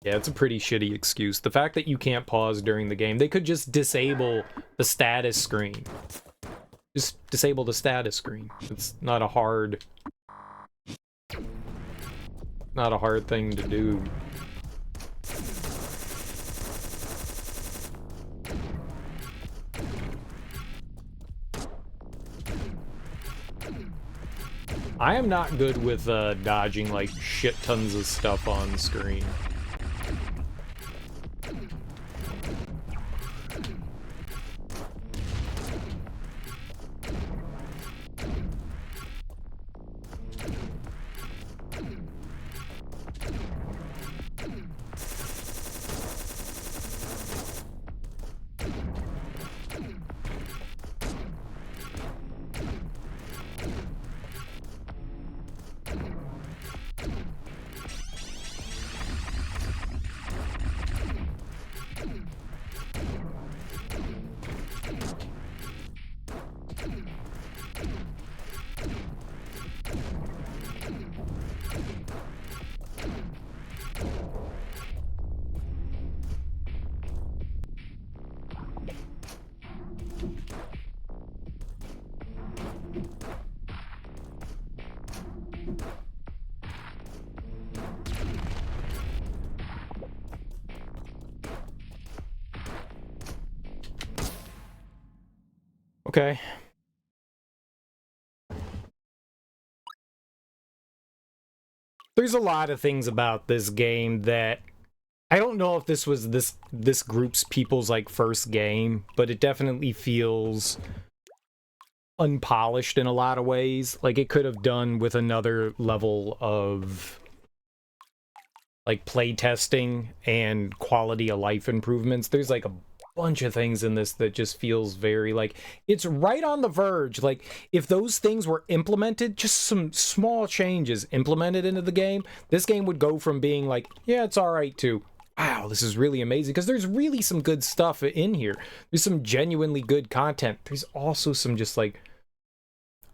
Yeah, it's a pretty shitty excuse. The fact that you can't pause during the game, they could just disable the status screen. Just disable the status screen. It's not a hard thing to do. I am not good with dodging like shit tons of stuff on screen. Okay. There's a lot of things about this game that I don't know if this was this group's people's like first game, but it definitely feels unpolished in a lot of ways. Like it could have done with another level of like playtesting and quality of life improvements. There's like a bunch of things in this that just feels very like it's right on the verge. Like if those things were implemented, just some small changes implemented into the game, this game would go from being like, yeah, it's all right, to wow, this is really amazing, because there's really some good stuff in here. There's some genuinely good content. There's also some just like,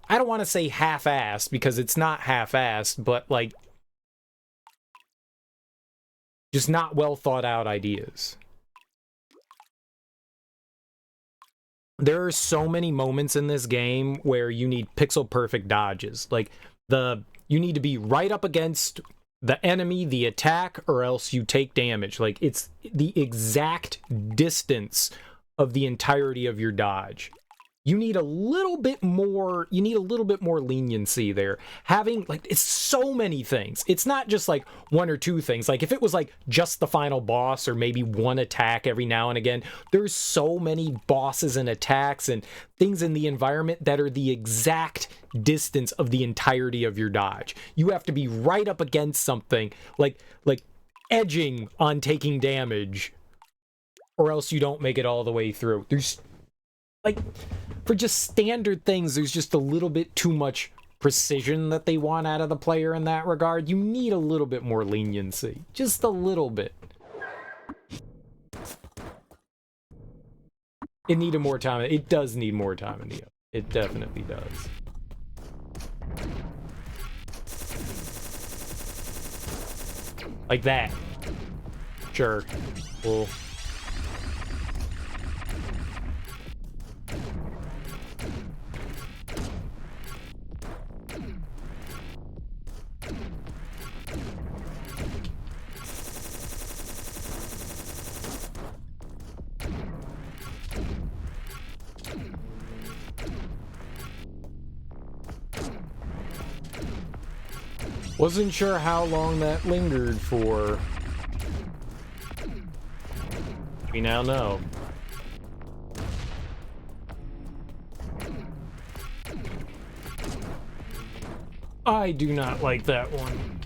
I don't want to say half-assed because it's not half-assed, but like just not well thought out ideas. There are so many moments in this game where you need pixel perfect dodges. Like you need to be right up against the enemy, the attack, or else you take damage. Like it's the exact distance of the entirety of your dodge. You need a little bit more leniency there. Having like, it's so many things. It's not just like one or two things. Like if it was like just the final boss or maybe one attack every now and again, there's so many bosses and attacks and things in the environment that are the exact distance of the entirety of your dodge. You have to be right up against something, like edging on taking damage, or else you don't make it all the way through. There's like, for just standard things, there's just a little bit too much precision that they want out of the player in that regard. You need a little bit more leniency. Just a little bit. It needed more time. It does need more time in the oven. It definitely does. Like that. Sure. Well... Wasn't sure how long that lingered for. We now know. I do not like that one.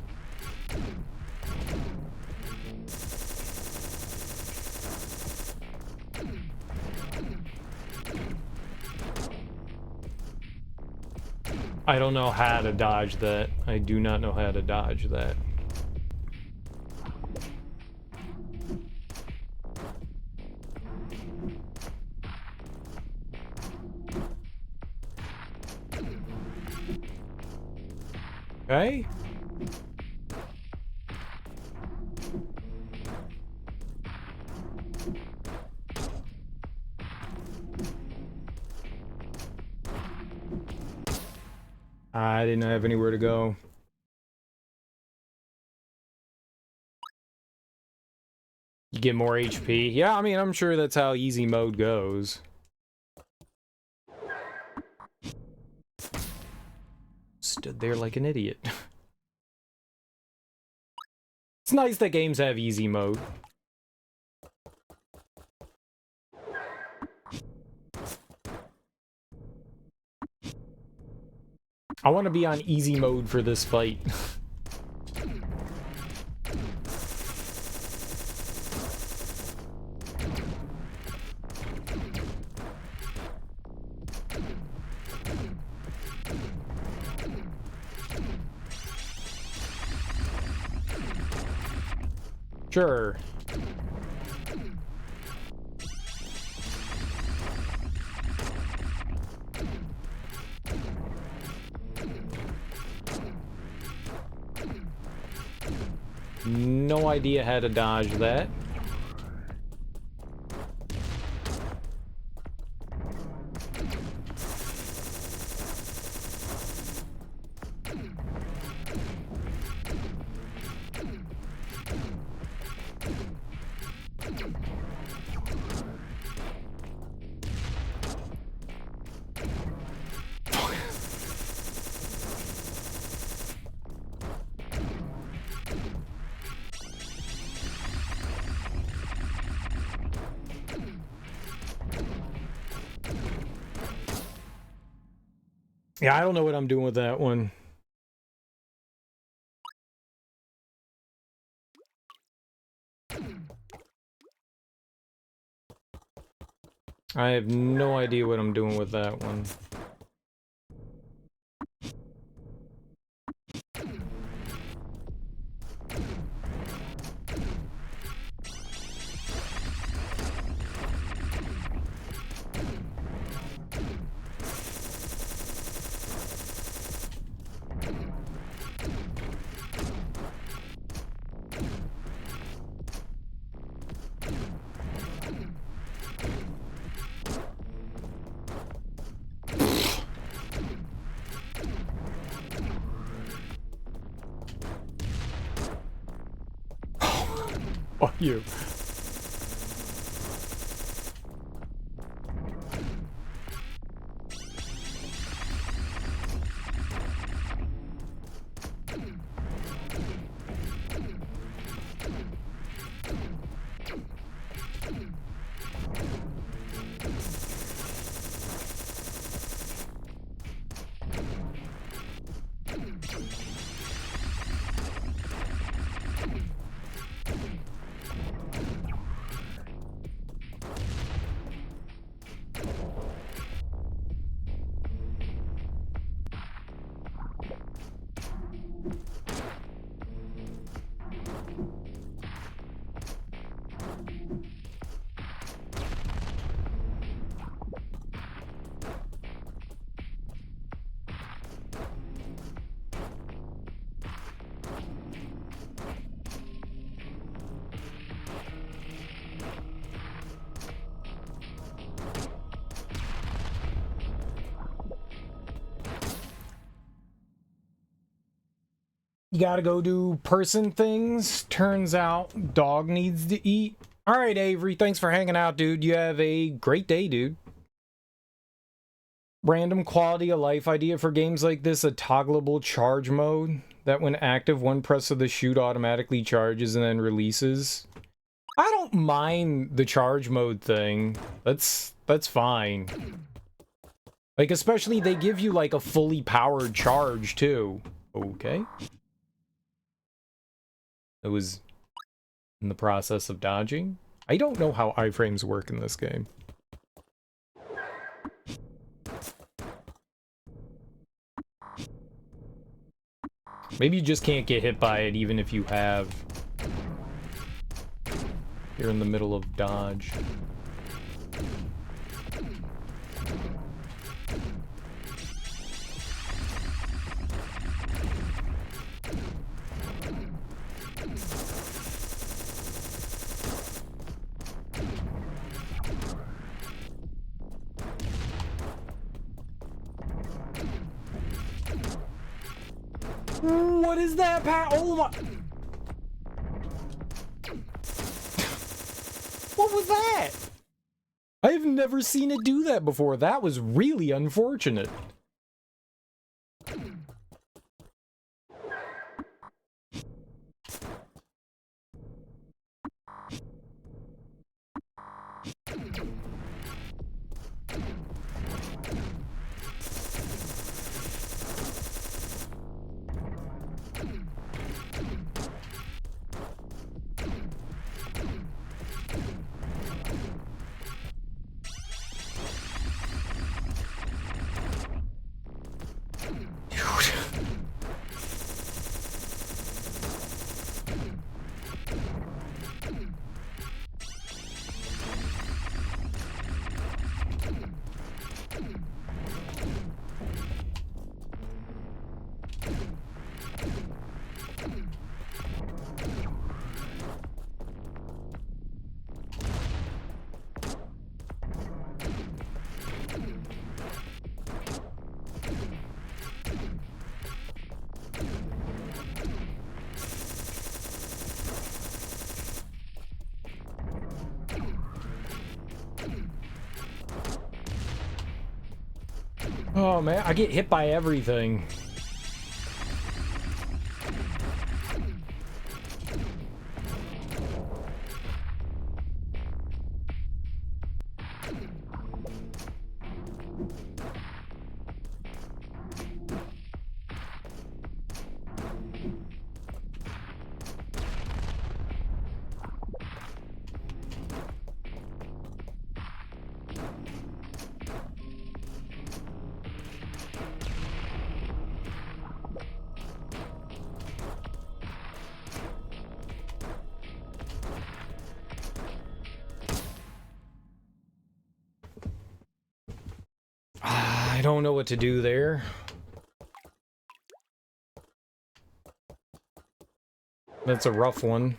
I don't know how to dodge that. I do not know how to dodge that. Okay. I didn't have anywhere to go. You get more HP. Yeah, I mean, I'm sure that's how easy mode goes. Stood there like an idiot. It's nice that games have easy mode. I want to be on easy mode for this fight. Sure. No idea how to dodge that. Yeah, I don't know what I'm doing with that one. I have no idea what I'm doing with that one. Fuck you. You gotta go do person things. Turns out dog needs to eat. All right, Avery, thanks for hanging out, dude. You have a great day, dude. Random quality of life idea for games like this, a toggleable charge mode that when active, one press of the chute automatically charges and then releases. I don't mind the charge mode thing. That's fine. Like, especially they give you like a fully powered charge too. Okay. It was in the process of dodging. I don't know how iframes work in this game. Maybe you just can't get hit by it even if you have. You're in the middle of dodge. What is that oh my... What was that? I've never seen it do that before. That was really unfortunate. Oh man, I get hit by everything. I don't know what to do there. That's a rough one.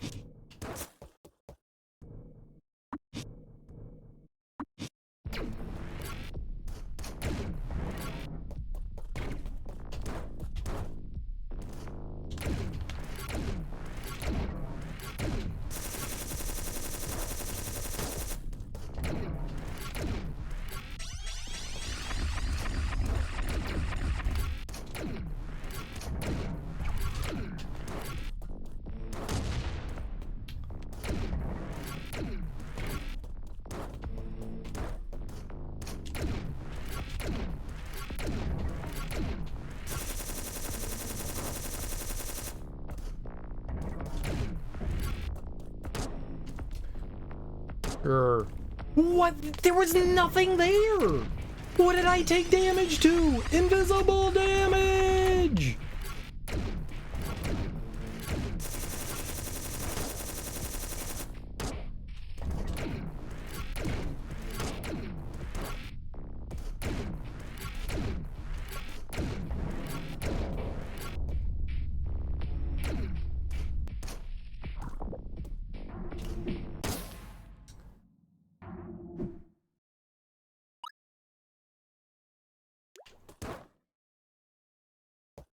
What? There was nothing there! What did I take damage to? Invisible damage!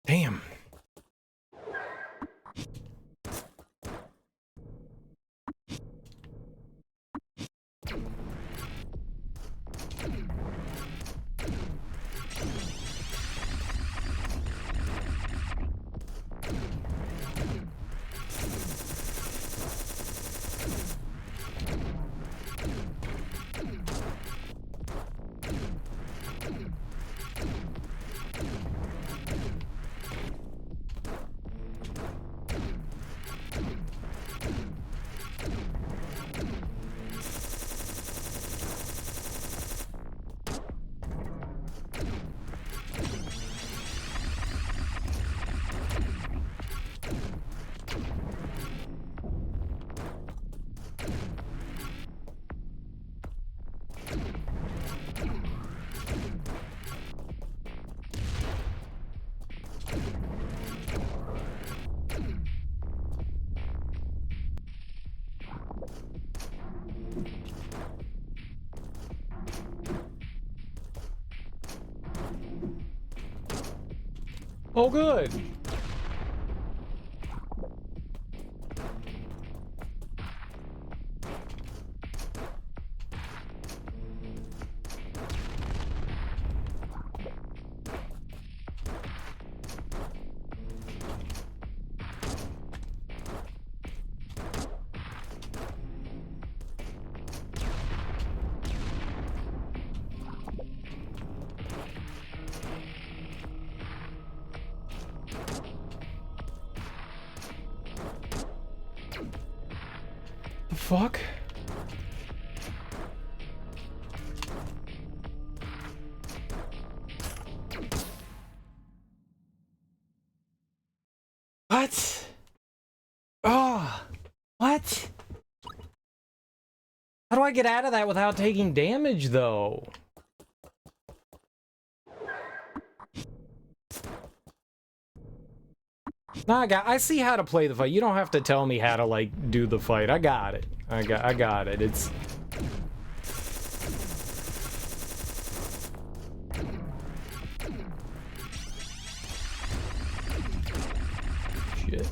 Damn. Oh, good. fuck? What? Oh, what? How do I get out of that without taking damage, though? Nah, I see how to play the fight. You don't have to tell me how to, like, do the fight. I got it. I got it. It's... Shit.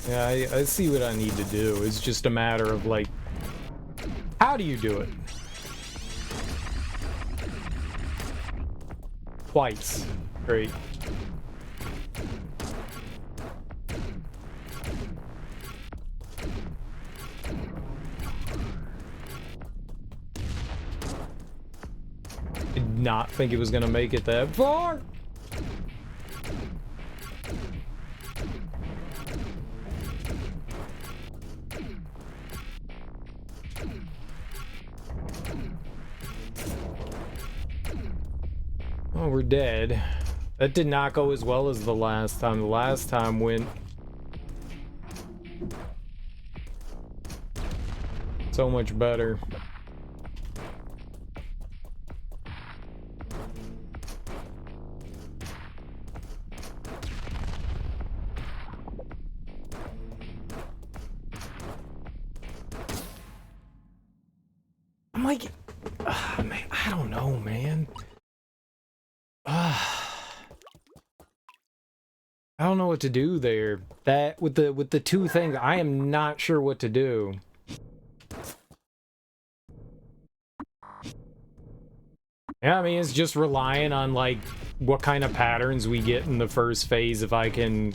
Yeah, I see what I need to do. It's just a matter of, like, how do you do it? Twice. Great. Did not think it was gonna make it that far. Oh, we're dead. That did not go as well as the last time. The last time went so much better. I'm like, man, I don't know, man. I don't know what to do there. That with the two things, I am not sure what to do. Yeah, I mean, it's just relying on, like, what kind of patterns we get in the first phase. If I can...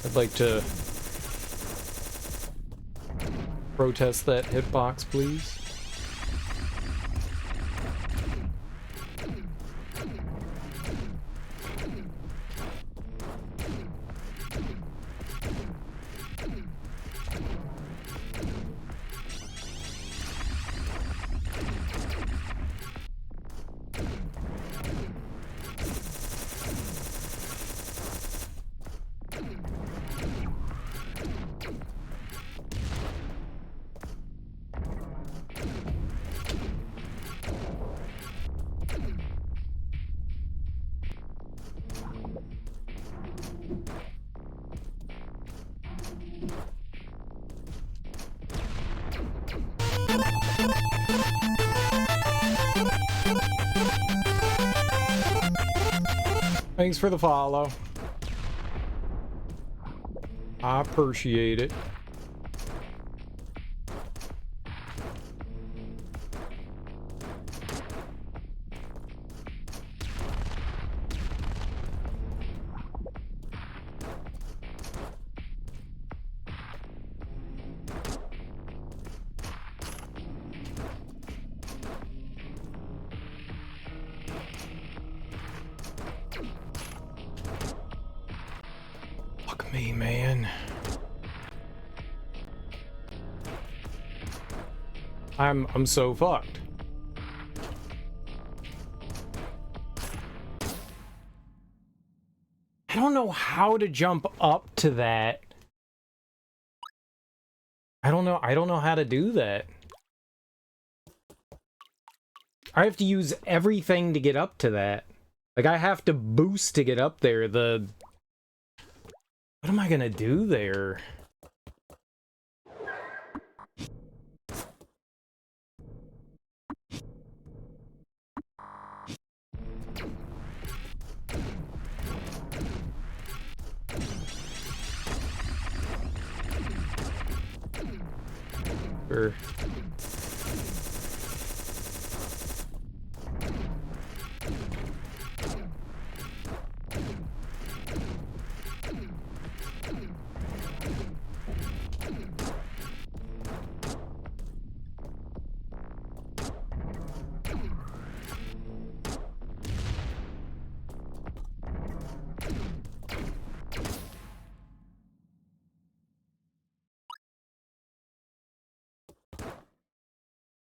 I'd like to protest that hitbox, please. Thanks for the follow. I appreciate it. Fuck me, man. I'm so fucked. I don't know how to jump up to that. I don't know how to do that. I have to use everything to get up to that. Like, I have to boost to get up there. What am I gonna do there? Sure.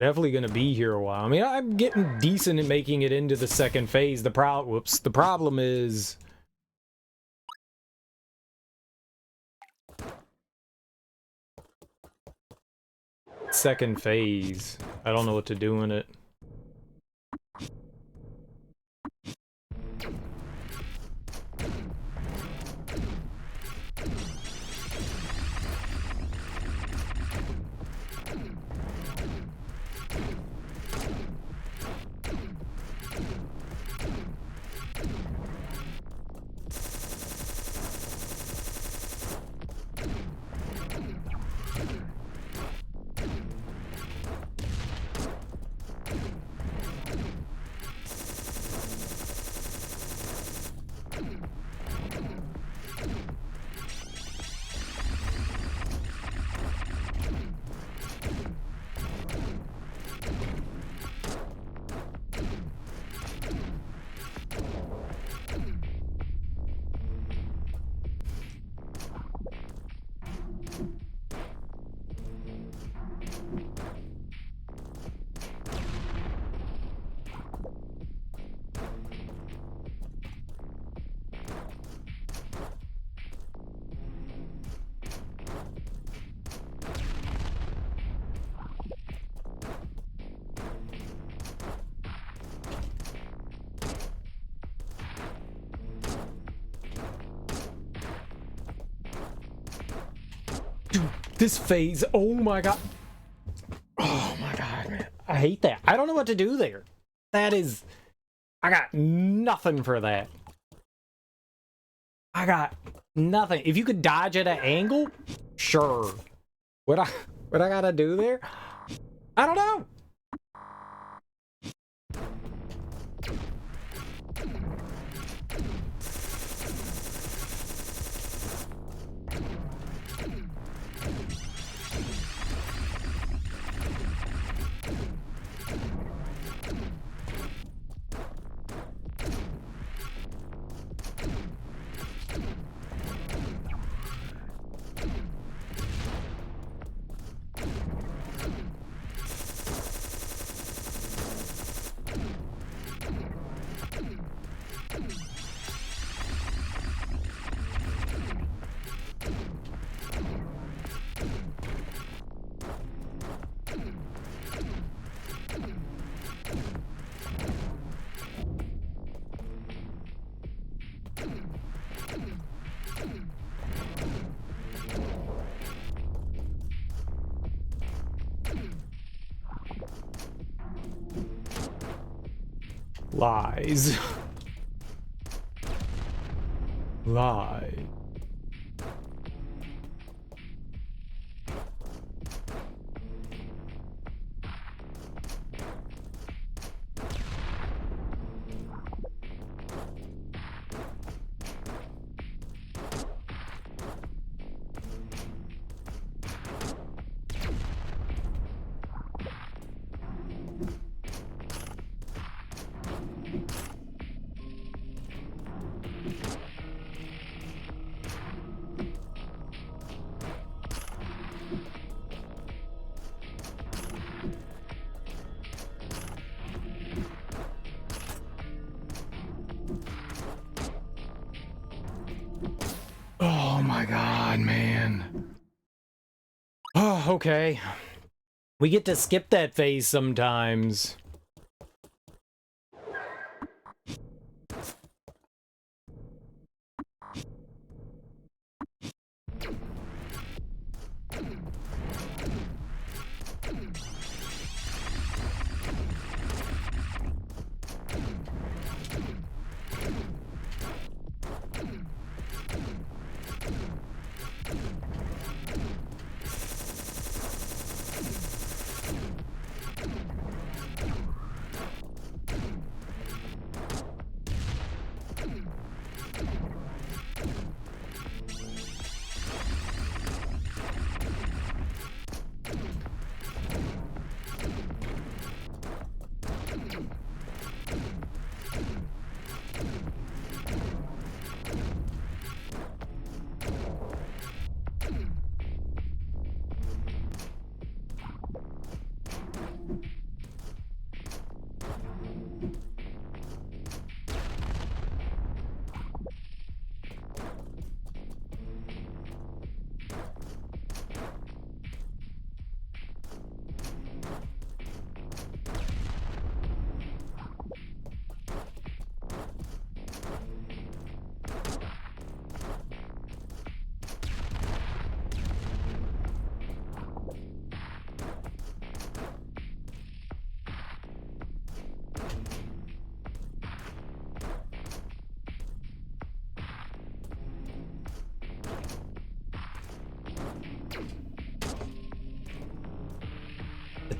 Definitely gonna be here a while. I mean, I'm getting decent at making it into the second phase. The problem is... second phase. I don't know what to do in it. This phase, oh my god. Oh my god, man. I hate that. I don't know what to do there. That is... I got nothing for that. I got nothing. If you could dodge at an angle, sure. What I gotta do there? I don't know. Lies. Lie. Oh my god, man. Oh, okay. We get to skip that phase sometimes.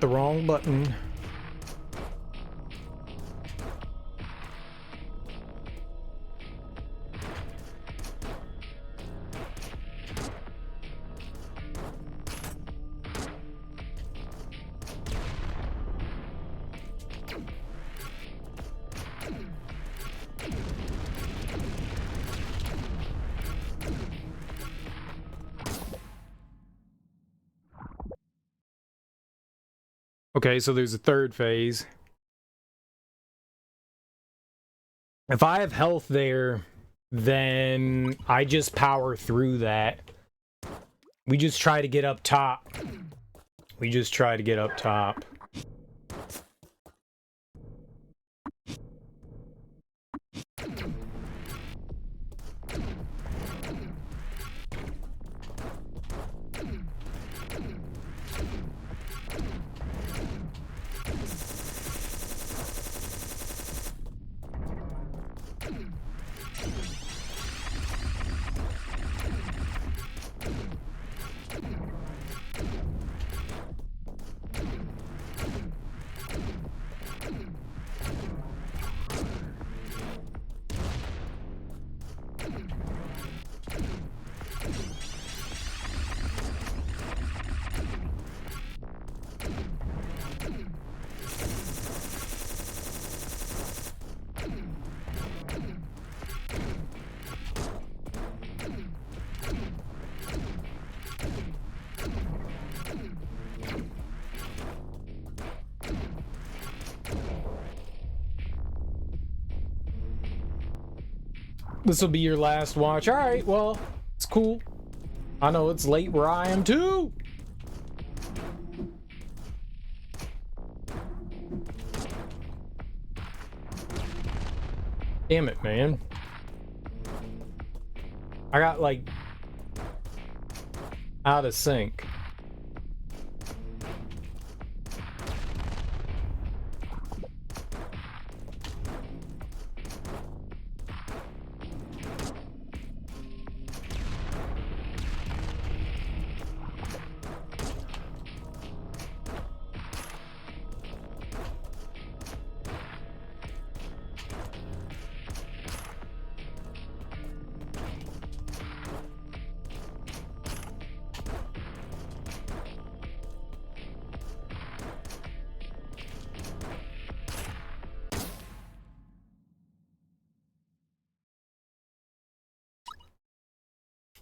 the wrong button. Okay, so there's a third phase. If I have health there, then I just power through that. We just try to get up top. We just try to get up top. This will be your last watch. All right, well, it's cool. I know it's late where I am too. Damn it, man. I got like out of sync.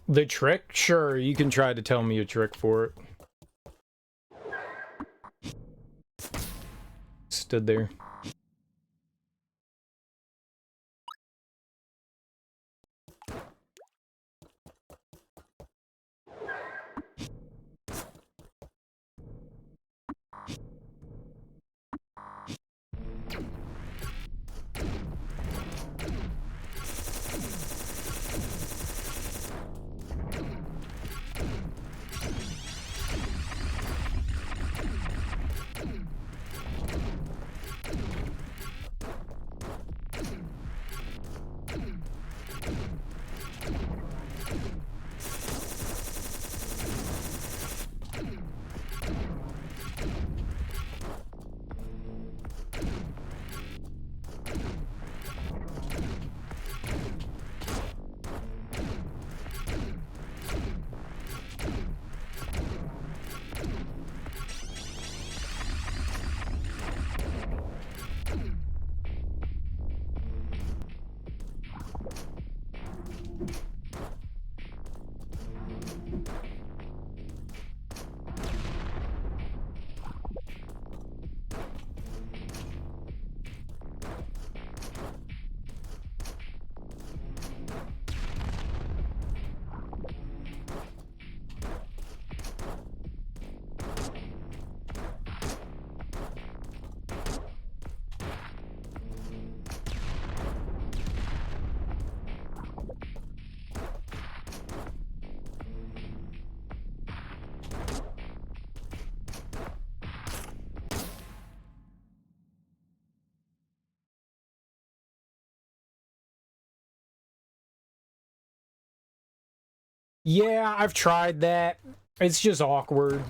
The trick? Sure, you can try to tell me a trick for it. Stood there. Yeah, I've tried that. It's just awkward.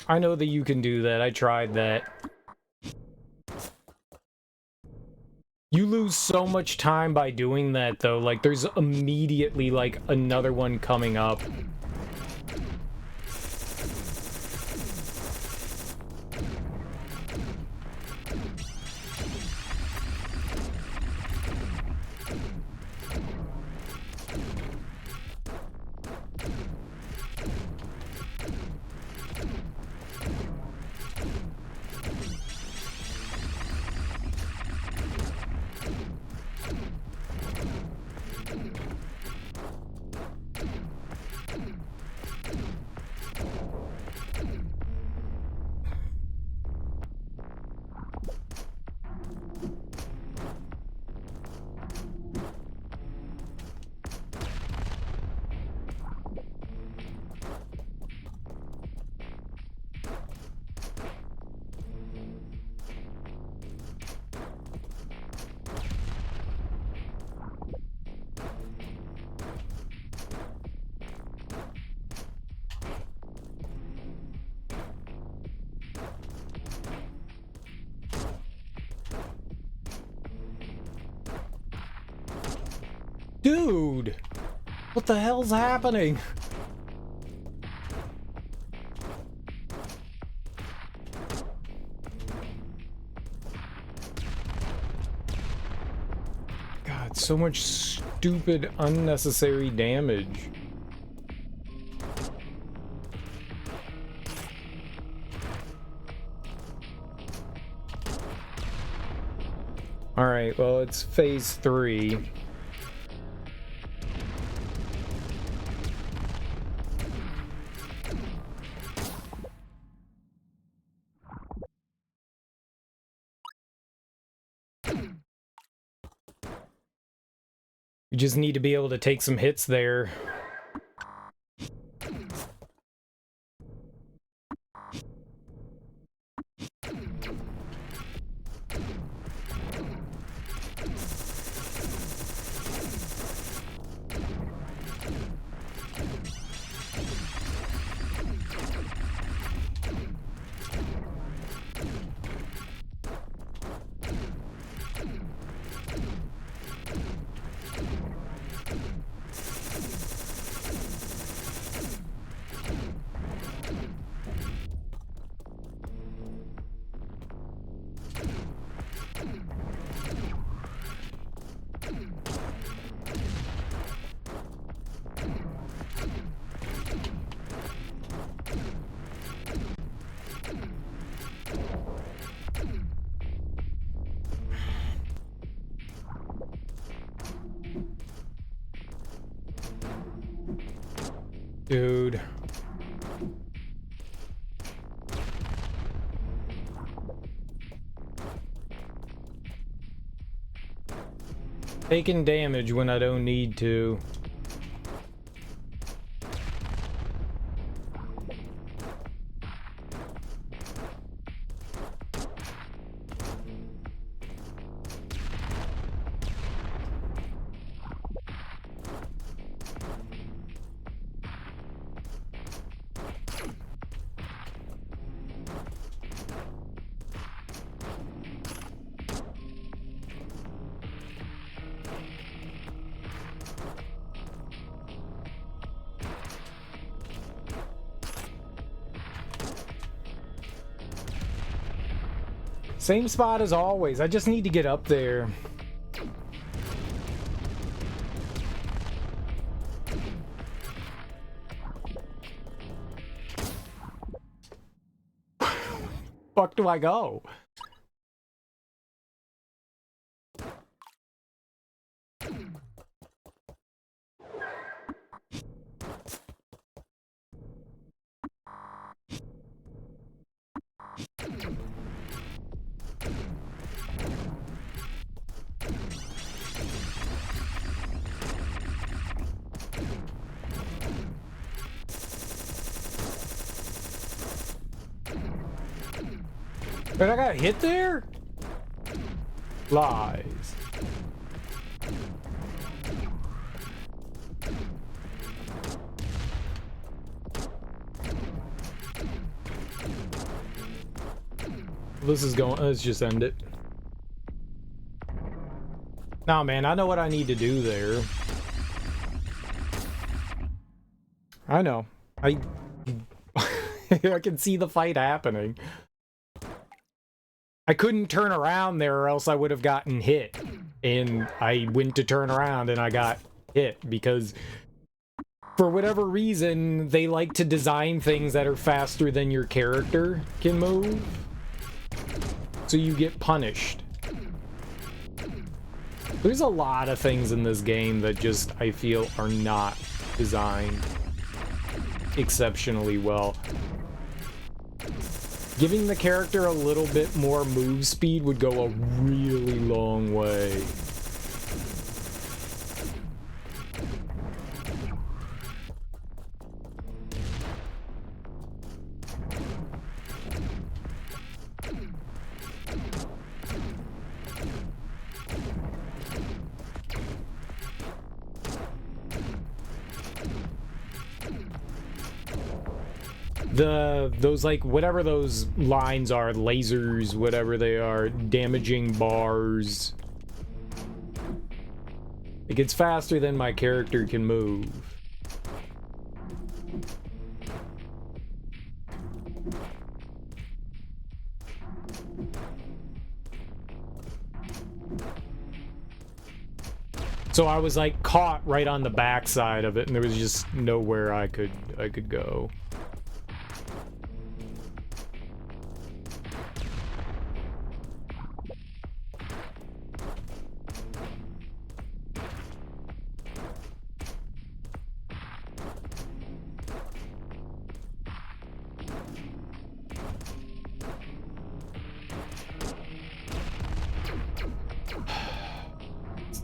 I know that you can do that. I tried that. You lose so much time by doing that, though. Like, there's immediately, like, another one coming up. Dude! What the hell's happening? God, so much stupid, unnecessary damage. Alright, well, it's phase 3. You just need to be able to take some hits there. Dude. Taking damage when I don't need to. Same spot as always. I just need to get up there. Fuck do I go? But I got hit there? Lies. This is going... Let's just end it. Nah, man, I know what I need to do there. I know. I can see the fight happening. I couldn't turn around there or else I would have gotten hit. And I went to turn around and I got hit because for whatever reason, they like to design things that are faster than your character can move. So you get punished. There's a lot of things in this game that just, I feel, are not designed exceptionally well. Giving the character a little bit more move speed would go a really long way. Those, like, whatever those lines are, lasers, whatever they are, damaging bars. It gets faster than my character can move. So I was, like, caught right on the backside of it, and there was just nowhere I could go.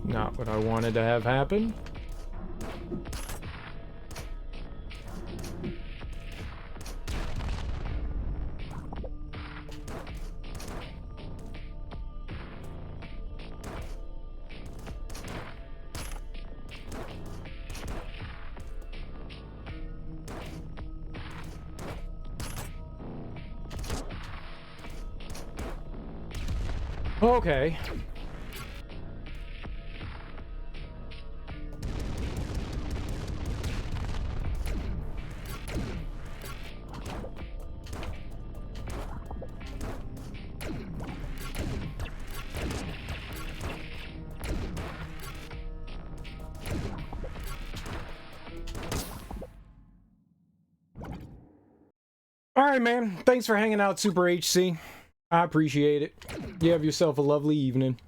Not what I wanted to have happen. Okay. Alright, man. Thanks for hanging out, Super HC. I appreciate it. You have yourself a lovely evening.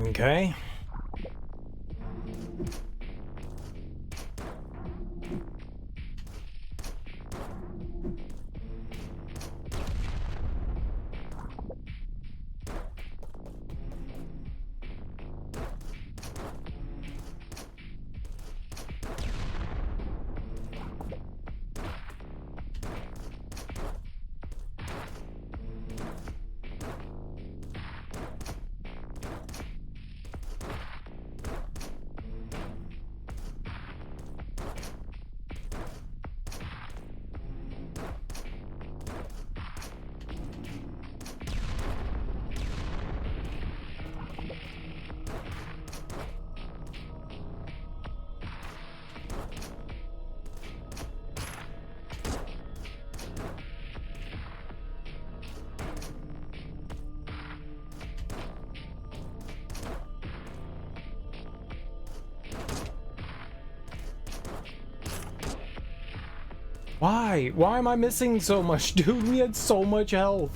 Okay. Why? Why am I missing so much, dude? We had so much health.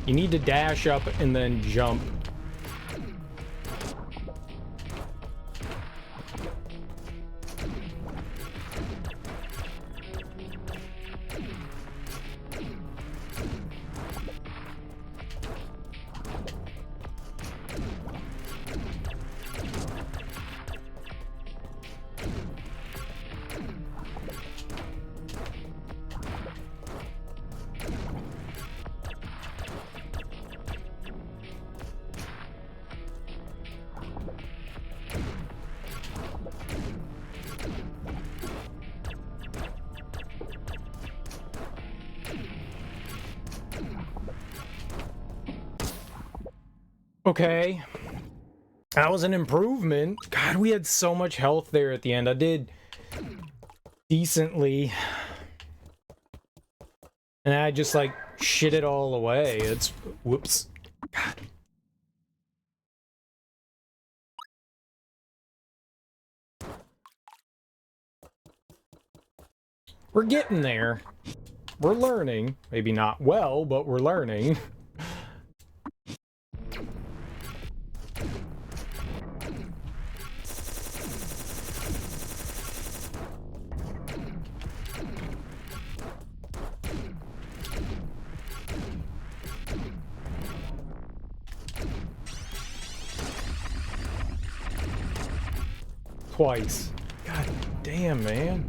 You need to dash up and then jump. Okay. That was an improvement. God, we had so much health there at the end. I did decently. And I just, like, shit it all away. It's... Whoops. God. We're getting there. We're learning. Maybe not well, but we're learning. Twice. God damn, man.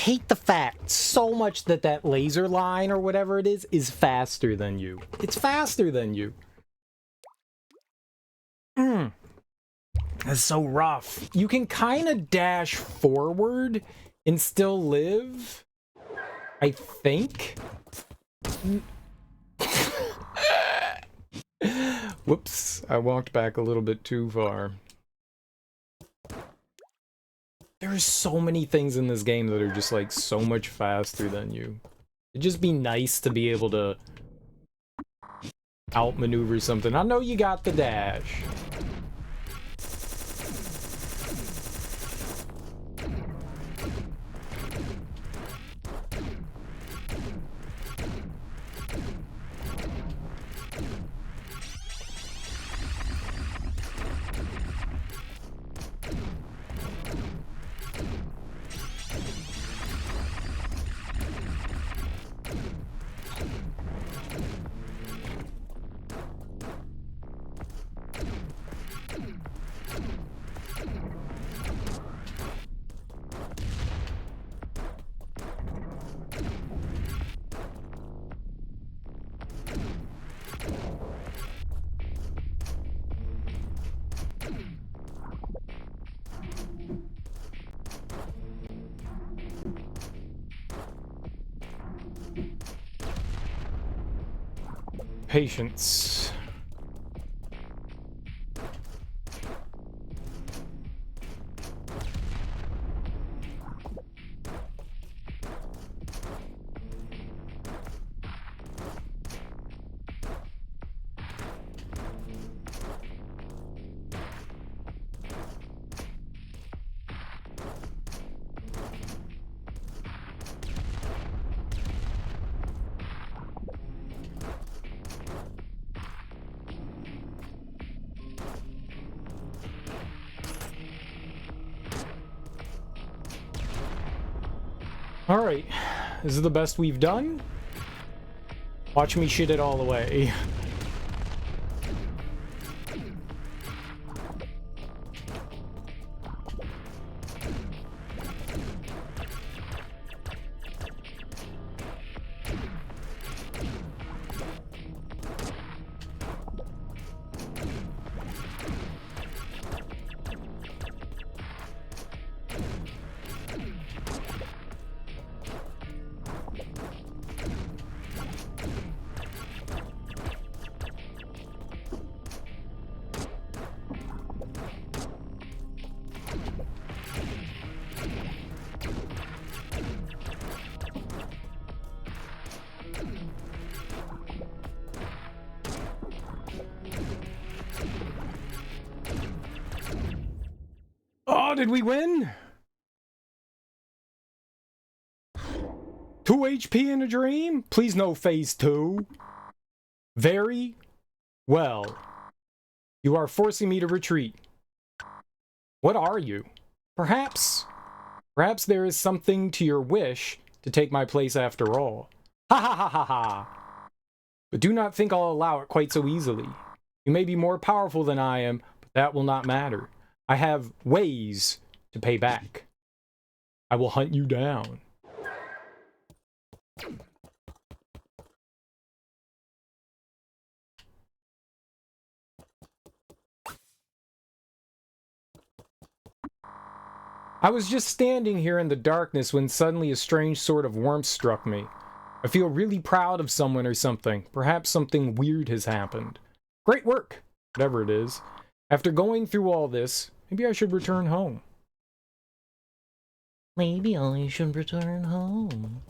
I hate the fact so much that that laser line or whatever it is faster than you. It's faster than you. That's so rough. You can kind of dash forward and still live, I think. Whoops, I walked back a little bit too far. There's so many things in this game that are just like so much faster than you. It'd just be nice to be able to outmaneuver something. I know you got the dash. Patience. Alright, this is the best we've done. Watch me shit it all away. Oh, did we win? 2 HP in a dream? Please no phase 2. Very well. You are forcing me to retreat. What are you? Perhaps there is something to your wish to take my place after all. Ha ha ha ha ha! But do not think I'll allow it quite so easily. You may be more powerful than I am, but that will not matter. I have ways to pay back. I will hunt you down. I was just standing here in the darkness when suddenly a strange sort of warmth struck me. I feel really proud of someone or something. Perhaps something weird has happened. Great work, whatever it is. After going through all this, maybe I should return home. Maybe I should return home.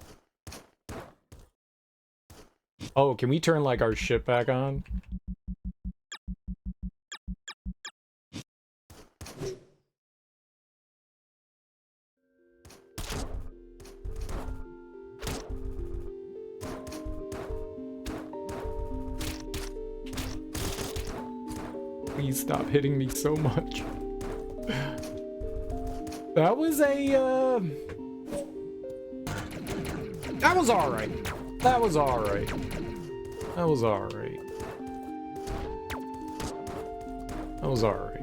Oh, can we turn, like, our shit back on? Please stop hitting me so much. That was a, that was alright. That was alright. That was alright. That was alright.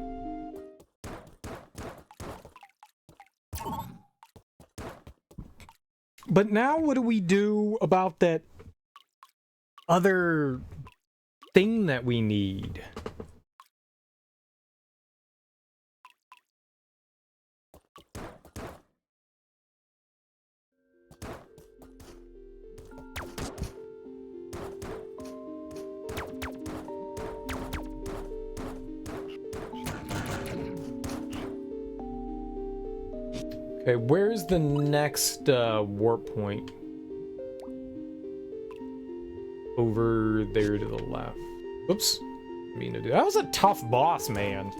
But now what do we do about that other thing that we need? Okay, where's the next warp point? Over there to the left. Oops. I mean to do. That was a tough boss, man.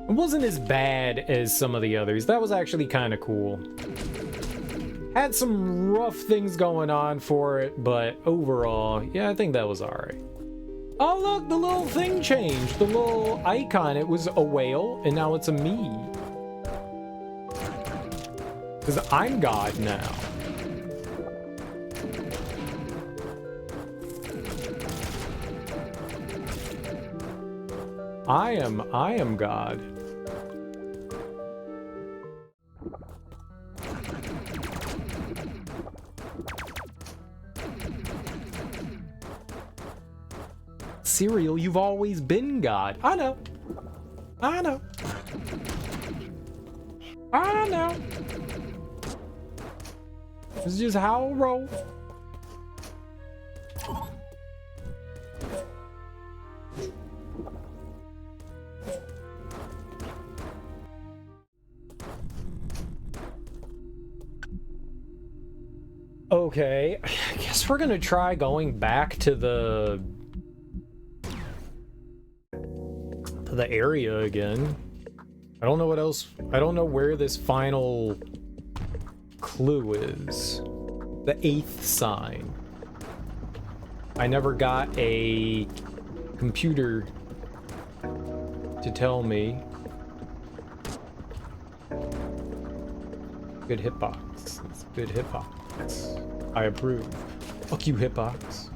It wasn't as bad as some of the others. That was actually kind of cool. Had some rough things going on for it, but overall, yeah, I think that was alright. Oh look, the little thing changed. The little icon, it was a whale, and now it's a me. Because I'm God now. I am God. Cereal, you've always been God. I know. I know. I know. This is just how I roll. Okay, I guess we're gonna try going back to the area again. I don't know what else. I don't know where this final clue is. The 8th sign. I never got a computer to tell me. Good hitbox. It's good hitbox. I approve. Fuck you, hitbox.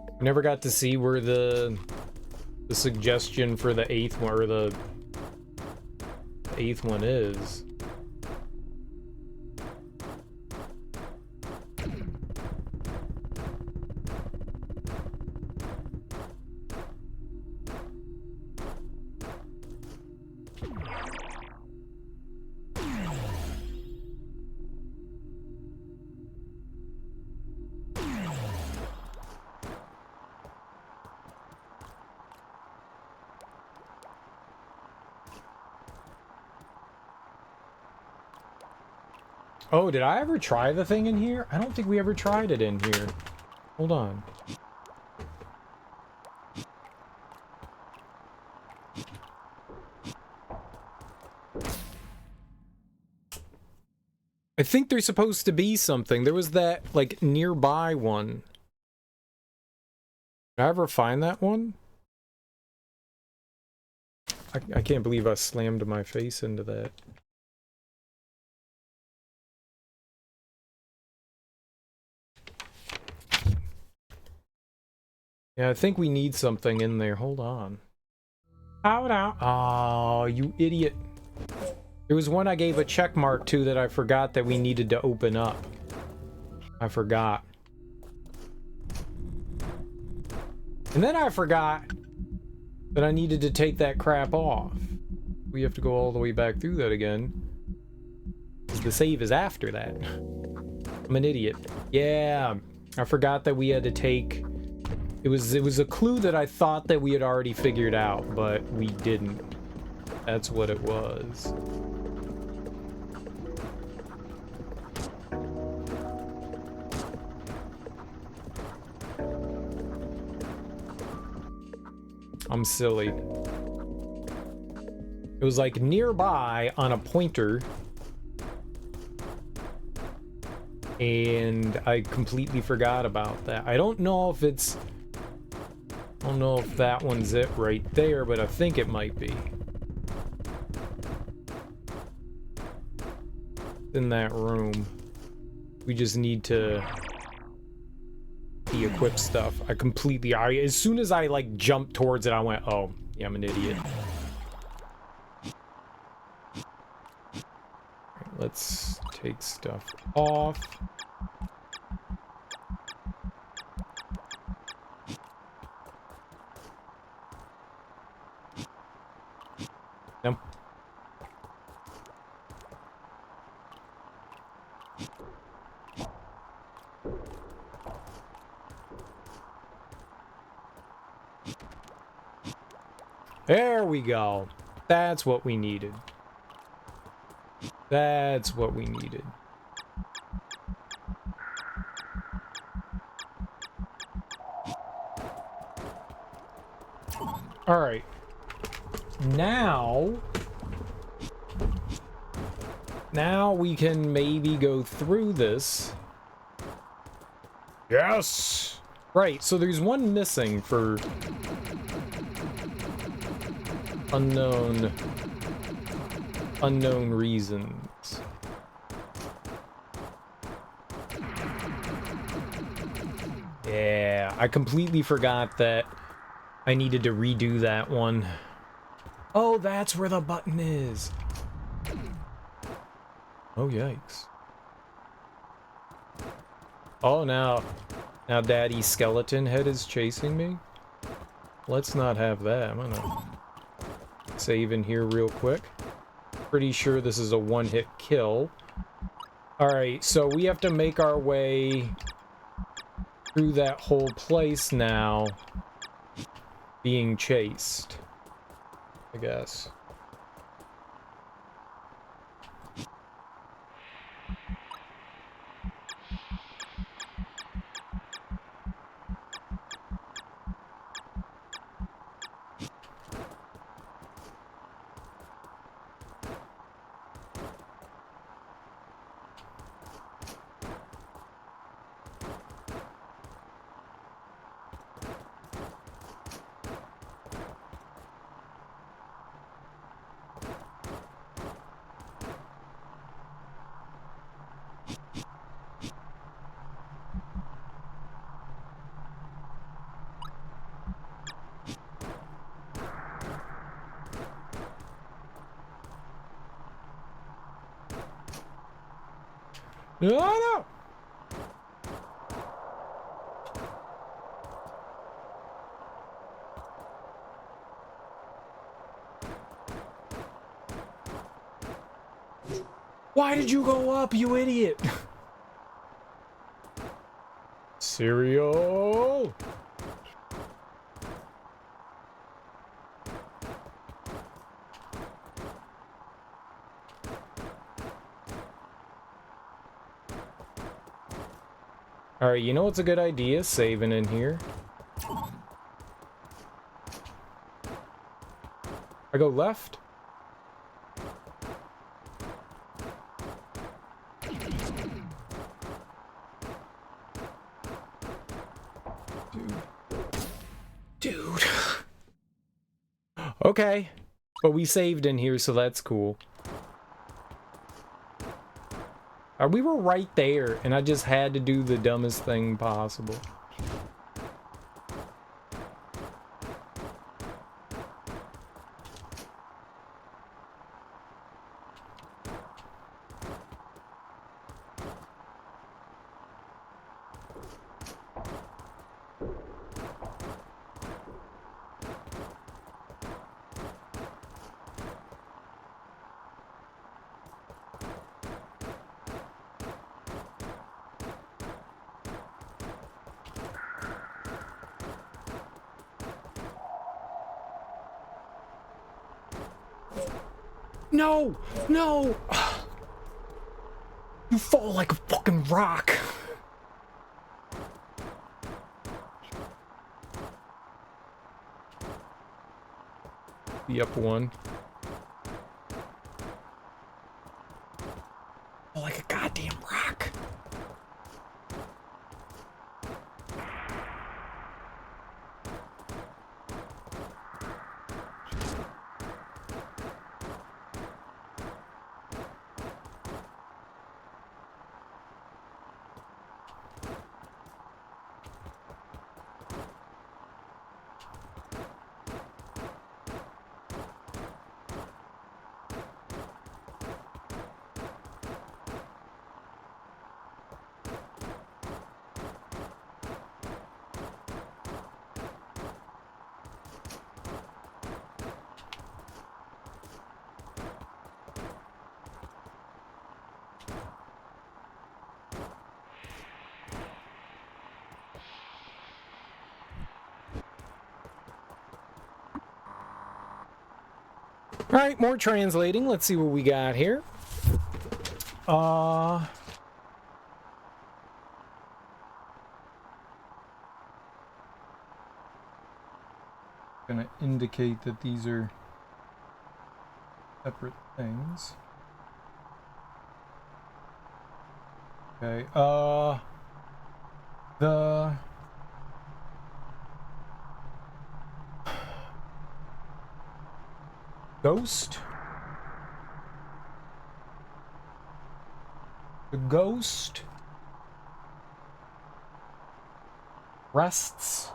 I never got to see where the suggestion for the 8th one, or the 8th one is. Oh, did I ever try the thing in here? I don't think we ever tried it in here. Hold on. I think there's supposed to be something. There was that, like, nearby one. Did I ever find that one? I can't believe I slammed my face into that. Yeah, I think we need something in there. Hold on. Hold on. Oh, you idiot. There was one I gave a check mark to that I forgot that we needed to open up. I forgot. And then I forgot that I needed to take that crap off. We have to go all the way back through that again. The save is after that. I'm an idiot. Yeah, I forgot that we had to take... It was a clue that I thought that we had already figured out, but we didn't. That's what it was. I'm silly. It was like nearby on a pointer. And I completely forgot about that. I don't know if it's... I don't know if that one's it right there, but I think it might be. In that room. We just need to de-equip stuff. As soon as I like jumped towards it, I went, oh, yeah, I'm an idiot. Right, let's take stuff off. No. There we go. That's what we needed. That's what we needed. All right. Now we can maybe go through this. Yes! Right, so there's one missing for unknown reasons. Yeah, I completely forgot that I needed to redo that one. Oh, that's where the button is. Oh, yikes. Oh, now Daddy's skeleton head is chasing me? Let's not have that. I'm gonna save in here real quick. Pretty sure this is a one-hit kill. Alright, so we have to make our way through that whole place now, being chased, I guess. No! Why did you go up, you idiot? Cereal! Alright, you know what's a good idea? Saving in here. I go left. Dude. Okay. But we saved in here, so that's cool. We were right there, and I just had to do the dumbest thing possible. No! No! You fall like a fucking rock. The up one. Oh, like a goddamn rock. All right, more translating. Let's see what we got here. Gonna indicate that these are separate things. Okay, the ghost. The ghost rests.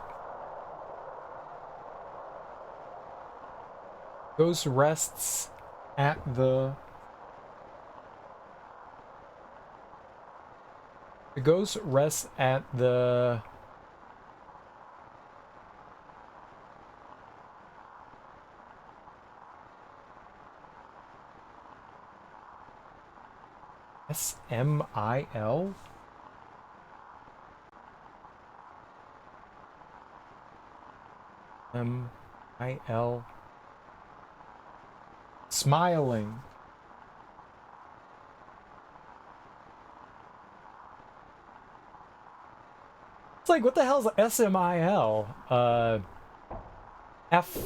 Ghost rests at the... The ghost rests at the... S-M-I-L? M-I-L. Smiling. It's like, what the hell is S-M-I-L? F,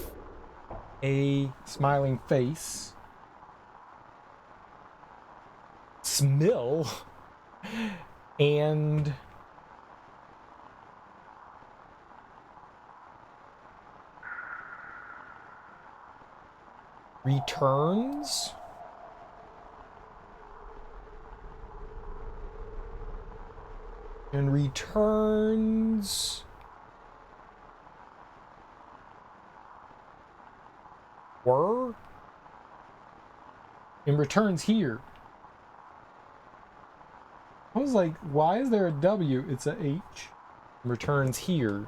a smiling face. Smill. And... returns? And returns... were? And returns here. I was like, why is there a W? It's a H. Returns here.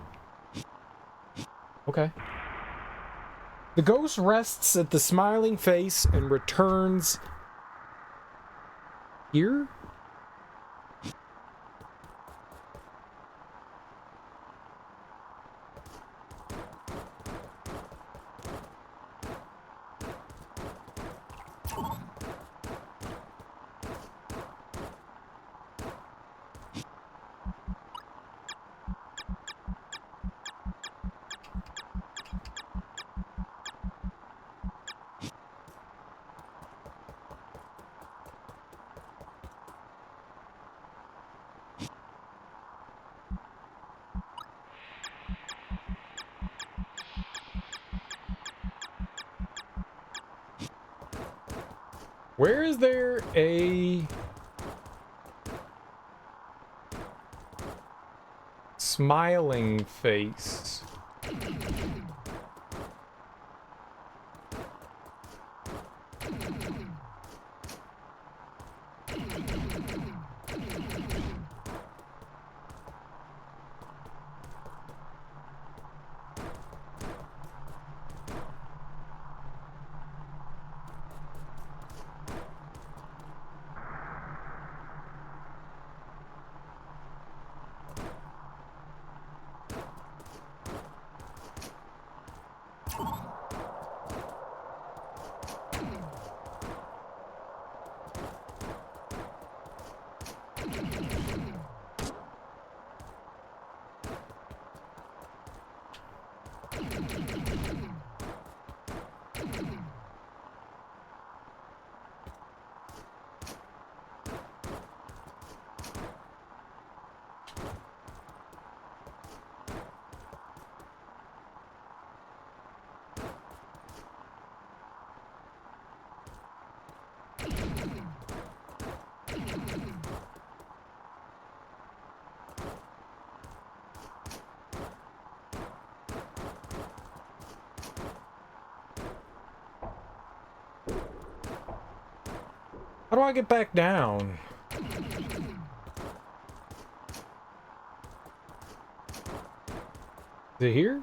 Okay. The ghost rests at the smiling face and returns here? Where is there a smiling face? How do I get back down? Is it here?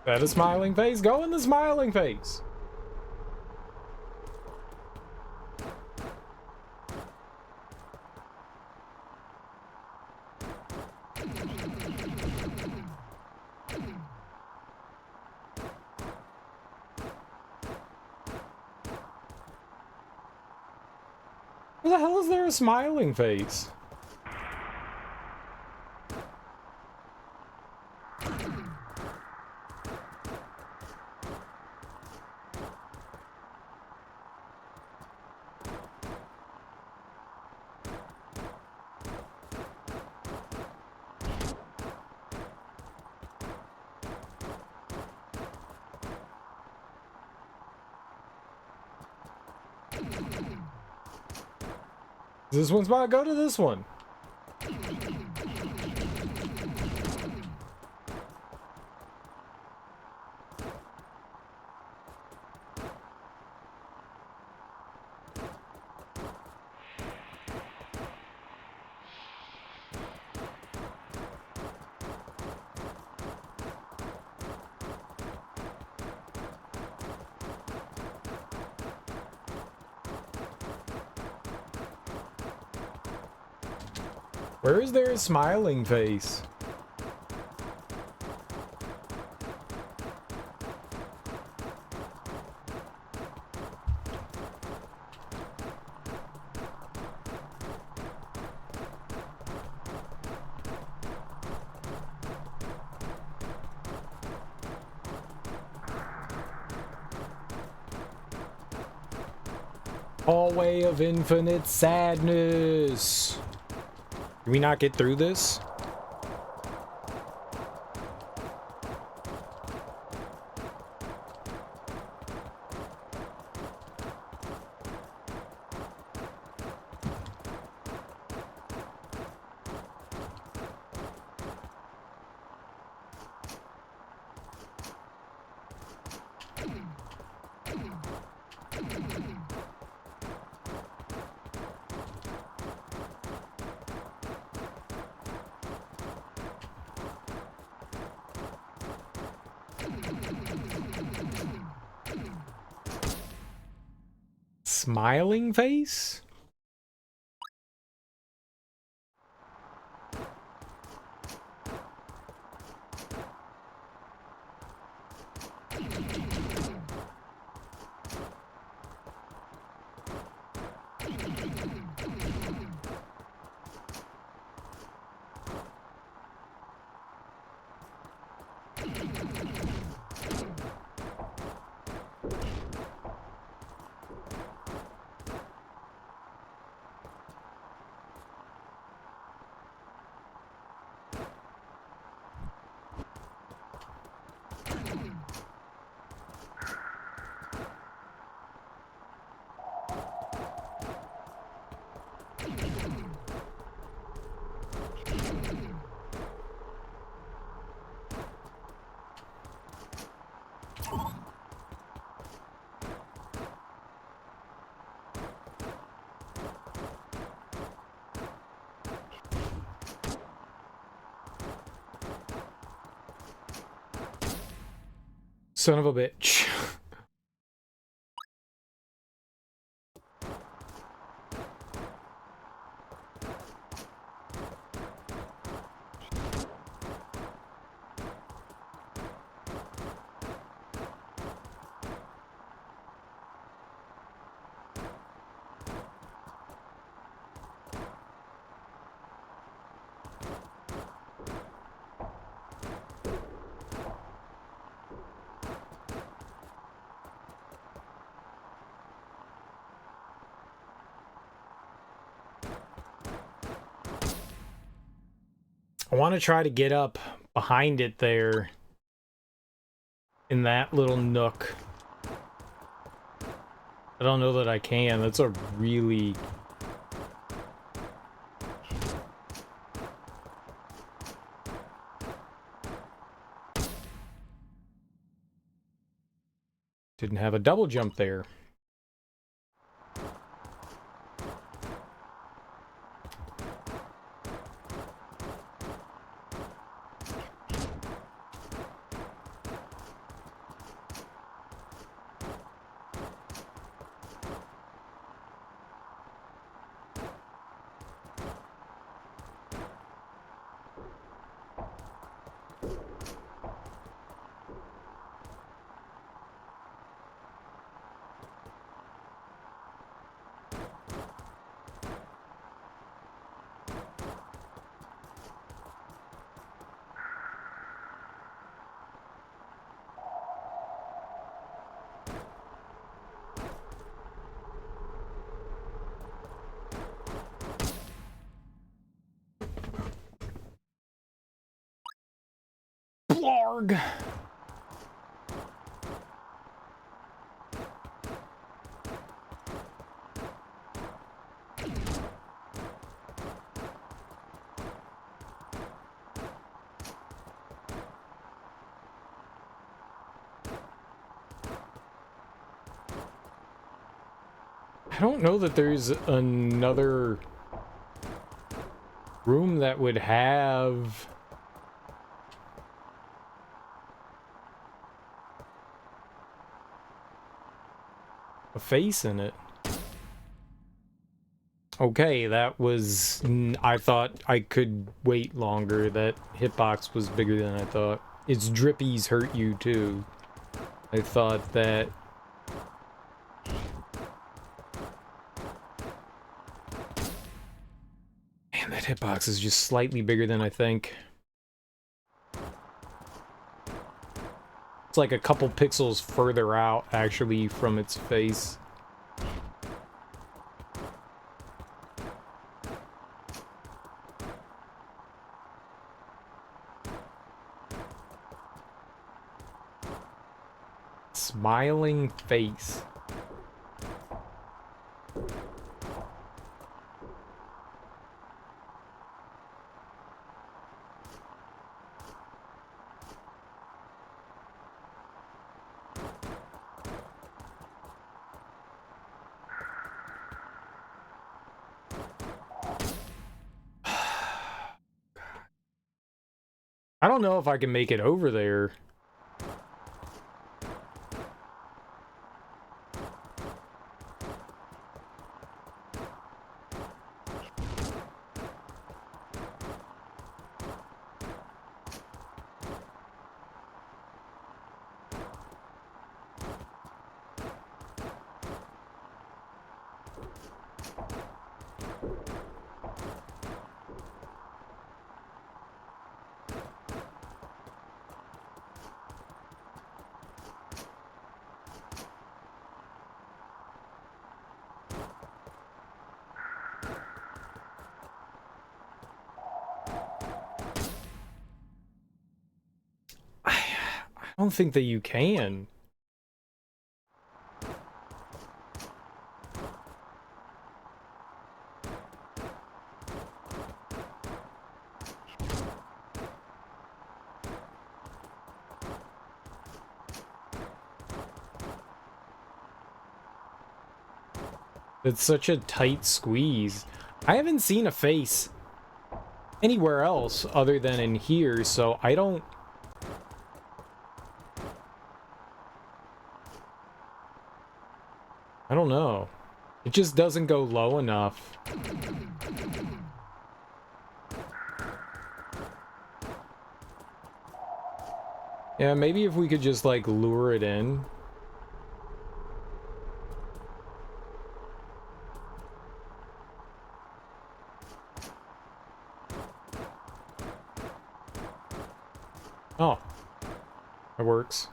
That a smiling face? Go in the smiling face! Where the hell is there a smiling face? This one's about to go to this one. Where is there a smiling face? Hallway of infinite sadness. Can we not get through this? Smiling face? Son of a bitch. I want to try to get up behind it there in that little nook. I don't know that I can. That's a really... Didn't have a double jump there. Blarg! I don't know that there's another room that would have a face in it. Okay, that was... I thought I could wait longer. That hitbox was bigger than I thought. Its drippies hurt you too. I thought that... Man, that hitbox is just slightly bigger than I think. It's like a couple pixels further out, actually, from its face. Smiling face. don't know if I can make it over there. I don't think that you can. It's such a tight squeeze. I haven't seen a face anywhere else other than in here, so I don't know. It just doesn't go low enough. Yeah, maybe if we could just, like, lure it in. Oh. It works.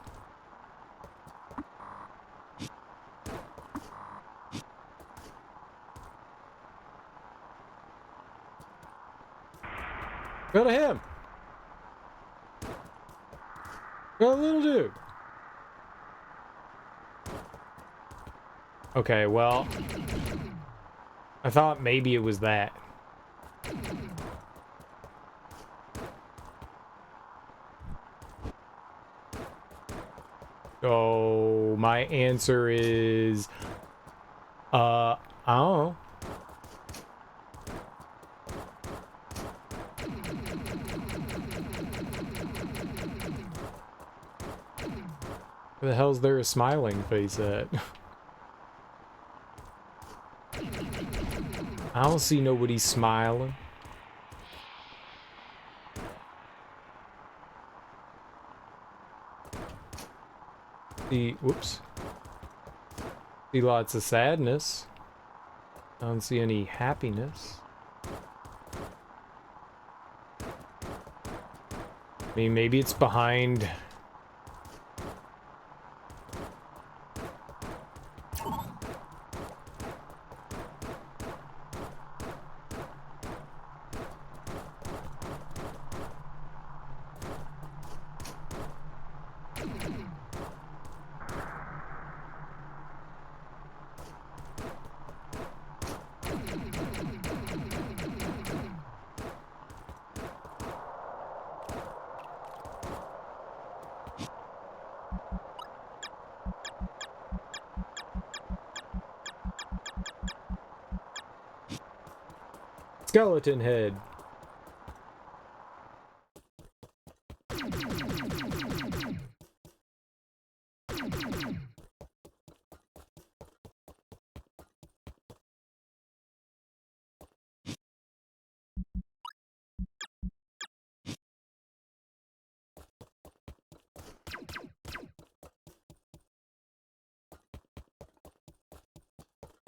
Go to him! Go to little dude! Okay, well... I thought maybe it was that. So, my answer is... I don't know. Where the hell's there a smiling face at? I don't see nobody smiling. See, whoops. See lots of sadness. I don't see any happiness. I mean, maybe it's behind... skeleton head.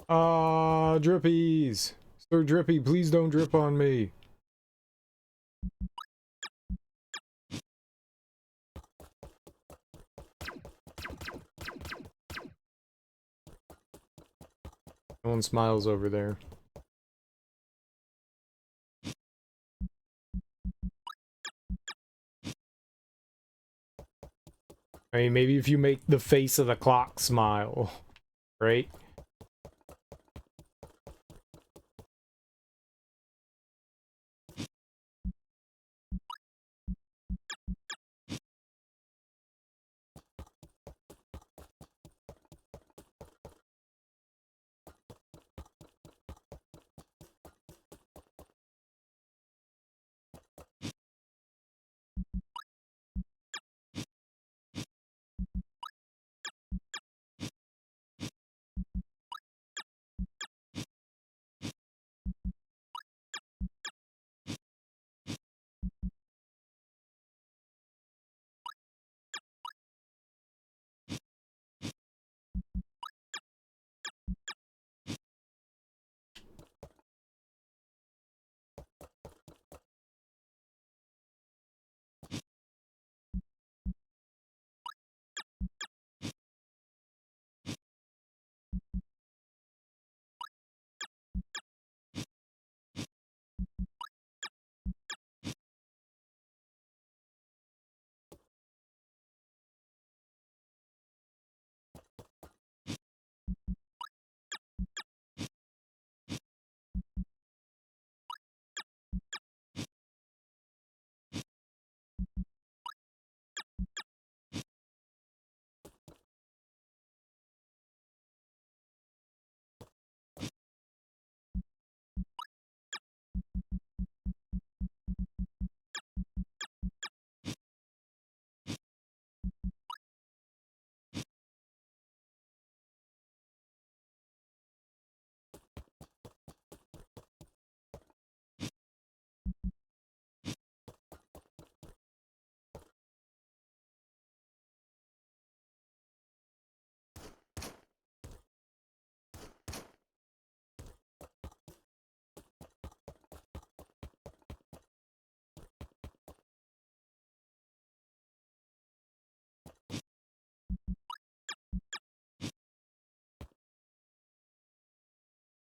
Ah, drippies. Sir Drippy, please don't drip on me. No one smiles over there. I mean, maybe if you make the face of the clock smile, right?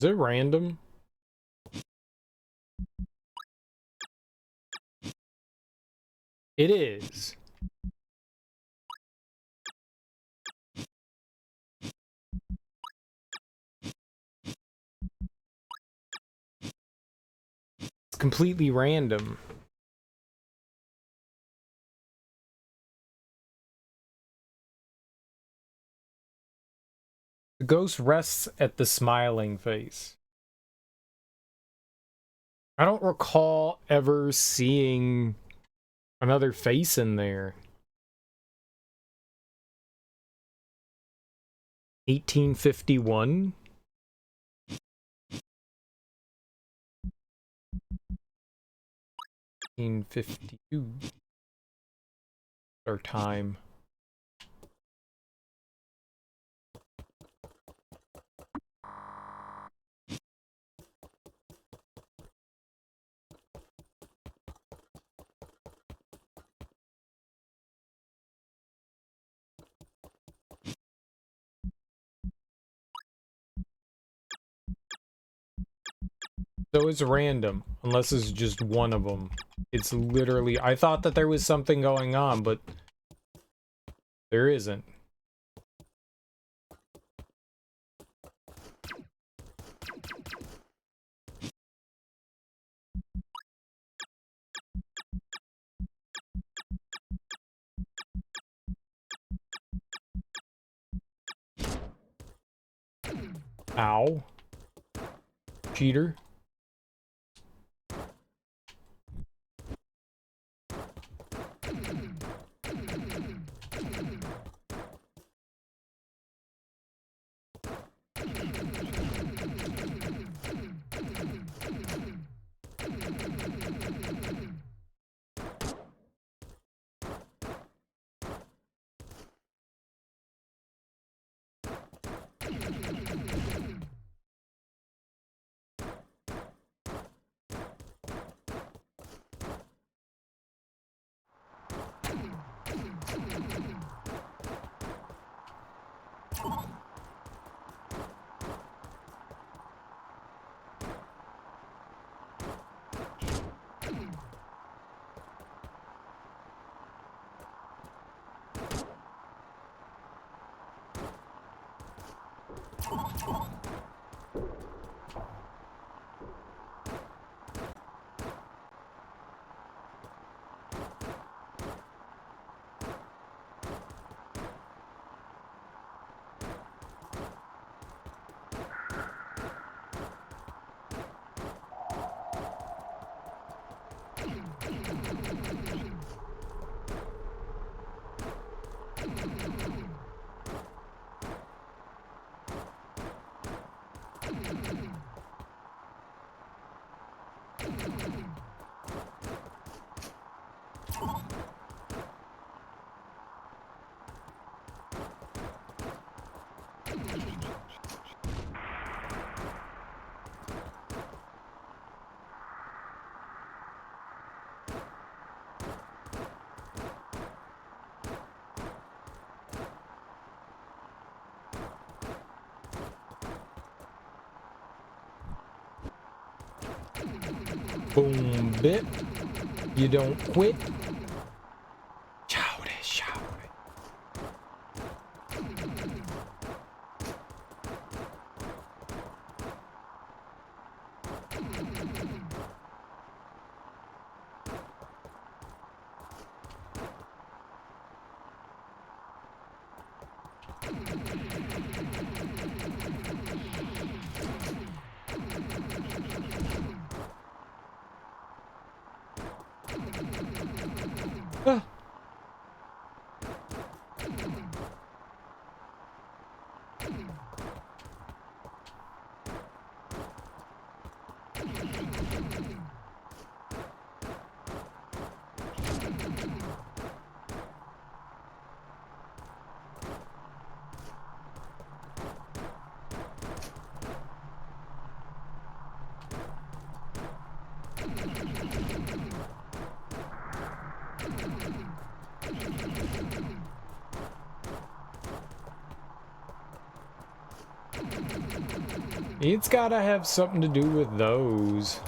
Is it random? It is. It's completely random. The ghost rests at the smiling face. I don't recall ever seeing another face in there. 1851? 1852. Our time. So it's random, unless it's just one of them. It's literally, I thought that there was something going on, but there isn't. Ow. Cheater. Boom, bit. You don't quit. Shout it, shout it. Ah. It's gotta have something to do with those.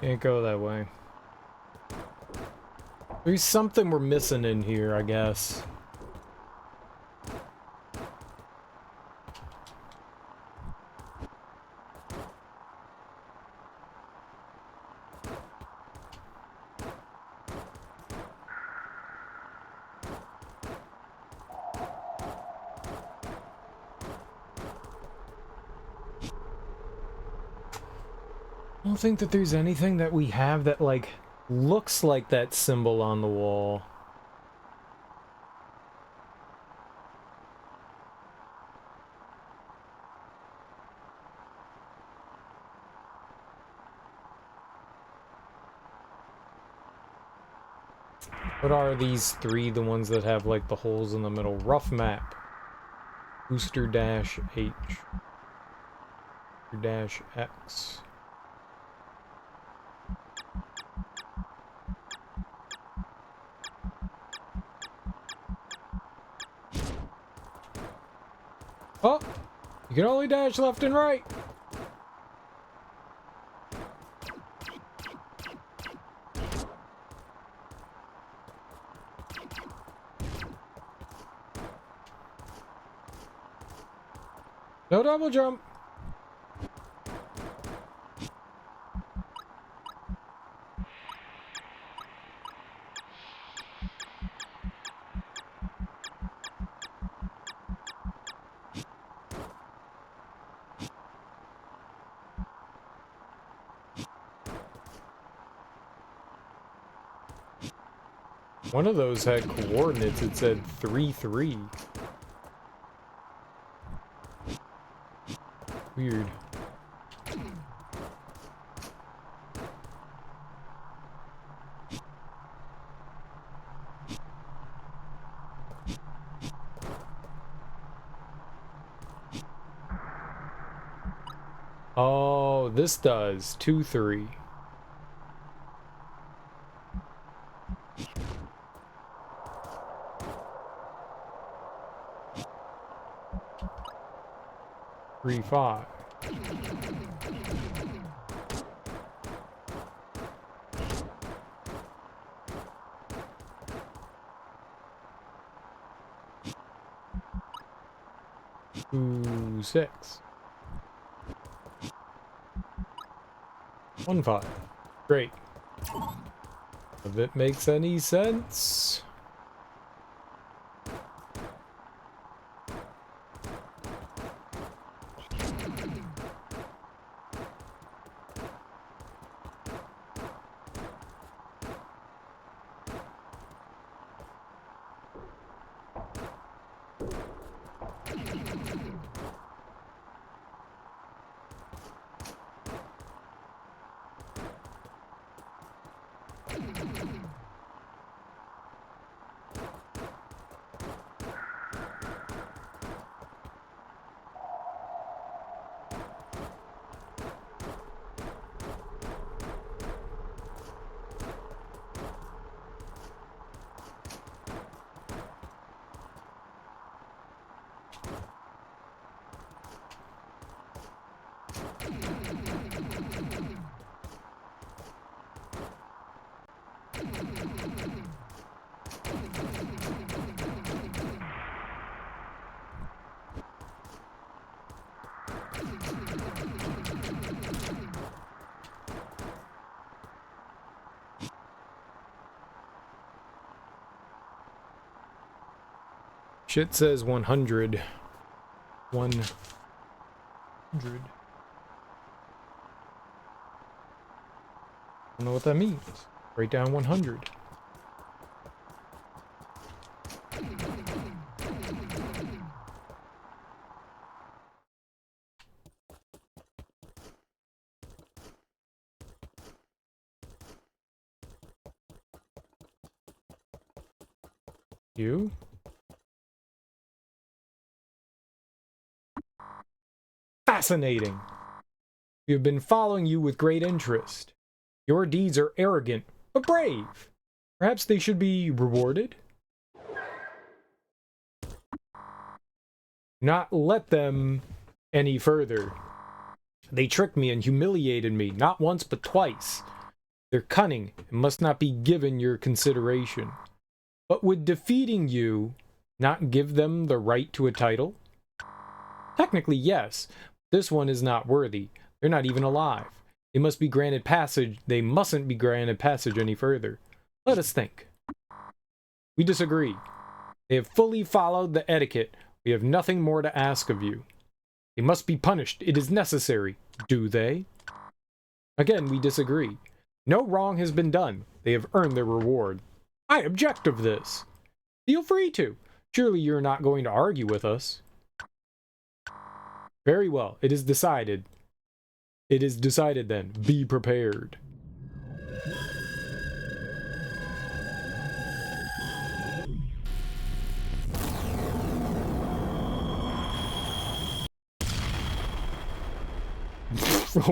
Can't go that way. There's something we're missing in here, I guess. I don't think that there's anything that we have that, like, looks like that symbol on the wall. What are these three, the ones that have, like, the holes in the middle? Rough map. Booster dash H. Dash X. Oh! You can only dash left and right! No double jump! One of those had coordinates, it said 3-3. Weird. Oh, this does 2-3. Three, 5. Two, 6. 1, 5. Great. If it makes any sense. Shit says 100. 100. Don't know what that means. Write down 100. You? Fascinating. We have been following you with great interest. Your deeds are arrogant, but brave. Perhaps they should be rewarded? Not let them any further. They tricked me and humiliated me, not once but twice. They're cunning and must not be given your consideration. But would defeating you not give them the right to a title? Technically, yes. This one is not worthy. They're not even alive. They must be granted passage. They mustn't be granted passage any further. Let us think. We disagree. They have fully followed the etiquette. We have nothing more to ask of you. They must be punished. It is necessary. Do they? Again, we disagree. No wrong has been done. They have earned their reward. I object of this. Feel free to. Surely you're not going to argue with us. Very well. It is decided. It is decided then. Be prepared.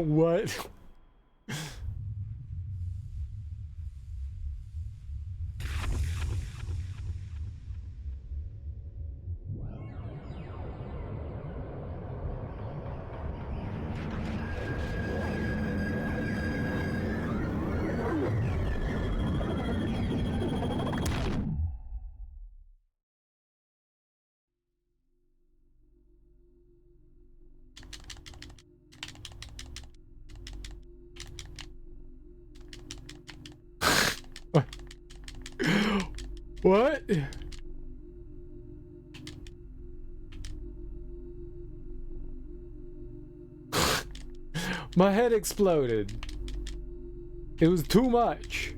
What? What? My head exploded. It was too much.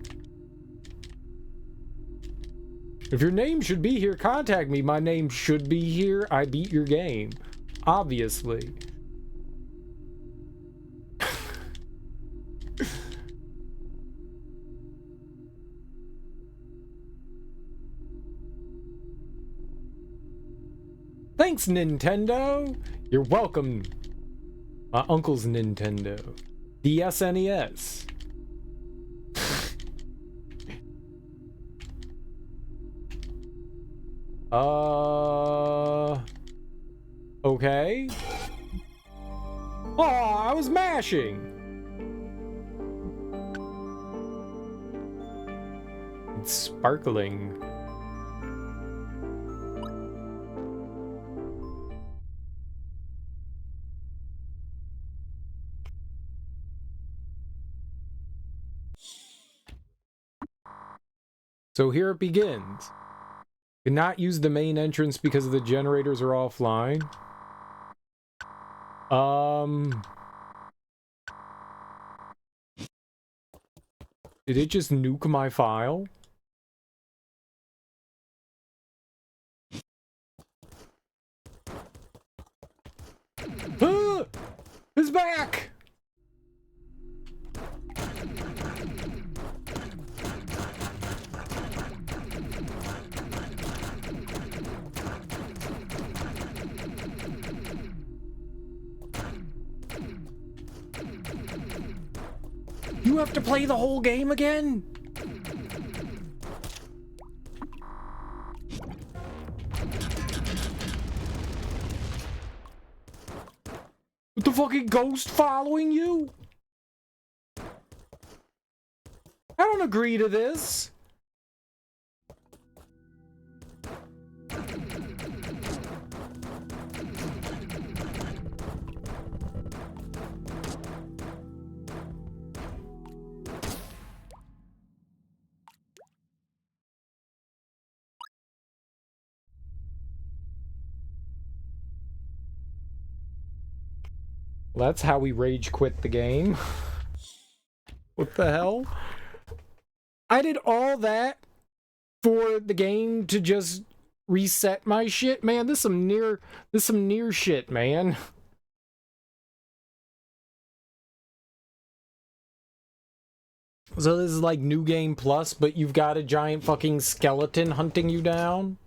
If your name should be here, contact me. My name should be here. I beat your game. Obviously. Thanks, Nintendo! You're welcome. My uncle's Nintendo. The SNES. Okay. Oh, I was mashing! It's sparkling. So here it begins. Cannot use the main entrance because the generators are offline. Did it just nuke my file? Ah! It's back! You have to play the whole game again? With the fucking ghost following you? I don't agree to this. Well, that's how we rage quit the game. What the hell? I did all that for the game to just reset my shit? Man, this some near shit, man. So this is like New Game Plus, but you've got a giant fucking skeleton hunting you down?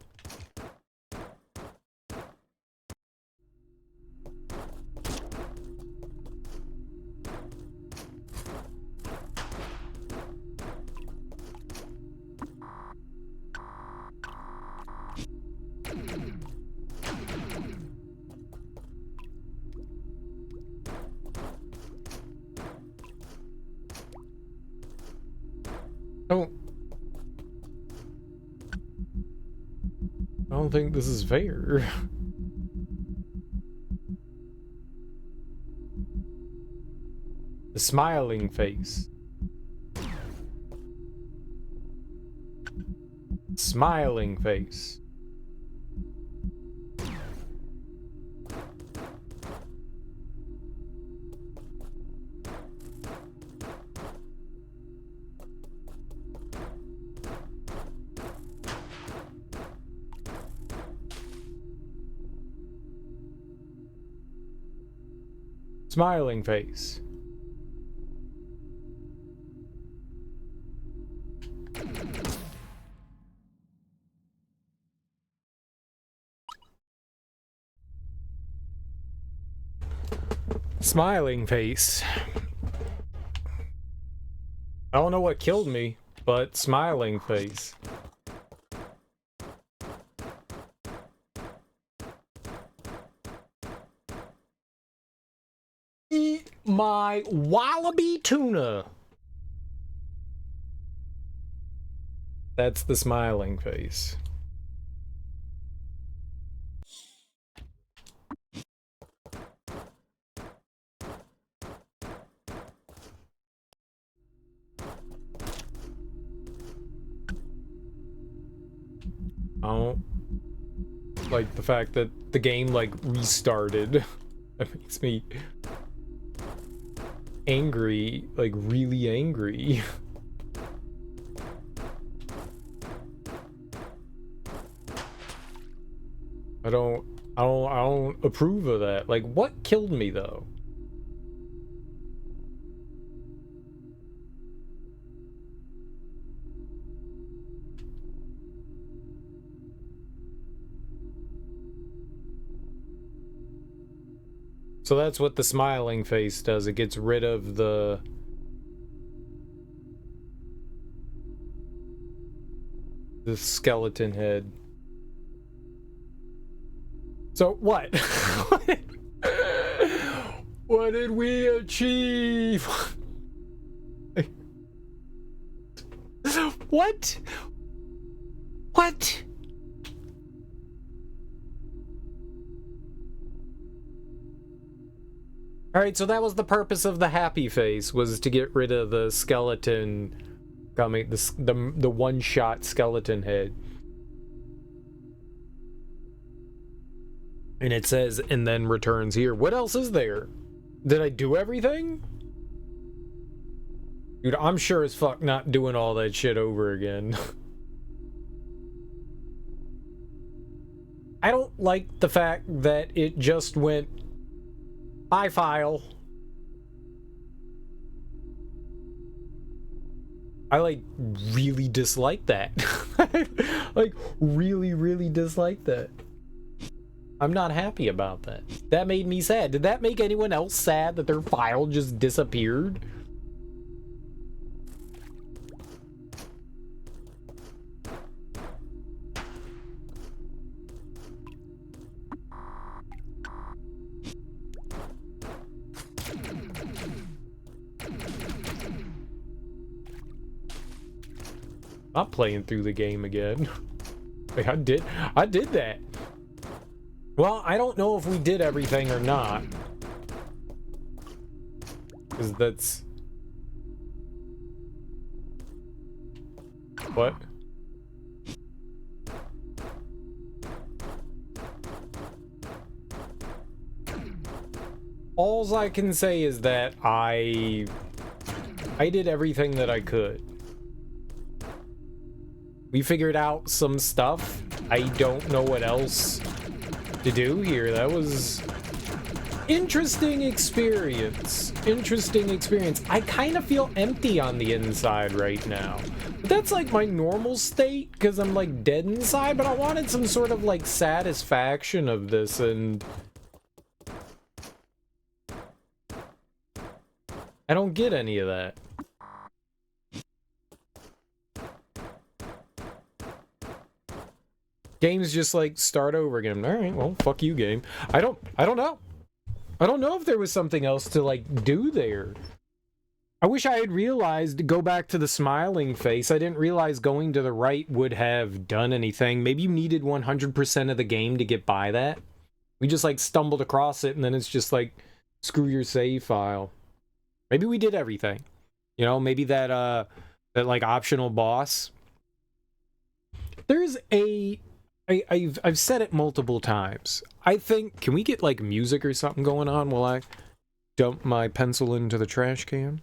I don't think this is fair. The smiling face. Smiling face. Smiling face. Smiling face. I don't know what killed me, but smiling face. Eat my wallaby tuna. That's the smiling face. I don't like the fact that the game like restarted. That makes me angry, like really angry. I don't approve of that. Like, what killed me though? So that's what the smiling face does. It gets rid of the skeleton head. So what? What did we achieve? What? What? Alright, so that was the purpose of the happy face, was to get rid of the skeleton coming, the one-shot skeleton head. And it says, and then returns here. What else is there? Did I do everything? Dude, I'm sure as fuck not doing all that shit over again. I don't like the fact that it just went, bye file. I like really dislike that. Like really dislike that. I'm not happy about that. That made me sad. Did that make anyone else sad that their file just disappeared? I'm playing through the game again. Like, I did that. Well, I don't know if we did everything or not. Because that's... What? Alls I can say is that I I did everything that I could. We figured out some stuff. I don't know what else to do here. That was interesting experience. Interesting experience. I kind of feel empty on the inside right now. But that's like my normal state because I'm like dead inside, but I wanted some sort of like satisfaction of this, and I don't get any of that. Games just like start over again. All right, well, fuck you, game. I don't know. I don't know if there was something else to like do there. I wish I had realized to go back to the smiling face. I didn't realize going to the right would have done anything. Maybe you needed 100% of the game to get by that. We just like stumbled across it and then it's just like, screw your save file. Maybe we did everything. You know, maybe that like optional boss. There's a... I've said it multiple times. I think, can we get like music or something going on while I dump my pencil into the trash can?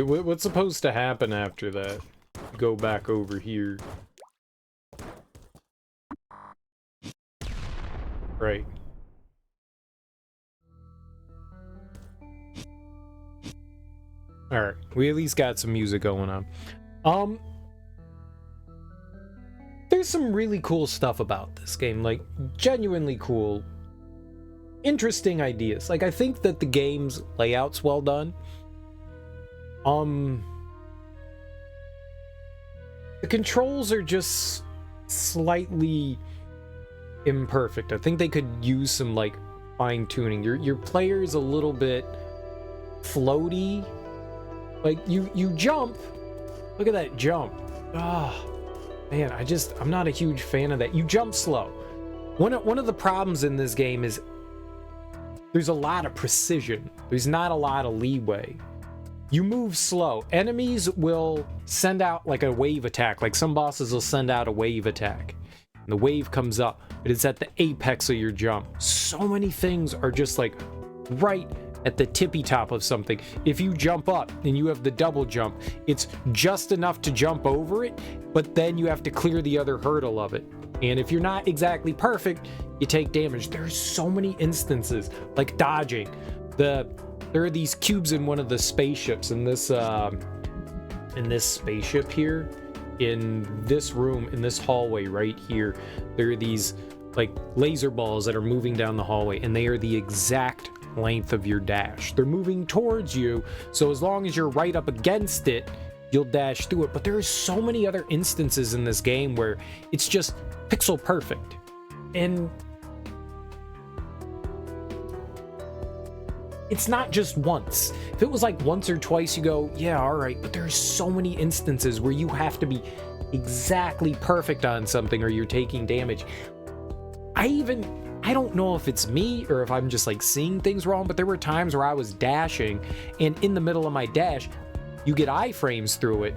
What's supposed to happen after that? Go back over here. Right. Alright, we at least got some music going on. There's some really cool stuff about this game, like, genuinely cool. Interesting ideas. Like, I think that the game's layout's well done. The controls are just slightly imperfect. I think they could use some like fine-tuning. Your player's a little bit floaty. Like you jump. Look at that jump. Ah, man, I'm not a huge fan of that. You jump slow. One of the problems in this game is there's a lot of precision. There's not a lot of leeway. You move slow. Enemies will send out like a wave attack. Like some bosses will send out a wave attack. And the wave comes up, but it's at the apex of your jump. So many things are just like right at the tippy top of something. If you jump up and you have the double jump, it's just enough to jump over it, but then you have to clear the other hurdle of it. And if you're not exactly perfect, you take damage. There's so many instances, like dodging. There are these cubes in one of the spaceships in this spaceship here, in this room, in this hallway right here. There are these like laser balls that are moving down the hallway, and they are the exact length of your dash. They're moving towards you, so as long as you're right up against it, you'll dash through it. But there are so many other instances in this game where it's just pixel perfect. And it's not just once. If it was like once or twice, you go, yeah, all right. But there's so many instances where you have to be exactly perfect on something or you're taking damage. I don't know if it's me or if I'm just like seeing things wrong, but there were times where I was dashing and in the middle of my dash, you get iframes through it.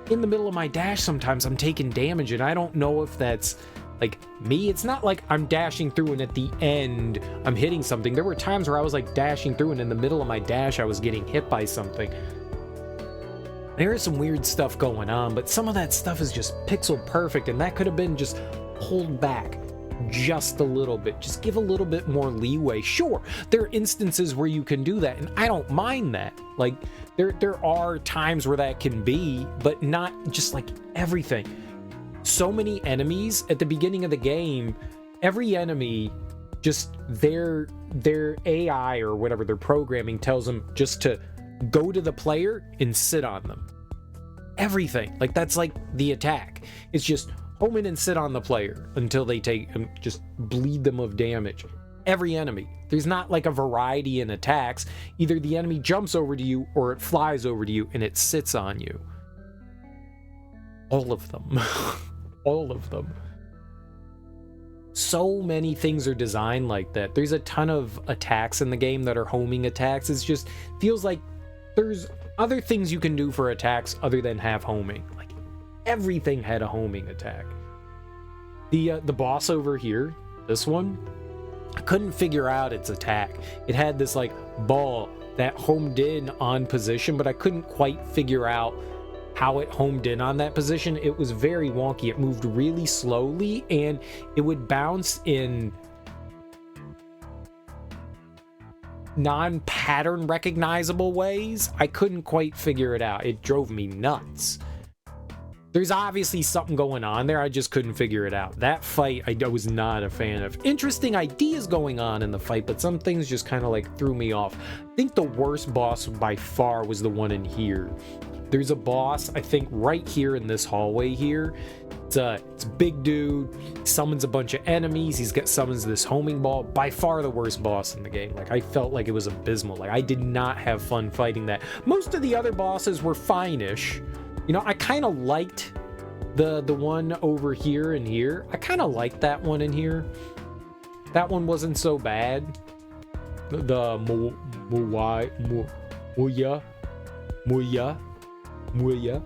In the middle of my dash, sometimes I'm taking damage and I don't know if that's like me. It's not like I'm dashing through and at the end I'm hitting something. There were times where I was like dashing through and in the middle of my dash I was getting hit by something. There is some weird stuff going on, but some of that stuff is just pixel perfect, and that could have been just pulled back just a little bit. Just give a little bit more leeway. Sure, there are instances where you can do that, and I don't mind that. Like there are times where that can be, but not just like everything. So many enemies at the beginning of the game, every enemy, just their AI or whatever their programming tells them just to go to the player and sit on them. Everything, like that's like the attack. It's just home in and sit on the player until they just bleed them of damage. Every enemy. There's not like a variety in attacks. Either the enemy jumps over to you or it flies over to you and it sits on you. All of them. All of them. So many things are designed like that. There's a ton of attacks in the game that are homing attacks. It's just feels like there's other things you can do for attacks other than have homing. Like everything had a homing attack. The boss over here, this one, I couldn't figure out its attack. It had this like ball that homed in on position, but I couldn't quite figure out how it homed in on that position. It was very wonky. It moved really slowly and it would bounce in non-pattern recognizable ways. I couldn't quite figure it out. It drove me nuts. There's obviously something going on there. I just couldn't figure it out. That fight, I was not a fan of. Interesting ideas going on in the fight, but some things just kind of like threw me off. I think the worst boss by far was the one in here. There's a boss, I think, right here in this hallway here. It's a big dude, summons a bunch of enemies, summons this homing ball. By far the worst boss in the game. Like, I felt like it was abysmal. Like, I did not have fun fighting that. Most of the other bosses were fine-ish. You know, I kind of liked the one over here and here. I kind of liked that one in here. That one wasn't so bad. The Muya.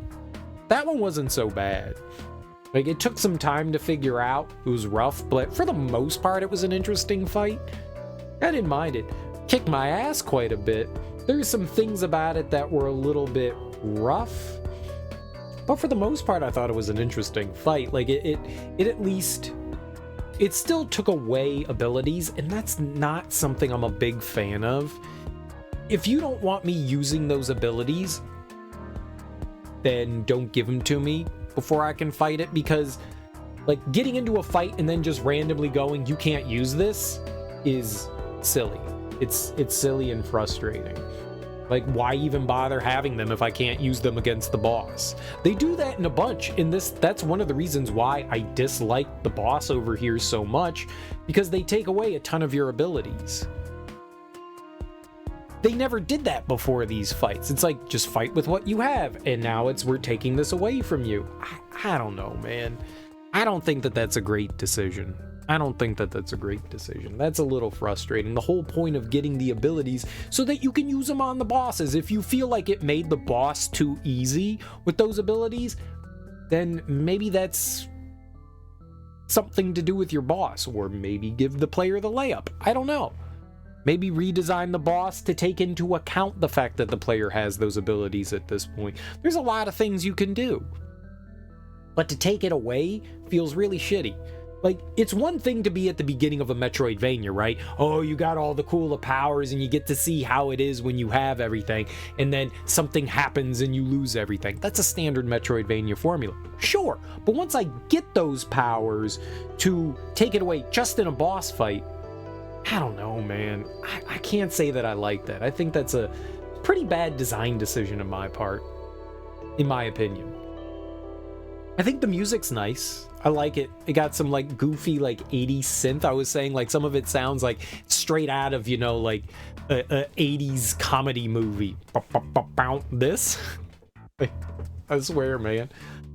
That one wasn't so bad. Like, it took some time to figure out. It was rough, but for the most part, it was an interesting fight. I didn't mind it. Kicked my ass quite a bit. There's some things about it that were a little bit rough, but for the most part, I thought it was an interesting fight. Like, it at least, it still took away abilities, and that's not something I'm a big fan of. If you don't want me using those abilities, then don't give them to me before I can fight it, because like getting into a fight and then just randomly going, you can't use this, is silly. It's silly and frustrating. Like, why even bother having them if I can't use them against the boss? They do that in a bunch in this. That's one of the reasons why I dislike the boss over here so much, because they take away a ton of your abilities. They never did that before these fights. It's like, just fight with what you have, and now we're taking this away from you. I don't know, man. I don't think that that's a great decision. That's a little frustrating. The whole point of getting the abilities so that you can use them on the bosses. If you feel like it made the boss too easy with those abilities, then maybe that's something to do with your boss, or maybe give the player the layup. I don't know. Maybe redesign the boss to take into account the fact that the player has those abilities at this point. There's a lot of things you can do. But to take it away feels really shitty. Like, it's one thing to be at the beginning of a Metroidvania, right? Oh, you got all the cool powers and you get to see how it is when you have everything, and then something happens and you lose everything. That's a standard Metroidvania formula. Sure, but once I get those powers to take it away just in a boss fight, I don't know, man. I can't say that I like that. I think that's a pretty bad design decision on my part, in my opinion. I think the music's nice. I like it. It got some like goofy like 80s synth. I was saying like some of it sounds like straight out of, you know, like a 80s comedy movie. This? I swear, man.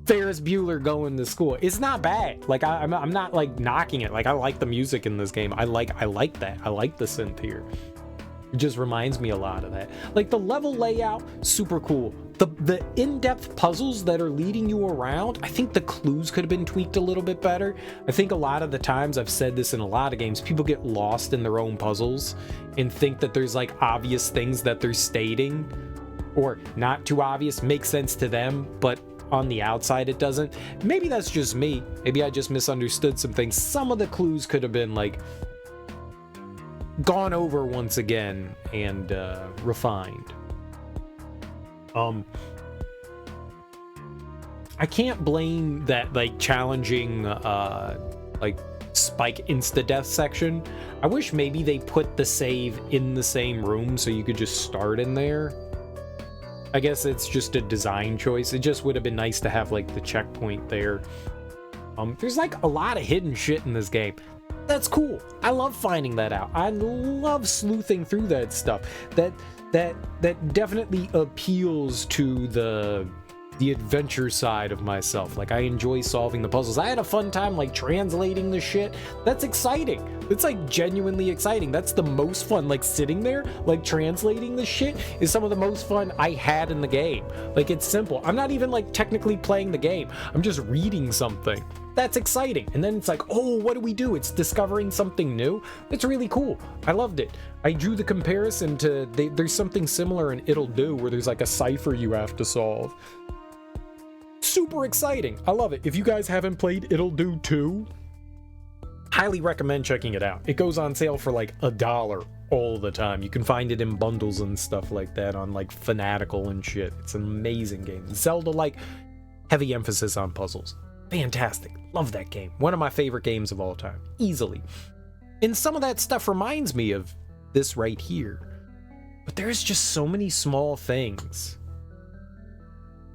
Ferris Bueller going to school. It's not bad. Like I'm not like knocking it. Like, I like the music in this game. I like that. I like the synth here. It just reminds me a lot of that. Like, the level layout, super cool. The in-depth puzzles that are leading you around, I think the clues could have been tweaked a little bit better. I think a lot of the times, I've said this in a lot of games, people get lost in their own puzzles and think that there's like obvious things that they're stating, or not too obvious, makes sense to them, but on the outside it doesn't. Maybe that's just me. Maybe I just misunderstood some things. Some of the clues could have been like gone over once again and refined. I can't blame that like challenging like spike insta-death section. I wish maybe they put the save in the same room so you could just start in there. I guess it's just a design choice. It just would have been nice to have like the checkpoint there. There's like a lot of hidden shit in this game. That's cool. I love finding that out. I love sleuthing through that stuff. That definitely appeals to the the adventure side of myself. Like, I enjoy solving the puzzles. I had a fun time, like, translating the shit. That's exciting. It's, like, genuinely exciting. That's the most fun. Like, sitting there, like, translating the shit is some of the most fun I had in the game. Like, it's simple. I'm not even, like, technically playing the game. I'm just reading something. That's exciting. And then it's like, oh, what do we do? It's discovering something new. It's really cool. I loved it. I drew the comparison to, there's something similar in It'll Do where there's, like, a cipher you have to solve. Super exciting. I love it. If you guys haven't played It'll Do 2, highly recommend checking it out. It goes on sale for like $1 all the time. You can find it in bundles and stuff like that on like Fanatical and shit. It's an amazing game. Zelda, like, heavy emphasis on puzzles. Fantastic. Love that game. One of my favorite games of all time. Easily. And some of that stuff reminds me of this right here. But there's just so many small things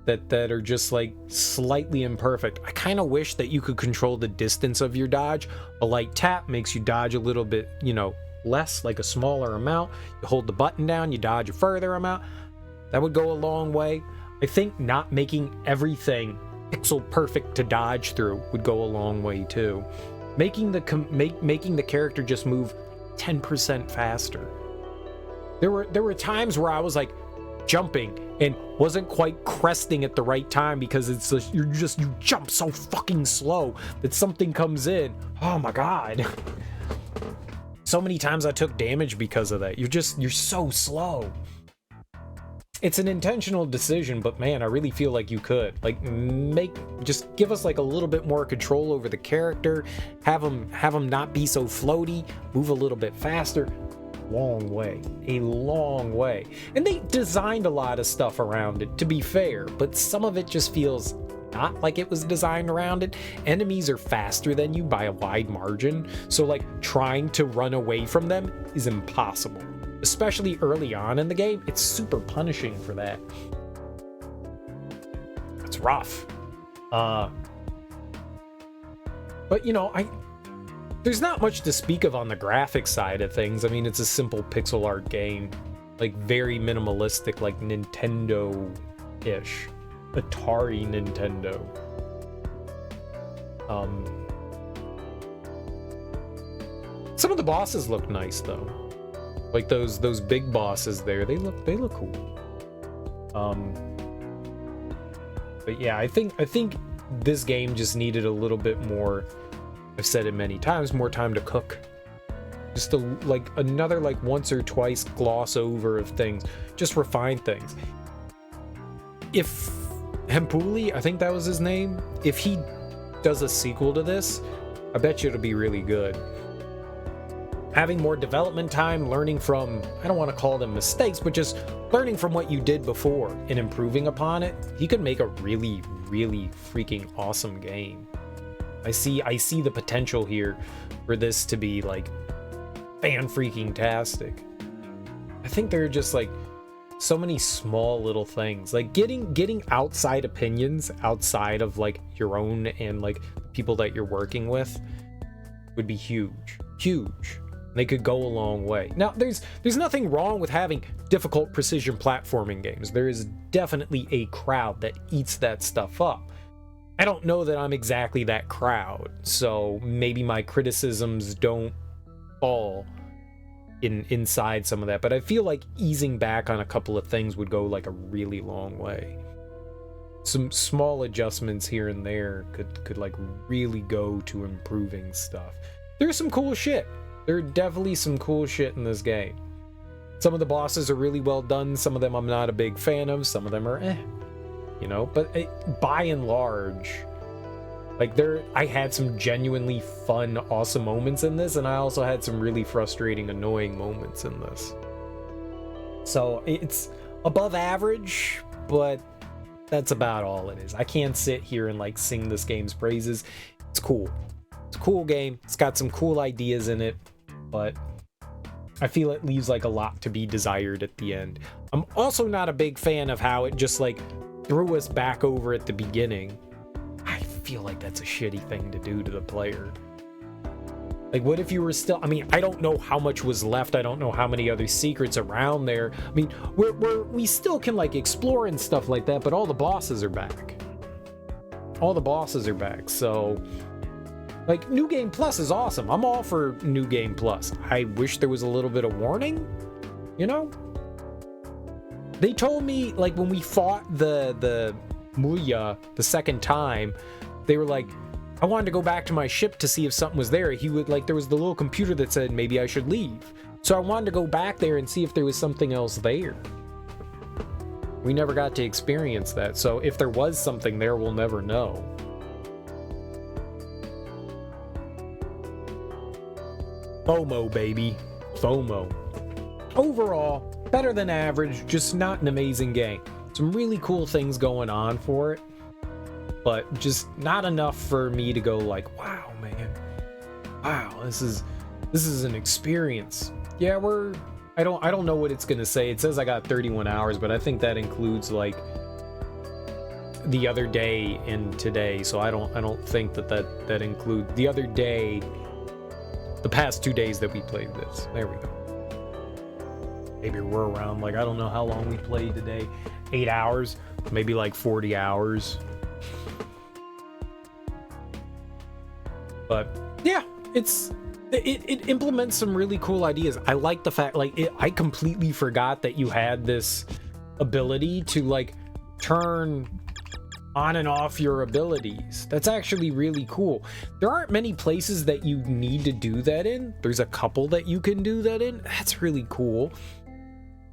that are just like slightly imperfect. I kind of wish that you could control the distance of your dodge. A light tap makes you dodge a little bit, you know, less, like a smaller amount. You hold the button down, you dodge a further amount. That would go a long way. I think not making everything pixel perfect to dodge through would go a long way too. Making the character just move 10% faster. There were times where I was like jumping and wasn't quite cresting at the right time because it's just, you jump so fucking slow that something comes in. Oh my god. So many times I took damage because of that. You're so slow. It's an intentional decision, but man, I really feel like you could like just give us like a little bit more control over the character, have them not be so floaty, move a little bit faster. A long way. And they designed a lot of stuff around it, to be fair, but some of it just feels not like it was designed around it. Enemies are faster than you by a wide margin, so like trying to run away from them is impossible. Especially early on in the game, it's super punishing for that. It's rough. But you know, there's not much to speak of on the graphics side of things. I mean, it's a simple pixel art game, like very minimalistic, like Nintendo-ish, Atari Nintendo. Some of the bosses look nice though, like those big bosses there. They look cool. But yeah, I think this game just needed a little bit more. I've said it many times, more time to cook. Just another once or twice gloss over of things, just refine things. If Hempuli, I think that was his name, if he does a sequel to this, I bet you it'll be really good. Having more development time, learning from, I don't want to call them mistakes, but just learning from what you did before and improving upon it, he could make a really, really freaking awesome game. I see the potential here for this to be like fan-freaking-tastic. I think there are just like so many small little things, like getting outside opinions outside of like your own and like people that you're working with would be huge. They could go a long way. Now, there's nothing wrong with having difficult precision platforming games. There is definitely a crowd that eats that stuff up. I don't know that I'm exactly that crowd, so maybe my criticisms don't fall inside some of that, but I feel like easing back on a couple of things would go like a really long way. Some small adjustments here and there could like really go to improving stuff. There's some cool shit. There are definitely some cool shit in this game. Some of the bosses are really well done, some of them I'm not a big fan of, some of them are you know, but by and large, like I had some genuinely fun, awesome moments in this, and I also had some really frustrating, annoying moments in this. So it's above average, but that's about all it is. I can't sit here and like sing this game's praises. It's cool. It's a cool game. It's got some cool ideas in it, but I feel it leaves like a lot to be desired at the end. I'm also not a big fan of how it just like threw us back over at the beginning. I feel like that's a shitty thing to do to the player. Like, what if you were still... I mean, I don't know how much was left. I don't know how many other secrets around there. I mean, we still can, like, explore and stuff like that, but all the bosses are back. All the bosses are back, so... Like, New Game Plus is awesome. I'm all for New Game Plus. I wish there was a little bit of warning, you know? They told me, like, when we fought the Muya the second time, they were like, I wanted to go back to my ship to see if something was there. He would, like, there was the little computer that said maybe I should leave. So I wanted to go back there and see if there was something else there. We never got to experience that. So if there was something there, we'll never know. FOMO, baby. FOMO. Overall, better than average, just not an amazing game. Some really cool things going on for it, but just not enough for me to go like, wow, man. Wow, this is an experience. Yeah, I don't know what it's gonna say. It says I got 31 hours, but I think that includes like the other day and today. So I don't think that includes the other day, the past 2 days that we played this. There we go. Maybe we're around, like, I don't know how long we played today. 8 hours, maybe like 40 hours. But yeah, it implements some really cool ideas. I like the fact, like, I completely forgot that you had this ability to like turn on and off your abilities. That's actually really cool. There aren't many places that you need to do that in. There's a couple that you can do that in. That's really cool.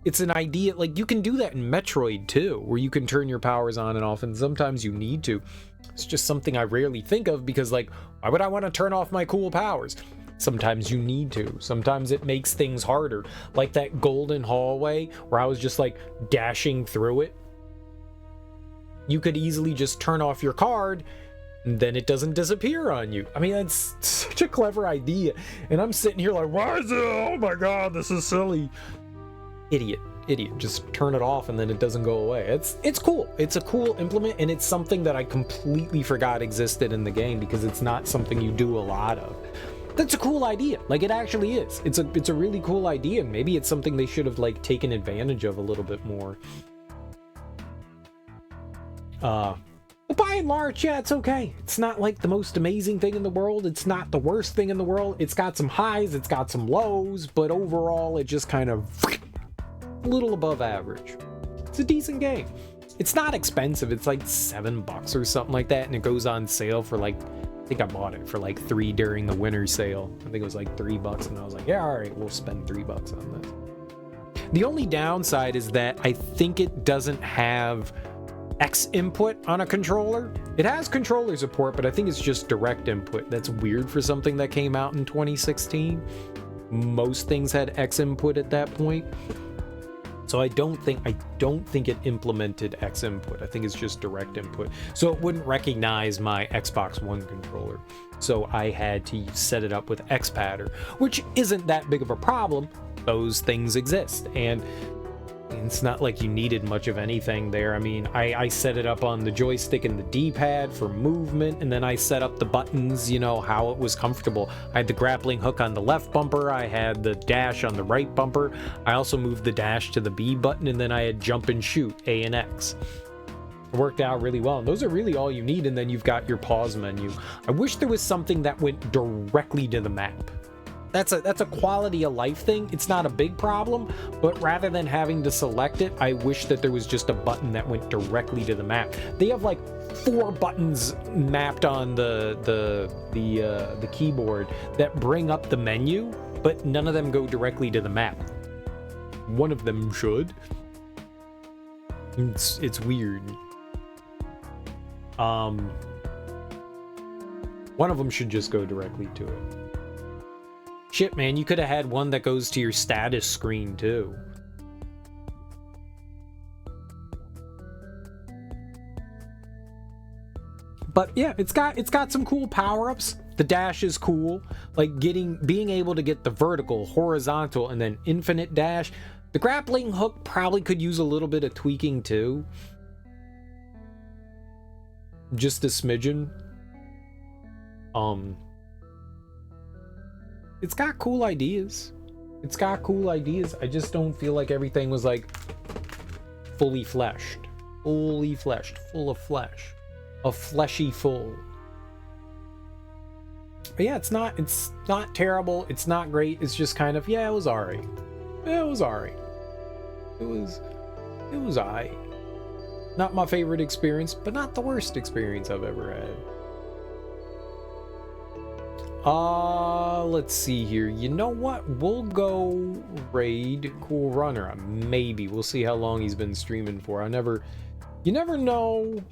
It's an idea, like, you can do that in Metroid too, where you can turn your powers on and off, and sometimes you need to. It's just something I rarely think of because, like, why would I want to turn off my cool powers? Sometimes you need to. Sometimes it makes things harder. Like that golden hallway where I was just like dashing through it. You could easily just turn off your card and then it doesn't disappear on you. I mean, that's such a clever idea. And I'm sitting here like, why is it? Oh my God, this is silly. Idiot. Just turn it off and then it doesn't go away. It's cool. It's a cool implement, and it's something that I completely forgot existed in the game because it's not something you do a lot of. That's a cool idea. Like, it actually is. It's a really cool idea, and maybe it's something they should have like taken advantage of a little bit more. But by and large, yeah, it's okay. It's not like the most amazing thing in the world. It's not the worst thing in the world. It's got some highs, it's got some lows, but overall it just kind of a little above average. It's a decent game. It's not expensive. It's like $7 or something like that, and it goes on sale for like, I think I bought it for like $3 during the winter sale. I think it was like $3, and I was like, yeah, all right, we'll spend $3 on this. The only downside is that I think it doesn't have X input on a controller. It has controller support, but I think it's just direct input. That's weird for something that came out in 2016. Most things had X input at that point. So I don't think it implemented X input. I think it's just direct input. So it wouldn't recognize my Xbox One controller. So I had to set it up with XPadder, which isn't that big of a problem. Those things exist, and it's not like you needed much of anything there. I mean, I set it up on the joystick and the D-pad for movement, and then I set up the buttons, you know, how it was comfortable. I had the grappling hook on the left bumper, I had the dash on the right bumper, I also moved the dash to the B button, and then I had jump and shoot, A and X. It worked out really well, and those are really all you need, and then you've got your pause menu. I wish there was something that went directly to the map. That's a quality of life thing. It's not a big problem, but rather than having to select it, I wish that there was just a button that went directly to the map. They have like 4 buttons mapped on the keyboard that bring up the menu, but none of them go directly to the map. One of them should. It's weird. One of them should just go directly to it. Shit, man, you could have had one that goes to your status screen, too. But yeah, it's got some cool power-ups. The dash is cool. Like being able to get the vertical, horizontal, and then infinite dash. The grappling hook probably could use a little bit of tweaking, too. Just a smidgen. it's got cool ideas. It's got cool ideas. I just don't feel like everything was like fully fleshed. Fully fleshed. Full of flesh. A fleshy full. But yeah, it's not terrible. It's not great. It's just kind of, yeah, it was alright. Yeah, it was alright. It was alright. Not my favorite experience, but not the worst experience I've ever had. Let's see here. You know what? We'll go raid Cool Runner. Maybe. We'll see how long he's been streaming for. You never know.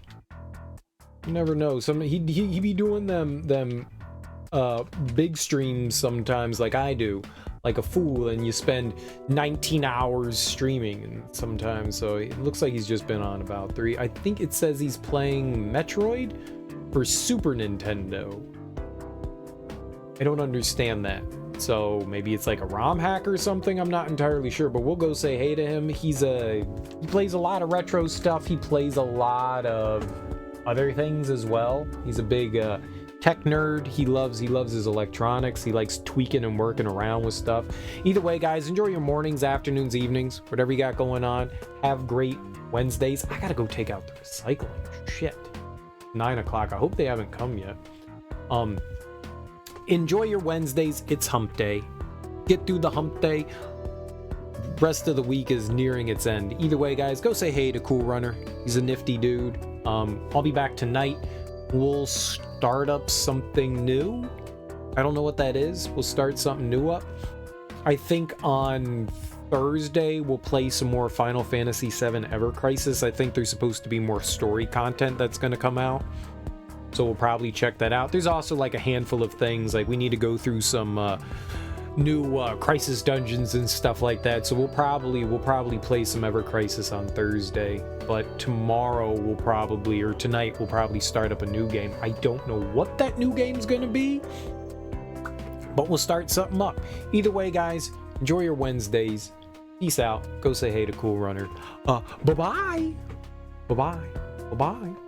You never know. He be doing them big streams sometimes like I do. Like a fool, and you spend 19 hours streaming and sometimes, so it looks like he's just been on about 3. I think it says he's playing Metroid for Super Nintendo. I don't understand that. So maybe it's like a ROM hack or something. I'm not entirely sure, but we'll go say hey to him. He plays a lot of retro stuff. He plays a lot of other things as well. He's a big tech nerd. He loves his electronics. He likes tweaking and working around with stuff. Either way, guys, enjoy your mornings, afternoons, evenings, whatever you got going on. Have great Wednesdays. I gotta go take out the recycling. Shit. 9 o'clock. I hope they haven't come yet. Enjoy your Wednesdays. It's hump day. Get through the hump day. Rest of the week is nearing its end. Either way, guys, go say hey to Cool Runner. He's a nifty dude. I'll be back tonight. We'll start up something new. I don't know what that is. We'll start something new up. I think on Thursday we'll play some more Final Fantasy VII Ever Crisis. I think there's supposed to be more story content that's going to come out. So we'll probably check that out. There's also like a handful of things, like we need to go through some new Crisis dungeons and stuff like that. So we'll probably play some Ever Crisis on Thursday. But tomorrow tonight we'll probably start up a new game. I don't know what that new game's gonna be, but we'll start something up. Either way, guys, enjoy your Wednesdays. Peace out. Go say hey to Cool Runner. Bye-bye. Bye-bye. Bye-bye.